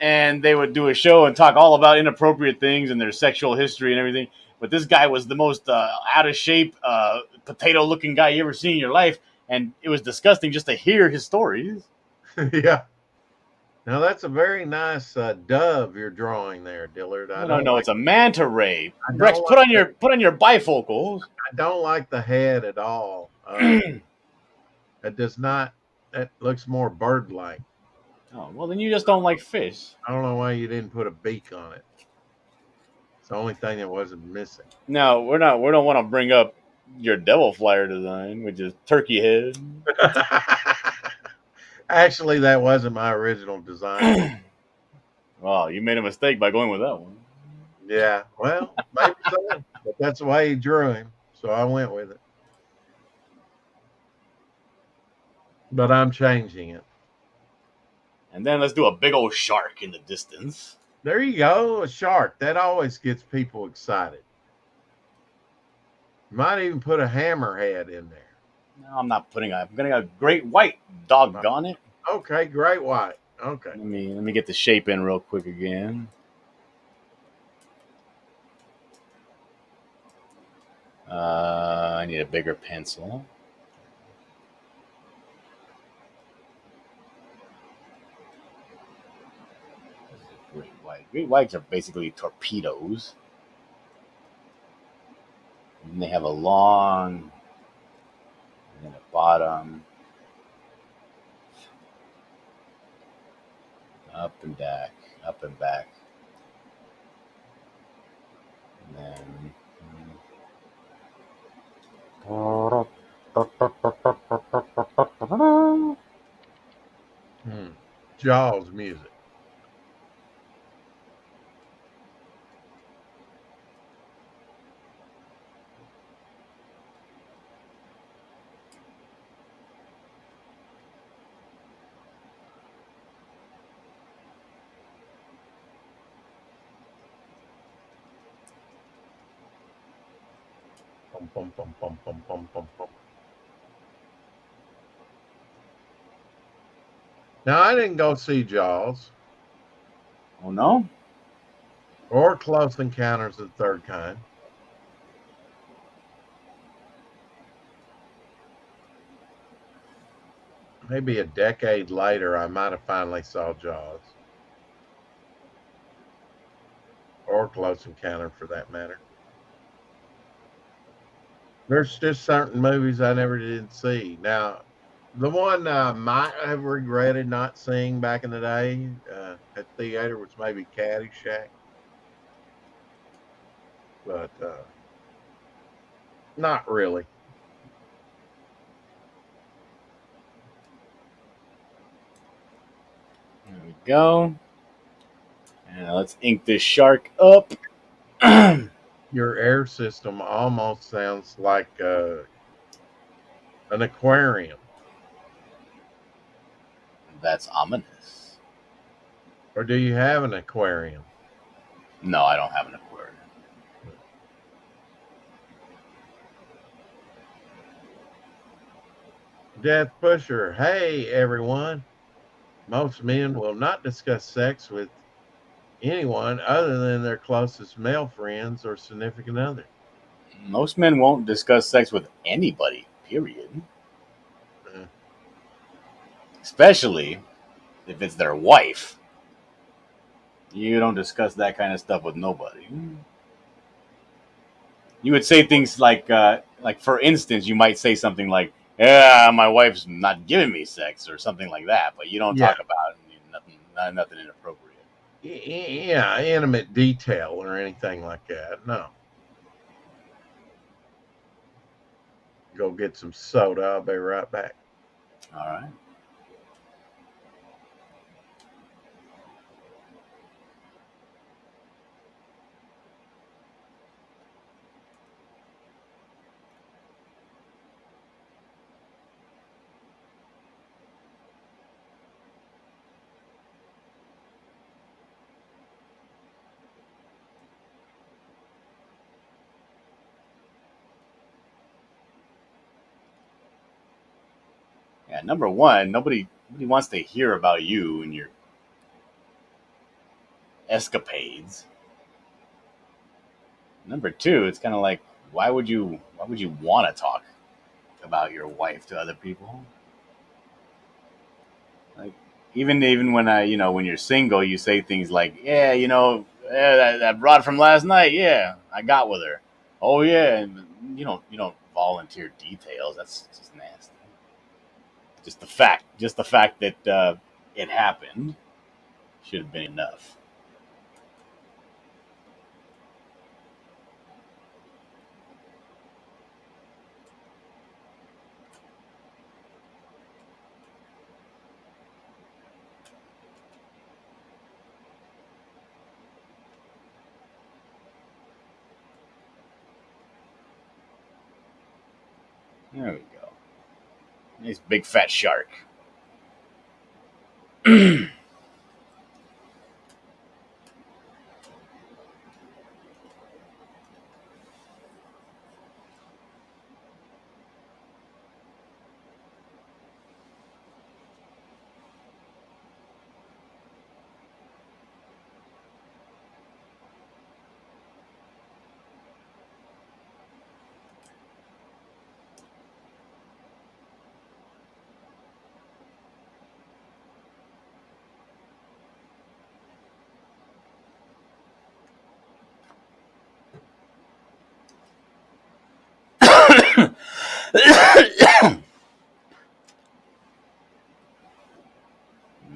and they would do a show and talk all about inappropriate things and their sexual history and everything. But this guy was the most out of shape, potato-looking guy you ever seen in your life, and it was disgusting just to hear his stories. Yeah. Now that's a very nice dove you're drawing there, Dillard. No, it's a manta ray. I don't Rex, like put on your bifocals. I don't like the head at all. It does not. It looks more bird-like. Oh well, then you just don't like fish. I don't know why you didn't put a beak on it. It's the only thing that wasn't missing. No, we don't want to bring up your devil flyer design, which is turkey head. Actually, that wasn't my original design. Wow, you made a mistake by going with that one. Yeah, well, maybe so, but that's the way he drew him, so I went with it. But I'm changing it. And then let's do a big old shark in the distance. There you go, a shark. That always gets people excited. Might even put a hammerhead in there. No, I'm not putting. I'm getting a great white. Doggone it! Okay, great white. Okay. Let me get the shape in real quick again. I need a bigger pencil. Great white. Great whites are basically torpedoes. And they have a long and then a bottom, up and back, up and back. And then Jaws music. Pum, pum, pum, pum, pum, pum, pum, pum. Now, I didn't go see Jaws oh no, or Close Encounters of the Third Kind. Maybe a decade later, I might have finally saw Jaws or Close Encounter for that matter. There's just certain movies I never did see. Now, the one I might have regretted not seeing back in the day at theater was maybe Caddyshack, but not really. there we go. And let's ink this shark up. Your air system almost sounds like an aquarium. That's ominous. Or do you have an aquarium? No, I don't have an aquarium. Death Pusher. Hey, everyone. Most men will not discuss sex with anyone other than their closest male friends or significant other. Most men won't discuss sex with anybody, period. Uh, Especially if it's their wife. You don't discuss that kind of stuff with nobody. You would say things like for instance, you might say something like, "Yeah, my wife's not giving me sex" or something like that, but you don't yeah, talk about nothing inappropriate. yeah, intimate detail or anything like that. No. Go get some soda. I'll be right back. All right. Yeah, number one, nobody wants to hear about you and your escapades. Number two, it's kind of like why would you want to talk about your wife to other people? Like even when when you're single, you say things like, yeah, that broad from last night, yeah, I got with her. Oh yeah, and you don't volunteer details. That's just nasty. Just the fact that it happened should have been enough. There we go. Nice big fat shark.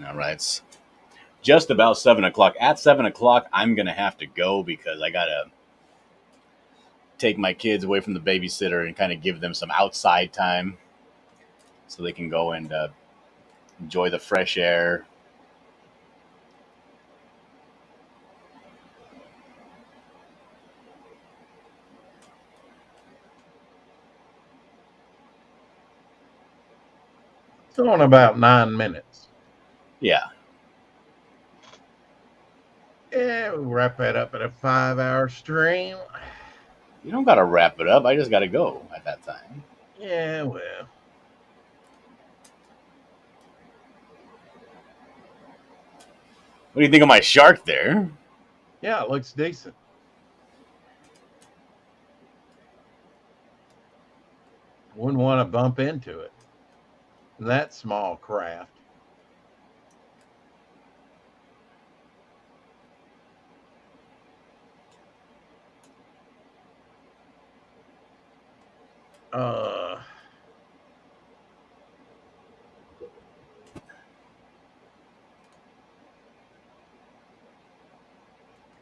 All right. It's just about 7 o'clock. At 7 o'clock, I'm gonna have to go because I gotta take my kids away from the babysitter and kind of give them some outside time so they can go and enjoy the fresh air. So in about 9 minutes. Yeah. Yeah, we'll wrap that up at a 5-hour stream. You don't gotta wrap it up. I just gotta go at that time. Yeah, well. What do you think of my shark there? Yeah, it looks decent. Wouldn't want to bump into it. That small craft.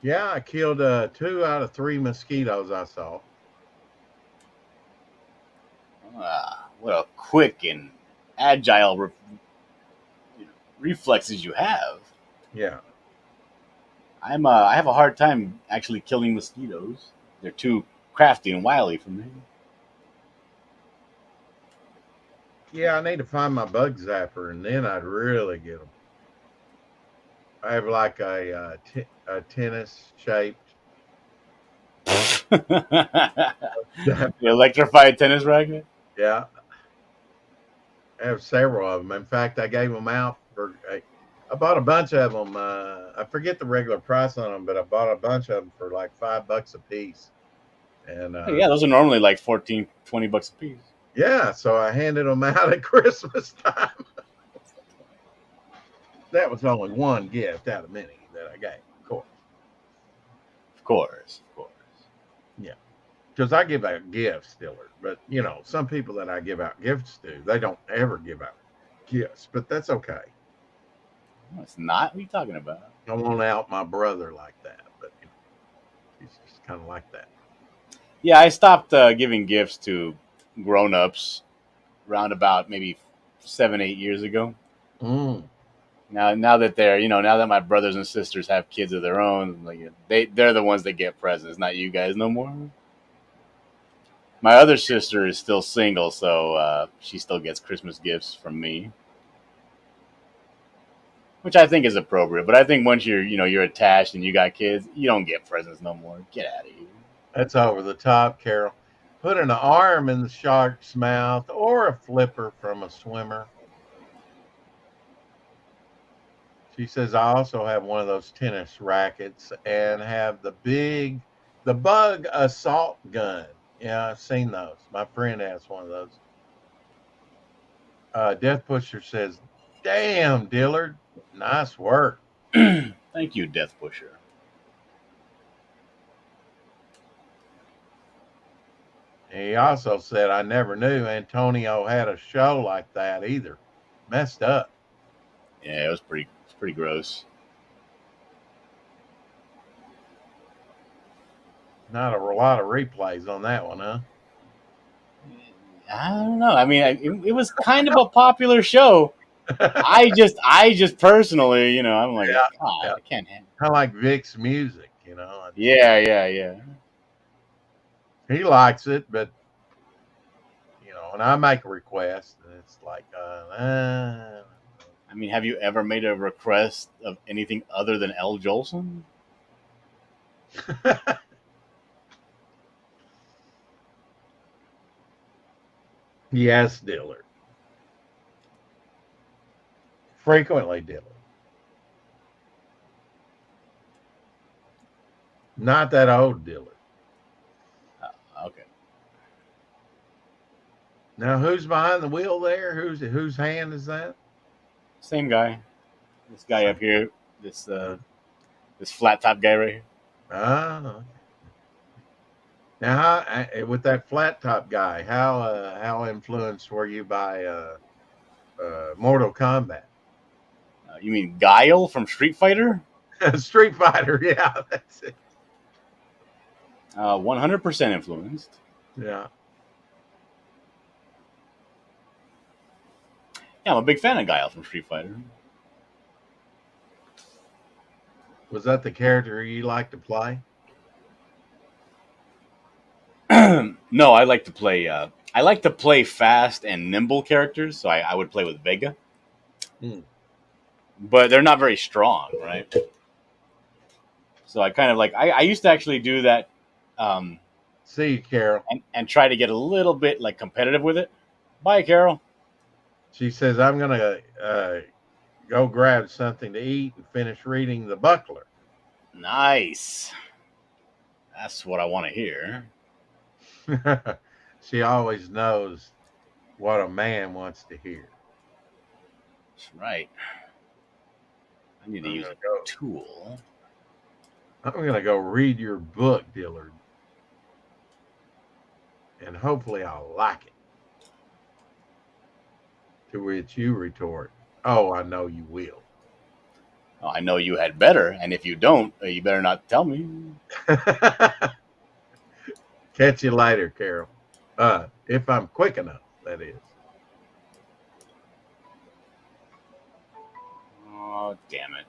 Yeah, I killed 2 out of 3 mosquitoes I saw. What a quick and agile reflexes you have. Yeah. I have a hard time actually killing mosquitoes. They're too crafty and wily for me. Yeah, I need to find my bug zapper, and then I'd really get them. I have like a tennis-shaped. The electrified tennis racket? Yeah. I have several of them. In fact, I gave them out for. I bought a bunch of them. I forget the regular price on them, but I bought a bunch of them for like $5 a piece. And Yeah, those are normally like 14, 20 bucks a piece. yeah, so I handed them out at Christmas time. That was only one gift out of many that I gave, of course. Of course. Yeah. Because I give out gifts, Dillard. But, some people that I give out gifts to, they don't ever give out gifts. But that's okay. No, it's not. What are you talking about? I won't out my brother like that. But, he's just kind of like that. Yeah, I stopped giving gifts to grown-ups around about maybe 7, 8 years ago. Now that they're, now that my brothers and sisters have kids of their own, like they're the ones that get presents, not you guys no more. My other sister is still single, so she still gets Christmas gifts from me, which I think is appropriate. But I think once you're attached and you got kids, you don't get presents no more. Get out of here. That's over the top, Carol. Put an arm in the shark's mouth or a flipper from a swimmer. She says, I also have one of those tennis rackets and have the bug assault gun. Yeah, I've seen those. My friend has one of those. Death Pusher says, damn, Dillard, nice work. Thank you, Death Pusher. He also said, I never knew Antonio had a show like that either. Messed up. Yeah, it was pretty gross. Not a lot of replays on that one, huh? I don't know. I mean, it was kind of a popular show. I just personally, I'm like, Yeah, God, yeah. I can't handle it. Kind of like Vic's music, Yeah. He likes it, but and I make a request, and it's like, I mean, have you ever made a request of anything other than L. Jolson? Yes, Dillard. Frequently, Dillard. Not that old Dillard. Okay. Now, who's behind the wheel there? Whose hand is that? Same guy. This guy up here. This flat top guy right here. Ah. Now, with that flat top guy, how influenced were you by Mortal Kombat? You mean Guile from Street Fighter? Street Fighter, yeah, that's it. 100% influenced. Yeah. Yeah, I'm a big fan of Guile from Street Fighter. Was that the character you like to play? No, I like to play. I like to play fast and nimble characters, so I would play with Vega. Hmm. But they're not very strong, right? So I kind of like. I used to actually do that, See you, Carol. and try to get a little bit like competitive with it. Bye, Carol. She says, I'm going to go grab something to eat and finish reading the Buckler. Nice. That's what I want to hear. She always knows what a man wants to hear. That's right. I need to use a tool. I'm going to go read your book, Dillard. And hopefully I'll like it. To which you retort, oh, I know you will. Oh, I know you had better, and if you don't, you better not tell me. Catch you later, Carol. If I'm quick enough, that is. Oh, damn it.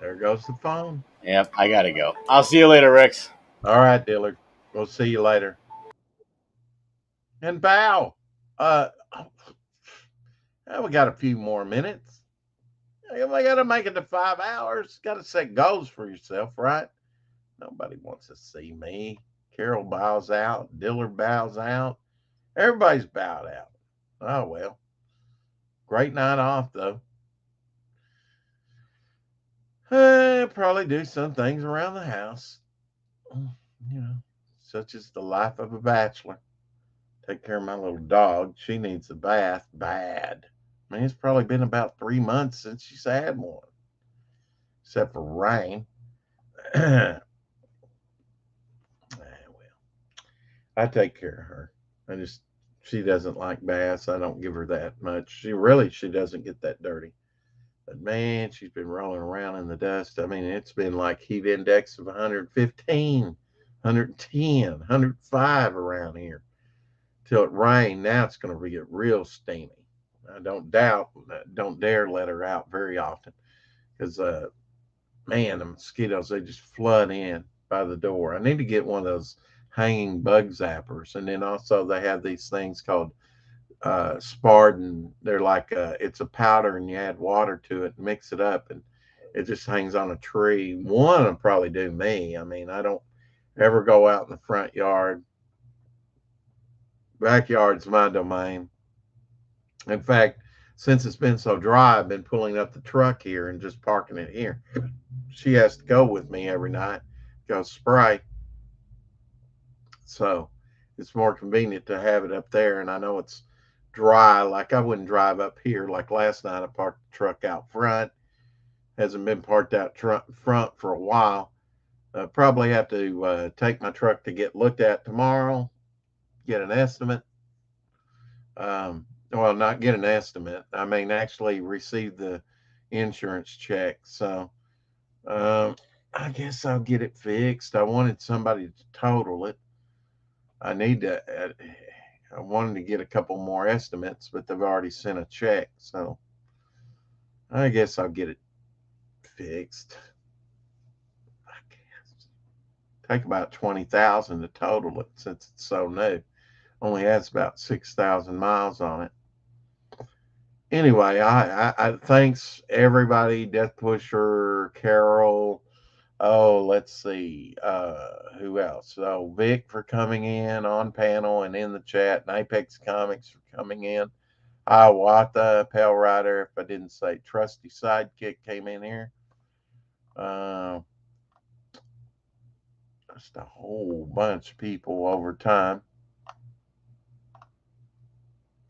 There goes the phone. Yep, I gotta go. I'll see you later, Rex. All right, Dillard. We'll see you later. And bow. We got a few more minutes. I got to make it to 5 hours. Got to set goals for yourself, right? Nobody wants to see me. Carol bows out. Dillard bows out. Everybody's bowed out. Oh, well. Great night off, though. Probably do some things around the house. Such as the life of a bachelor. Take care of my little dog. She needs a bath bad. I mean, it's probably been about 3 months since she's had one. Except for rain. Well, I take care of her. She doesn't like baths. I don't give her that much. She doesn't get that dirty. But man, she's been rolling around in the dust. I mean, it's been like heat index of 115, 110, 105 around here. Till it rained. Now it's going to get real steamy. I don't dare let her out very often because, man, the mosquitoes, they just flood in by the door. I need to get one of those hanging bug zappers. And then also they have these things called Spartan. They're like, it's a powder and you add water to it and mix it up and it just hangs on a tree. One will probably do me. I mean, I don't ever go out in the front yard. Backyard's my domain. In fact, since it's been so dry, I've been pulling up the truck here and just parking it here. She has to go with me every night, go spray. So it's more convenient to have it up there. And I know it's dry. Like I wouldn't drive up here. Like last night, I parked the truck out front. Hasn't been parked out front for a while. Probably have to take my truck to get looked at tomorrow, get an estimate. Well, not get an estimate. I mean, actually receive the insurance check. So I guess I'll get it fixed. I wanted somebody to total it. I wanted to get a couple more estimates, but they've already sent a check. So I guess I'll get it fixed. I guess. Take about 20,000 to total it since it's so new. Only has about 6,000 miles on it. Anyway, I thanks everybody, Death Pusher, Carol. Oh, let's see. Who else? Oh, Vic for coming in on panel and in the chat, and Apex Comics for coming in. Hiawatha, Pale Rider, if I didn't say Trusty Sidekick came in here. Just a whole bunch of people over time.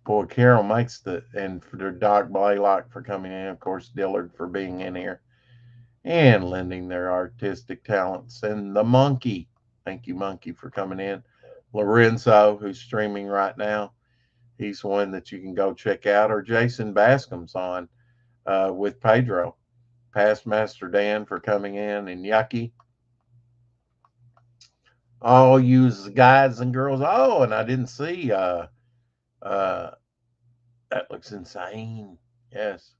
Boy, Carol makes and for their Doc Blaylock for coming in, of course, Dillard for being in here and lending their artistic talents, and the monkey. Thank you, Monkey, for coming in. Lorenzo, who's streaming right now, he's one that you can go check out. Or Jason Bascom's on with Pedro. Past Master Dan for coming in, and Yucky. All you guys and girls. Oh, and I didn't see. That looks insane. Yes.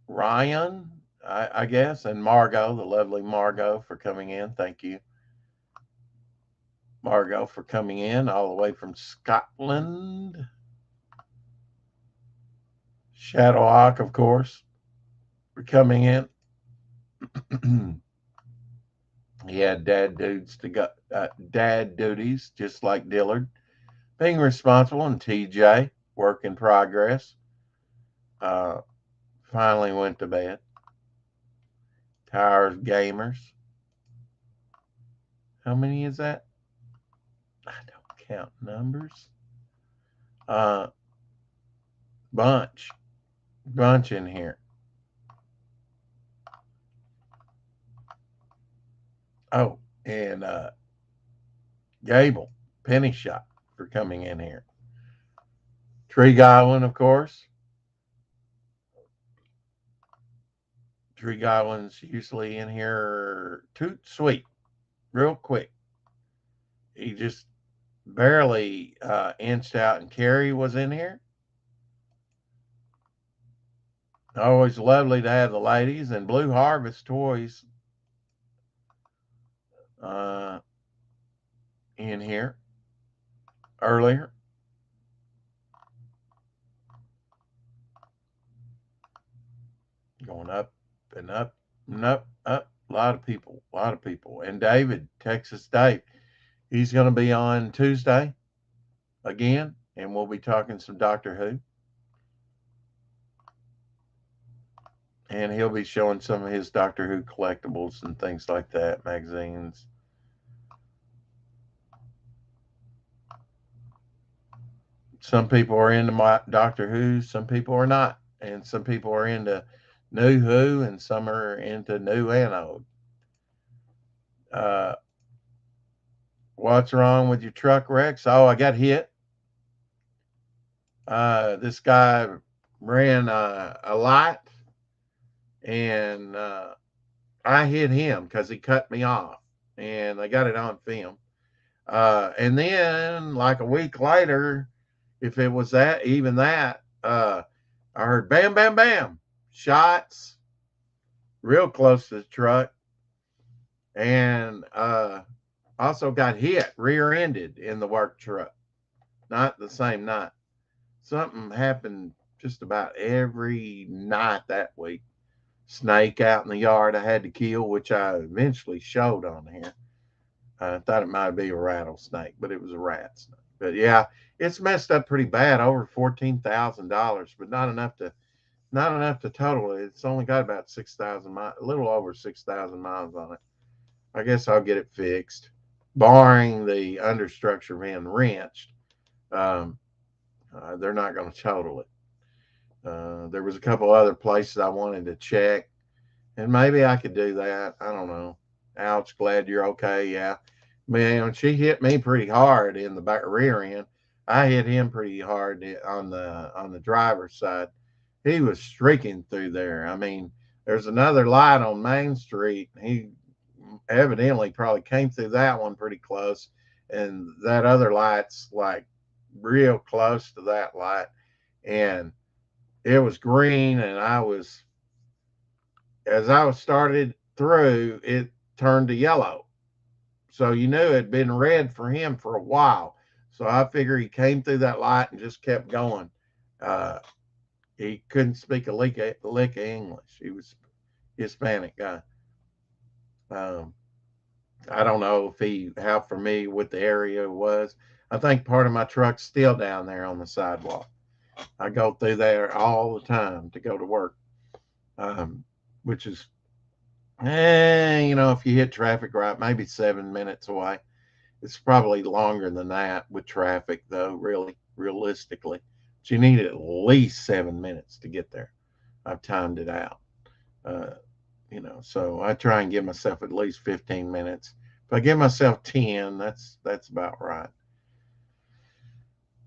Ryan, I guess, and Margot, the lovely Margot, for coming in. Thank you, Margot, for coming in all the way from Scotland. Shadowhawk, of course, for coming in. He had dad duties, just like Dillard. Being responsible, and TJ, work in progress. Finally went to bed. Tires Gamers. How many is that? I don't count numbers. Bunch in here. Oh, and Gable, Penny Shop, for coming in here. Tree Goblin, of course. Tree Goblin's usually in here toot sweet, real quick. He just barely inched out, and Carrie was in here. Always lovely to have the ladies. And Blue Harvest Toys in here earlier. Going up and up and up. A lot of people. And David, Texas Dave, he's going to be on Tuesday again, and we'll be talking some Doctor Who. And he'll be showing some of his Doctor Who collectibles and things like that, magazines. Some people are into my Doctor Who, some people are not. And some people are into New Who, and some are into New and Old. What's wrong with your truck, Rex? Oh, I got hit. This guy ran a light, and I hit him because he cut me off, and I got it on film. And then, like a week later, if it was that, I heard bam, bam, bam, shots real close to the truck, and also got hit, rear-ended in the work truck. Not the same night. Something happened just about every night that week. Snake out in the yard I had to kill, which I eventually showed on here. I thought it might be a rattlesnake, but it was a rat snake. But yeah, it's messed up pretty bad, over $14,000, but not enough to total it. It's only got about 6,000 miles, a little over 6,000 miles on it. I guess I'll get it fixed, barring the understructure being wrenched. They're not going to total it. There was a couple other places I wanted to check, and maybe I could do that. I don't know. Ouch, glad you're okay. Yeah, man, she hit me pretty hard in the back rear end. I hit him pretty hard on the driver's side. He was streaking through there. I mean, there's another light on Main Street. He evidently probably came through that one pretty close, and that other light's like real close to that light, and it was green, and as I was started through, it turned to yellow. So you knew it had been red for him for a while. So I figure he came through that light and just kept going. He couldn't speak a lick of English. He was a Hispanic guy. I don't know how familiar with the area was. I think part of my truck's still down there on the sidewalk. I go through there all the time to go to work, which is, if you hit traffic right, maybe 7 minutes away. It's probably longer than that with traffic, though, really, realistically. But you need at least 7 minutes to get there. I've timed it out. So I try and give myself at least 15 minutes. If I give myself 10, that's about right.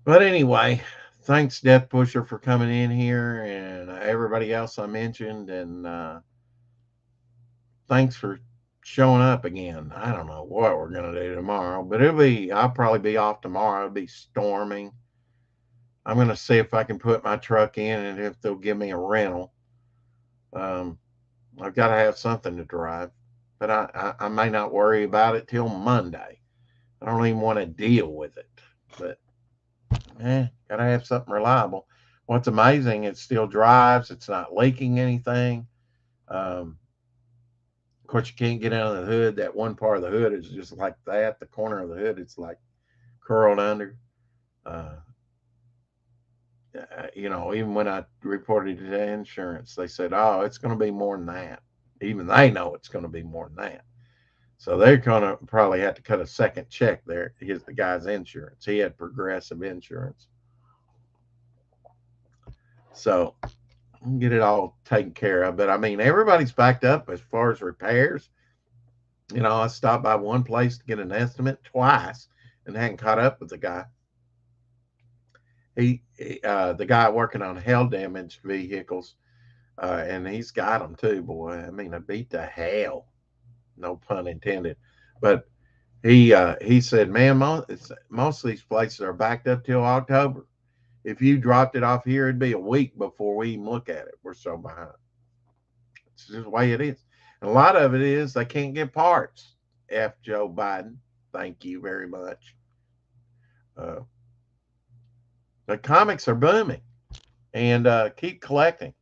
But anyway, thanks, Death Pusher, for coming in here, and everybody else I mentioned, and thanks for showing up again. I don't know what we're gonna do tomorrow, but I'll probably be off tomorrow. It'll be storming. I'm gonna see if I can put my truck in and if they'll give me a rental. I've got to have something to drive, but I may not worry about it till Monday. I don't even want to deal with it, but gotta have something reliable. What's amazing, it still drives. It's not leaking anything. Of course, you can't get under the hood. That one part of the hood is just like that. The corner of the hood, it's like curled under. Even when I reported it to insurance, they said, "Oh, it's going to be more than that." Even they know it's going to be more than that. So they're going to probably have to cut a second check there. Here's the guy's insurance. He had Progressive insurance. So get it all taken care of. But I mean, everybody's backed up as far as repairs. I stopped by one place to get an estimate twice and hadn't caught up with the guy. The guy working on hail damaged vehicles, and he's got them too, boy. I mean, I beat the hell, no pun intended. But he said, man, most of these places are backed up till October. If you dropped it off here, it'd be a week before we even look at it. We're so behind. It's just the way it is. And a lot of it is they can't get parts. F Joe Biden. Thank you very much. The comics are booming, and keep collecting.